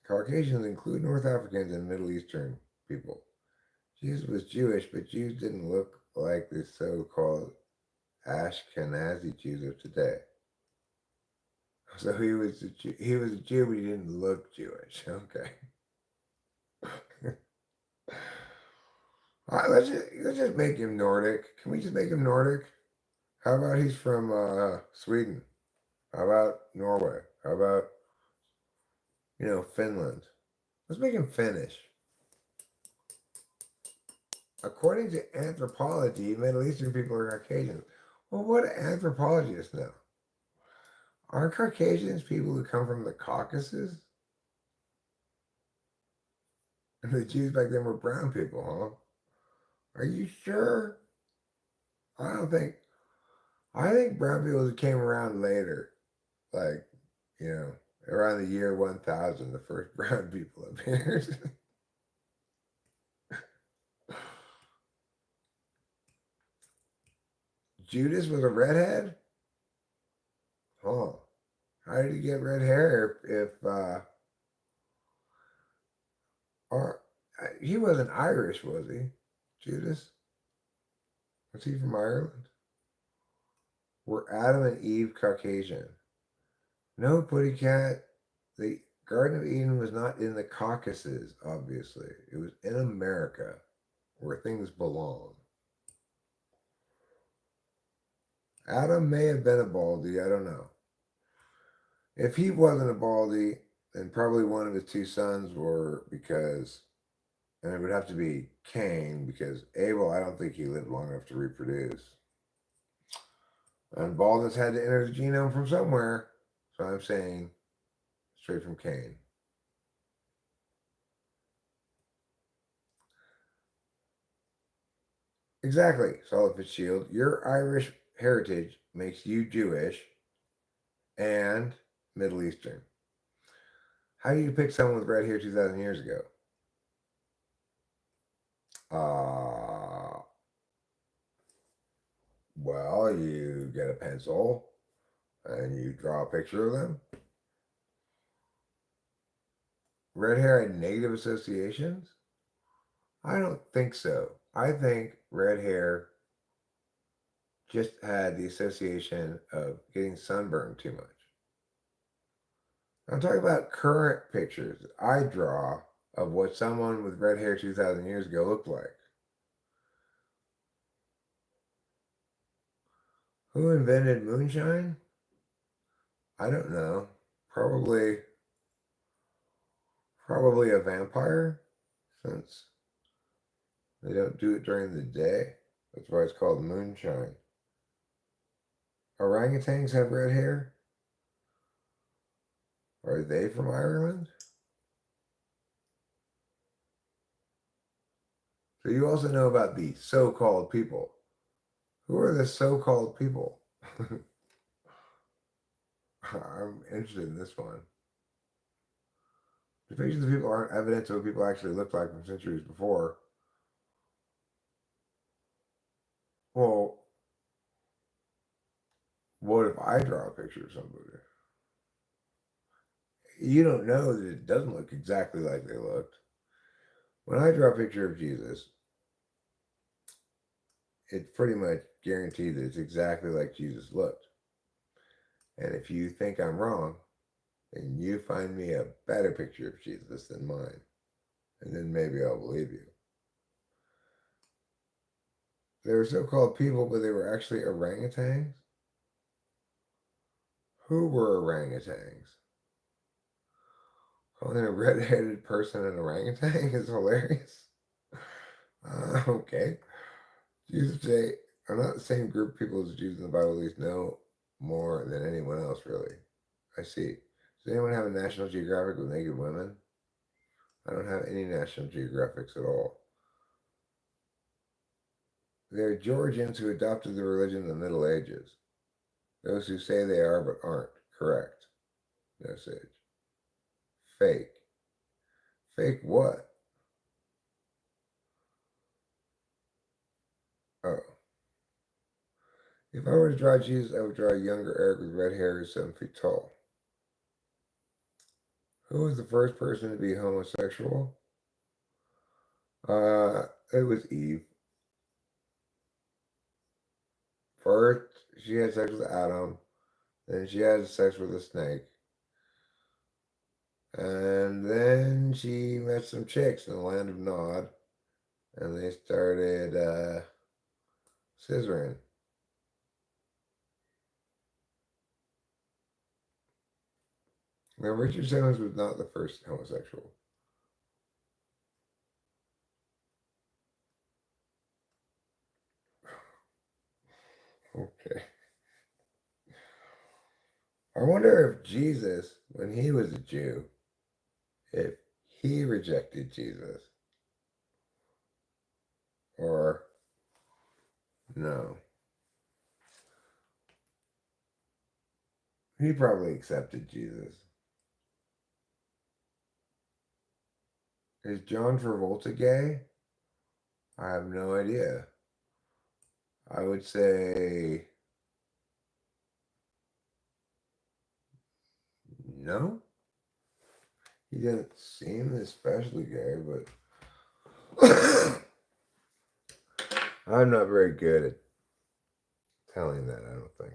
Caucasians include North Africans and Middle Eastern people. Jesus was Jewish, but Jews didn't look like the so-called Ashkenazi Jews of today. So he was a Jew, but he didn't look Jewish. Okay. All right, let's just make him Nordic. Can we just make him Nordic? How about he's from Sweden? How about Norway? How about Finland? Let's make him Finnish. According to anthropology, Middle Eastern people are Caucasians. Well, what do anthropologists know? Aren't Caucasians people who come from the Caucasus? And the Jews back then were brown people, huh? Are you sure? I don't think. I think brown people came around later, like you know, around the year 1000, the first brown people appeared. Judas was a redhead? Oh, how did he get red hair if or he wasn't Irish, was he? Judas? Was he from Ireland? Were Adam and Eve Caucasian? No, Putty Cat. The Garden of Eden was not in the Caucasus, obviously. It was in America, where things belong. Adam may have been a Baldy, I don't know. If he wasn't a Baldy, then probably one of his two sons were and it would have to be Cain, because Abel, I don't think he lived long enough to reproduce. And baldness had to enter the genome from somewhere, so I'm saying straight from Cain. Exactly, Solid Fitzgerald. Your Irish heritage makes you Jewish and Middle Eastern. How do you pick someone with red hair 2,000 years ago? Uh, well, you get a pencil and you draw a picture of them. Red hair had negative associations? I don't think so. I think red hair just had the association of getting sunburned too much. I'm talking about current pictures I draw of what someone with red hair 2,000 years ago looked like. Who invented moonshine? I don't know. Probably a vampire, since they don't do it during the day. That's why it's called moonshine. Orangutans have red hair? Are they from Ireland? So you also know about the so-called people. Who are the so-called people? I'm interested in this one. The pictures of people aren't evidence of what people actually looked like from centuries before. Well, what if I draw a picture of somebody? You don't know that it doesn't look exactly like they looked. When I draw a picture of Jesus, it's pretty much guaranteed that it's exactly like Jesus looked. And if you think I'm wrong, then you find me a better picture of Jesus than mine. And then maybe I'll believe you. They were so-called people, but they were actually orangutans? Who were orangutans? Calling a red-headed person an orangutan is hilarious. Okay. Jews today are not the same group of people as Jews in the Bible, at least know more than anyone else, really. I see. Does anyone have a National Geographic with naked women? I don't have any National Geographics at all. They're Georgians who adopted the religion in the Middle Ages. Those who say they are but aren't. Correct. No sage. Fake. Fake what? Oh. If I were to draw Jesus, I would draw a younger Eric with red hair who's 7 feet tall. Who was the first person to be homosexual? It was Eve. First, she had sex with Adam, then she had sex with a snake, and then she met some chicks in the land of Nod, and they started scissoring. Now, Richard Simmons was not the first homosexual. Okay. I wonder if Jesus, when he was a Jew, if he rejected Jesus. Or no. He probably accepted Jesus. Is John Travolta gay? I have no idea. I would say no. He didn't seem especially gay, but I'm not very good at telling that, I don't think.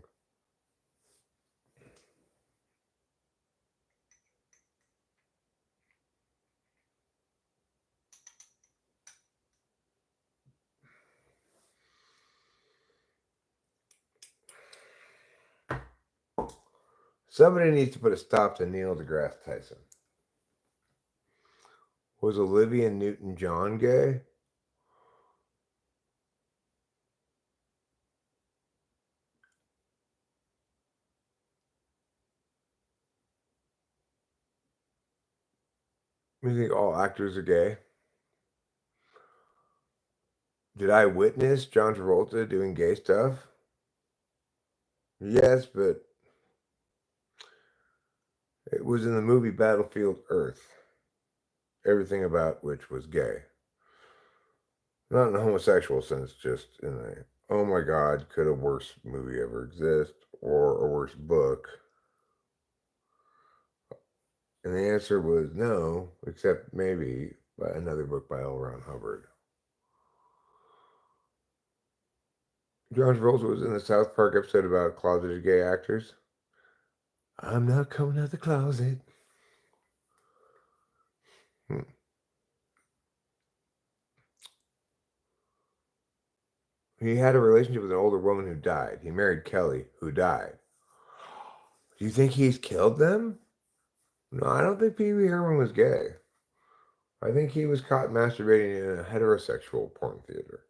Somebody needs to put a stop to Neil deGrasse Tyson. Was Olivia Newton-John gay? You think all actors are gay? Did I witness John Travolta doing gay stuff? Yes, but it was in the movie Battlefield Earth, everything about which was gay. Not in a homosexual sense, just in a, oh my God, could a worse movie ever exist or a worse book? And the answer was no, except maybe by another book by L. Ron Hubbard. John Travolta was in the South Park episode about closeted gay actors. I'm not coming out of the closet. Hmm. He had a relationship with an older woman who died. He married Kelly, who died. Do you think he's killed them? No, I don't think Pee Wee Herman was gay. I think he was caught masturbating in a heterosexual porn theater.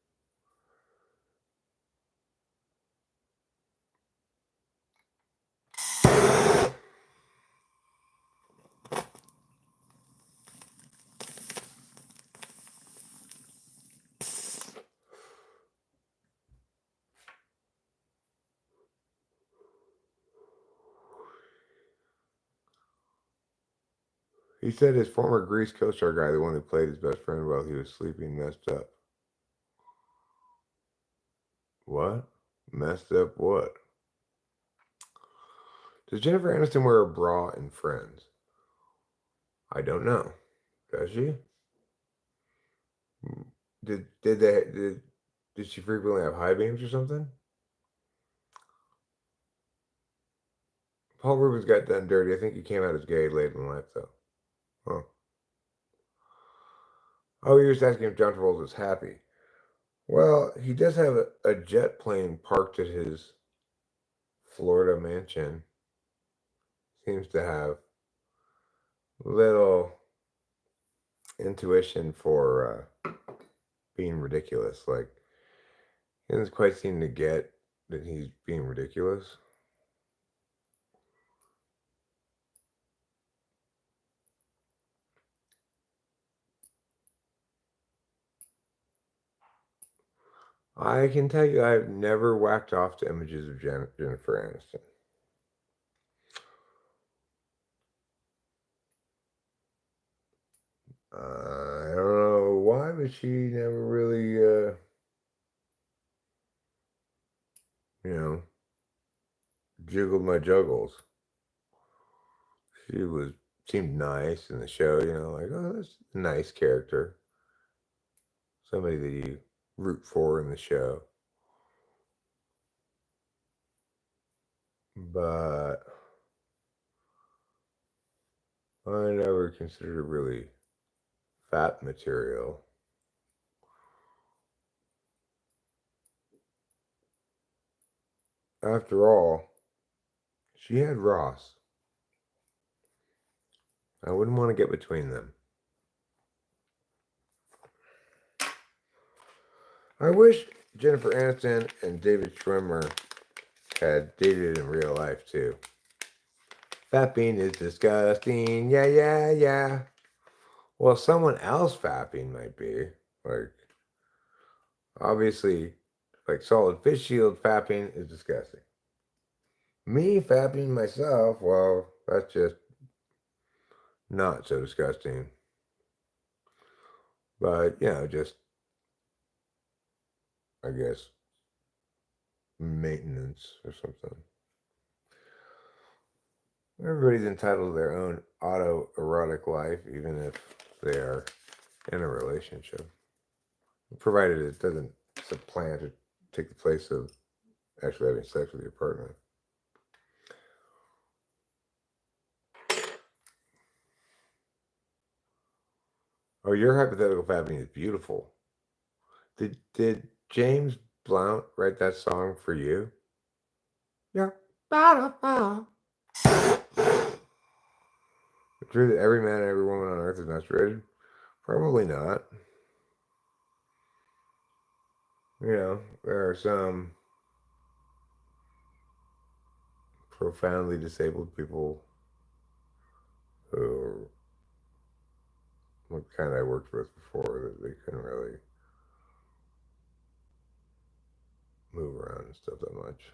He said his former Grease co-star guy, the one who played his best friend while he was sleeping, messed up. What? Messed up what? Does Jennifer Aniston wear a bra in Friends? I don't know. Does she? Did she frequently have high beams or something? Paul Rubens got done dirty. I think he came out as gay late in life, though. Huh. Oh, you're just asking if John Travolta was happy. Well, he does have a jet plane parked at his Florida mansion. Seems to have little intuition for being ridiculous. Like, he doesn't quite seem to get that he's being ridiculous. I can tell you I've never whacked off to images of Jennifer Aniston. I don't know why, but she never really, jiggled my juggles. She seemed nice in the show, like, oh, that's a nice character. Somebody that you root for in the show. But I never considered her really fat material. After all, she had Ross. I wouldn't want to get between them. I wish Jennifer Aniston and David Schwimmer had dated in real life too. Fapping is disgusting. Yeah, yeah, yeah. Well, someone else fapping might be. Like, obviously, like solid fish shield fapping is disgusting. Me fapping myself, well, that's just not so disgusting. But, just, I guess, maintenance or something. Everybody's entitled to their own autoerotic life, even if they are in a relationship, provided it doesn't supplant or take the place of actually having sex with your partner. Oh, your hypothetical fapping is beautiful. Did James Blount write that song for you? Yeah. True that every man and every woman on earth is masturbated? Probably not. There are some profoundly disabled people who, what kind I worked with before, that they couldn't really move around and stuff that much.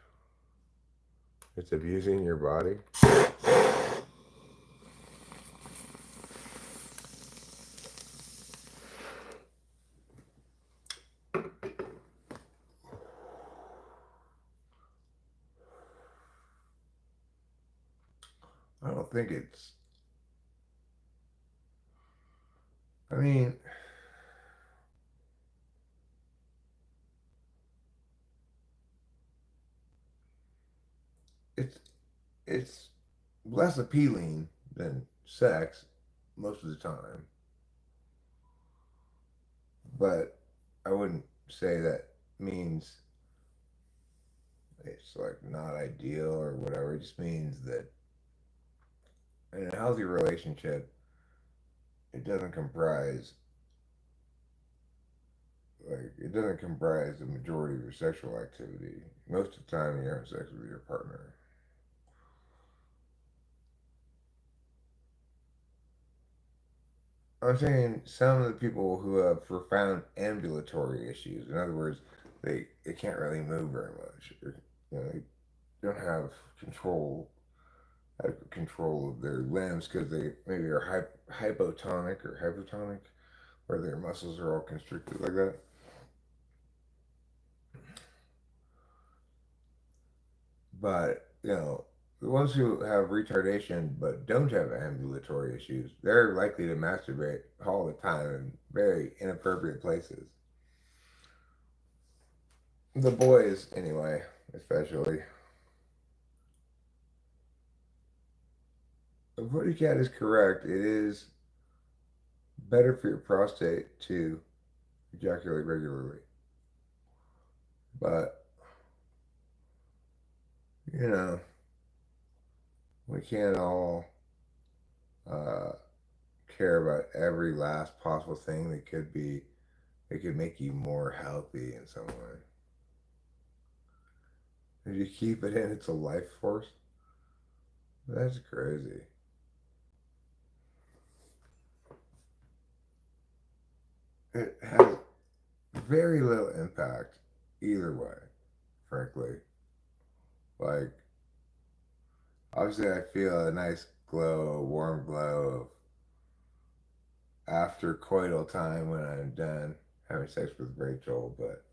It's abusing your body. I don't think it's. I mean, it's it's less appealing than sex most of the time, but I wouldn't say that means it's like not ideal or whatever. It just means that in a healthy relationship, it doesn't comprise it doesn't comprise the majority of your sexual activity. Most of the time, you're having sex with your partner. I'm saying some of the people who have profound ambulatory issues. In other words, they can't really move very much. Or, they don't have control of their limbs because they maybe are hypotonic or hypertonic, where their muscles are all constricted like that. But the ones who have retardation but don't have ambulatory issues, they're likely to masturbate all the time in very inappropriate places. The boys, anyway, especially. The Booty Cat is correct. It is better for your prostate to ejaculate regularly. But, you know, we can't all uh, care about every last possible thing that could make you more healthy in some way. If you keep it in, it's a life force. That's crazy. It has very little impact either way, frankly. Like, obviously, I feel a nice glow, a warm glow after coital time when I'm done having sex with Rachel, but,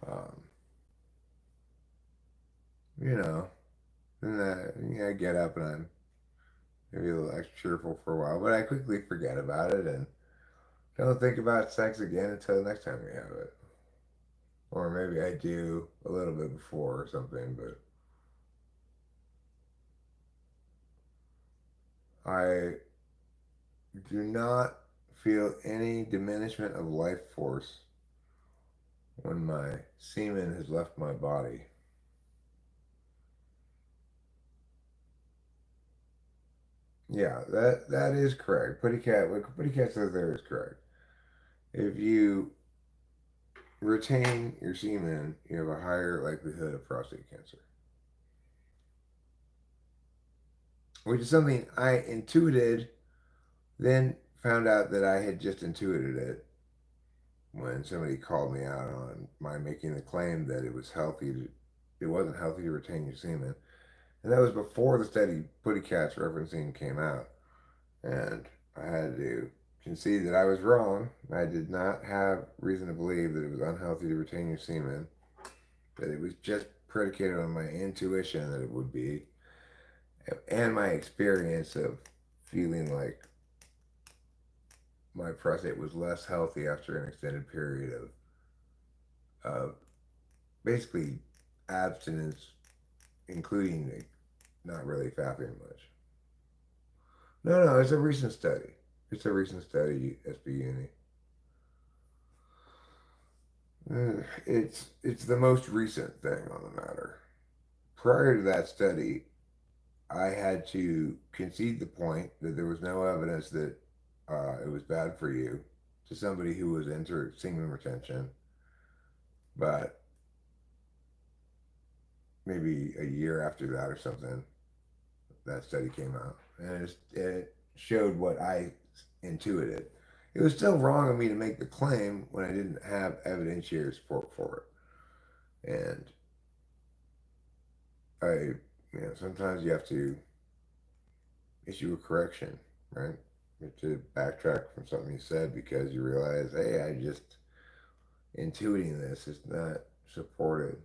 um, you know, then I get up and I'm maybe a little extra cheerful for a while, but I quickly forget about it and don't think about sex again until the next time we have it. Or maybe I do a little bit before or something, but I do not feel any diminishment of life force when my semen has left my body. Yeah, that is correct. What Putty Cat says there is correct. If you retain your semen, you have a higher likelihood of prostate cancer, which is something I intuited, then found out that I had just intuited it when somebody called me out on my making the claim that it wasn't healthy to retain your semen, and that was before the study Putty Cat's referencing came out, and I had to concede that I was wrong. I did not have reason to believe that it was unhealthy to retain your semen, that it was just predicated on my intuition that it would be, and my experience of feeling like my prostate was less healthy after an extended period of basically abstinence, including not really fapping much. No, no, it's a recent study. It's a recent study, SB Uni. It's the most recent thing on the matter. Prior to that study, I had to concede the point that there was no evidence that it was bad for you to somebody who was into semen retention, but maybe a year after that or something, that study came out, and it showed what I intuited. It was still wrong of me to make the claim when I didn't have evidentiary support for it, and sometimes you have to issue a correction, right? You have to backtrack from something you said because you realize, hey, I just intuiting this is not supported.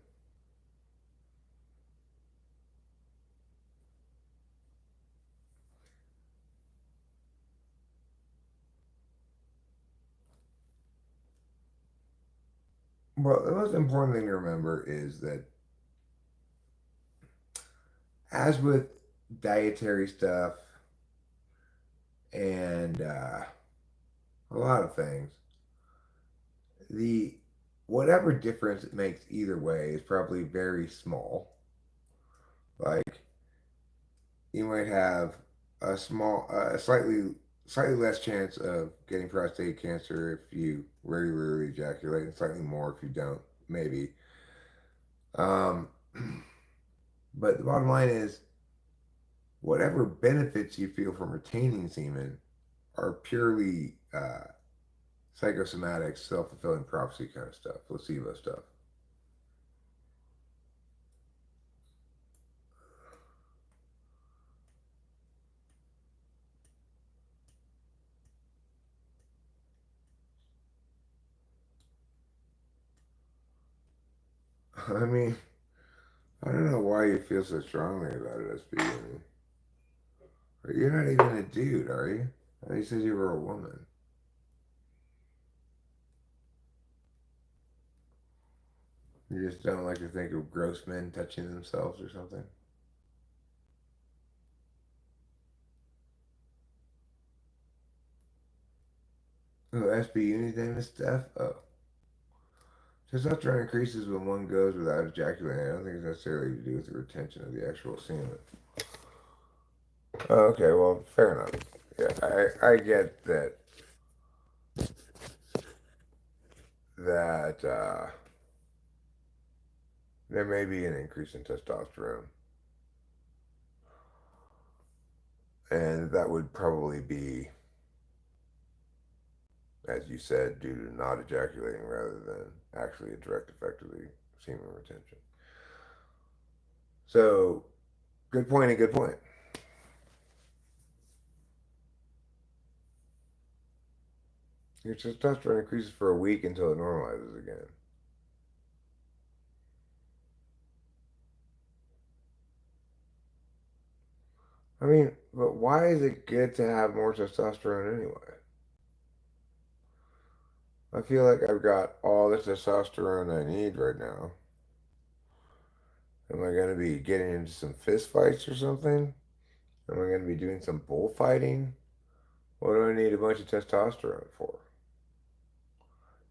Well, the most important thing to remember is that, as with dietary stuff and a lot of things, the whatever difference it makes either way is probably very small. Like, you might have slightly less chance of getting prostate cancer if you regularly ejaculate, and slightly more if you don't, maybe. Um, but the bottom line is, whatever benefits you feel from retaining semen are purely psychosomatic, self fulfilling prophecy kind of stuff, placebo stuff. I mean, I don't know why you feel so strongly about it, SB. You're not even a dude, are you? I thought you said you were a woman. You just don't like to think of gross men touching themselves or something? Oh, SB, you need name this stuff? Oh. Testosterone increases when one goes without ejaculating. I don't think it's necessarily to do with the retention of the actual semen. Oh, okay, well, fair enough. Yeah, I get that there may be an increase in testosterone, and that would probably be, as you said, due to not ejaculating rather than actually a direct effect of the semen retention. So, good point and good point. Your testosterone increases for a week until it normalizes again. I mean, but why is it good to have more testosterone anyway? I feel like I've got all the testosterone I need right now. Am I going to be getting into some fist fights or something? Am I going to be doing some bullfighting? What do I need a bunch of testosterone for?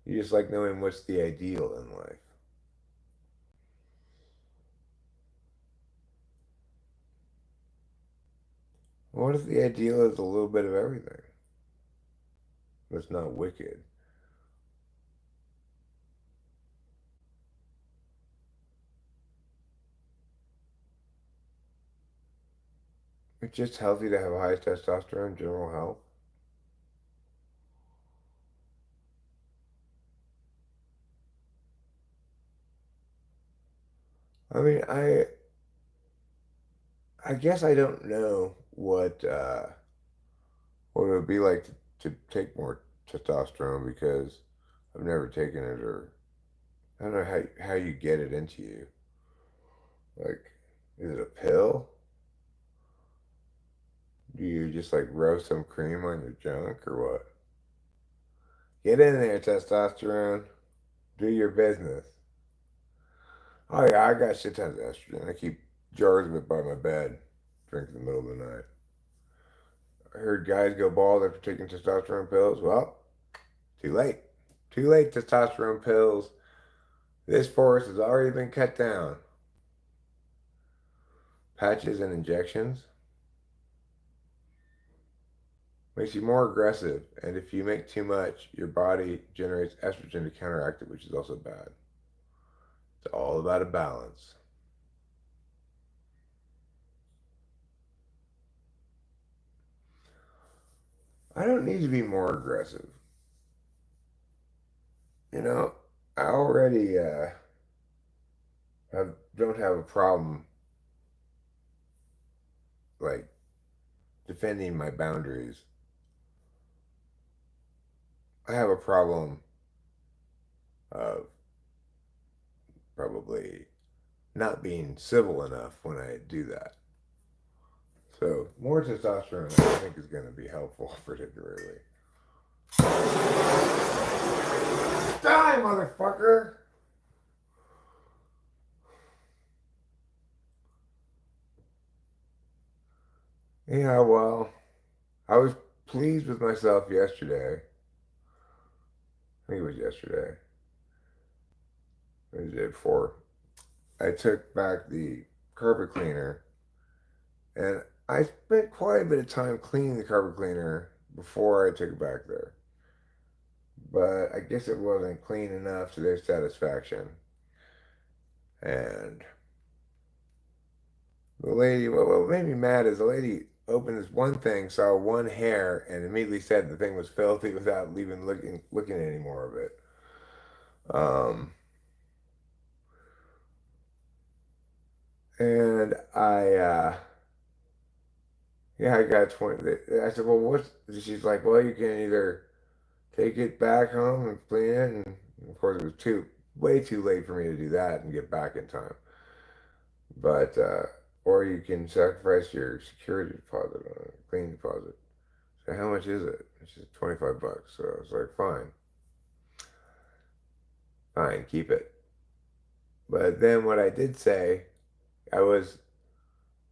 You just like knowing what's the ideal in life. What if the ideal is a little bit of everything? That's not wicked. It's just healthy to have high testosterone, general health. I mean, I guess I don't know what it would be like to take more testosterone because I've never taken it, or I don't know how you get it into you. Like, is it a pill? Do you just like rub some cream on your junk or what? Get in there, testosterone. Do your business. Oh yeah, I got shit tons of estrogen. I keep jars of it by my bed. Drink in the middle of the night. I heard guys go bald after taking testosterone pills. Well, too late. Too late, testosterone pills. This forest has already been cut down. Patches and injections makes you more aggressive, and if you make too much, your body generates estrogen to counteract it, which is also bad. It's all about a balance. I don't need to be more aggressive. You know, I already don't have a problem like defending my boundaries. I have a problem of probably not being civil enough when I do that. So more testosterone, I think, is going to be helpful, particularly. Die, motherfucker! Yeah, well, I was pleased with myself yesterday. I think it was yesterday. It was the day before. I took back the carpet cleaner, and I spent quite a bit of time cleaning the carpet cleaner before I took it back there. But I guess it wasn't clean enough to their satisfaction. And the lady, what made me mad is the lady opened this one thing, saw one hair, and immediately said the thing was filthy without even looking at any more of it. Um, and yeah, I got 20. I said, well, what's, she's like, well, you can either take it back home and clean it. And of course, it was way too late for me to do that and get back in time. But, or you can sacrifice your security deposit on it, cleaning deposit. So how much is it? It's just $25. So I was like, fine, keep it. But then what I did say, I was,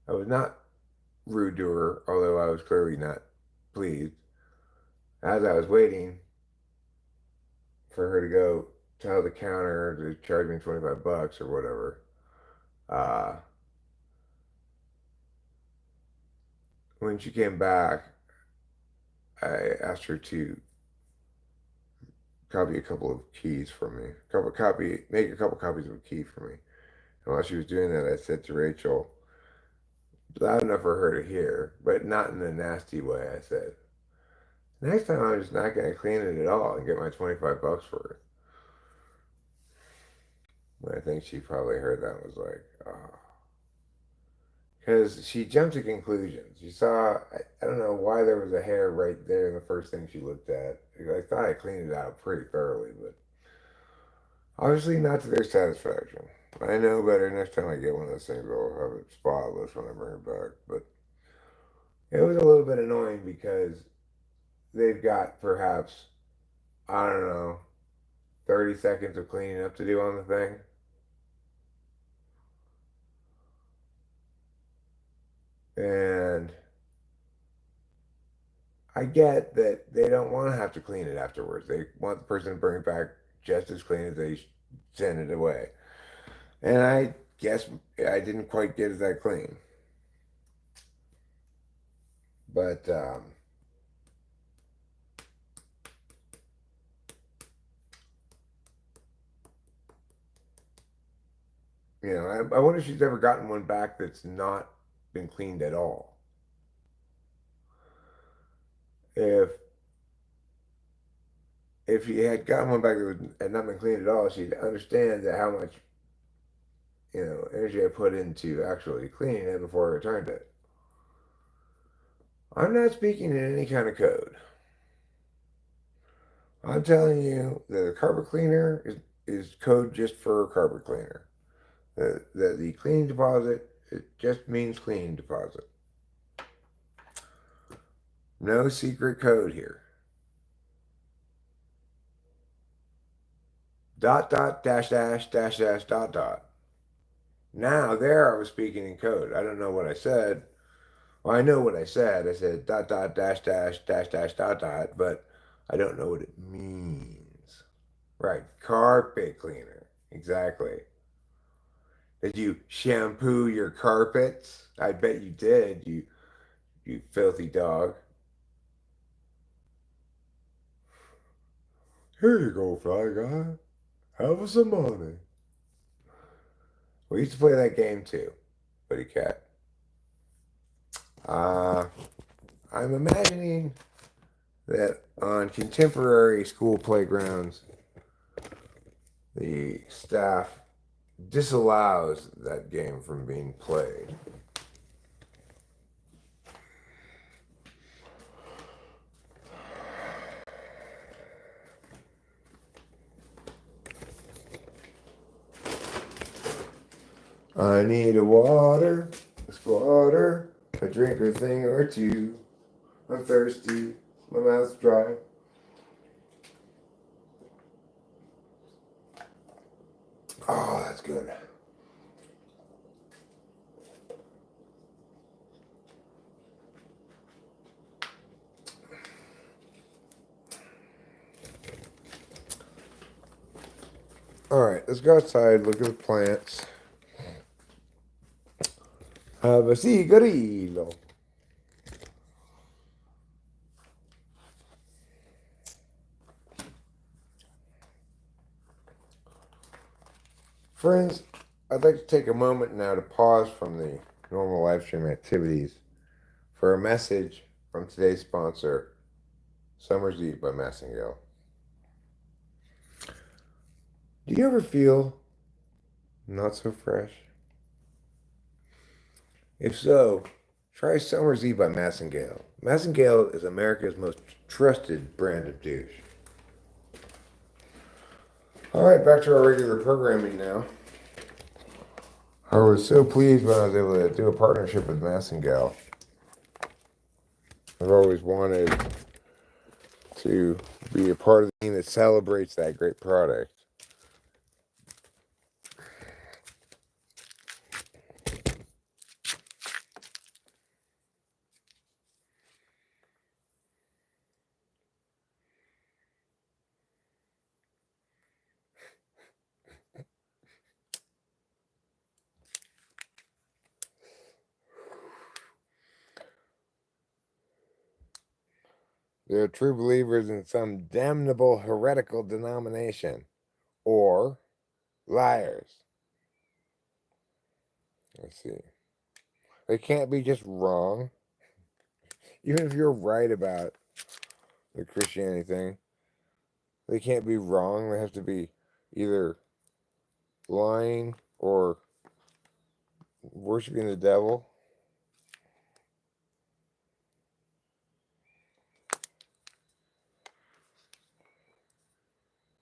I was not rude to her, although I was clearly not pleased. As I was waiting for her to go tell the counter to charge me $25 or whatever, uh, when she came back, I asked her to copy a couple of keys for me, make a couple copies of a key for me. And while she was doing that, I said to Rachel, loud enough for her to hear, but not in a nasty way. I said, next time I'm just not going to clean it at all and get my $25 for it. But I think she probably heard that and was like, oh. Because she jumped to conclusions. She saw, I don't know why there was a hair right there in the first thing she looked at. I thought I cleaned it out pretty thoroughly, but obviously not to their satisfaction. I know better next time I get one of those things, I'll have it spotless when I bring it back. But it was a little bit annoying because they've got perhaps, I don't know, 30 seconds of cleaning up to do on the thing. And I get that they don't want to have to clean it afterwards. They want the person to bring it back just as clean as they send it away. And I guess I didn't quite get it that clean. But, I wonder if she's ever gotten one back that's not been cleaned at all. If if she had gotten one back that had not been cleaned at all, she'd understand that how much energy I put into actually cleaning it before I returned it. I'm not speaking in any kind of code. I'm telling you that a carpet cleaner is code just for a carpet cleaner. That the cleaning deposit, it just means cleaning deposit. No secret code here. Dot dot dash dash dash dash dot dot. Now there I was speaking in code. I don't know what I said. Well, I know what I said. I said dot dot dash dash dash dash dot dot, but I don't know what it means. Right, carpet cleaner. Exactly. Did you shampoo your carpets? I bet you did, you filthy dog. Here you go, fly guy. Have some money. We used to play that game too, Buddy Cat. Uh, I'm imagining that on contemporary school playgrounds, the staff disallows that game from being played. I need a water, a squatter, a drink or thing or two. I'm thirsty, my mouth's dry. Oh, that's good. Alright, let's go outside, look at the plants. Have a cigarillo. Friends, I'd like to take a moment now to pause from the normal live stream activities for a message from today's sponsor, Summer's Eve by Massingale. Do you ever feel not so fresh? If so, try Summer's Eve by Massingale. Massingale is America's most trusted brand of douche. Alright, back to our regular programming now. I was so pleased when I was able to do a partnership with Massingale. I've always wanted to be a part of the team that celebrates that great product. They're true believers in some damnable heretical denomination, or liars. Let's see. They can't be just wrong. Even if you're right about the Christianity thing, they can't be wrong. They have to be either lying or worshiping the devil.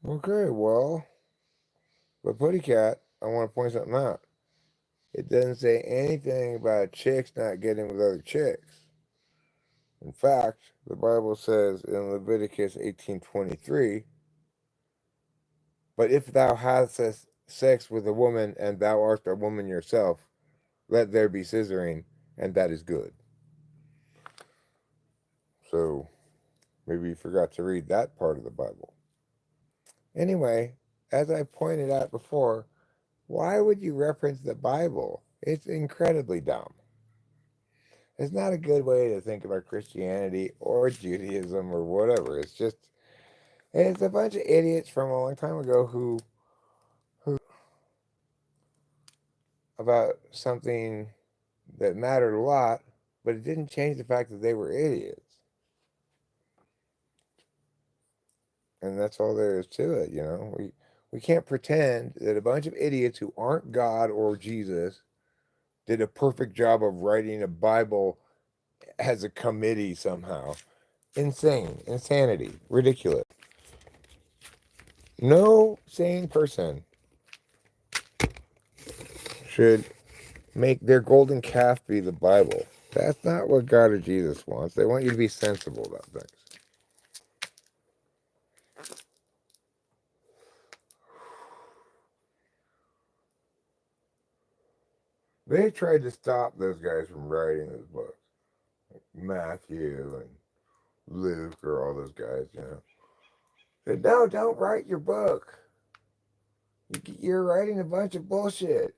Okay, well, but Putty Cat, I want to point something out. It doesn't say anything about chicks not getting with other chicks. In fact, the Bible says in Leviticus 18:23, but if thou hast sex with a woman and thou art a woman yourself, let there be scissoring, and that is good. So maybe you forgot to read that part of the Bible. Anyway, as I pointed out before, why would you reference the Bible? It's incredibly dumb. It's not a good way to think about Christianity or Judaism or whatever. It's a bunch of idiots from a long time ago who about something that mattered a lot, but it didn't change the fact that they were idiots. And that's all there is to it, you know. We can't pretend that a bunch of idiots who aren't God or Jesus did a perfect job of writing a Bible as a committee somehow. Insanity, ridiculous. No sane person should make their golden calf be the Bible. That's not what God or Jesus wants. They want you to be sensible about things. They tried to stop those guys from writing those books. Like Matthew and Luke or all those guys, you know. Said, no, don't write your book. You're writing a bunch of bullshit.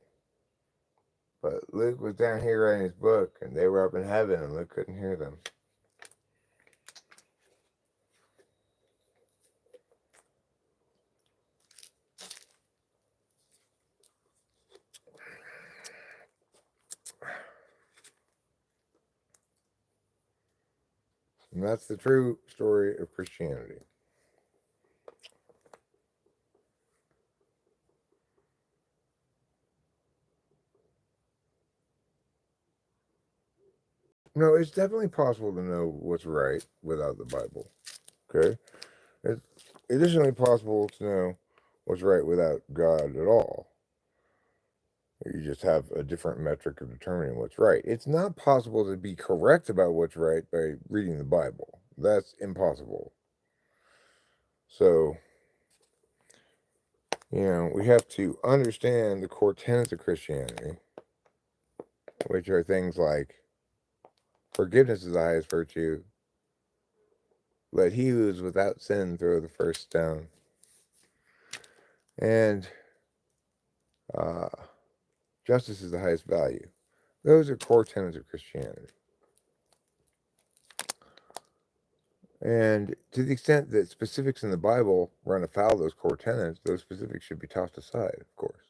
But Luke was down here writing his book, and they were up in heaven, and Luke couldn't hear them. And that's the true story of Christianity. No, it's definitely possible to know what's right without the Bible. Okay? It's additionally possible to know what's right without God at all. You just have a different metric of determining what's right. It's not possible to be correct about what's right by reading the Bible. That's impossible. So, you know, we have to understand the core tenets of Christianity, which are things like forgiveness is the highest virtue. Let he who is without sin throw the first stone. And Uh, justice is the highest value. Those are core tenets of Christianity. And to the extent that specifics in the Bible run afoul of those core tenets, those specifics should be tossed aside, of course.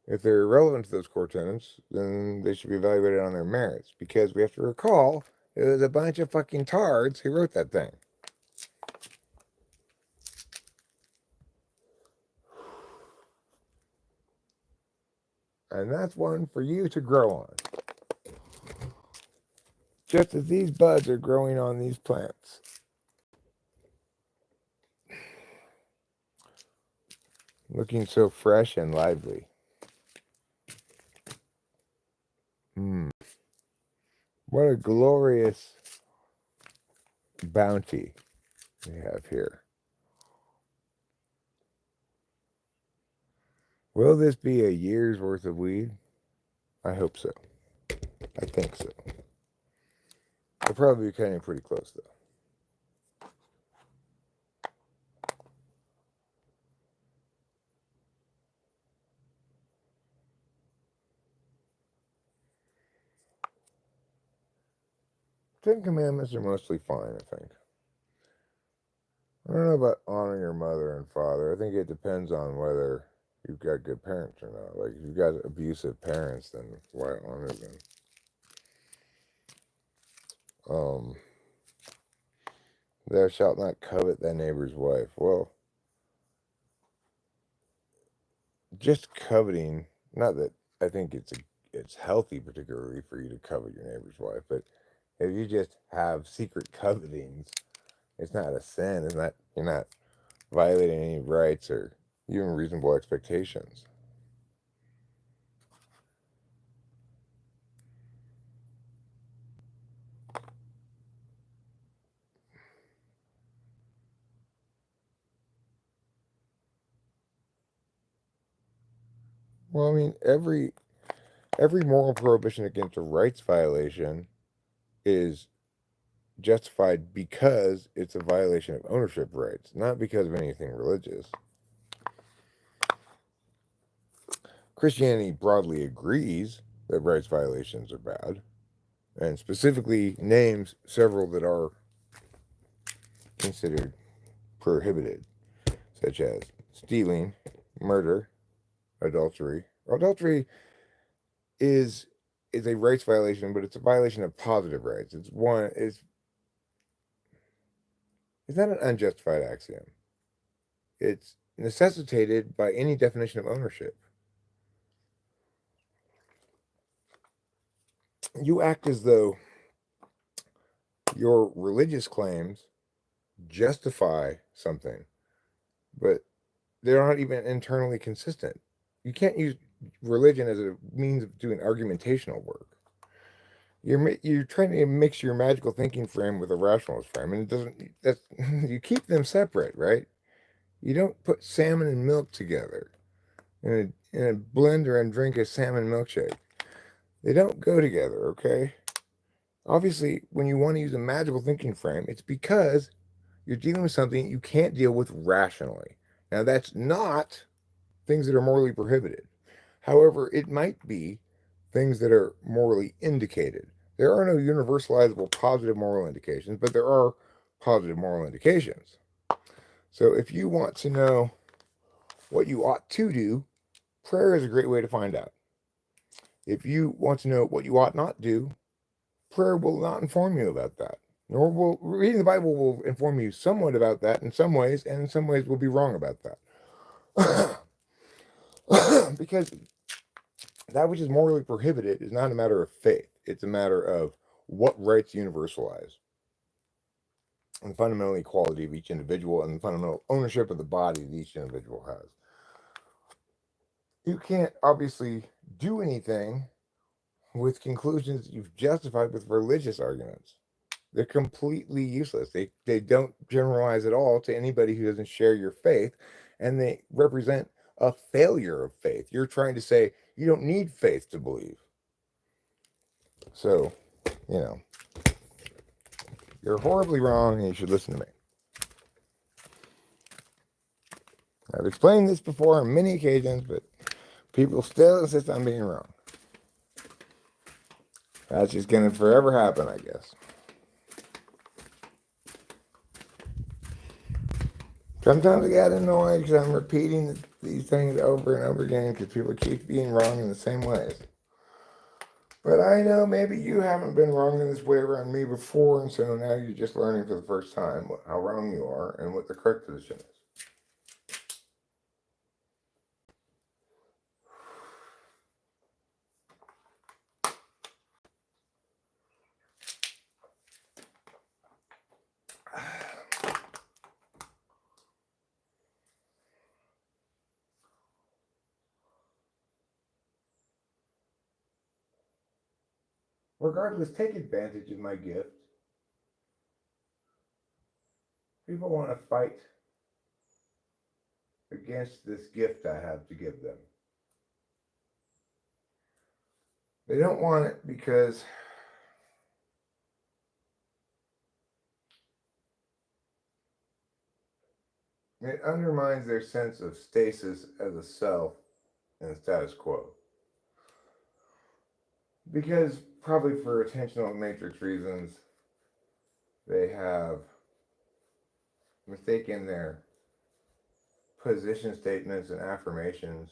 If they're irrelevant to those core tenets, then they should be evaluated on their merits, because we have to recall it was a bunch of fucking tards who wrote that thing. And that's one for you to grow on. Just as these buds are growing on these plants. Looking so fresh and lively. What a glorious bounty we have here. Will this be a year's worth of weed? I hope so. I think so. We'll probably be cutting pretty close, though. Ten Commandments are mostly fine, I think. I don't know about honoring your mother and father. I think it depends on whether you've got good parents or not. Like, if you've got abusive parents, then why honor them? Thou shalt not covet thy neighbor's wife. Well, just coveting, not that I think it's healthy particularly for you to covet your neighbor's wife, but if you just have secret covetings, it's not a sin. It's not, you're not violating any rights or even reasonable expectations. Well, I mean, every moral prohibition against a rights violation is justified because it's a violation of ownership rights, not because of anything religious. Christianity broadly agrees that rights violations are bad, and specifically names several that are considered prohibited, such as stealing, murder, adultery. Adultery is a rights violation, but it's a violation of positive rights. It's not an unjustified axiom. It's necessitated by any definition of ownership. You act as though your religious claims justify something, but they're not even internally consistent. You can't use religion as a means of doing argumentational work. You're trying to mix your magical thinking frame with a rationalist frame, and it doesn't. That's you keep them separate, right? You don't put salmon and milk together in a blender and drink a salmon milkshake. They don't go together, okay? Obviously, when you want to use a magical thinking frame, it's because you're dealing with something you can't deal with rationally. Now, that's not things that are morally prohibited. However, it might be things that are morally indicated. There are no universalizable positive moral indications, but there are positive moral indications. So if you want to know what you ought to do, prayer is a great way to find out. If you want to know what you ought not do, prayer will not inform you about that. Nor will reading the Bible will inform you somewhat about that in some ways, and in some ways will be wrong about that. Because that which is morally prohibited is not a matter of faith. It's a matter of what rights universalize and the fundamental equality of each individual and the fundamental ownership of the body that each individual has. You can't obviously do anything with conclusions that you've justified with religious arguments. They're completely useless. They don't generalize at all to anybody who doesn't share your faith, and they represent a failure of faith. You're trying to say you don't need faith to believe. So, you're horribly wrong and you should listen to me. I've explained this before on many occasions, but people still insist on being wrong. That's just going to forever happen, I guess. Sometimes I get annoyed because I'm repeating these things over and over again because people keep being wrong in the same ways. But I know maybe you haven't been wrong in this way around me before, and so now you're just learning for the first time how wrong you are and what the correct position is. Regardless, take advantage of my gift. People want to fight against this gift I have to give them. They don't want it because it undermines their sense of stasis as a self in the status quo. Because, probably for attentional matrix reasons, they have mistaken their position statements and affirmations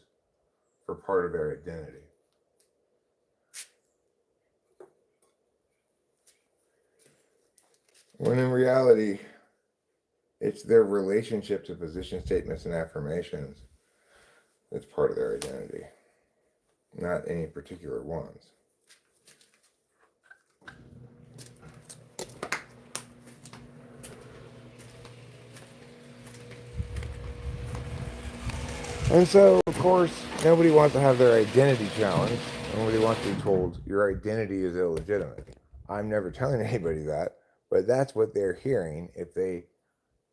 for part of their identity. When in reality, it's their relationship to position statements and affirmations that's part of their identity, not any particular ones. And so, of course, nobody wants to have their identity challenged. Nobody wants to be told your identity is illegitimate. I'm never telling anybody that, but that's what they're hearing if they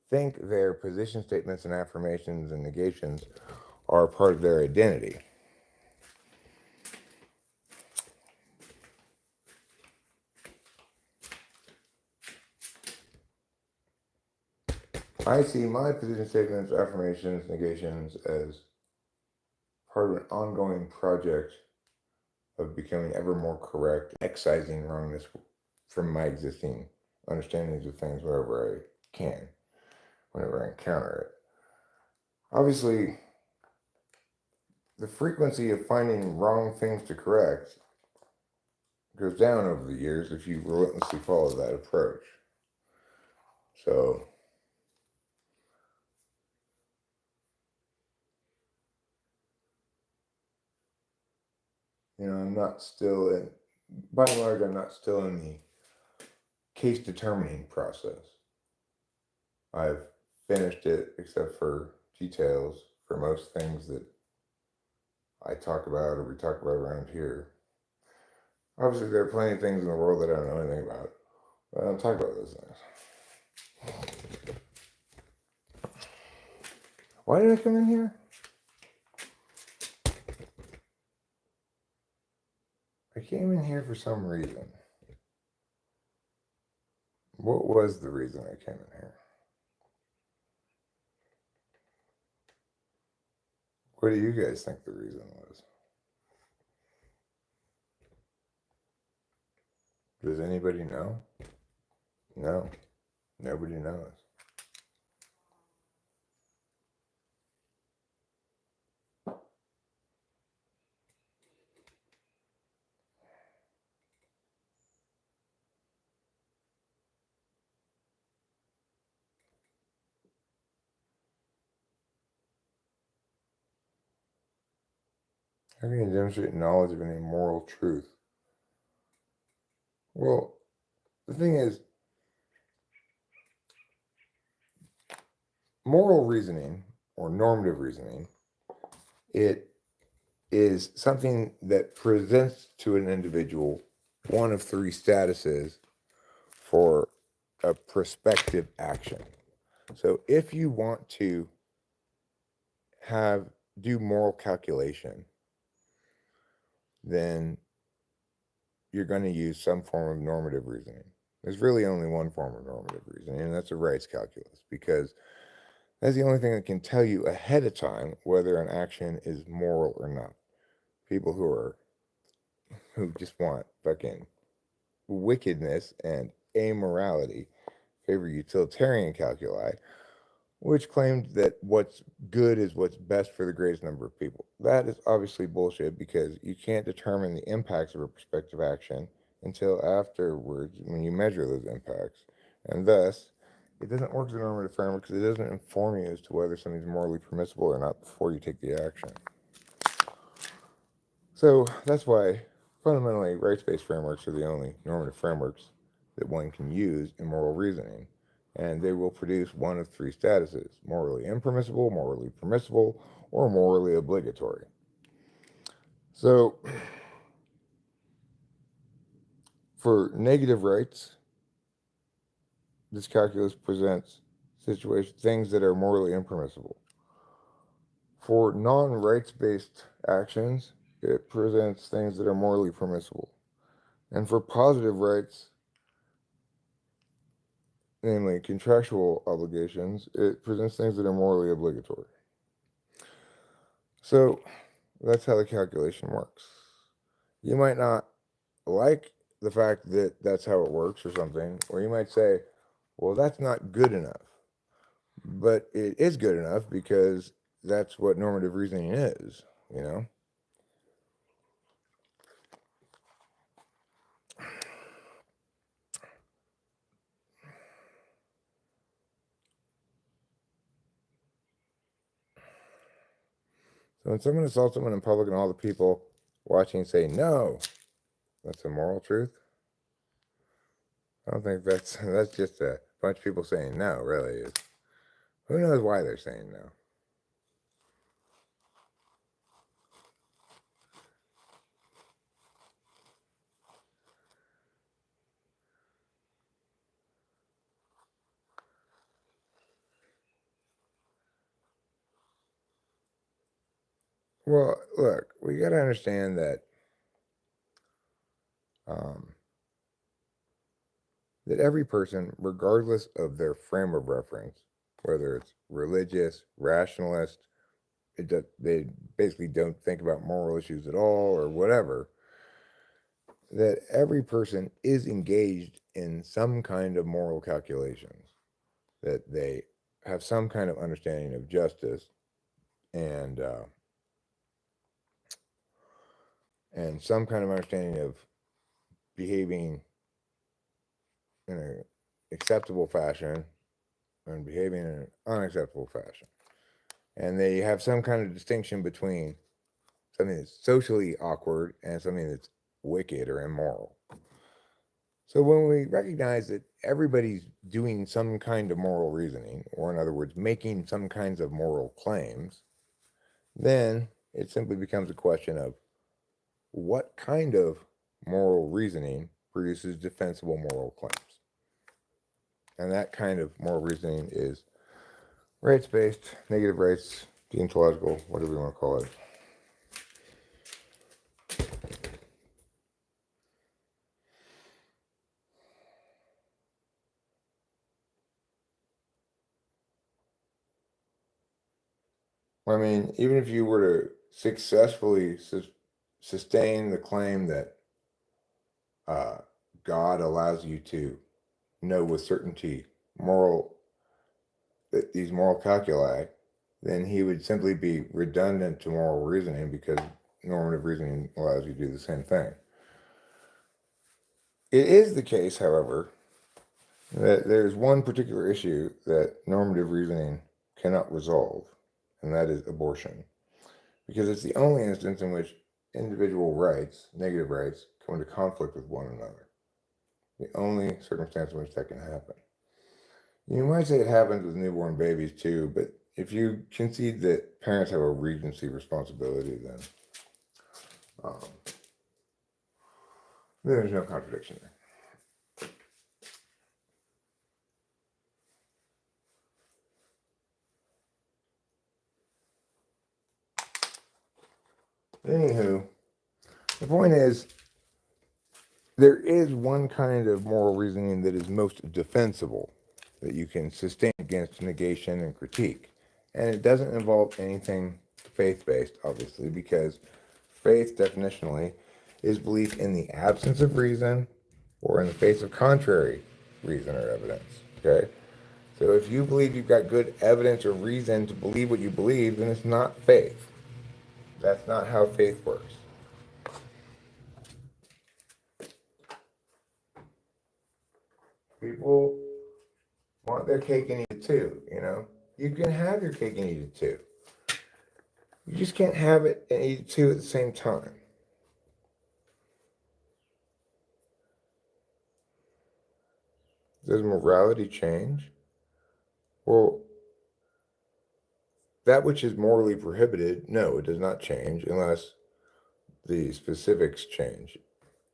think their position statements and affirmations and negations are part of their identity. I see my position statements, affirmations, negations as part of an ongoing project of becoming ever more correct, excising wrongness from my existing understandings of things wherever I can, whenever I encounter it. Obviously, the frequency of finding wrong things to correct goes down over the years if you relentlessly follow that approach. So, I'm not still in, by and large, I'm not still in the case determining process. I've finished it except for details for most things that I talk about or we talk about around here. Obviously, there are plenty of things in the world that I don't know anything about, but I don't talk about those things. Why did I come in here? I came in here for some reason. What was the reason I came in here? What do you guys think the reason was? Does anybody know? No, nobody knows. How can you demonstrate knowledge of any moral truth? Well, the thing is, moral reasoning or normative reasoning, it is something that presents to an individual one of three statuses for a prospective action. So if you want to do moral calculation, then you're going to use some form of normative reasoning. There's really only one form of normative reasoning, and that's a rights calculus, because That's the only thing that can tell you ahead of time whether an action is moral or not. People who just want fucking wickedness and amorality favor utilitarian calculi, which claimed that what's good is what's best for the greatest number of people. That is obviously bullshit because you can't determine the impacts of a prospective action until afterwards when you measure those impacts. And thus, it doesn't work as a normative framework because it doesn't inform you as to whether something's morally permissible or not before you take the action. So that's why fundamentally rights-based frameworks are the only normative frameworks that one can use in moral reasoning. And they will produce one of three statuses: morally impermissible, morally permissible, or morally obligatory. So for negative rights, this calculus presents things that are morally impermissible. For non-rights based actions, it presents things that are morally permissible. And for positive rights, namely contractual obligations, it presents things that are morally obligatory. So that's how the calculation works. You might not like the fact that that's how it works or something, or you might say, well, that's not good enough. But it is good enough because that's what normative reasoning is, you know? So when someone assaults someone in public and all the people watching say no, that's a moral truth. I don't think that's just a bunch of people saying no, really is. Who knows why they're saying no? Well, look, we got to understand um, that every person, regardless of their frame of reference, whether it's religious, rationalist, they basically don't think about moral issues at all or whatever, that every person is engaged in some kind of moral calculations, that they have some kind of understanding of justice and some kind of understanding of behaving in an acceptable fashion and behaving in an unacceptable fashion. And they have some kind of distinction between something that's socially awkward and something that's wicked or immoral. So when we recognize that everybody's doing some kind of moral reasoning, or in other words, making some kinds of moral claims, then it simply becomes a question of what kind of moral reasoning produces defensible moral claims. And that kind of moral reasoning is rights-based, negative rights, deontological, whatever you want to call it. I mean, even if you were to successfully sustain the claim that God allows you to know with certainty these moral calculi, then he would simply be redundant to moral reasoning because normative reasoning allows you to do the same thing. It is the case, however, that there's one particular issue that normative reasoning cannot resolve, and that is abortion. Because it's the only instance in which individual rights, negative rights, come into conflict with one another. The only circumstance in which that can happen. You might say it happens with newborn babies too, but if you concede that parents have a regency responsibility, then there's no contradiction there. Anywho, the point is, there is one kind of moral reasoning that is most defensible, that you can sustain against negation and critique. And it doesn't involve anything faith-based, obviously, because faith, definitionally, is belief in the absence of reason or in the face of contrary reason or evidence. Okay? So if you believe you've got good evidence or reason to believe what you believe, then it's not faith. That's not how faith works. People want their cake and eat it too, you know? You can have your cake and eat it too. You just can't have it and eat it too at the same time. Does morality change? Well, that which is morally prohibited, no, it does not change unless the specifics change.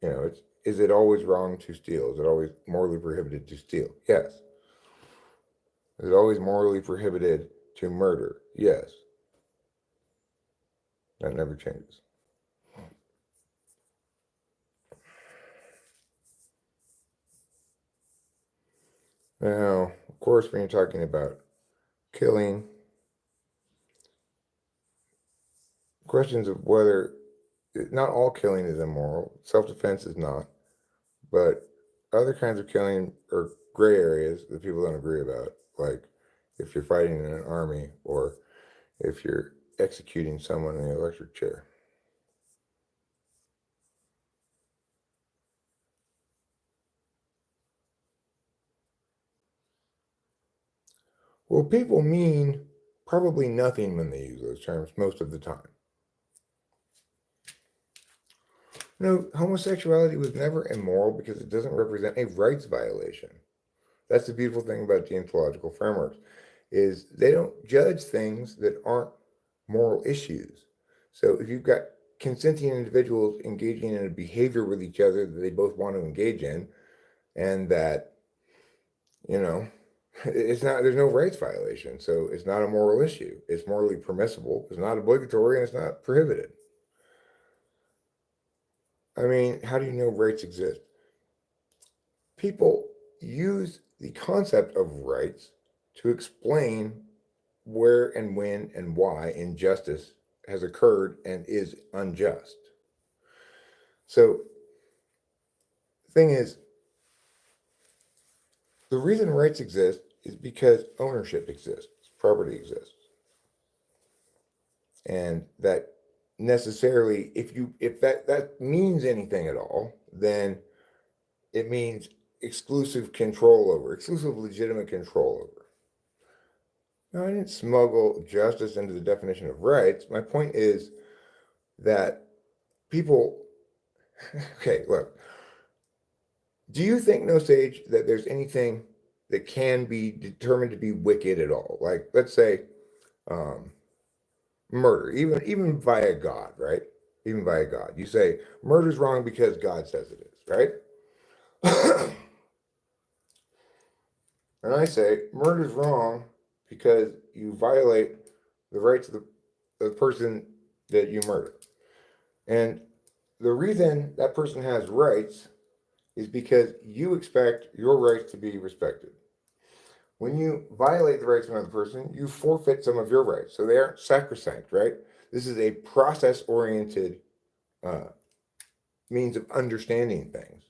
You know, is it always wrong to steal? Is it always morally prohibited to steal? Yes. Is it always morally prohibited to murder? Yes. That never changes. Now, of course, when you're talking about killing, questions of whether, not all killing is immoral, self-defense is not, but other kinds of killing are gray areas that people don't agree about, like if you're fighting in an army or if you're executing someone in the electric chair. Well, people mean probably nothing when they use those terms most of the time. No, homosexuality was never immoral because it doesn't represent a rights violation. That's the beautiful thing about deontological frameworks, is they don't judge things that aren't moral issues. So if you've got consenting individuals engaging in a behavior with each other that they both want to engage in, and that, you know, it's not, there's no rights violation. So it's not a moral issue. It's morally permissible. It's not obligatory and it's not prohibited. I mean, how do you know rights exist? People use the concept of rights to explain where and when and why injustice has occurred and is unjust. So the thing is, the reason rights exist is because ownership exists, property exists. And that necessarily, if that means anything at all, then it means exclusive legitimate control over. Now, I didn't smuggle justice into the definition of rights. My point is that people, okay, look, do you think, No Sage, that there's anything that can be determined to be wicked at all? Like, let's say, murder, even via God, right? Even via God. You say murder's wrong because God says it is, right? And I say murder's wrong because you violate the rights of the person that you murder. And the reason that person has rights is because you expect your rights to be respected. When you violate the rights of another person, you forfeit some of your rights. So they aren't sacrosanct, right? This is a process-oriented means of understanding things.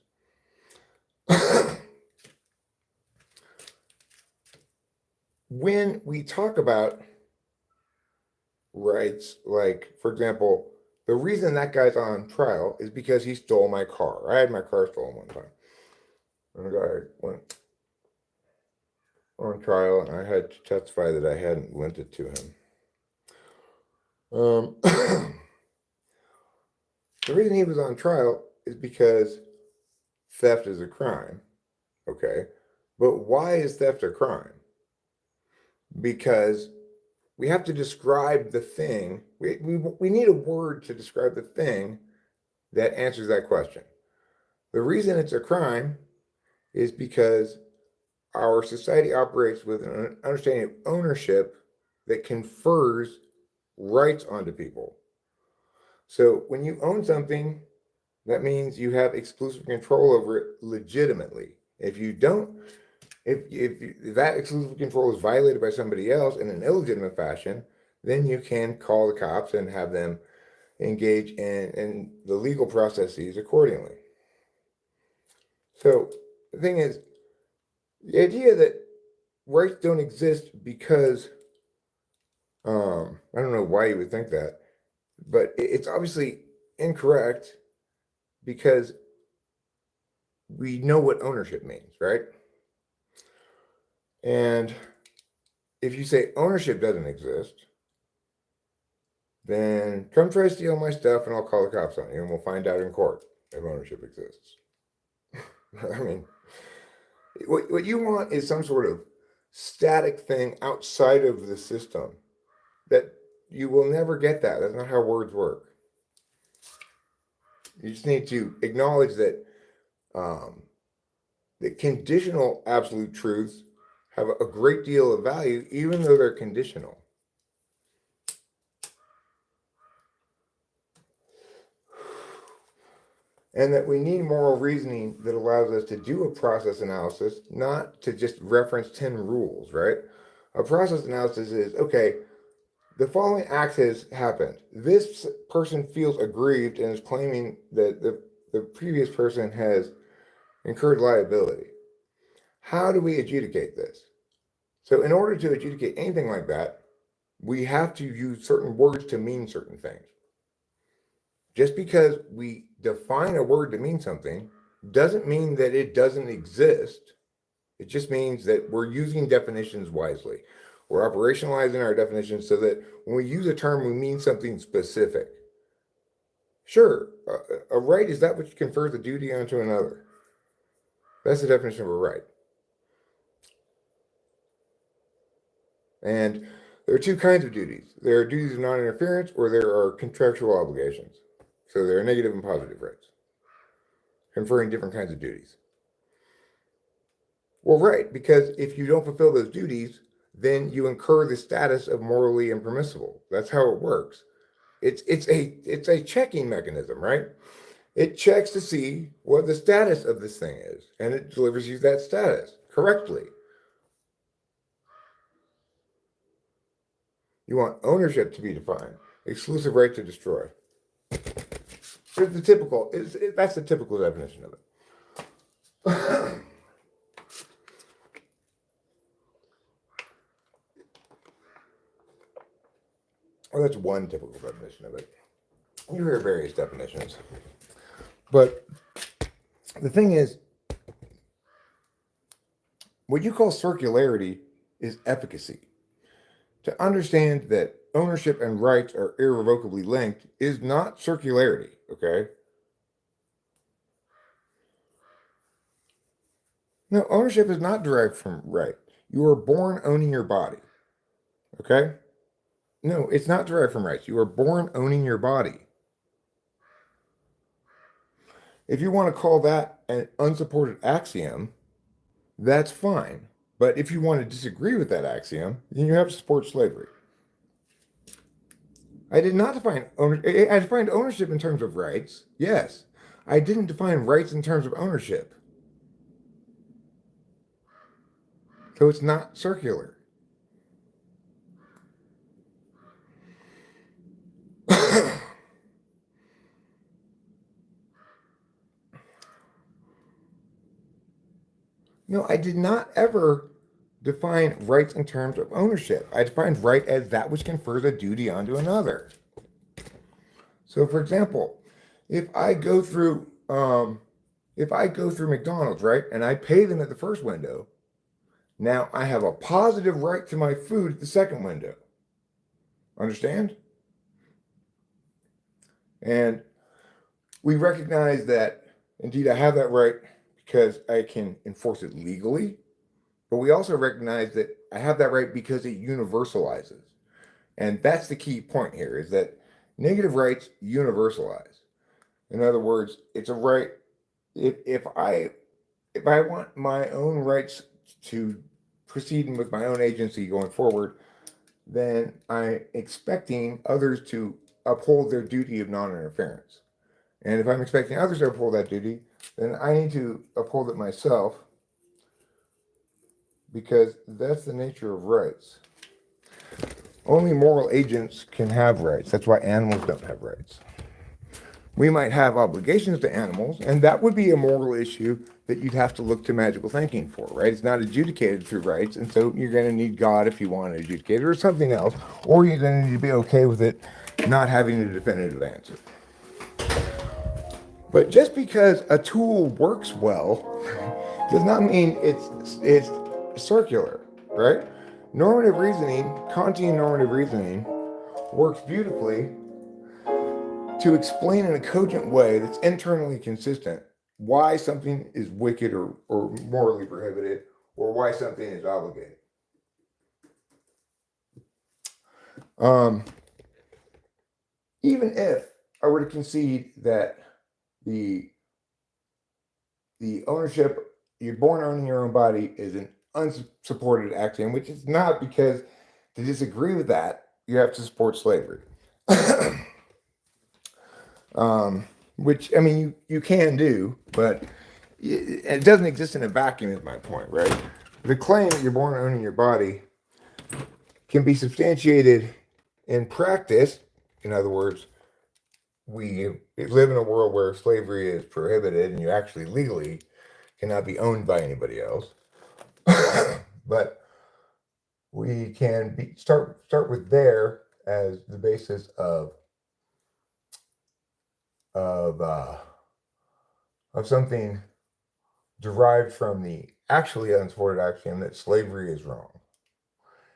When we talk about rights, like, for example, the reason that guy's on trial is because he stole my car. I had my car stolen one time. And the guy went on trial, and I had to testify that I hadn't lent it to him. The reason he was on trial is because theft is a crime, okay? But why is theft a crime? Because we have to describe the thing. We need a word to describe the thing that answers that question. The reason it's a crime is because our society operates with an understanding of ownership that confers rights onto people. So when you own something, that means you have exclusive control over it legitimately. If you don't, if that exclusive control is violated by somebody else in an illegitimate fashion, then you can call the cops and have them engage in the legal processes accordingly. So the thing is, the idea that rights don't exist because I don't know why you would think that, but it's obviously incorrect because we know what ownership means, right? And if you say ownership doesn't exist, then come try to steal my stuff and I'll call the cops on you and we'll find out in court if ownership exists. I mean, what you want is some sort of static thing outside of the system that you will never get that. That's not how words work. You just need to acknowledge that the conditional absolute truths have a great deal of value, even though they're conditional. And that we need moral reasoning that allows us to do a process analysis, not to just reference 10 rules, right? A process analysis is, okay, the following act has happened. This person feels aggrieved and is claiming that the previous person has incurred liability. How do we adjudicate this? So in order to adjudicate anything like that, we have to use certain words to mean certain things. Just because we define a word to mean something doesn't mean that it doesn't exist. It just means that we're using definitions wisely. We're operationalizing our definitions so that when we use a term, we mean something specific. Sure, a right is that which confers a duty onto another. That's the definition of a right. And there are two kinds of duties. There are duties of non-interference, or there are contractual obligations. So there are negative and positive rights, conferring different kinds of duties. Well, right, because if you don't fulfill those duties, then you incur the status of morally impermissible. That's how it works. It's a checking mechanism, right? It checks to see what the status of this thing is, and it delivers you that status correctly. You want ownership to be defined, exclusive right to destroy. That's the typical definition of it. Well, that's one typical definition of it. You hear various definitions. But the thing is, what you call circularity is efficacy. To understand that ownership and rights are irrevocably linked is not circularity, okay? No, ownership is not derived from right. You are born owning your body, okay? No, it's not derived from rights. You are born owning your body. If you want to call that an unsupported axiom, that's fine. But if you want to disagree with that axiom, then you have to support slavery. I did not define ownership. I defined ownership in terms of rights. Yes. I didn't define rights in terms of ownership. So it's not circular. No, I did not ever define rights in terms of ownership. I defined right as that which confers a duty onto another. So, for example, if I go through McDonald's, right, and I pay them at the first window, now I have a positive right to my food at the second window. Understand? And we recognize that indeed I have that right because I can enforce it legally, but we also recognize that I have that right because it universalizes. And that's the key point here, is that negative rights universalize. In other words, it's a right. If I want my own rights to proceed with my own agency going forward, then I'm expecting others to uphold their duty of non-interference. And if I'm expecting others to uphold that duty, then I need to uphold it myself. because that's the nature of rights. Only moral agents can have rights. That's why animals don't have rights. We might have obligations to animals, and that would be a moral issue that you'd have to look to magical thinking for, right? It's not adjudicated through rights, and so you're going to need God if you want to adjudicate it or something else, or you're going to need to be okay with it not having a definitive answer. But just because a tool works well does not mean it's circular, right? Normative reasoning, Kantian normative reasoning, works beautifully to explain in a cogent way that's internally consistent why something is wicked or morally prohibited, or why something is obligated. Even if I were to concede that the ownership, you're born owning your own body, is an unsupported axiom, which is not, because to disagree with that, you have to support slavery. Which, I mean, you can do, but it doesn't exist in a vacuum, is my point, right? The claim that you're born owning your body can be substantiated in practice. In other words, we live in a world where slavery is prohibited and you actually legally cannot be owned by anybody else. But we can start with there as the basis of something derived from the actually unsupported axiom that slavery is wrong.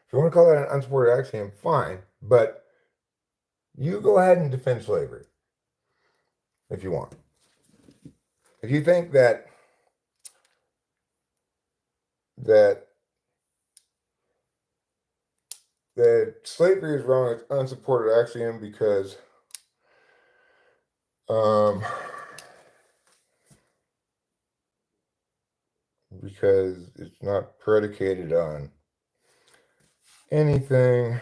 If you want to call that an unsupported axiom, fine, but you go ahead and defend slavery if you want. If you think that slavery is wrong, it's unsupported axiom because it's not predicated on anything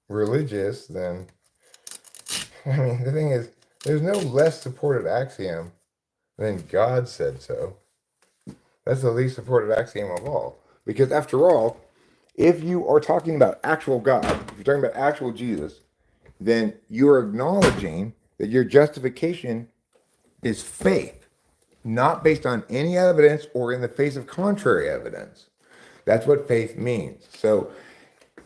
religious, then, I mean, the thing is, there's no less supported axiom than God said so. That's the least supported axiom of all. Because after all, if you are talking about actual God, if you're talking about actual Jesus, then you're acknowledging that your justification is faith, not based on any evidence or in the face of contrary evidence. That's what faith means. So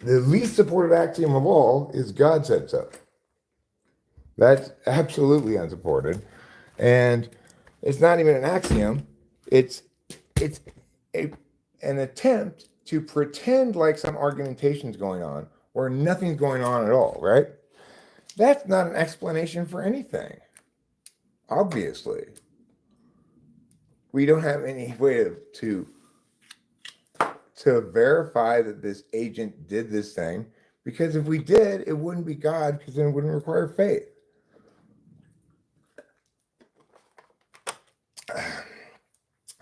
the least supported axiom of all is God said so. That's absolutely unsupported. And it's not even an axiom. It's an attempt to pretend like some argumentation's going on where nothing's going on at all, right? That's not an explanation for anything. Obviously. We don't have any way to verify that this agent did this thing, because if we did, it wouldn't be God, because then it wouldn't require faith.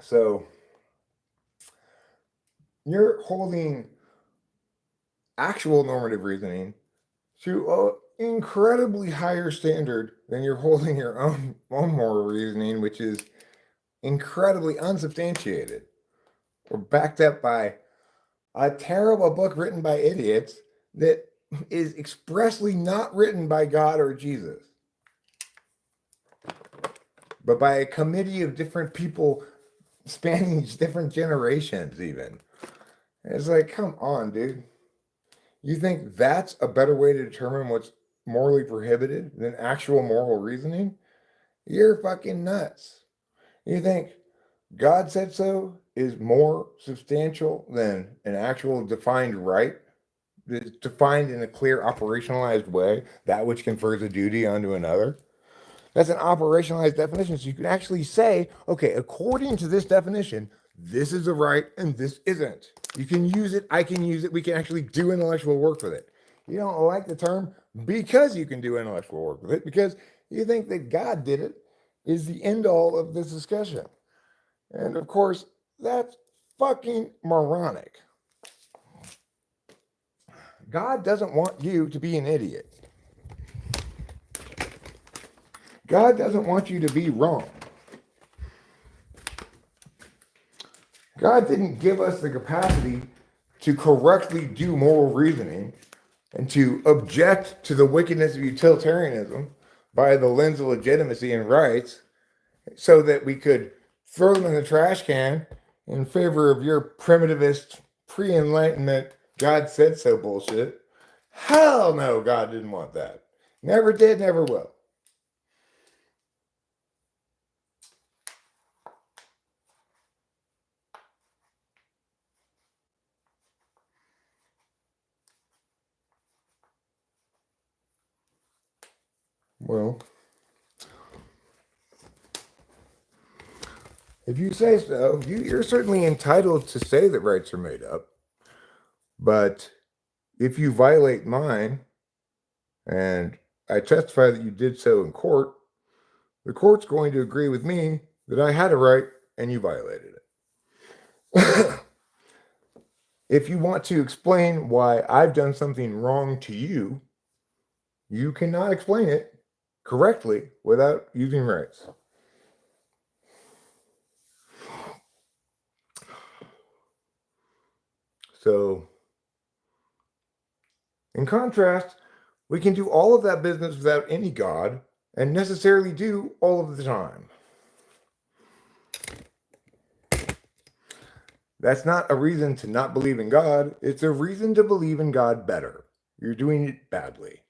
So you're holding actual normative reasoning to an incredibly higher standard than you're holding your own moral reasoning, which is incredibly unsubstantiated or backed up by a terrible book written by idiots that is expressly not written by God or Jesus, but by a committee of different people spanning different generations even. It's like, come on, dude. You think that's a better way to determine what's morally prohibited than actual moral reasoning? You're fucking nuts. You think God said so is more substantial than an actual defined right, that's defined in a clear operationalized way, that which confers a duty onto another? That's an operationalized definition. So you can actually say, okay, according to this definition, this is a right and this isn't. You can use it. I can use it. We can actually do intellectual work with it. You don't like the term because you can do intellectual work with it, because you think that God did it, is the end all of this discussion. And of course, that's fucking moronic. God doesn't want you to be an idiot. God doesn't want you to be wrong. God didn't give us the capacity to correctly do moral reasoning and to object to the wickedness of utilitarianism by the lens of legitimacy and rights so that we could throw them in the trash can in favor of your primitivist, pre enlightenment, God said so bullshit. Hell no, God didn't want that. Never did, never will. Well, if you say so, you're certainly entitled to say that rights are made up. But if you violate mine, and I testify that you did so in court, the court's going to agree with me that I had a right and you violated it. If you want to explain why I've done something wrong to you, you cannot explain it correctly without using rights. So, in contrast, we can do all of that business without any God and necessarily do all of the time. That's not a reason to not believe in God. It's a reason to believe in God better. You're doing it badly.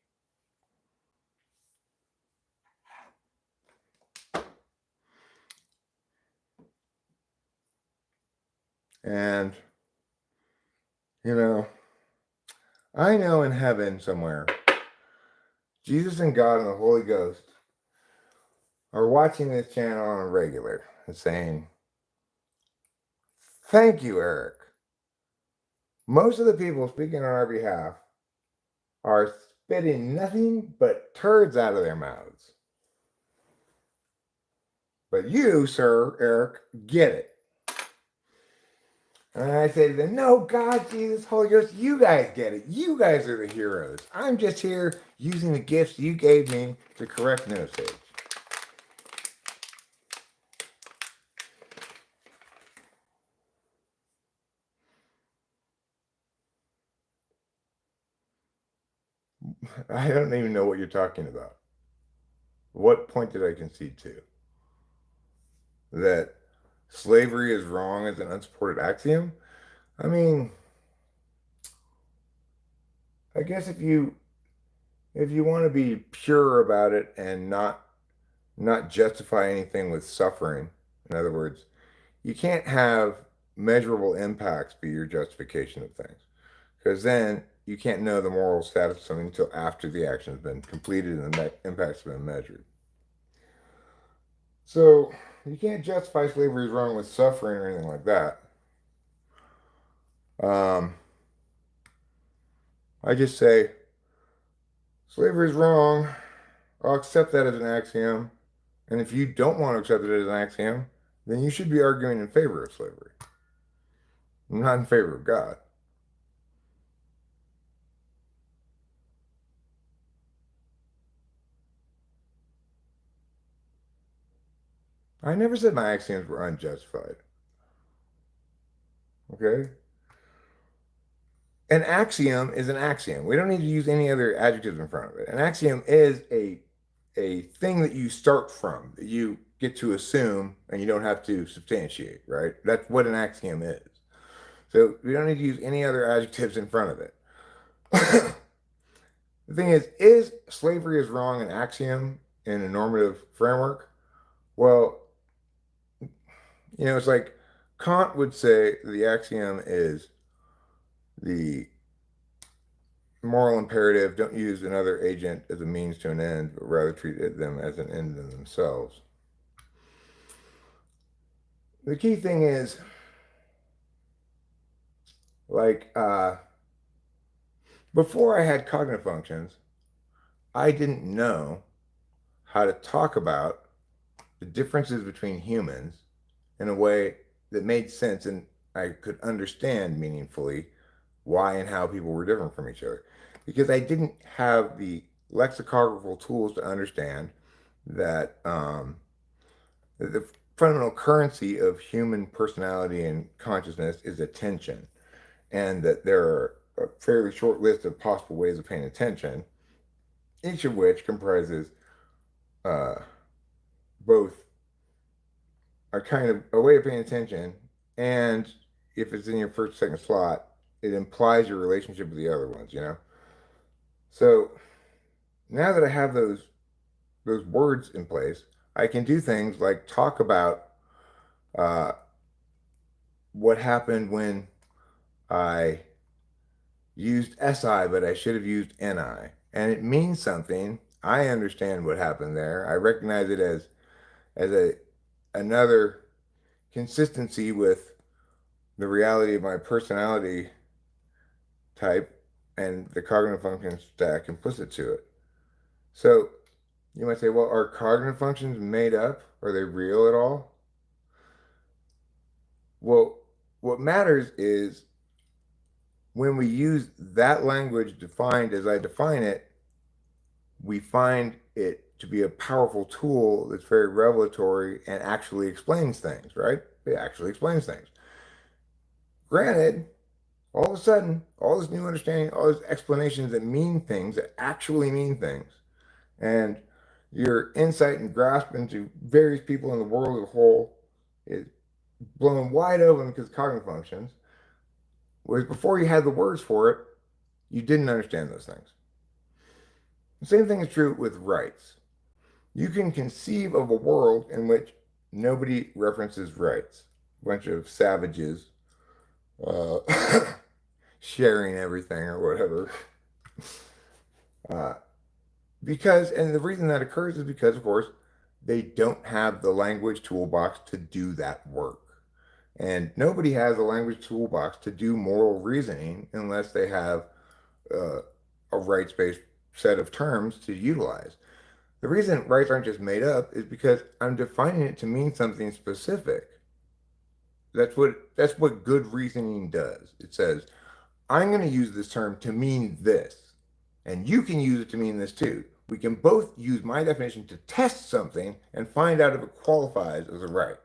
And, I know in heaven somewhere, Jesus and God and the Holy Ghost are watching this channel on a regular and saying, "Thank you, Eric. Most of the people speaking on our behalf are spitting nothing but turds out of their mouths. But you, sir, Eric, get it." And I say to them, "No, God, Jesus, Holy Ghost, you guys get it. You guys are the heroes. I'm just here using the gifts you gave me to correct no sage." I don't even know what you're talking about. What point did I concede to? That slavery is wrong as an unsupported axiom? I mean, I guess if you want to be pure about it and not justify anything with suffering, in other words, you can't have measurable impacts be your justification of things, because then you can't know the moral status of something until after the action has been completed and the impacts have been measured. So you can't justify slavery as wrong with suffering or anything like that. I just say slavery is wrong. I'll accept that as an axiom. And if you don't want to accept it as an axiom, then you should be arguing in favor of slavery, not in favor of God. I never said my axioms were unjustified. Okay? An axiom is an axiom. We don't need to use any other adjectives in front of it. An axiom is a thing that you start from, that you get to assume and you don't have to substantiate, right? That's what an axiom is. So we don't need to use any other adjectives in front of it. The thing is slavery is wrong an axiom in a normative framework? Well, it's like Kant would say the axiom is the moral imperative: don't use another agent as a means to an end, but rather treat them as an end in themselves. The key thing is, like, before I had cognitive functions, I didn't know how to talk about the differences between humans in a way that made sense and I could understand meaningfully why and how people were different from each other. Because I didn't have the lexicographical tools to understand that the fundamental currency of human personality and consciousness is attention, and that there are a fairly short list of possible ways of paying attention, each of which comprises uh, both a kind of a way of paying attention, and if it's in your first, second slot, it implies your relationship with the other ones, you know? So now that I have those words in place, I can do things like talk about uh, what happened when I used SI, but I should have used NI. And it means something. I understand what happened there. I recognize it as a another consistency with the reality of my personality type and the cognitive function stack implicit to it. So you might say, well, are cognitive functions made up? Are they real at all? Well, what matters is when we use that language defined as I define it, we find it to be a powerful tool that's very revelatory and actually explains things, right? It actually explains things. Granted, all of a sudden, all this new understanding, all these explanations that mean things, that actually mean things, and your insight and grasp into various people in the world as a whole is blown wide open because of cognitive functions. Whereas before you had the words for it, you didn't understand those things. The same thing is true with rights. You can conceive of a world in which nobody references rights. A bunch of savages uh, sharing everything or whatever. Uh, and the reason that occurs is because, of course, they don't have the language toolbox to do that work. And nobody has a language toolbox to do moral reasoning unless they have uh, a rights-based set of terms to utilize. The reason rights aren't just made up is because I'm defining it to mean something specific. That's what good reasoning does. It says, I'm going to use this term to mean this, and you can use it to mean this too. We can both use my definition to test something and find out if it qualifies as a right.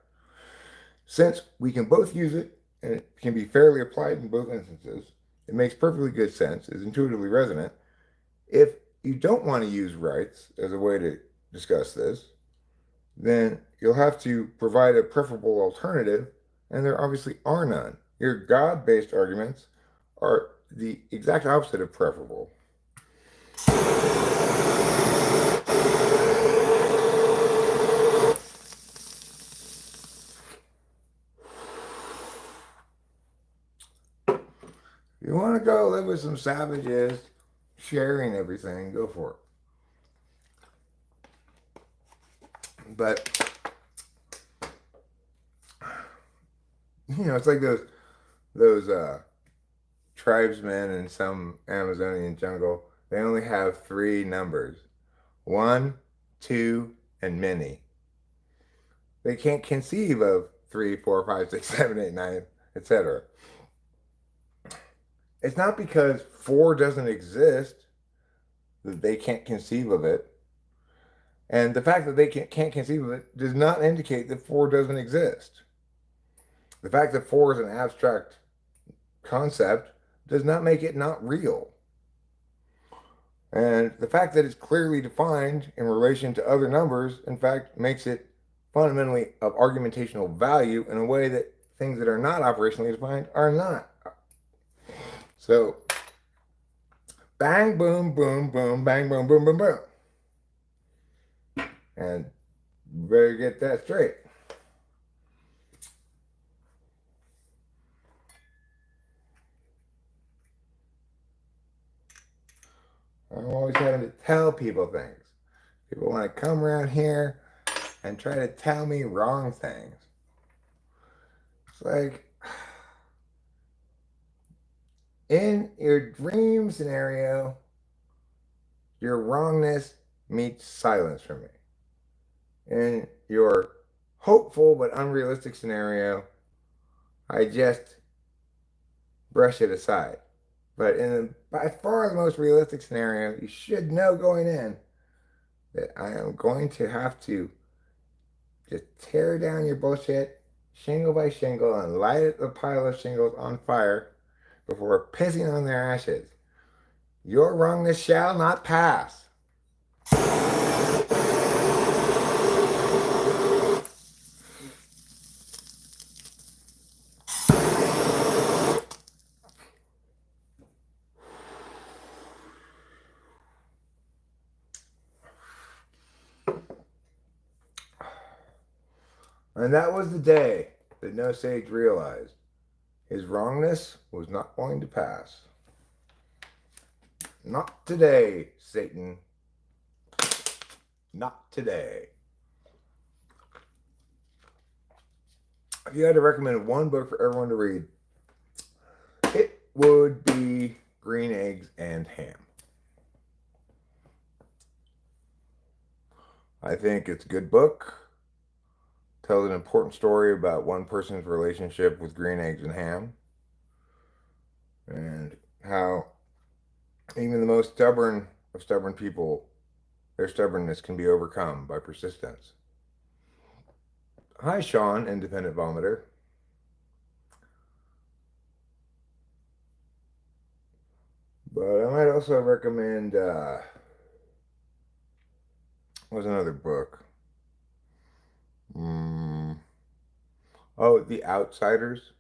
Since we can both use it and it can be fairly applied in both instances, it makes perfectly good sense, is intuitively resonant. If you don't want to use rights as a way to discuss this, then you'll have to provide a preferable alternative, and there obviously are none. Your God-based arguments are the exact opposite of preferable. If you want to go live with some savages sharing everything, go for it. But it's like those tribesmen in some Amazonian jungle. They only have three numbers: 1, 2, and many. They can't conceive of 3, 4, 5, 6, 7, 8, 9, etc. It's not because 4 doesn't exist that they can't conceive of it. And the fact that they can't conceive of it does not indicate that 4 doesn't exist. The fact that 4 is an abstract concept does not make it not real. And the fact that it's clearly defined in relation to other numbers, in fact, makes it fundamentally of argumentational value in a way that things that are not operationally defined are not. So, bang, boom, boom, boom, bang, boom, boom, boom, boom. And you better get that straight. I'm always having to tell people things. People want to come around here and try to tell me wrong things. It's like, in your dream scenario, your wrongness meets silence from me. In your hopeful but unrealistic scenario, I just brush it aside. But in by far the most realistic scenario, you should know going in that I am going to have to Just tear down your bullshit shingle by shingle and light the pile of shingles on fire before pissing on their ashes. Your wrongness shall not pass. And that was the day that no sage realized his wrongness was not going to pass. Not today, Satan. Not today. If you had to recommend one book for everyone to read, it would be Green Eggs and Ham. I think it's a good book. Tells an important story about one person's relationship with green eggs and ham, and how even the most stubborn of stubborn people, their stubbornness can be overcome by persistence. Hi, Sean, independent vomiter. But I might also recommend, what's another book? Oh, The Outsiders.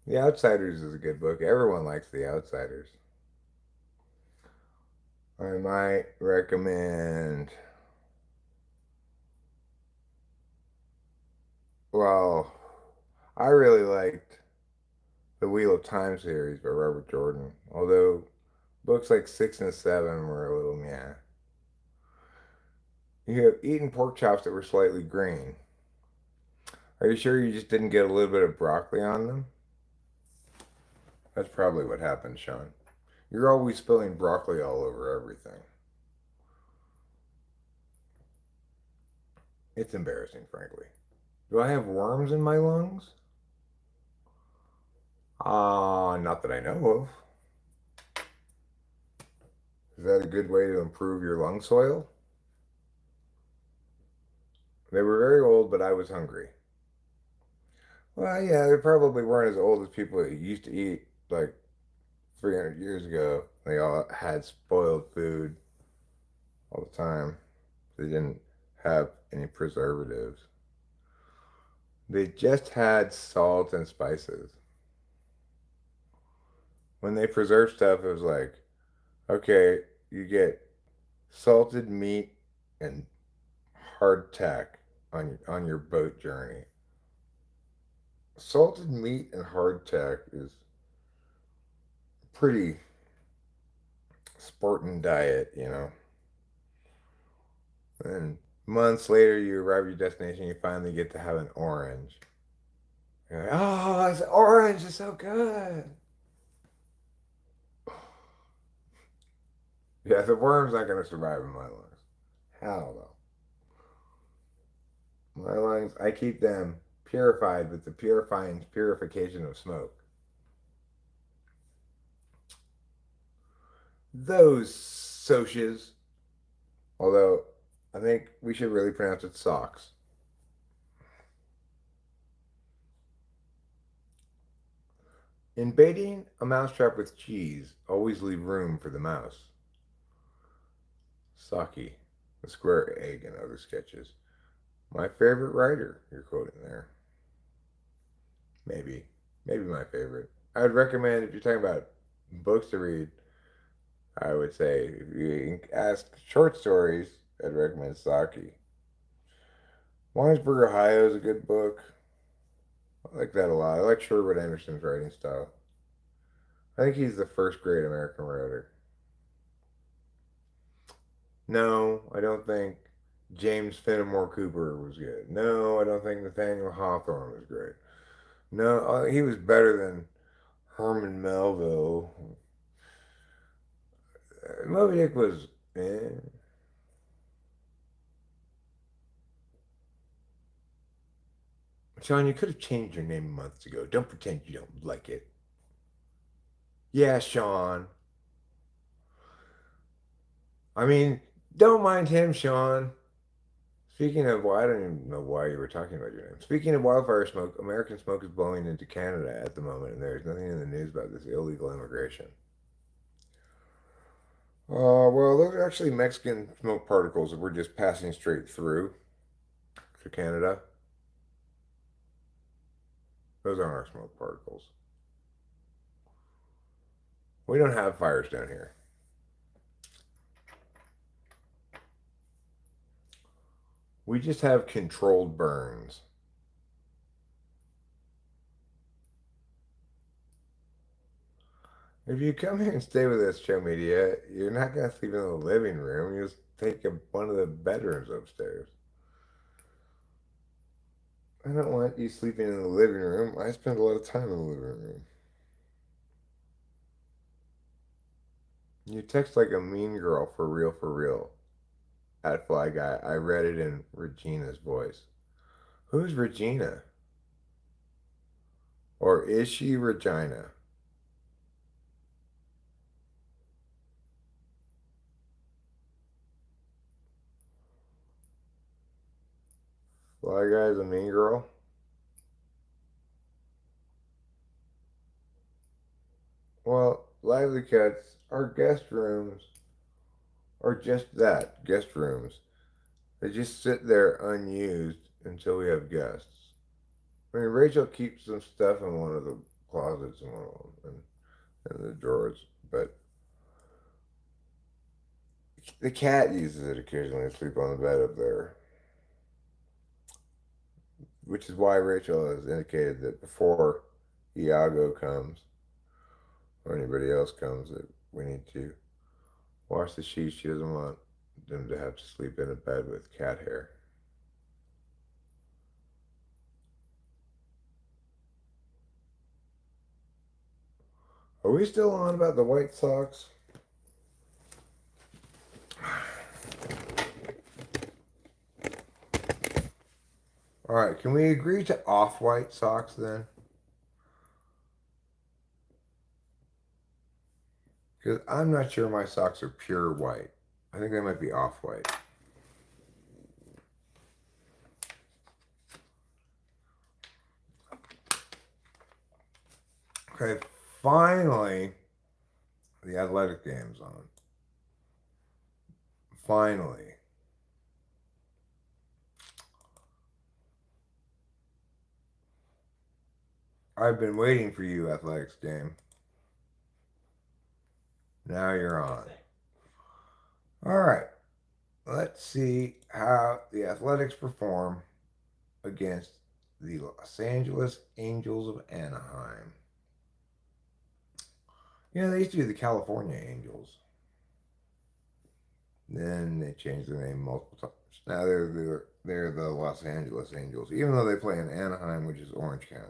The Outsiders is a good book. Everyone likes The Outsiders. I might recommend, well, I really liked the Wheel of Time series by Robert Jordan, although books like 6 and 7 were a little meh. You have eaten pork chops that were slightly green. Are you sure you just didn't get a little bit of broccoli on them? That's probably what happened, Sean. You're always spilling broccoli all over everything. It's embarrassing, frankly. Do I have worms in my lungs? Not that I know of. Is that a good way to improve your lung soil? They were very old, but I was hungry. Well, yeah, they probably weren't as old as people that used to eat like 300 years ago. They all had spoiled food all the time. They didn't have any preservatives. They just had salt and spices. When they preserved stuff, it was like, okay, you get salted meat and hardtack on your boat journey. Salted meat and hardtack is a pretty Spartan diet, you know. And months later, you arrive at your destination, you finally get to have an orange. You're like, oh, this orange is so good. Yeah, the worm's not going to survive in my lungs. Hell no. My lungs, I keep them purified with the purifying purification of smoke. Those socias, although I think we should really pronounce it socks. In baiting a mousetrap with cheese, always leave room for the mouse. Saki, the square egg, and other sketches. My favorite writer, you're quoting there. Maybe. Maybe my favorite. I would recommend, if you're talking about books to read, I would say, if you ask short stories, I'd recommend Saki. Winesburg, Ohio is a good book. I like that a lot. I like Sherwood Anderson's writing style. I think he's the first great American writer. No, I don't think James Fenimore Cooper was good. No, I don't think Nathaniel Hawthorne was great. No, he was better than Herman Melville. Moby Dick was, eh. Sean, you could have changed your name months ago. Don't pretend you don't like it. Yeah, Sean. I mean, don't mind him, Sean. Speaking of, well, I don't even know why you were talking about your name. Speaking of wildfire smoke, American smoke is blowing into Canada at the moment, and there's nothing in the news about this illegal immigration. Well, those are actually Mexican smoke particles that we're just passing straight through to Canada. Those aren't our smoke particles. We don't have fires down here. We just have controlled burns. If you come here and stay with us, Show Media, you're not going to sleep in the living room. You just take one of the bedrooms upstairs. I don't want you sleeping in the living room. I spend a lot of time in the living room. You text like a mean girl, for real, for real. At Fly Guy. I read it in Regina's voice. Who's Regina? Or is she Regina? Fly Guy's a mean girl? Well, Lively Cats, our guest rooms are just that, guest rooms. They just sit there unused until we have guests. I mean, Rachel keeps some stuff in one of the closets in one of them, and the drawers, but the cat uses it occasionally to sleep on the bed up there, which is why Rachel has indicated that before Iago comes or anybody else comes, that we need to wash the sheets. She doesn't want them to have to sleep in a bed with cat hair. Are we still on about the White Sox? All right, can we agree to off-white socks then? Because I'm not sure my socks are pure white. I think they might be off-white. Okay, finally, the athletic game's on. Finally. I've been waiting for you, athletics game. Now you're on. All right. Let's see how the Athletics perform against the Los Angeles Angels of Anaheim. You know, they used to be the California Angels. Then they changed their name multiple times. Now they're the Los Angeles Angels, even though they play in Anaheim, which is Orange County.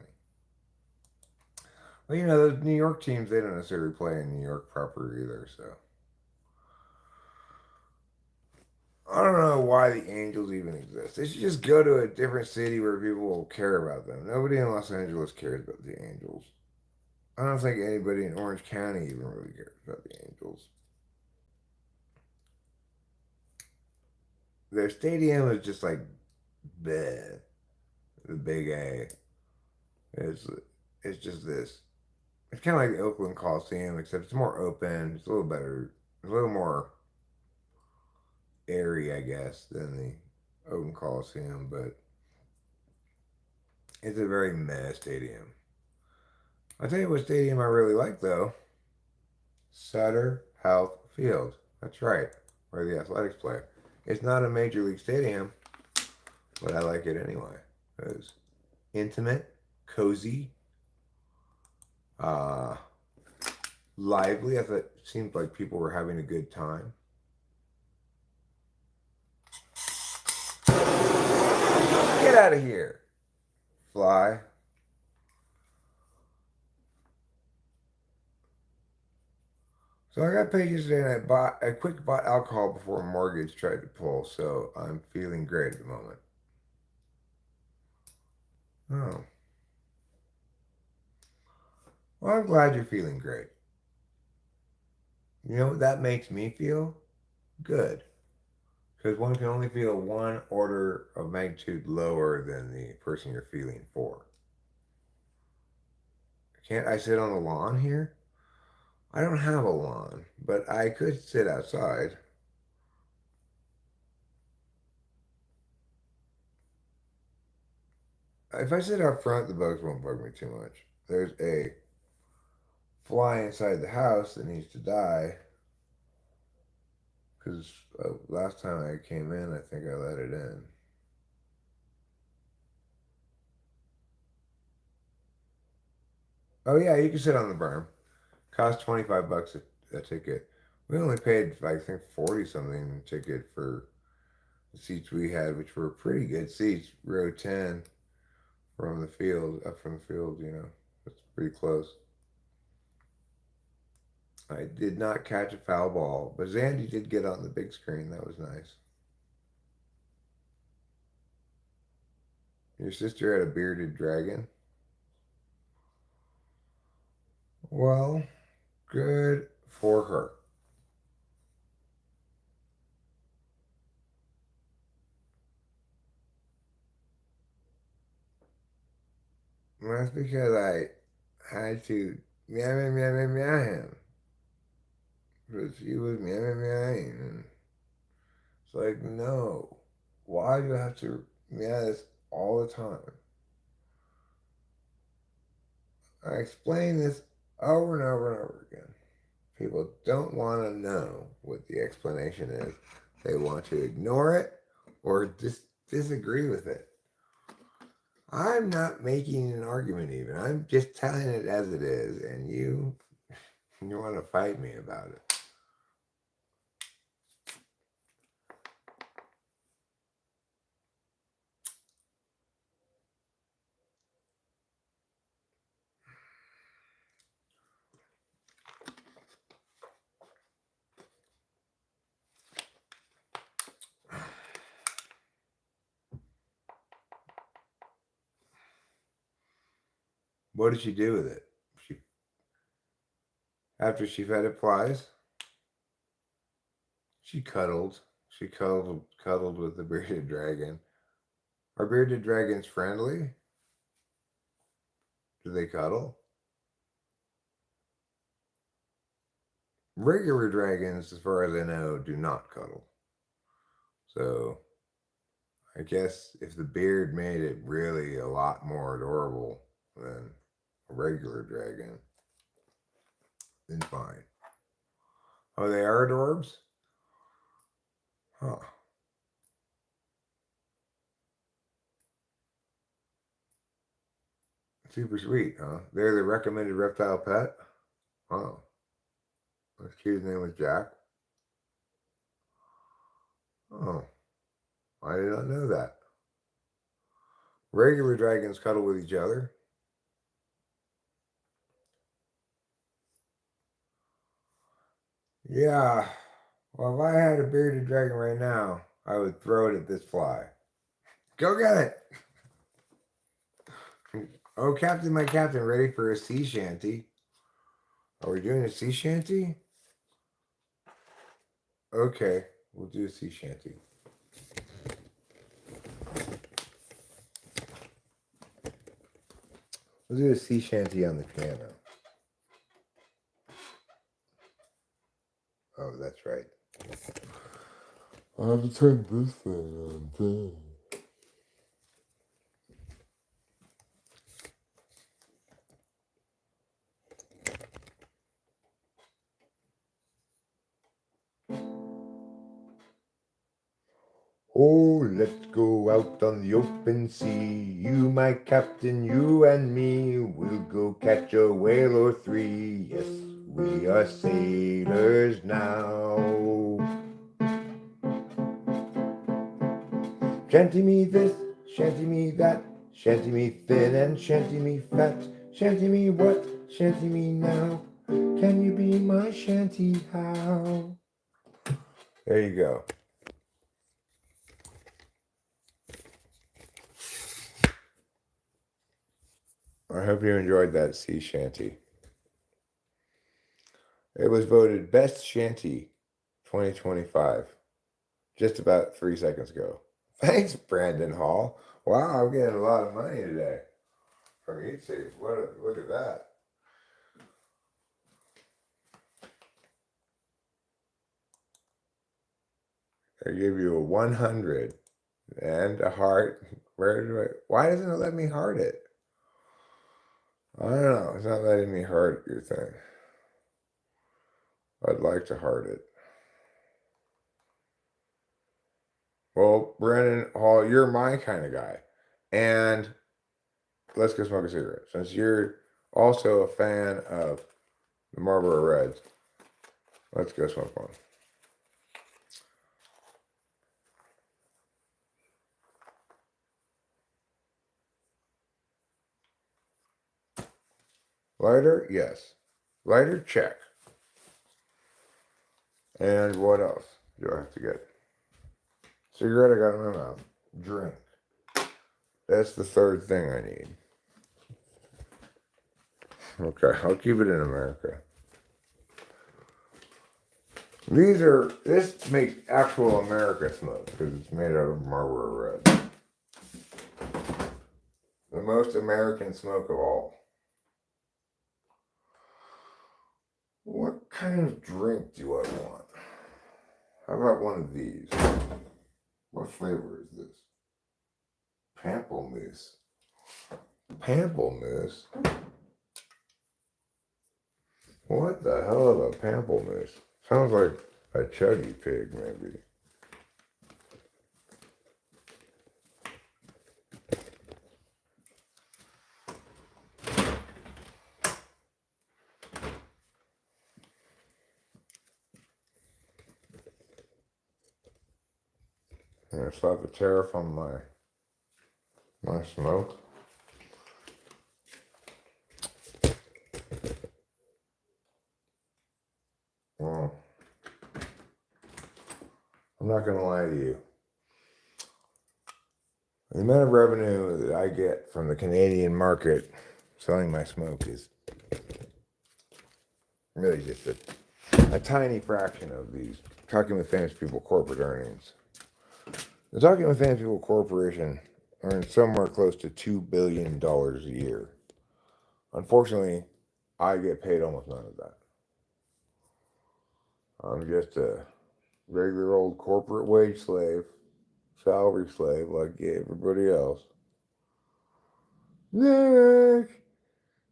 Well, you know, those New York teams, they don't necessarily play in New York proper either, so. I don't know why the Angels even exist. They should just go to a different city where people will care about them. Nobody in Los Angeles cares about the Angels. I don't think anybody in Orange County even really cares about the Angels. Their stadium is just like bleh, the big A. It's it's just this. It's kind of like the Oakland Coliseum, except it's more open. It's a little better. It's a little more airy, I guess, than the Oakland Coliseum, but it's a very meh stadium. I'll tell you what stadium I really like, though. Sutter Health Field. That's right, where the Athletics play. It's not a major league stadium, but I like it anyway. It's intimate, cozy, uh, lively. I thought it seemed like people were having a good time. Get out of here, fly. So I got paid yesterday and I bought alcohol before a mortgage tried to pull, so I'm feeling great at the moment. Oh. Well, I'm glad you're feeling great. You know what that makes me feel? Good. Because one can only feel one order of magnitude lower than the person you're feeling for. Can't I sit on the lawn here? I don't have a lawn, but I could sit outside. If I sit out front, the bugs won't bug me too much. There's a fly inside the house that needs to die because last time I came in, I think I let it in. Oh yeah, you can sit on the berm. Cost $25 a ticket. We only paid I think 40 something ticket for the seats we had, which were pretty good seats. Row 10 from the field, up from the field. It's pretty close. I did not catch a foul ball, but Zandy did get on the big screen. That was nice. Your sister had a bearded dragon. Well, good for her. And that's because I had to meow, meow, meow, meow, meow him. Because he was meow, meow, meowing. And it's like, no. Why do I have to meow this all the time? I explain this over and over and over again. People don't want to know what the explanation is. They want to ignore it or just disagree with it. I'm not making an argument even. I'm just telling it as it is, and you want to fight me about it. What did she do with it? After she fed it flies, she cuddled. She cuddled with the bearded dragon. Are bearded dragons friendly? Do they cuddle? Regular dragons, as far as I know, do not cuddle. So I guess if the beard made it really a lot more adorable than a regular dragon, then fine. Oh, they are adorbs? Huh. Super sweet, huh? They're the recommended reptile pet? Oh. That's cute. His name was Jack. Oh. I did not know that. Regular dragons cuddle with each other. Yeah. Well, if I had a bearded dragon right now, I would throw it at this fly. Go get it! Oh, Captain, my Captain, ready for a sea shanty? Are we doing a sea shanty? Okay, we'll do a sea shanty. We'll do a sea shanty on the piano. Oh, that's right. I'll have to turn this thing on. Oh, let's go out on the open sea. You, my captain, you and me. We'll go catch a whale or three. Yes, we are sailors now. Shanty me this, shanty me that. Shanty me thin and shanty me fat. Shanty me what, shanty me now. Can you be my shanty how? There you go. I hope you enjoyed that sea shanty. It was voted Best Shanty 2025. just about 3 seconds ago. Thanks, Brandon Hall. Wow, I'm getting a lot of money today from YouTube. Look at that. I give you a 100 and a heart. Why doesn't it let me heart it? I don't know. It's not letting me heart your thing. I'd like to heart it. Well, Brandon Hall, you're my kind of guy. And let's go smoke a cigarette. Since you're also a fan of the Marlboro Reds, let's go smoke one. Lighter? Yes. Lighter? Check. And what else do I have to get? Cigarette I got in my mouth. Drink. That's the third thing I need. Okay, I'll keep it in America. This makes actual America smoke because it's made out of Marlboro Red. The most American smoke of all. What kind of drink do I want? How about one of these? What flavor is this? Pamplemousse. Pamplemousse? What the hell is a pamplemousse? Sounds like a chuggy pig, maybe. I slap the tariff on my smoke. Well, I'm not going to lie to you. The amount of revenue that I get from the Canadian market selling my smoke is really just a tiny fraction of these Talking with Famous People corporate earnings. The Talking with Famous People Corporation earns somewhere close to $2 billion a year. Unfortunately, I get paid almost none of that. I'm just a regular old corporate wage slave, salary slave like everybody else. Nick,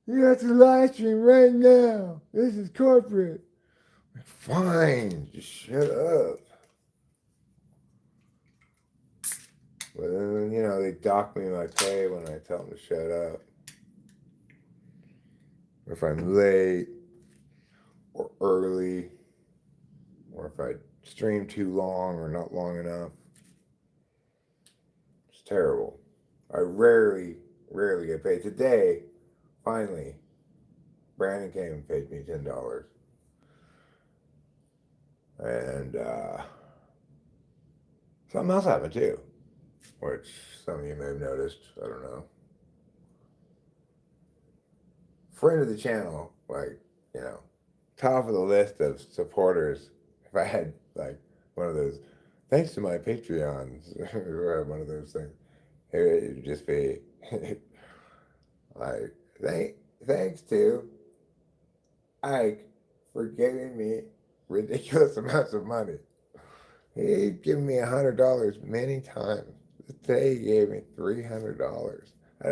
you have to live stream right now. This is corporate. Fine, just shut up. But then, they dock me my pay when I tell them to shut up. If I'm late, or early, or if I stream too long or not long enough. It's terrible. I rarely get paid. Today, finally, Brandon came and paid me $10. And something else happened too, which some of you may have noticed. I don't know. Friend of the channel, top of the list of supporters. If I had one of those, thanks to my Patreons, or one of those things, it would just be like, thanks to Ike for giving me ridiculous amounts of money. He's given me $100 many times. Today he gave me $300. I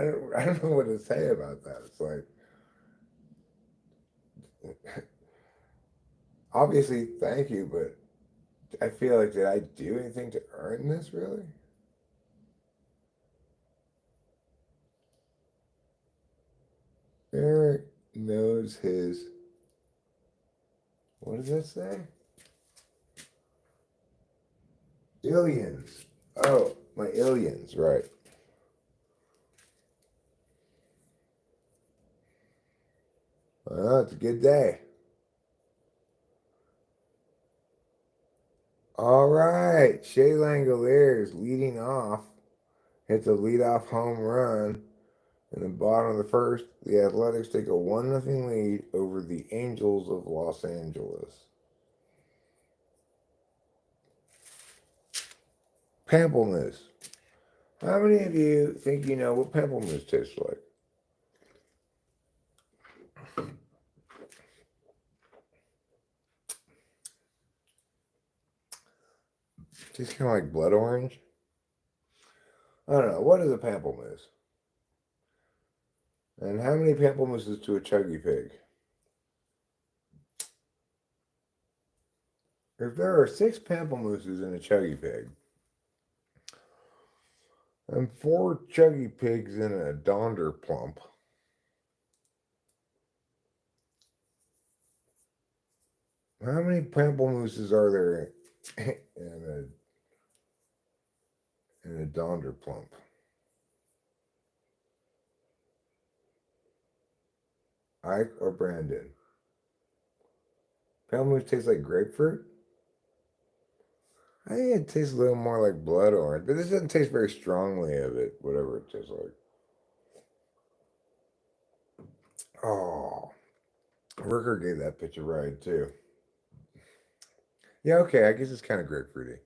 don't know what to say about that. It's like, obviously, thank you, but I feel like, did I do anything to earn this, really? Eric knows his, what does that say? Illions. Oh, my illions, right. Well, it's a good day. All right, Shea Langoliers is leading off. Hits a leadoff home run. In the bottom of the first, the Athletics take a 1-0 lead over the Angels of Los Angeles. Pamplemousse. How many of you think you know what pamplemousse tastes like? Tastes kind of like blood orange. I don't know. What is a pamplemousse? And how many pamplemousses to a chuggy pig? If there are 6 pamplemousses in a chuggy pig, and 4 chuggy pigs in a donder plump, how many pamplemousses are there in a donder plump? Ike or Brandon? Pamplemousse tastes like grapefruit? I think it tastes a little more like blood orange, but this doesn't taste very strongly of it, whatever it tastes like. Oh, Worker gave that pitch a ride too. Yeah, okay, I guess it's kind of grapefruity.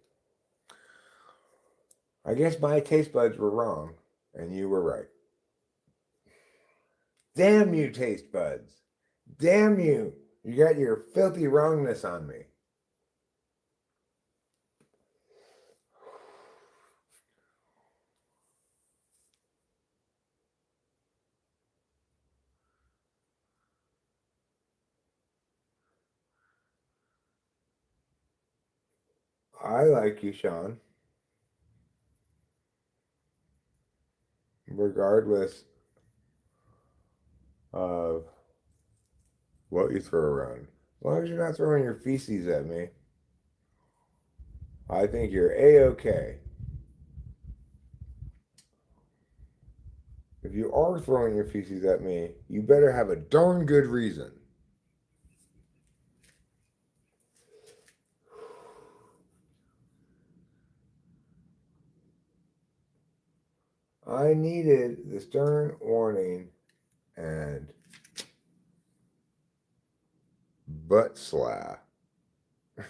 I guess my taste buds were wrong, and you were right. Damn you, taste buds. Damn you. You got your filthy wrongness on me. I like you, Sean. Regardless of what you throw around. As long as you're not throwing your feces at me, I think you're A-okay. If you are throwing your feces at me, you better have a darn good reason. I needed the stern warning and butt slah.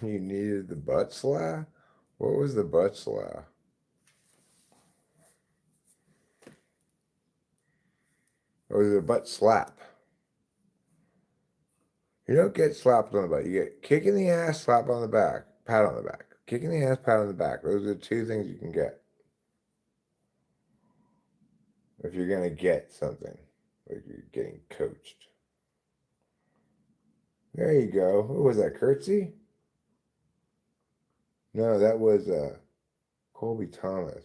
You needed the butt slah? What was the butt slah? Or was it a butt slap? You don't get slapped on the butt. You get kick in the ass, slap on the back, pat on the back. Kick in the ass, pat on the back. Those are the 2 things you can get. If you're going to get something, like you're getting coached. There you go. What was that, curtsy? No, that was Colby Thomas.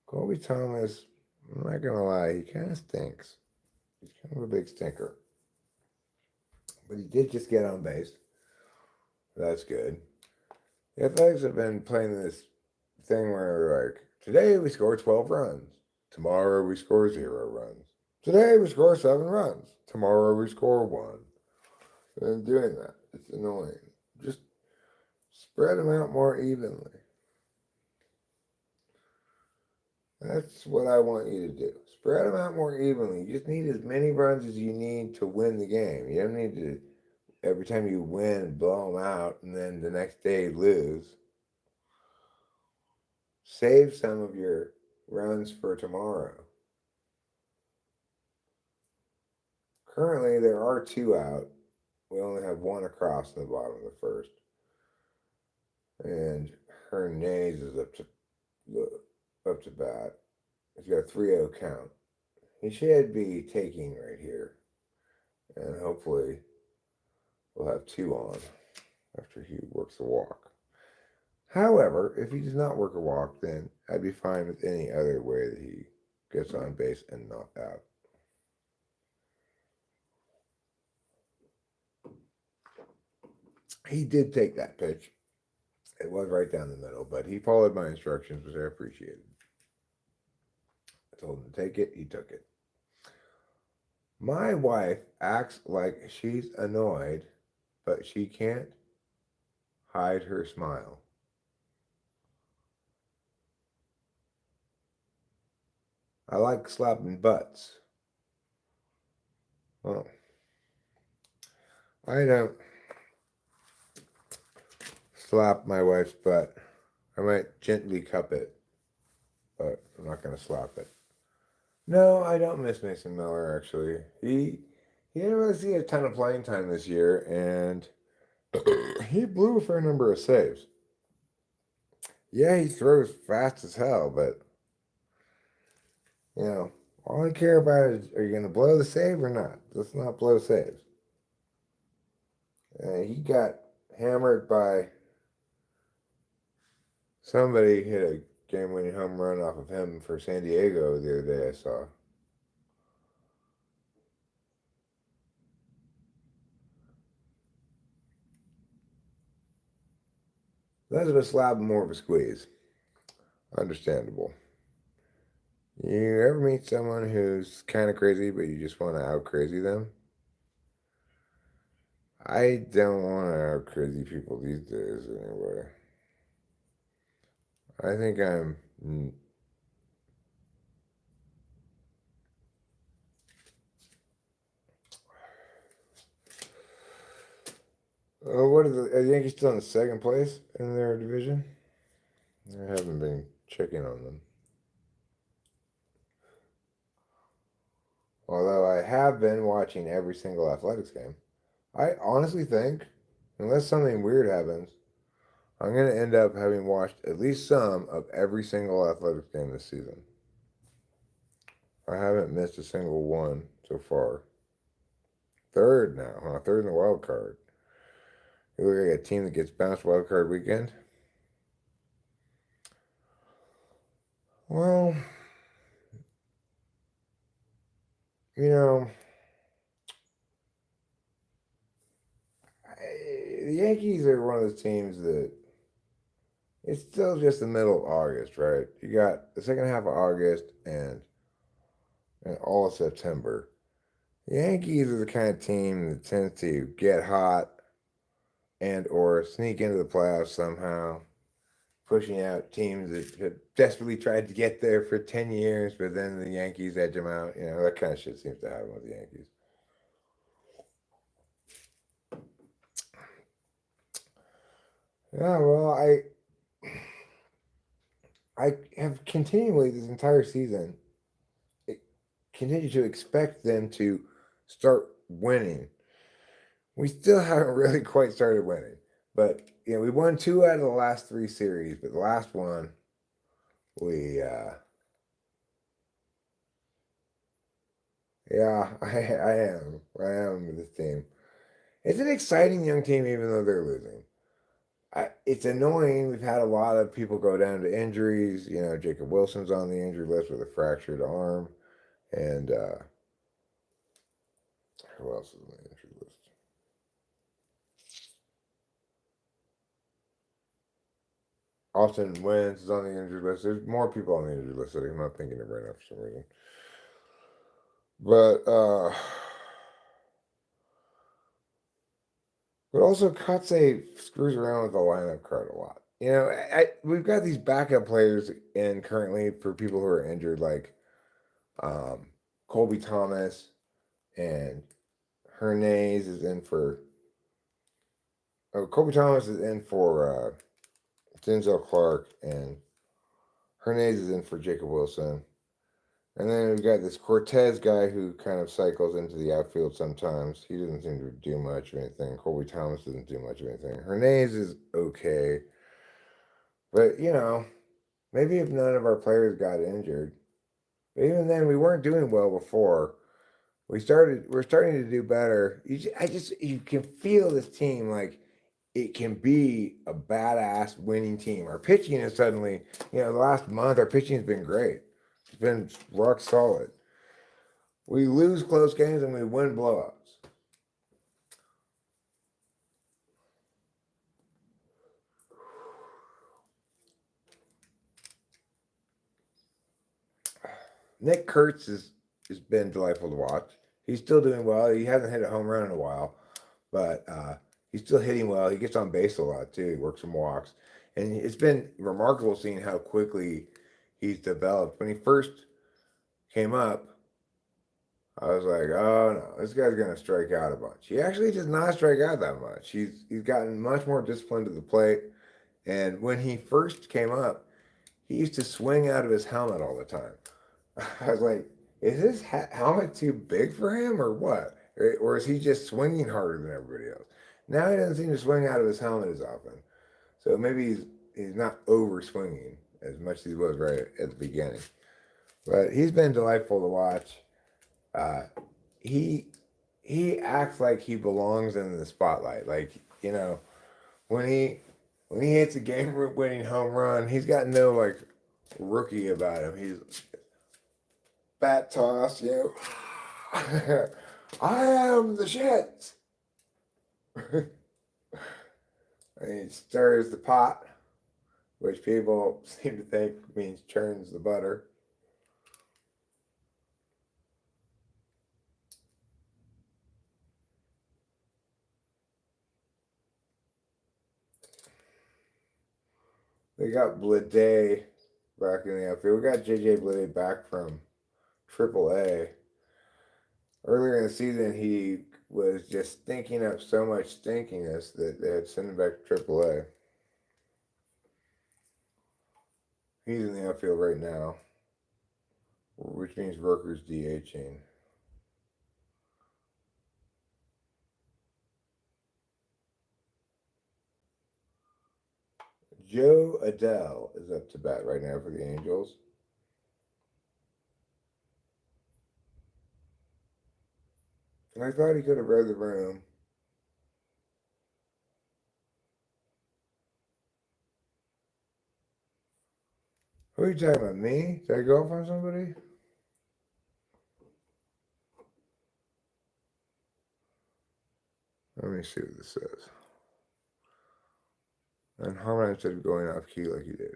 Colby Thomas, I'm not going to lie, he kind of stinks. He's kind of a big stinker. But he did just get on base. That's good. The Athletics have been playing this thing where, like, today we score 12 runs. Tomorrow we score 0 runs. Today we score 7 runs. Tomorrow we score 1. And doing that, it's annoying. Just spread them out more evenly. That's what I want you to do. Spread them out more evenly. You just need as many runs as you need to win the game. You don't need to, every time you win, blow them out, and then the next day lose. Save some of your runs for tomorrow. Currently, there are 2 out. We only have 1 across in the bottom of the first. And Hernandez is up to bat. He's got a 3-0 count. He should be taking right here. And hopefully we'll have 2 on after he works a walk. However, if he does not work a walk, then I'd be fine with any other way that he gets on base and not out. He did take that pitch. It was right down the middle, but he followed my instructions, which I appreciated. I told him to take it, he took it. My wife acts like she's annoyed, but she can't hide her smile. I like slapping butts. Well, I don't slap my wife's butt. I might gently cup it, but I'm not gonna slap it. No, I don't miss Mason Miller actually. He didn't really see a ton of playing time this year, and he blew a fair number of saves. Yeah, he throws fast as hell, but you know, all I care about is are you gonna blow the save or not? Let's not blow saves. He got hammered by somebody hit a game-winning home run off of him for San Diego the other day. I saw. Less of a slab, more of a squeeze. Understandable. You ever meet someone who's kind of crazy, but you just want to out crazy them? I don't want to out crazy people these days, anyway. I think I'm. What are the Yankees still in second place in their division? I haven't been checking on them. Although I have been watching every single athletics game. I honestly think, unless something weird happens, I'm going to end up having watched at least some of every single athletics game this season. I haven't missed a single one so far. Third now, huh? Third in the wild card. You look like a team that gets bounced wild card weekend. Well, you know, the Yankees are one of those teams that it's still just the middle of August, right? You got the second half of August and all of September. The Yankees are the kind of team that tends to get hot and or sneak into the playoffs somehow, pushing out teams that have desperately tried to get there for 10 years, but then the Yankees edge them out. You know, that kind of shit seems to happen with the Yankees. Yeah, well, I have continually this entire season continued to expect them to start winning. We still haven't really quite started winning, but you know we won two out of the last three series, but the last one we yeah I am with this team. It's an exciting young team, even though they're losing. It's annoying. We've had a lot of people go down to injuries. You know, Jacob Wilson's on the injury list with a fractured arm, and who else is on the injury list? Austin Wentz is on the injured list. There's more people on the injured list that I'm not thinking of right now for some reason. But also Kotze screws around with the lineup card a lot. You know, we've got these backup players in currently for people who are injured, like um, Colby Thomas and Hernandez is in for. Oh, Colby Thomas is in for Denzel Clark, and Hernandez is in for Jacob Wilson. And then we've got this Cortez guy who kind of cycles into the outfield sometimes. He doesn't seem to do much of anything. Colby Thomas doesn't do much of anything. Hernandez is okay. But, you know, maybe if none of our players got injured, but even then we weren't doing well before. We're starting to do better. You can feel this team like it can be a badass winning team. Our pitching is suddenly, you know, the last month our pitching has been great. It's been rock solid. We lose close games and we win blowouts. Nick Kurtz has been delightful to watch. He's still doing well. He hasn't hit a home run in a while, but he's still hitting well. He gets on base a lot too. He works some walks, and it's been remarkable seeing how quickly he's developed. When he first came up, I was like, oh no, this guy's gonna strike out a bunch. He actually does not strike out that much. He's gotten much more disciplined to the plate, And when he first came up, he used to swing out of his helmet all the time. I was like, is this helmet too big for him or what? Or is he just swinging harder than everybody else? Now he doesn't seem to swing out of his helmet as often. So maybe he's not over swinging as much as he was right at the beginning. But he's been delightful to watch. Uh, he he acts like he belongs in the spotlight. Like, you know, when he when he hits a game-winning home run, he's got no like rookie about him. He's bat toss, you know. I am the shit. And he stirs the pot, which people seem to think means churns the butter. They got Blade back in the outfield. We got JJ Blade back from AAA. Earlier in the season, he was just stinking up so much stinkiness that they had to send him back to AAA. He's in the outfield right now, which means Rooker's DHing. Joe Adele is up to bat right now for the Angels. I thought he could have read the room. Who are you talking about? Me? Did I go off on somebody? Let me see what this says. And Harmon instead of going off key like he did.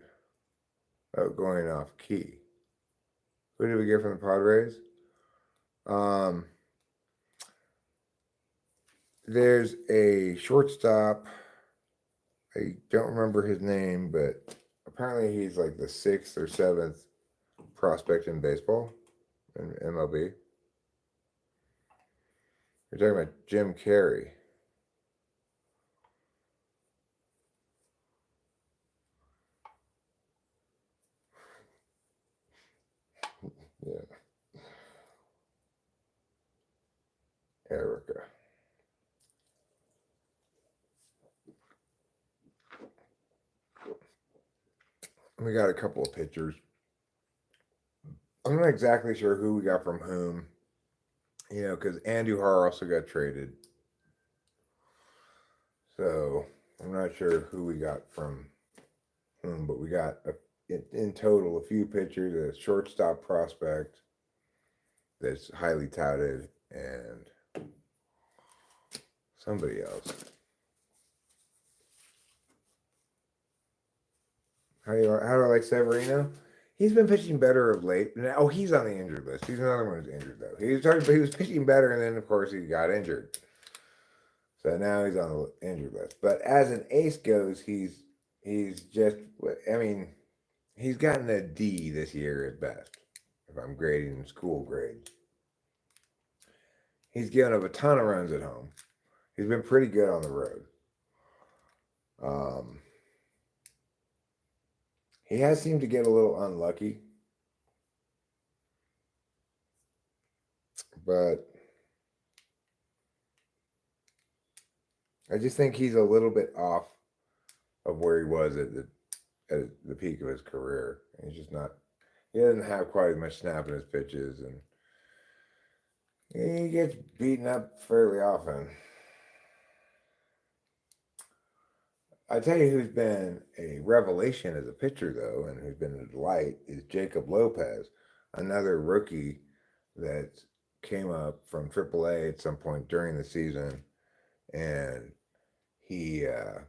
Oh, going off key. Who did we get from the Padres? There's a shortstop. I don't remember his name, but apparently he's like the 6th or 7th prospect in baseball in MLB. You're talking about Jim Carey. Yeah. Erica. We got a couple of pitchers. I'm not exactly sure who we got from whom, you know, because Andujar also got traded. So I'm not sure who we got from whom, but we got in total a few pitchers, a shortstop prospect that's highly touted, and somebody else. How do I like Severino? He's been pitching better of late. Oh, he's on the injured list. He's another one who's injured though. He was pitching better, and then of course he got injured. So now he's on the injured list. But as an ace goes, he's just. I mean, he's gotten a D this year at best. If I'm grading school grades, he's given up a ton of runs at home. He's been pretty good on the road. He has seemed to get a little unlucky, but I just think he's a little bit off of where he was at the peak of his career. He's just not. He doesn't have quite as much snap in his pitches, and he gets beaten up fairly often. I tell you who's been a revelation as a pitcher, though, and who's been a delight is Jacob Lopez, another rookie that came up from AAA at some point during the season, and he's a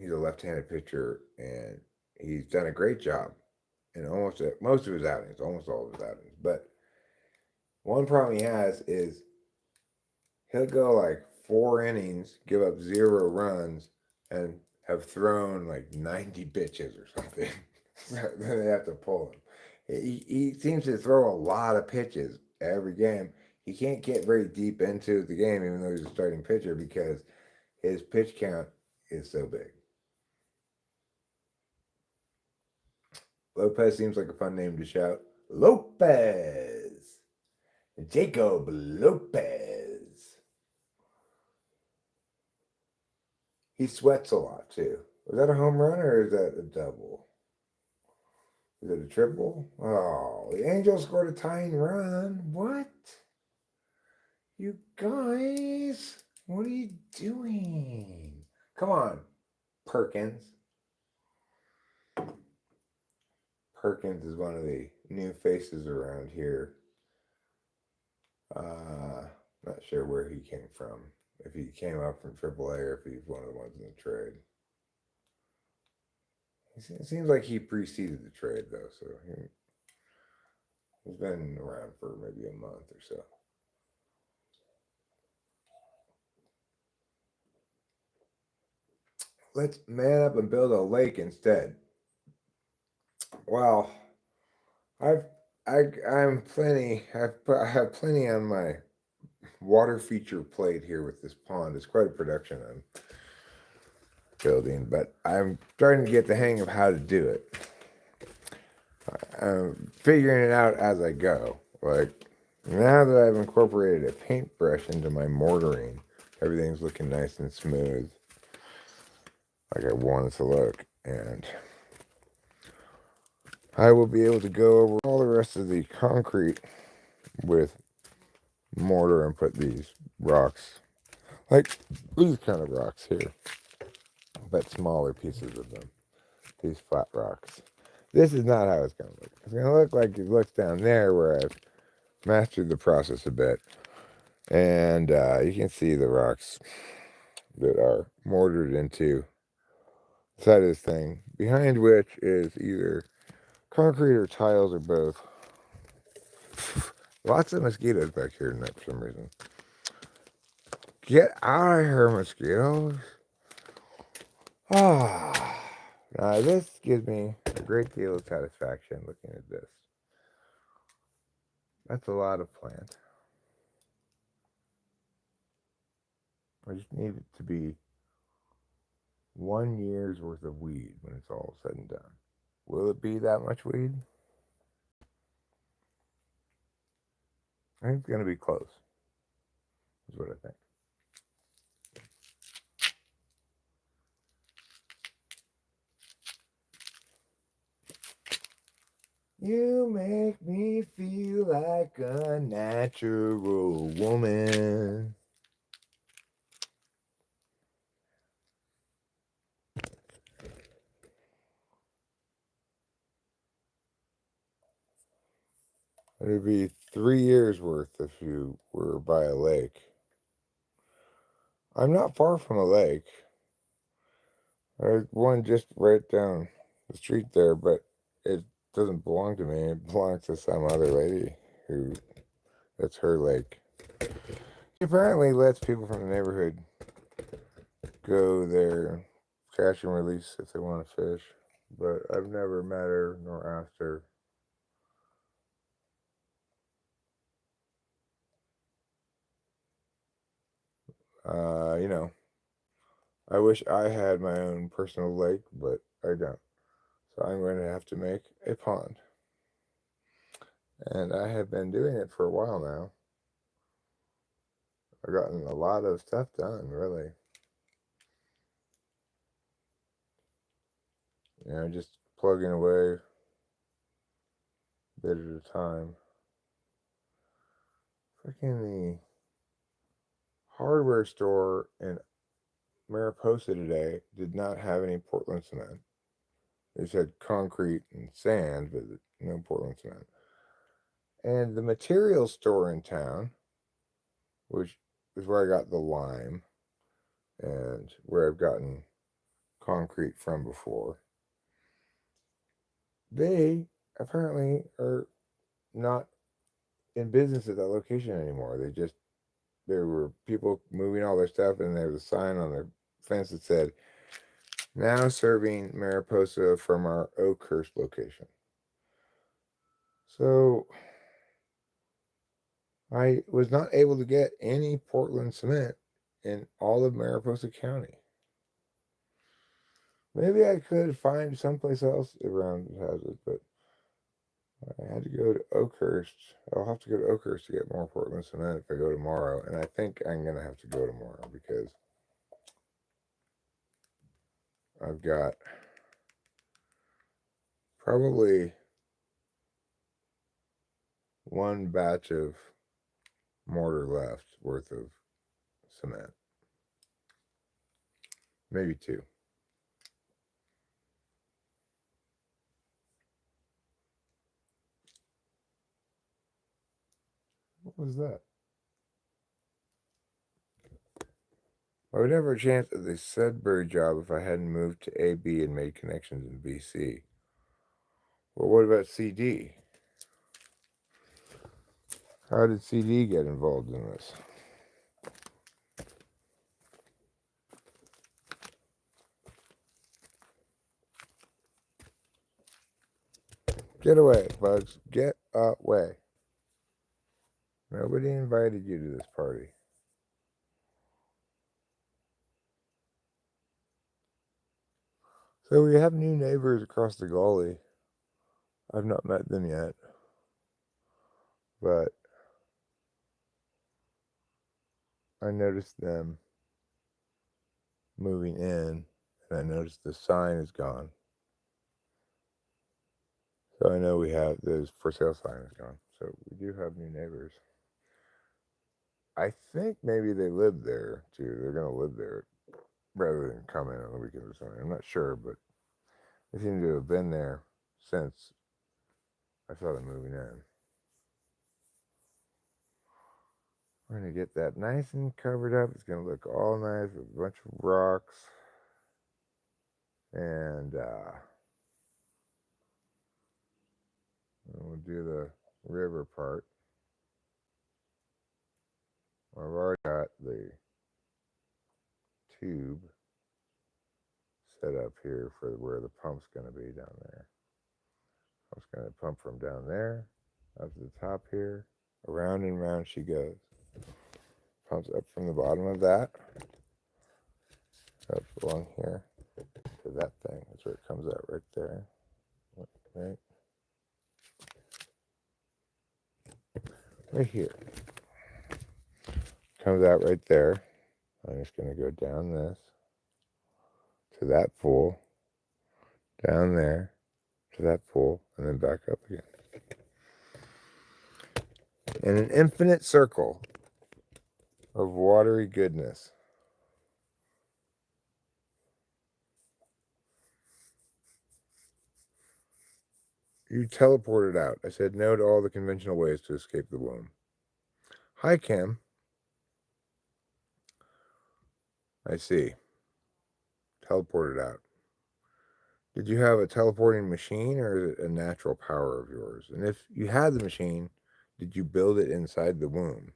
left-handed pitcher, and he's done a great job in almost most of his outings, almost all of his outings. But one problem he has is he'll go like 4 innings, give up 0 runs, and have thrown like 90 pitches or something. Then they have to pull him. He seems to throw a lot of pitches every game. He can't get very deep into the game, even though he's a starting pitcher, because his pitch count is so big. Lopez seems like a fun name to shout. Lopez! Jacob Lopez. He sweats a lot too. Was that a home run or is that a double? Is it a triple? Oh, the Angels scored a tying run. What? You guys, what are you doing? Come on, Perkins. Perkins is one of the new faces around here. Not sure where he came from. If he came up from AAA or if he's one of the ones in the trade. It seems like he preceded the trade though, so he's been around for maybe a month or so. Let's man up and build a lake instead. Well, I have plenty on my water feature plate here with this pond. It's quite a production I'm building, but I'm starting to get the hang of how to do it. I'm figuring it out as I go. Like now that I've incorporated a paintbrush into my mortaring, everything's looking nice and smooth, like I want it to look, and I will be able to go over all the rest of the concrete with mortar and put these rocks, like these kind of rocks here, but smaller pieces of them, these flat rocks. This is not how it's going to look. It's going to look like it looks down there where I've mastered the process a bit. And you can see the rocks that are mortared into the side of this thing, behind which is either concrete or tiles or both. Lots of mosquitoes back here tonight for some reason. Get out of here, mosquitoes. Ah. Now this gives me a great deal of satisfaction looking at this. That's a lot of plant. I just need it to be 1 year's worth of weed when it's all said and done. Will it be that much weed? I think it's going to be close, is what I think. You make me feel like a natural woman. It'd be 3 years worth if you were by a lake. I'm not far from a lake. There's one just right down the street there, but it doesn't belong to me. It belongs to some other lady who, that's her lake. She apparently lets people from the neighborhood go there, catch and release if they want to fish, but I've never met her nor asked her. You know, I wish I had my own personal lake, but I don't. So I'm going to have to make a pond. And I have been doing it for a while now. I've gotten a lot of stuff done, really. You know, just plugging away a bit at a time. Freaking the hardware store in Mariposa today did not have any Portland cement. They said concrete and sand, but no Portland cement. And the materials store in town, which is where I got the lime and where I've gotten concrete from before, they apparently are not in business at that location anymore. There were people moving all their stuff, and there was a sign on the fence that said, now serving Mariposa from our Oakhurst location. So I was not able to get any Portland cement in all of Mariposa County. Maybe I could find someplace else around that has it, but I had to go to Oakhurst. I'll have to go to Oakhurst to get more Portland cement if I go tomorrow. And I think I'm going to have to go tomorrow because I've got probably one batch of mortar left worth of cement. Maybe two. What was that? I would never have a chance at the Sudbury job if I hadn't moved to AB and made connections in BC. Well, what about CD? How did CD get involved in this? Get away, bugs. Get away. Nobody invited you to this party. So we have new neighbors across the gully. I've not met them yet. But I noticed them moving in, and I noticed the sign is gone. So I know we have the for sale sign is gone. So we do have new neighbors. I think maybe they live there too. They're gonna live there rather than come in on the weekends or something. I'm not sure, but they seem to have been there since I saw them moving in. We're gonna get that nice and covered up. It's gonna look all nice with a bunch of rocks. And we'll do the river part. I've already got the tube set up here for where the pump's going to be down there. Pump's going to pump from down there up to the top here. Around and around she goes. Pumps up from the bottom of that up along here to that thing. That's where it comes out right there. Right? Right here. Comes out right there. I'm just going to go down this to that pool, down there to that pool, and then back up again. In an infinite circle of watery goodness. You teleported out. I said no to all the conventional ways to escape the womb. Hi, Kim. I see. Teleported out. Did you have a teleporting machine or is it a natural power of yours? And if you had the machine, did you build it inside the womb?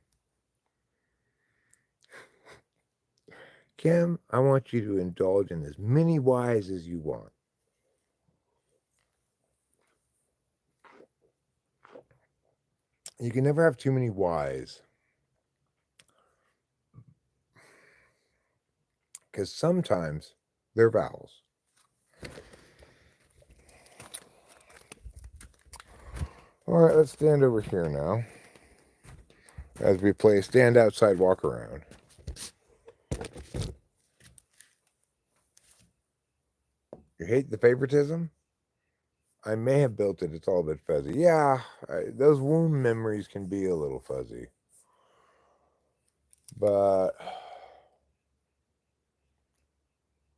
Kim, I want you to indulge in as many whys as you want. You can never have too many whys. Because sometimes they're vowels. All right, let's stand over here now as we play stand outside walk around. You hate the favoritism? I may have built it. It's all a bit fuzzy. Yeah, those womb memories can be a little fuzzy. But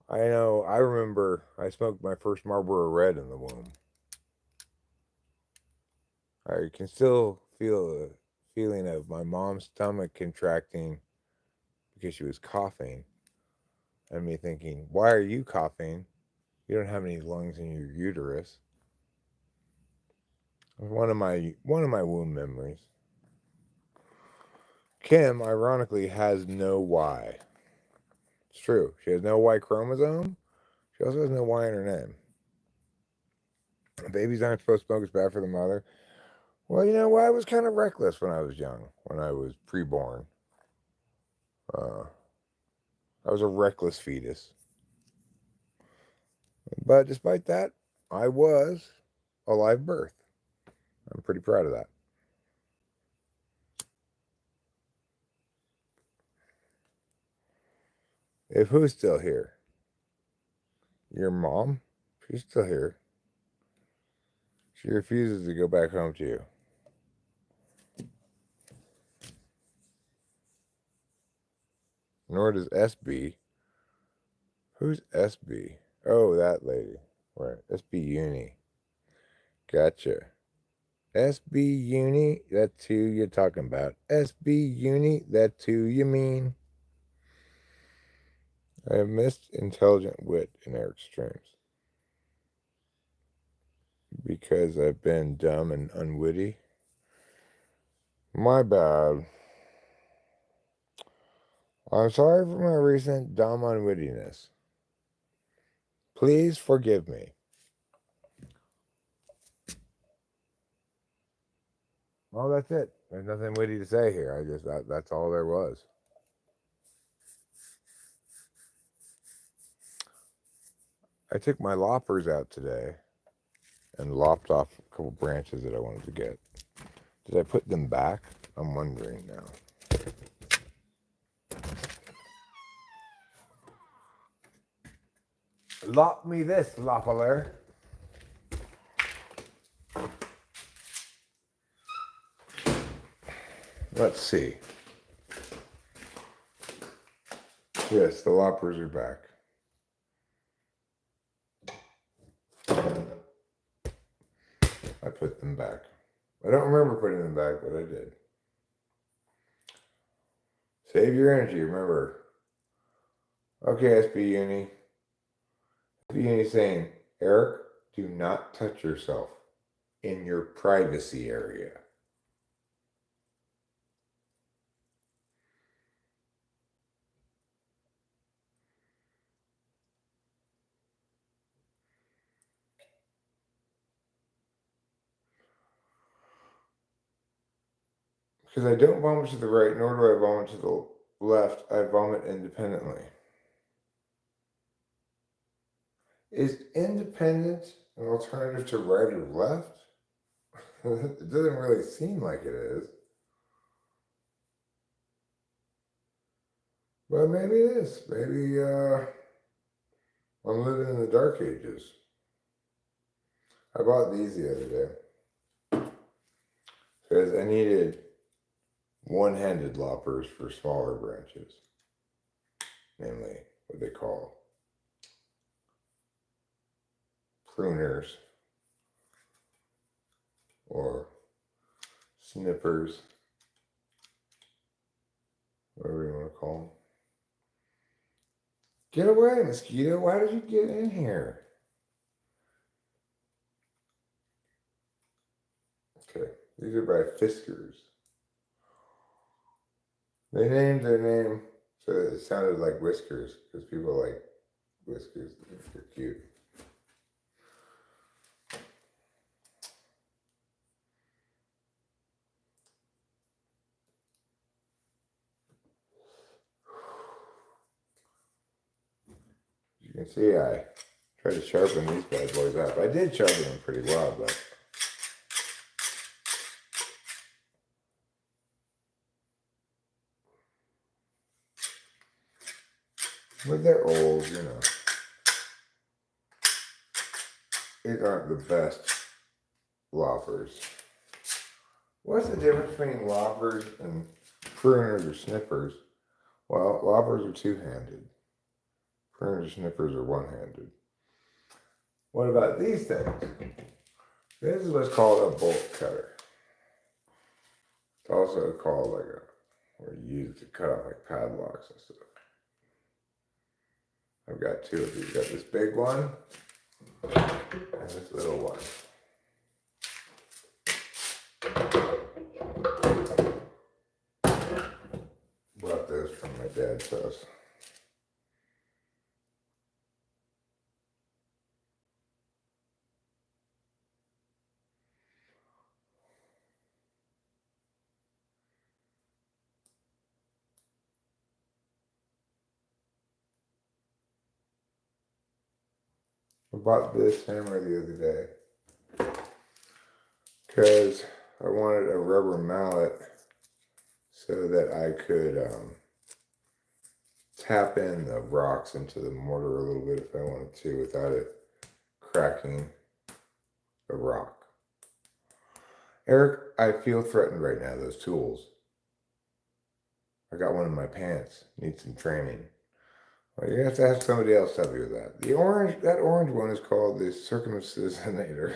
I know, I remember I smoked my first Marlboro Red in the womb. I can still feel the feeling of my mom's stomach contracting because she was coughing. And me thinking, why are you coughing? You don't have any lungs in your uterus. One of my womb memories. Kim, ironically, has no Y. It's true. She has no Y chromosome. She also has no Y in her name. Babies aren't supposed to smoke. It's bad for the mother. Well, you know, I was kind of reckless when I was young, when I was preborn. I was a reckless fetus. But despite that, I was a live birth. I'm pretty proud of that. If who's still here? Your mom? She's still here. She refuses to go back home to you. Nor does SB. Who's SB? Oh, that lady. Right. SB Uni. Gotcha. SB Uni, that's who you're talking about. SB Uni, that's who you mean. I have missed intelligent wit in their extremes. Because I've been dumb and unwitty. My bad. I'm sorry for my recent dumb unwittiness. Please forgive me. Well, that's it. There's nothing witty to say here. That's all there was. I took my loppers out today and lopped off a couple branches that I wanted to get. Did I put them back? I'm wondering now. Lop me this, Loppeler. Let's see. Yes, the loppers are back. I put them back. I don't remember putting them back, but I did. Save your energy, remember. Okay, SB Uni. SB Uni saying, Eric, do not touch yourself in your privacy area. Because I don't vomit to the right, nor do I vomit to the left. I vomit independently. Is independent an alternative to right or left? It doesn't really seem like it is. But maybe it is. Maybe I'm living in the dark ages. I bought these the other day. Because I needed one-handed loppers for smaller branches. Namely, what they call pruners or snippers, whatever you want to call them. Get away, mosquito. Why did you get in here? Okay, these are by Fiskars. They named their name so that it sounded like whiskers because people like whiskers. They're cute. You can see I tried to sharpen these bad boys up. I did sharpen them pretty well, but they're old, you know. These aren't the best loppers. What's the difference between loppers and pruners or snippers? Well, loppers are two-handed. Pruners or snippers are one-handed. What about these things? This is what's called a bolt cutter. It's also called like or used to cut off like padlocks and stuff. I've got two of these. Got this big one and this little one. Brought those from my dad's house. I bought this hammer the other day because I wanted a rubber mallet so that I could tap in the rocks into the mortar a little bit if I wanted to without it cracking the rock. Eric, I feel threatened right now, those tools. I got one in my pants. Need some training. Well, you have to ask somebody else to help you with that. That orange one is called the circumcisionator.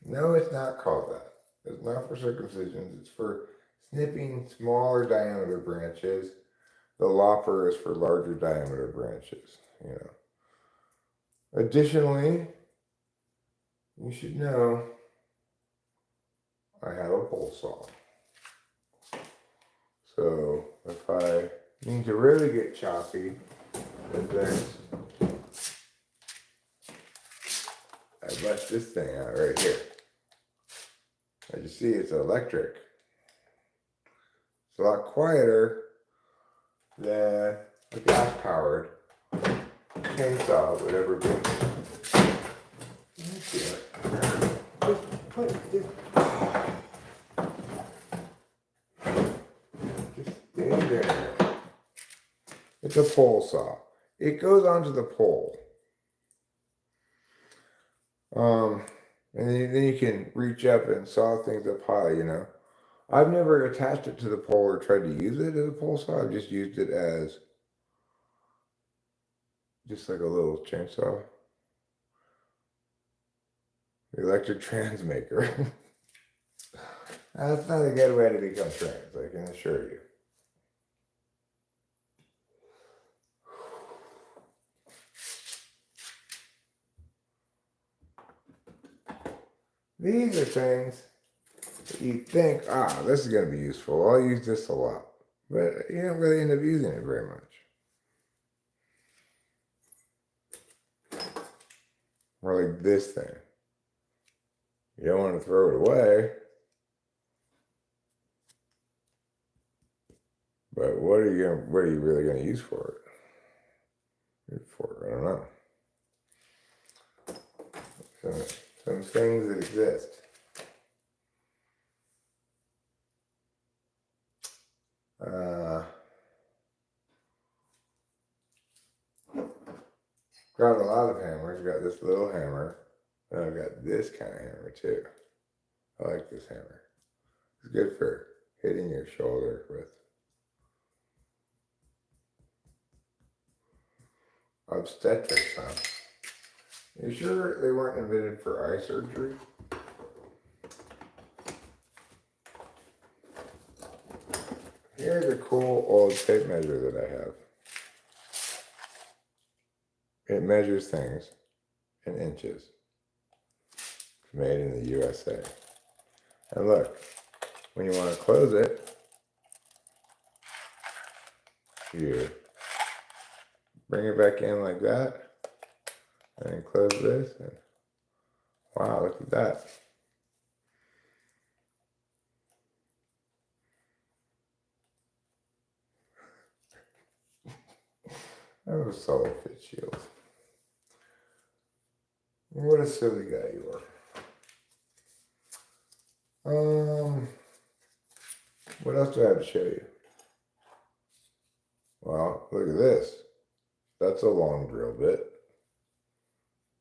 No, it's not called that. It's not for circumcisions. It's for snipping smaller diameter branches. The lopper is for larger diameter branches, you know. Additionally, you should know I have a pole saw. So if I need to really get choppy with this, I bust this thing out right here. As you see, it's electric. It's a lot quieter than a gas-powered chainsaw would ever be. Just stay there. It's a pole saw. It goes onto the pole. And then you can reach up and saw things up high, you know. I've never attached it to the pole or tried to use it as a pole saw. I've just used it as just like a little chainsaw. The electric trans maker. That's not a good way to become trans, I can assure you. These are things that you think, this is going to be useful. I'll use this a lot. But you don't really end up using it very much. Or like this thing. You don't want to throw it away. But what are you really going to use for it? I don't know. Some things that exist. Got a lot of hammers. Got this little hammer. And I've got this kind of hammer too. I like this hammer. It's good for hitting your shoulder with. Obstetrics, huh? You sure they weren't invented for eye surgery? Here's a cool old tape measure that I have. It measures things in inches. It's made in the USA. And look, when you want to close it, you bring it back in like that, and then close this, and wow, look at that. That was a solid fit shield. What a silly guy you are. What else do I have to show you? Well, look at this. That's a long drill bit.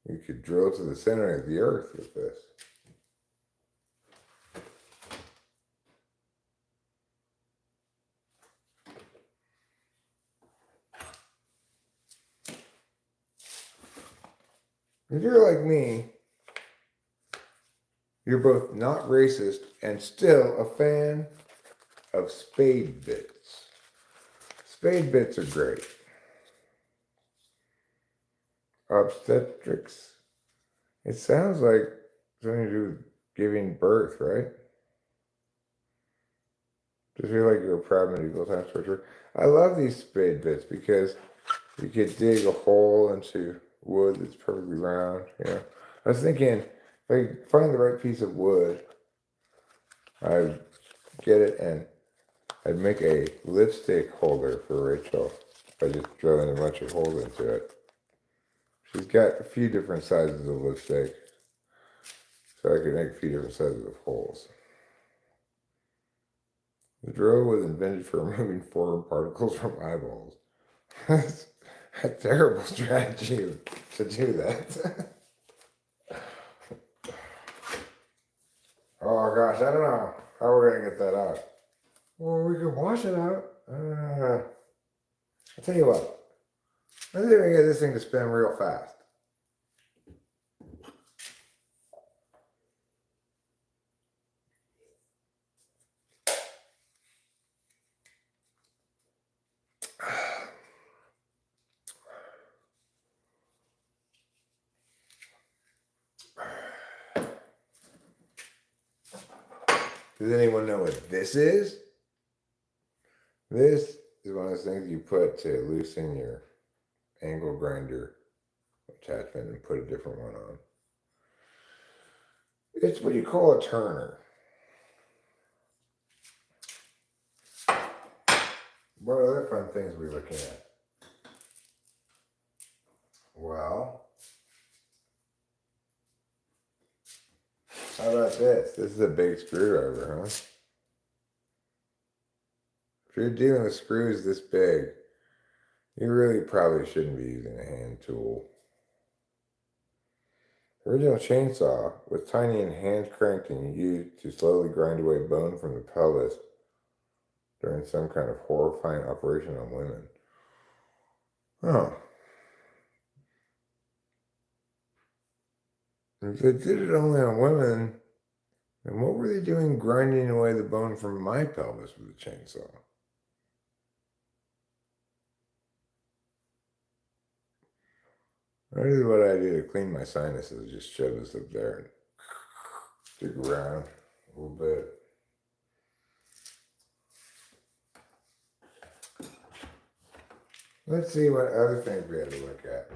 You could drill to the center of the earth with this. If you're like me, you're both not racist and still a fan of spade bits. Spade bits are great. Obstetrics. It sounds like something to do with giving birth, right? Does feel like you're a proud medieval times torture. I love these spade bits because you could dig a hole into wood that's perfectly round. You know, I was thinking if I find the right piece of wood, I'd get it and I'd make a lipstick holder for Rachel by just drilling a bunch of holes into it. She's got a few different sizes of lipstick. so I could make a few different sizes of holes. The drill was invented for removing foreign particles from eyeballs. That's a terrible strategy to do that. Oh gosh, I don't know how we're gonna get that out. Well, we can wash it out. I'll tell you what. Let's see if we can get this thing to spin real fast. Does anyone know what this is? This is one of those things you put to loosen your angle grinder attachment and put a different one on. It's what you call a turner. What other fun things are we looking at? Well, how about this? This is a big screwdriver, huh? If you're dealing with screws this big, you really probably shouldn't be using a hand tool. The original chainsaw was tiny and hand cranked and used to slowly grind away bone from the pelvis during some kind of horrifying operation on women. Oh. If they did it only on women, then what were they doing grinding away the bone from my pelvis with a chainsaw? I do what I do to clean my sinuses, just shove this up there and dig around a little bit. Let's see what other things we had to look at.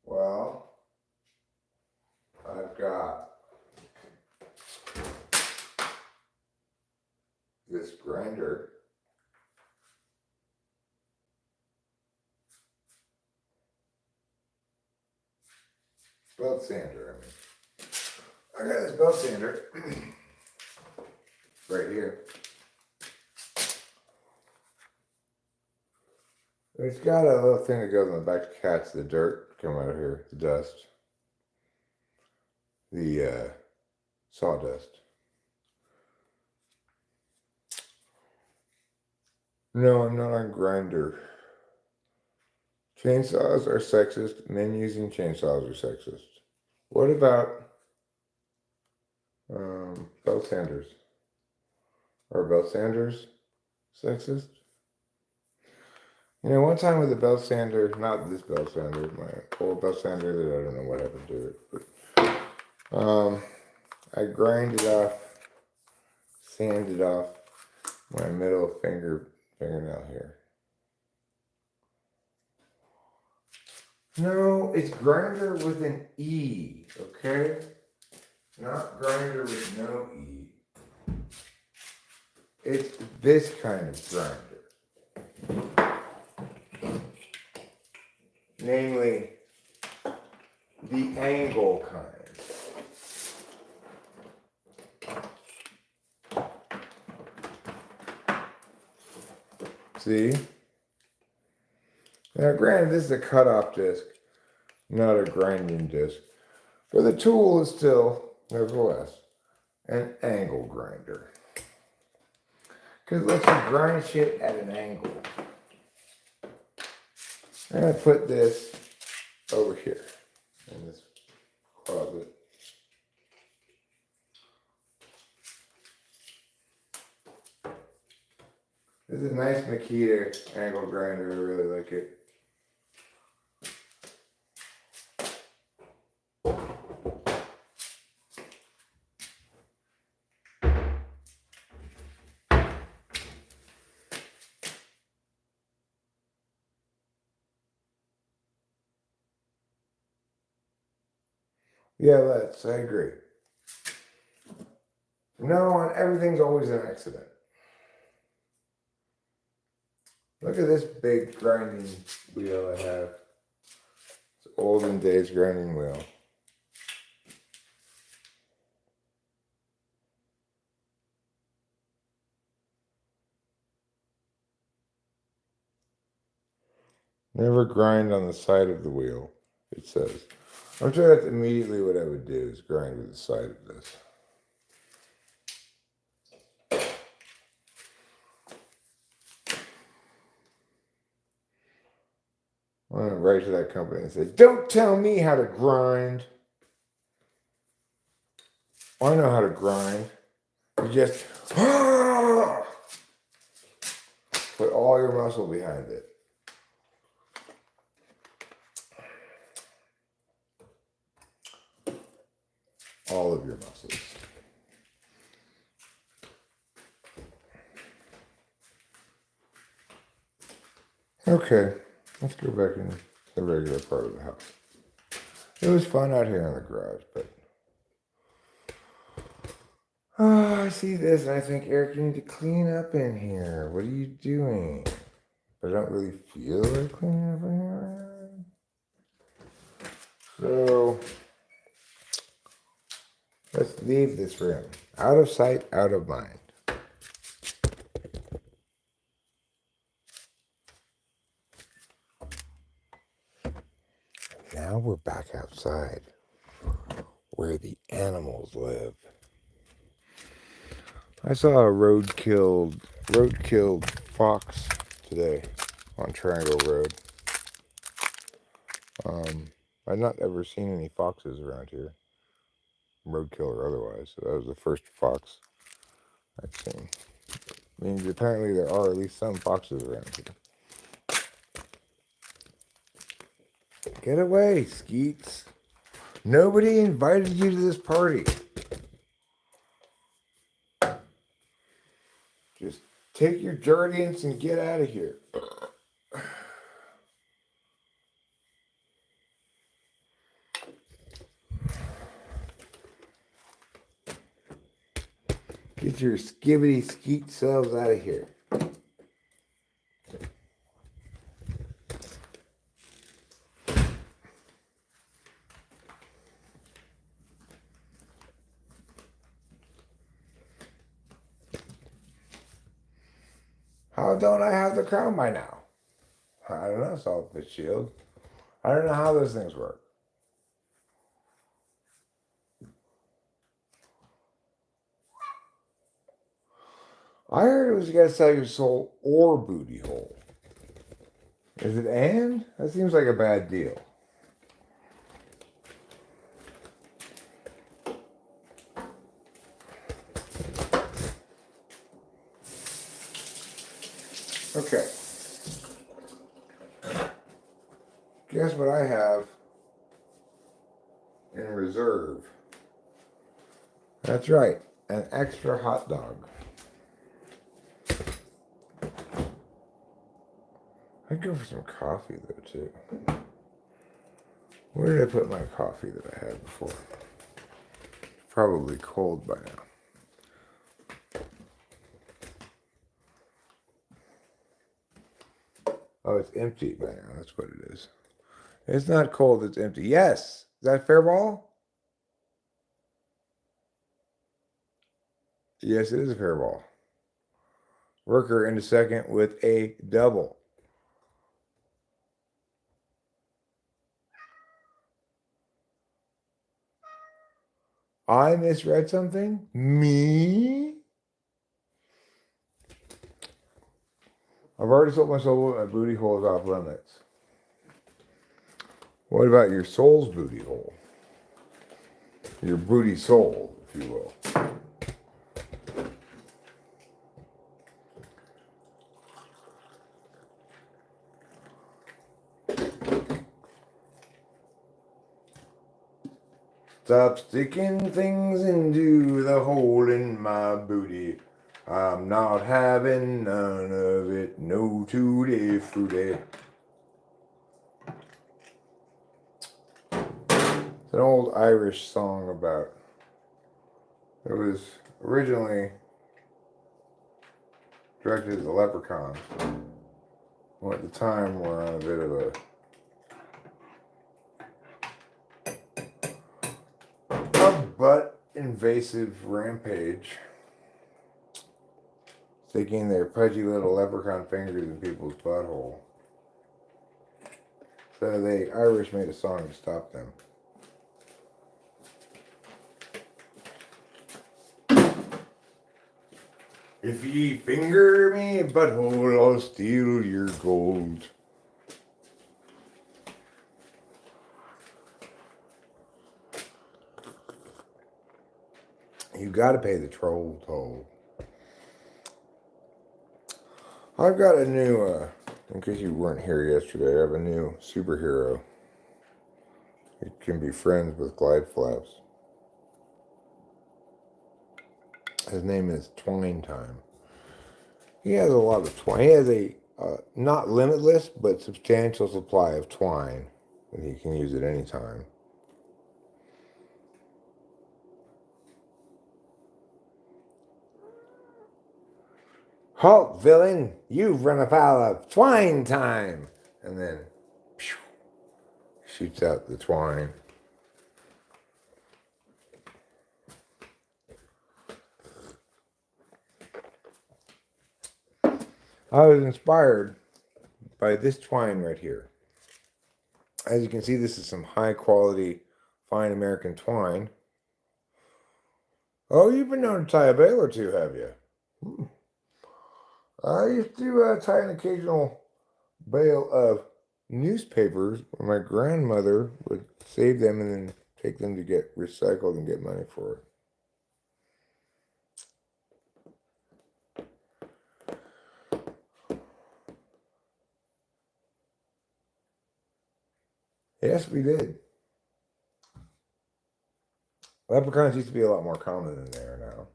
Well, I've got this grinder. Belt sander, I got this belt sander right here. It's got a little thing that goes on the back to catch the dirt come out of here, the dust, the sawdust. No, I'm not on grinder. Chainsaws are sexist. Men using chainsaws are sexist. What about belt sanders? Are belt sanders sexist? You know, one time with the belt sander, not this belt sander, my old belt sander that I don't know what happened to it, but I grinded off, sanded off my middle fingernail here. No, it's grinder with an E, okay? Not grinder with no E. It's this kind of grinder. Namely, the angle kind. See? Now, granted, this is a cutoff disc, not a grinding disc, but the tool is still, nevertheless, an angle grinder. Because it lets you grind shit at an angle. I'm going to put this over here in this closet. This is a nice Makita angle grinder. I really like it. Yeah, I agree. No, and everything's always an accident. Look at this big grinding wheel I have. It's olden days grinding wheel. Never grind on the side of the wheel, it says. I'm sure that's immediately what I would do, is grind with the side of this. I went right to that company and said, don't tell me how to grind. I know how to grind. You just put all your muscle behind it. All of your muscles. Okay, let's go back in the regular part of the house. It was fun out here in the garage, but I see this and I think, Eric, you need to clean up in here. What are you doing? But I don't really feel like cleaning up in here. So let's leave this room. Out of sight, out of mind. Now we're back outside where the animals live. I saw a road-killed fox today on Triangle Road. I've not ever seen any foxes around here, roadkill or otherwise. So that was the first fox I'd seen. Means apparently there are at least some foxes around here. Get away, Skeets. Nobody invited you to this party. Just take your Jardiance and get out of here. Get your skibbity skeet selves out of here. How don't I have the crown by now? I don't know, Saltfish Shield. I don't know how those things work. I heard it was you gotta sell your soul or booty hole. Is it and? That seems like a bad deal. Okay. Guess what I have in reserve? That's right, an extra hot dog. I'd go for some coffee though too. Where did I put my coffee that I had before? Probably cold by now. Oh, it's empty by now. That's what it is. It's not cold, it's empty. Yes! Is that fair ball? Yes, it is a fair ball. Worker into second with a double. I misread something? Me? I've already sold my soul, my booty hole is off limits. What about your soul's booty hole? Your booty soul, if you will. Stop sticking things into the hole in my booty. I'm not having none of it, no tutti frutti. It's an old Irish song about, it was originally directed at the leprechauns. Well, at the time, we're on a bit of a butt invasive rampage, sticking their pudgy little leprechaun fingers in people's butthole. So the Irish made a song to stop them. If ye finger me butthole, I'll steal your gold. You gotta pay the troll toll. I've got a new, in case you weren't here yesterday, I have a new superhero. It can be friends with glide flaps. His name is Twine Time. He has a lot of twine. He has a not limitless, but substantial supply of twine, and he can use it anytime. Halt, villain! You've run afoul of Twine Time! And then phew, shoots out the twine. I was inspired by this twine right here. As you can see, this is some high quality, fine American twine. Oh, you've been known to tie a bale or two, have you? I used to tie an occasional bale of newspapers when my grandmother would save them and then take them to get recycled and get money for it. Yes, we did. Leprechauns used to be a lot more common than they are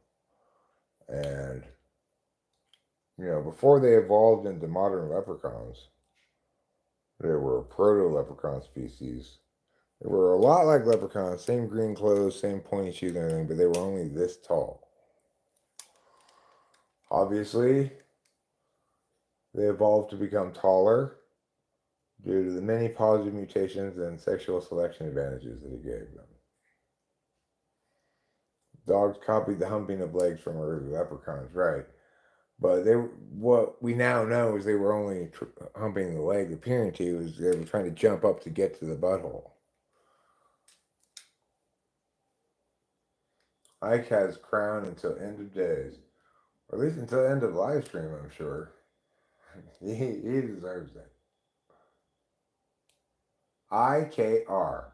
now. And, you know, before they evolved into modern leprechauns, they were a proto-leprechaun species. They were a lot like leprechauns, same green clothes, same pointy shoes and everything, but they were only this tall. Obviously, they evolved to become taller due to the many positive mutations and sexual selection advantages that it gave them. Dogs copied the humping of legs from early leprechauns, right? But what we now know is they were only humping the leg. Appearing to is they were trying to jump up to get to the butthole. Ike has crown until end of days, or at least until end of live stream. I'm sure he deserves it. IKR.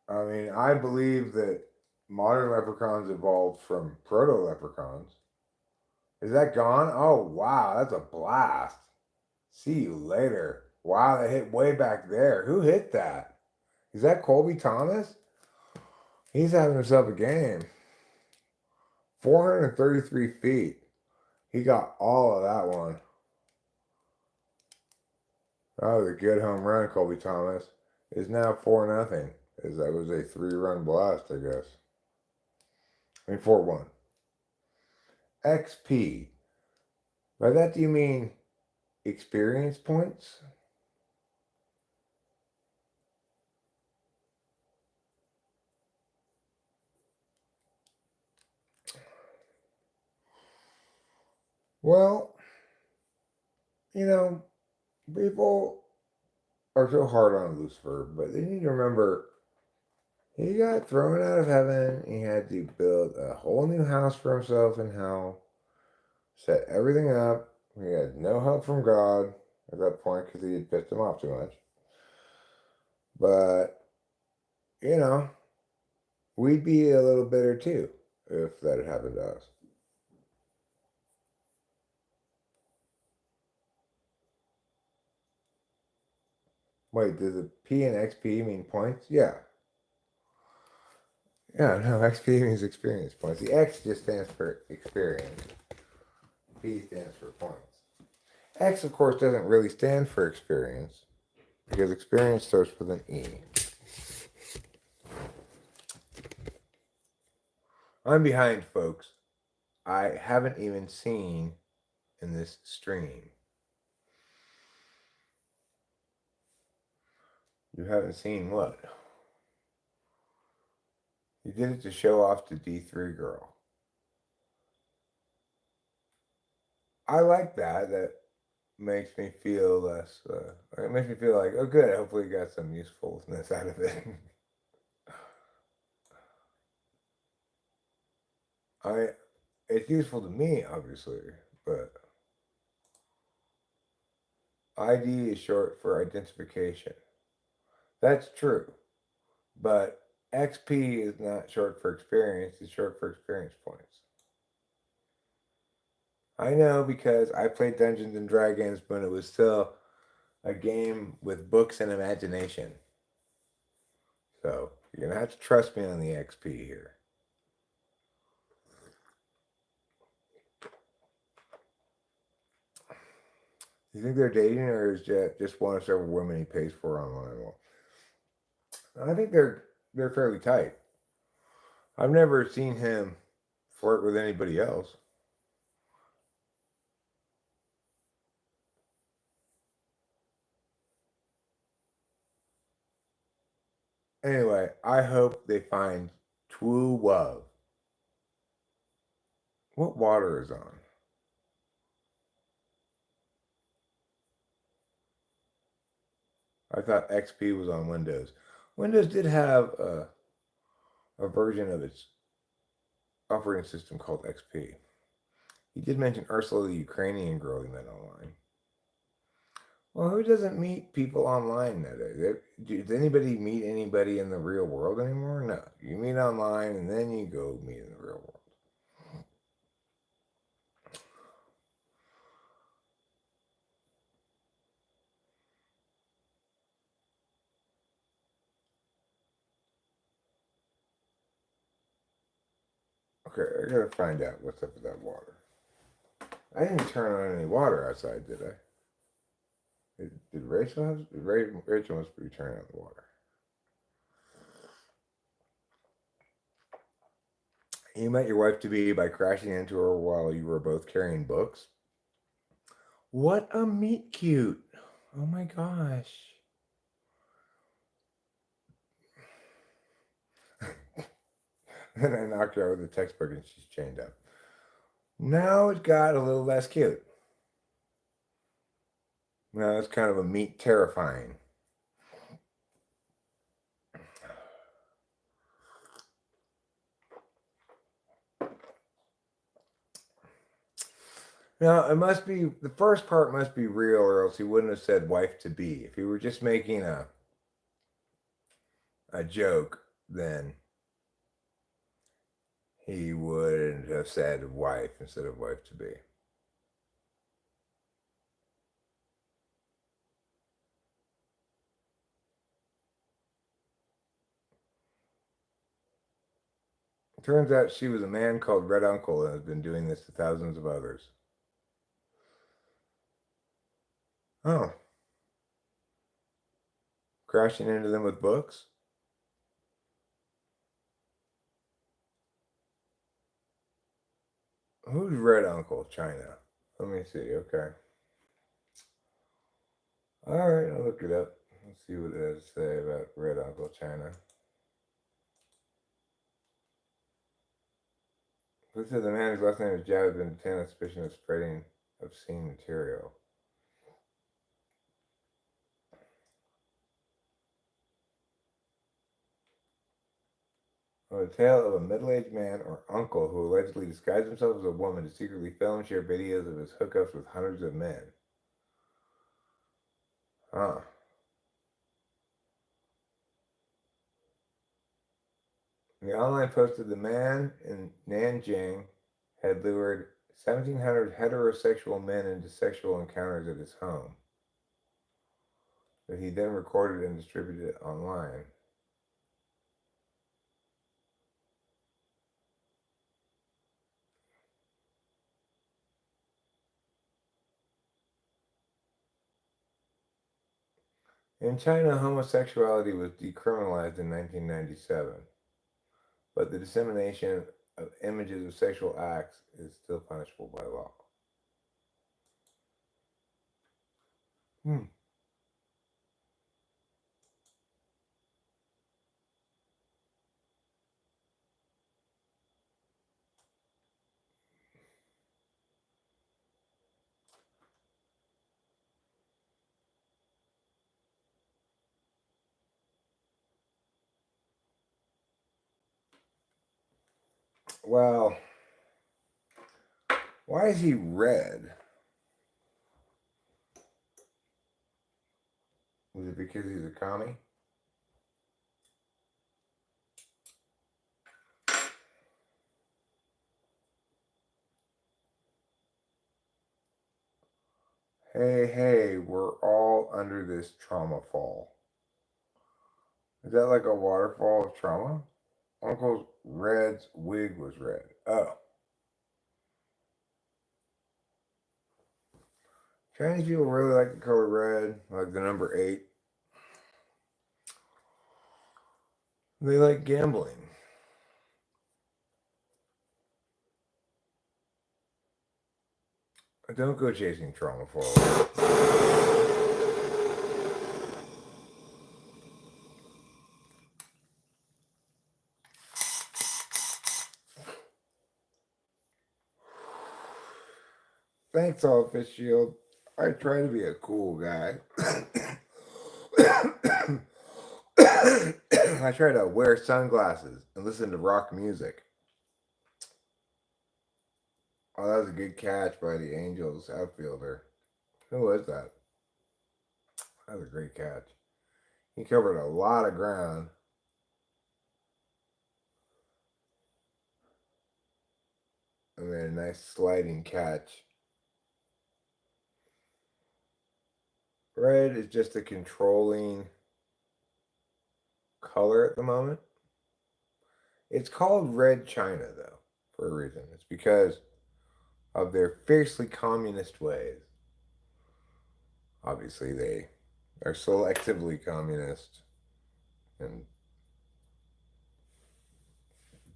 I mean, I believe that modern leprechauns evolved from proto-leprechauns. Is that gone? Oh, wow, that's a blast. See you later. Wow, that hit way back there. Who hit that? Is that Colby Thomas? He's having himself a game. 433 feet. He got all of that one. That was a good home run, Colby Thomas. It's now 4-0. That was a 3-run blast, I guess. I mean, 4-1. XP. By that, do you mean experience points? Well, you know, people are so hard on Lucifer, but they need to remember he got thrown out of heaven. He had to build a whole new house for himself in hell, set everything up. He had no help from God at that point because he had pissed him off too much. But, you know, we'd be a little bitter too if that had happened to us. Wait, does the P and XP mean points? Yeah. Yeah, no, XP means experience points. The X just stands for experience. P stands for points. X, of course, doesn't really stand for experience because experience starts with an E. I'm behind, folks. I haven't even seen in this stream. You haven't seen what? You did it to show off to D3 girl. I like that. That makes me feel less. It makes me feel like, oh, good. Hopefully, you got some usefulness out of it. I, it's useful to me, obviously, but ID is short for identification. That's true, but XP is not short for experience. It's short for experience points. I know because I played Dungeons and Dragons when it was still a game with books and imagination. So you're gonna have to trust me on the XP here. You think they're dating, or is just one of several women he pays for online? Well, I think they're fairly tight. I've never seen him flirt with anybody else. Anyway, I hope they find true love. What water is on? I thought XP was on Windows. Windows did have a version of its operating system called XP. He did mention Ursula, the Ukrainian girl he met online. Well, who doesn't meet people online nowadays? Does anybody meet anybody in the real world anymore? No. You meet online and then you go meet in the real world. Okay, I gotta find out what's up with that water. I didn't turn on any water outside, did I? Did Rachel have? Rachel must be turning on the water. You met your wife to be by crashing into her while you were both carrying books. What a meet cute! Oh my gosh. Then I knocked her out with a textbook and she's chained up. Now it got a little less cute. Now it's kind of a meet terrifying. Now it must be the first part must be real, or else he wouldn't have said wife to be. If he were just making a joke, then he would have said wife instead of wife to be. It turns out she was a man called Red Uncle and has been doing this to thousands of others. Oh. Crashing into them with books? Who's Red Uncle? China. Let me see. Okay. All right, I'll look it up. Let's see what it has to say about Red Uncle China. This is the man whose last name is Jad has been detained on suspicion of spreading obscene material. A tale of a middle-aged man or uncle who allegedly disguised himself as a woman to secretly film and share videos of his hookups with hundreds of men. Huh. The online posted the man in Nanjing had lured 1,700 heterosexual men into sexual encounters at his home, that he then recorded and distributed it online. In China, homosexuality was decriminalized in 1997, but the dissemination of images of sexual acts is still punishable by law. Hmm. Well, why is he red? Was it because he's a commie? Hey, hey, we're all under this trauma fall. Is that like a waterfall of trauma? Uncle's Red's wig was red. Oh. Chinese people really like the color red, like the number 8. They like gambling. Don't go chasing trauma forward. Thanks, Office Shield. I try to be a cool guy. I try to wear sunglasses and listen to rock music. Oh, that was a good catch by the Angels outfielder. Who was that? That was a great catch. He covered a lot of ground. And then a nice sliding catch. Red is just a controlling color at the moment. It's called Red China, though, for a reason. It's because of their fiercely communist ways. Obviously, they are selectively communist and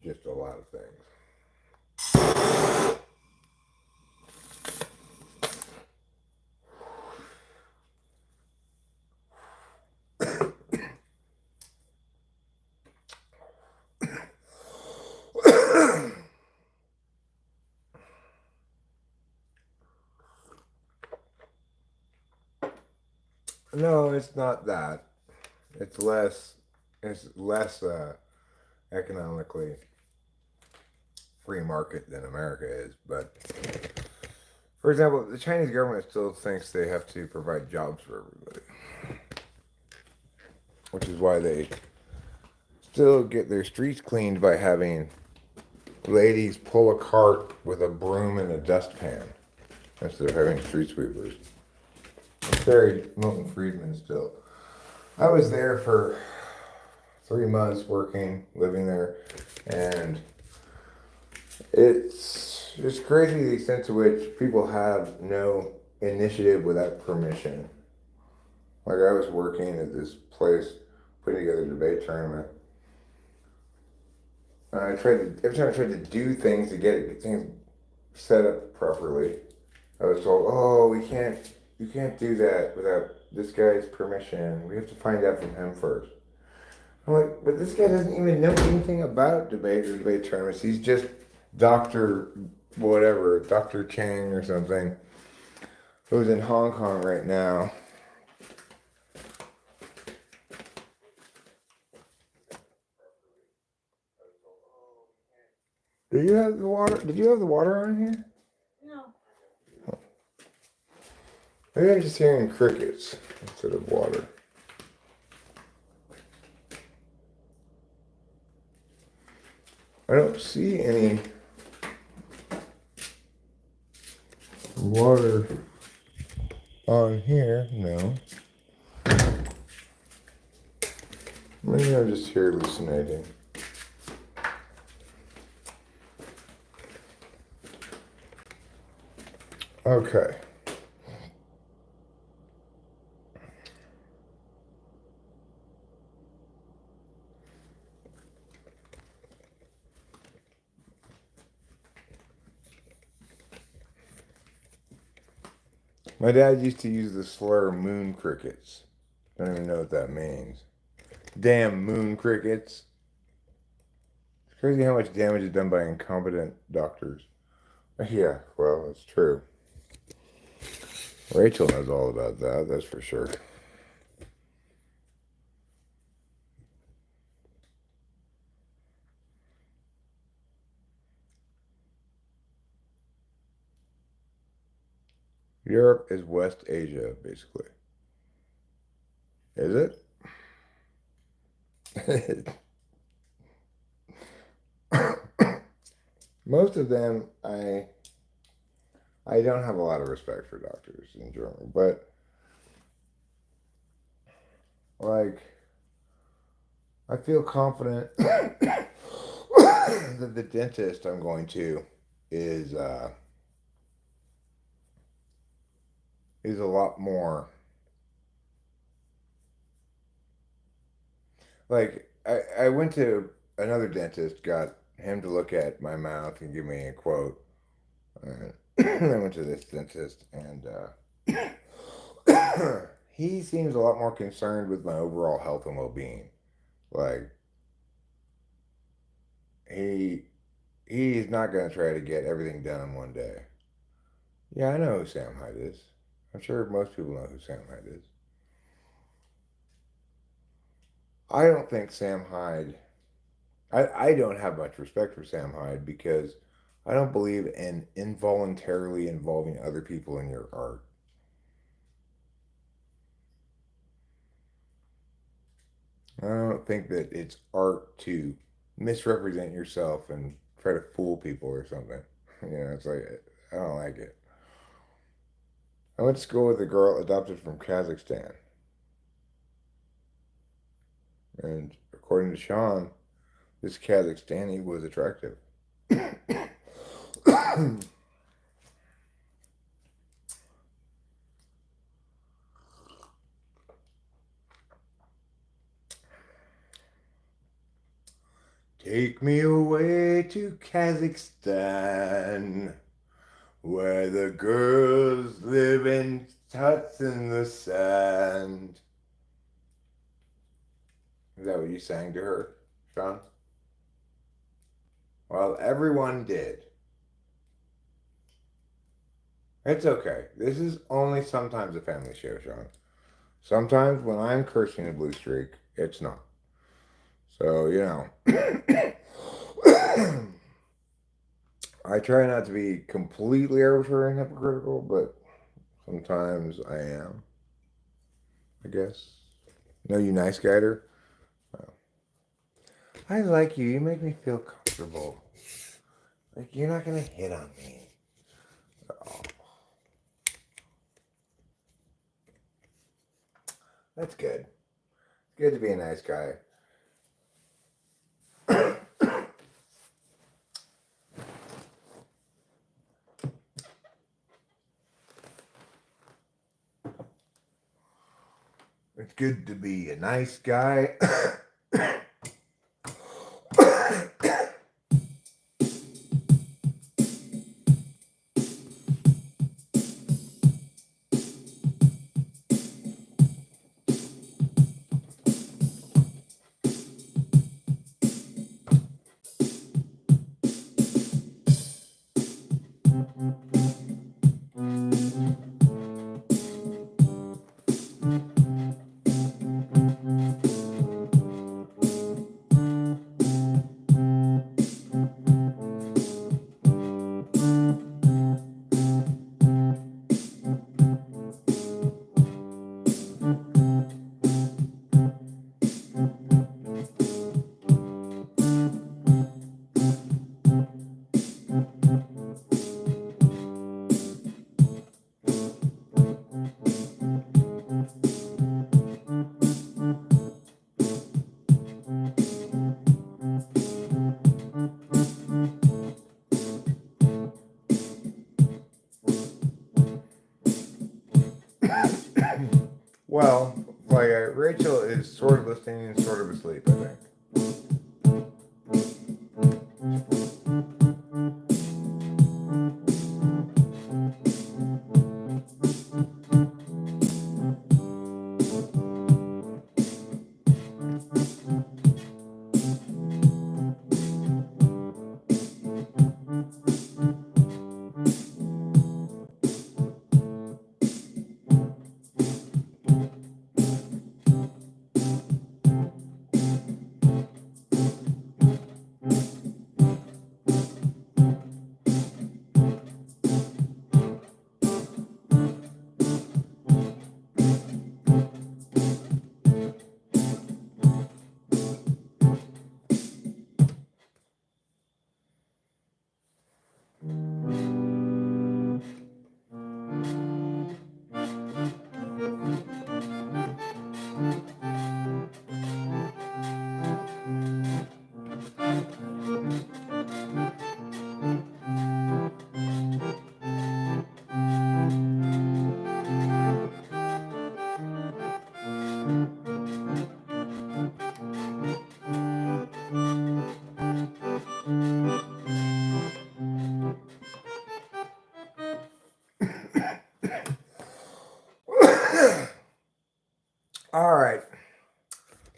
just a lot of things. No, it's not that. It's less. It's less economically free market than America is. But for example, the Chinese government still thinks they have to provide jobs for everybody, which is why they still get their streets cleaned by having ladies pull a cart with a broom and a dustpan instead of having street sweepers. It's very Milton Friedman still. I was there for 3 months working, living there, and it's crazy the extent to which people have no initiative without permission. Like I was working at this place putting together a debate tournament. And every time I tried to do things to get things set up properly, I was told, "Oh, you can't do that without this guy's permission. We have to find out from him first." I'm like, but this guy doesn't even know anything about debate or debate tournaments. He's just Dr. whatever, Dr. Chang or something, who's in Hong Kong right now. Do you have the water? Did you have the water on here? No. Maybe I'm just hearing crickets instead of water. I don't see any water on here, no. Maybe I'm just here hallucinating. Okay. My dad used to use the slur moon crickets. I don't even know what that means. Damn moon crickets. It's crazy how much damage is done by incompetent doctors. Yeah, well, it's true. Rachel knows all about that, that's for sure. Europe is West Asia, basically. Is it? Most of them, I don't have a lot of respect for doctors in Germany, but like I feel confident that the dentist I'm going to is uh, is a lot more like I went to another dentist, got him to look at my mouth and give me a quote. I went to this dentist and he seems a lot more concerned with my overall health and well-being. Like he he's not going to try to get everything done in one day. Yeah, I know who Sam Hyde is. I'm sure most people know who Sam Hyde is. I don't think Sam Hyde. I don't have much respect for Sam Hyde because I don't believe in involuntarily involving other people in your art. I don't think that it's art to misrepresent yourself and try to fool people or something. It's like I don't like it. I went to school with a girl adopted from Kazakhstan, and according to Sean, this Kazakhstani was attractive. Take me away to Kazakhstan, where the girls live in huts in the sand. Is that what you sang to her, Sean? Well, everyone did. It's okay. This is only sometimes a family show, Sean. Sometimes when I'm cursing a blue streak, it's not. So, I try not to be completely arbitrary and hypocritical, but sometimes I am, I guess. No, you nice guider? Oh. I like you. You make me feel comfortable. Like, you're not going to hit on me. Oh. That's good. It's good to be a nice guy. It's good to be a nice guy. Well, like Rachel is sort of listening and sort of asleep, I think. All right.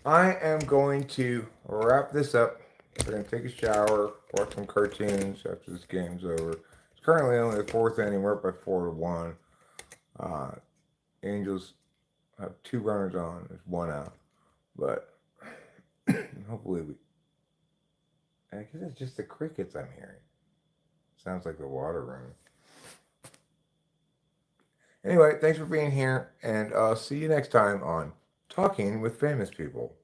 I am going to wrap this up. We're going to take a shower, watch some cartoons after this game's over. It's currently only the fourth inning. We're up by 4-1. Uh, Angels have 2 runners on. There's 1 out. But hopefully we. I guess it's just the crickets I'm hearing. Sounds like the water running. Anyway, thanks for being here, and I'll see you next time on Talking with Famous People.